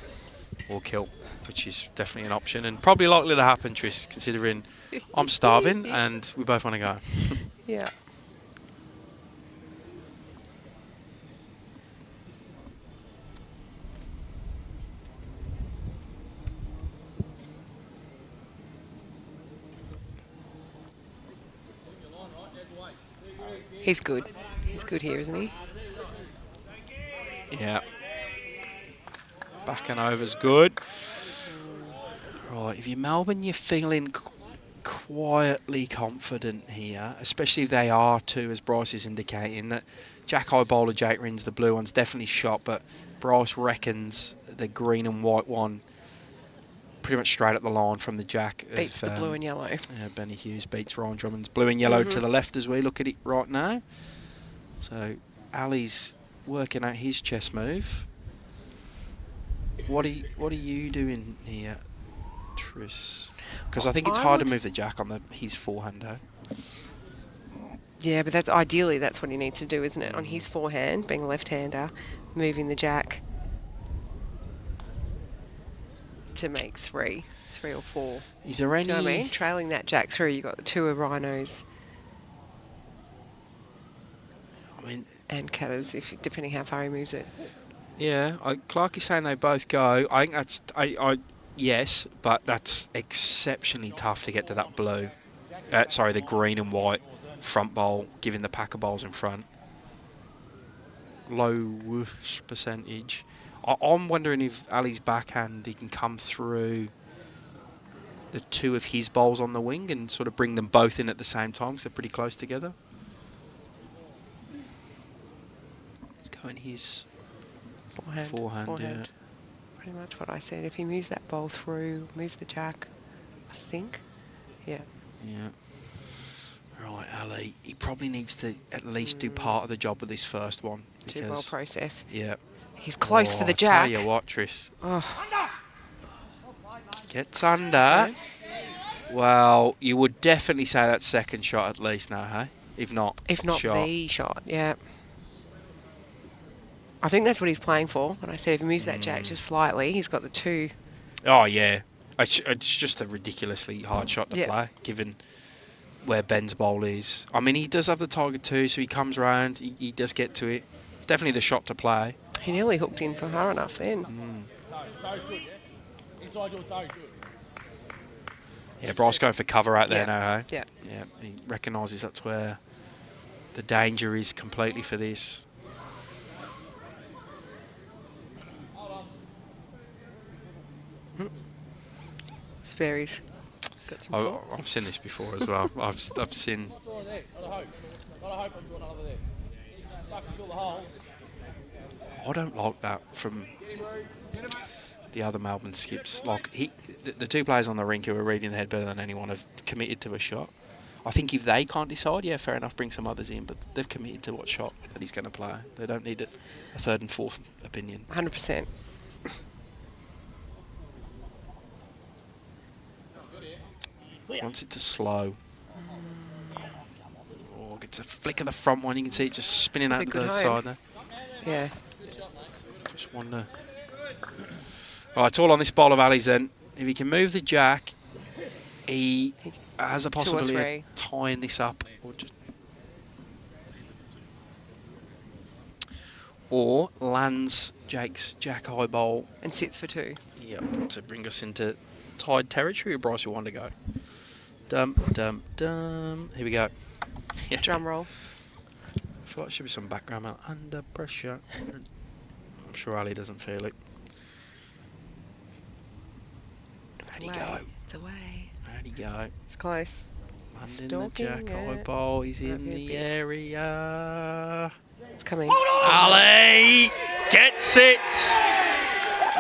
Or kill, which is definitely an option and probably likely to happen, Tris, considering I'm starving and we both want to go. Yeah. He's good. He's good here, isn't he? Yeah. Back and over's good. Right, if you're Melbourne, you're feeling quietly confident here, especially if they are too, as Bryce is indicating. That Jack High Bowler, Jake Rins, the blue one's definitely shot, but Bryce reckons the green and white one pretty much straight up the line from the jack. Beats the blue and yellow. Yeah, Benny Hughes beats Ryan Drummond's blue and yellow to the left as we look at it right now. So Ali's working out his chess move. What are you doing here, Tris? Because I think it's hard to move the jack on his forehander. Yeah, but that's ideally that's what he needs to do, isn't it? On his forehand, being a left-hander, moving the jack to make 3 or 4. Is there any? Do you know what I mean? Trailing that jack through, you got the 2 of rhinos. I mean, and cutters, depending how far he moves it. Yeah, Clark is saying they both go. I think that's yes, but that's exceptionally tough to get to that blue. Sorry, the green and white front bowl, given the pack of bowls in front. Low whoosh percentage. I'm wondering if Ali's backhand, he can come through the 2 of his bowls on the wing and sort of bring them both in at the same time because they're pretty close together. He's going his forehand. Yeah. Pretty much what I said. If he moves that bowl through, moves the jack, I think. Yeah. Yeah. Right, Ali, he probably needs to at least do part of the job with this first one. 2-bowl process. Yeah. He's close for the jack. I tell you what, Tris. Oh. Gets under. Okay. Well, you would definitely say that's second shot at least now, hey? If not shot. The shot, yeah. I think that's what he's playing for. When I said if he moves that jack just slightly, he's got the 2. Oh, yeah. It's just a ridiculously hard shot to play, given where Ben's bowl is. I mean, he does have the target too, so he comes round, he does get to it. It's definitely the shot to play. He nearly hooked in for her enough then. Toe's good, yeah? Inside your toe, good. Yeah, Bryce going for cover out there now, hey? Yeah. Yeah, he recognises that's where the danger is completely for this. Sperry's got some thoughts. I've seen this before as well. I've seen. I don't like that from the other Melbourne skips. Like the 2 players on the rink who are reading the head better than anyone have committed to a shot. I think if they can't decide, yeah, fair enough, bring some others in, but they've committed to what shot that he's going to play. They don't need a third and fourth opinion. 100%. Wants it to slow. Oh, gets a flick of the front one. You can see it just spinning out to the side there. Yeah. Just wonder. Right, it's all on this bowl of Ali's then. If he can move the jack, he has a 2 or possibility 3. of tying this up. Or lands Jake's Jack High Bowl. And sits for 2. Yep, to bring us into tied territory. Or Bryce, you want to go? Dum, dum, dum. Here we go. Yeah. Drum roll. I feel like there should be some background out. Under pressure. I'm sure Ali doesn't feel it. How'd he go? It's away. How'd he go? It's close. Landing the Stalking Jack High it. Bowl. He's Might in be a the bit. area. It's coming. Ali gets it.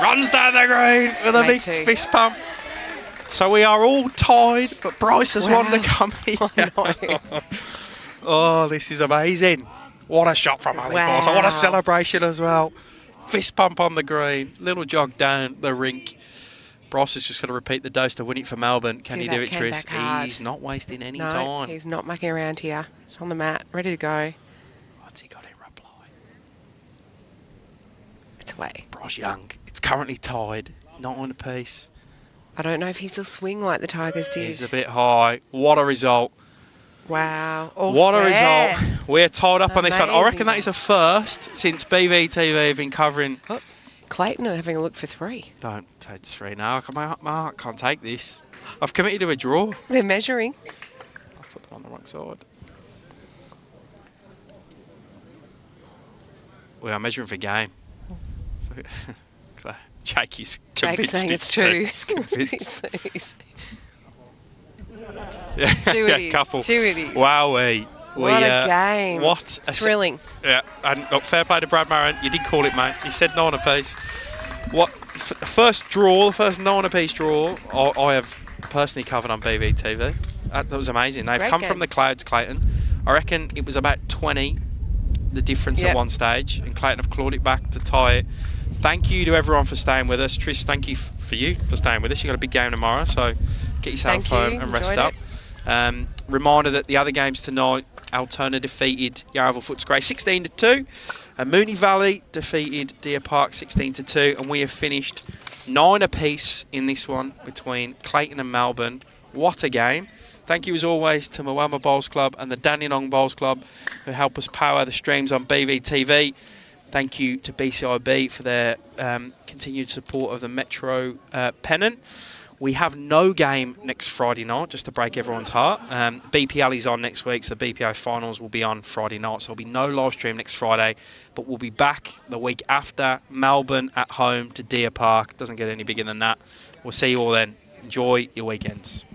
Runs down the green with a Mate big too. fist pump. So we are all tied, but Bryce has won the Wow. come here. Oh, this is amazing. What a shot from Ali Wow. Forsyth. What a celebration as well. Fist pump on the green. Little jog down the rink. Bryce is just going to repeat the dose to win it for Melbourne. Can Do he that do it, came Tris? back hard. He's not wasting any No, time. he's not mucking around here. He's on the mat, ready to go. What's he got in reply? It's away. Bryce Young. It's currently tied. 9 apiece. I don't know if he's a swing like the Tigers did. He's a bit high. What a result. Wow. All What a square. result. We're tied up on this one. I reckon Amazing. that is a first since BVTV have been covering. Oh, Clayton are having a look for 3. Don't take 3 now. My heart can't take this. I've committed to a draw. They're measuring. I've put them on the wrong side. We are measuring for game. Jake is convinced Jake's saying it's 2. He's convinced. Yeah, 2 it is. Couple. 2 it is. Wowee. What a game. What a Thrilling. Yeah, and look, fair play to Brad Marin. You did call it, mate. You said 9 apiece. What first draw, the first 9 apiece draw, I have personally covered on BVTV. That was amazing. They've Great come game. from the clouds, Clayton. I reckon it was about 20, the difference Yep. at one stage, and Clayton have clawed it back to tie it. Thank you to everyone for staying with us. Tris, thank you for staying with us. You've got a big game tomorrow, so get yourself Thank home you. and rest Enjoyed up. Reminder that the other games tonight, Altona defeated Yarraville Footscray 16-2, and Moonee Valley defeated Deer Park 16-2, and we have finished 9 apiece in this one between Clayton and Melbourne. What a game. Thank you as always to Moama Bowls Club and the Dandenong Bowls Club who help us power the streams on BVTV. Thank you to BCiB for their continued support of the Metro Pennant. We have no game next Friday night, just to break everyone's heart. BPL is on next week, so the BPO finals will be on Friday night. So there'll be no live stream next Friday, but we'll be back the week after. Melbourne at home to Deer Park. Doesn't get any bigger than that. We'll see you all then. Enjoy your weekends.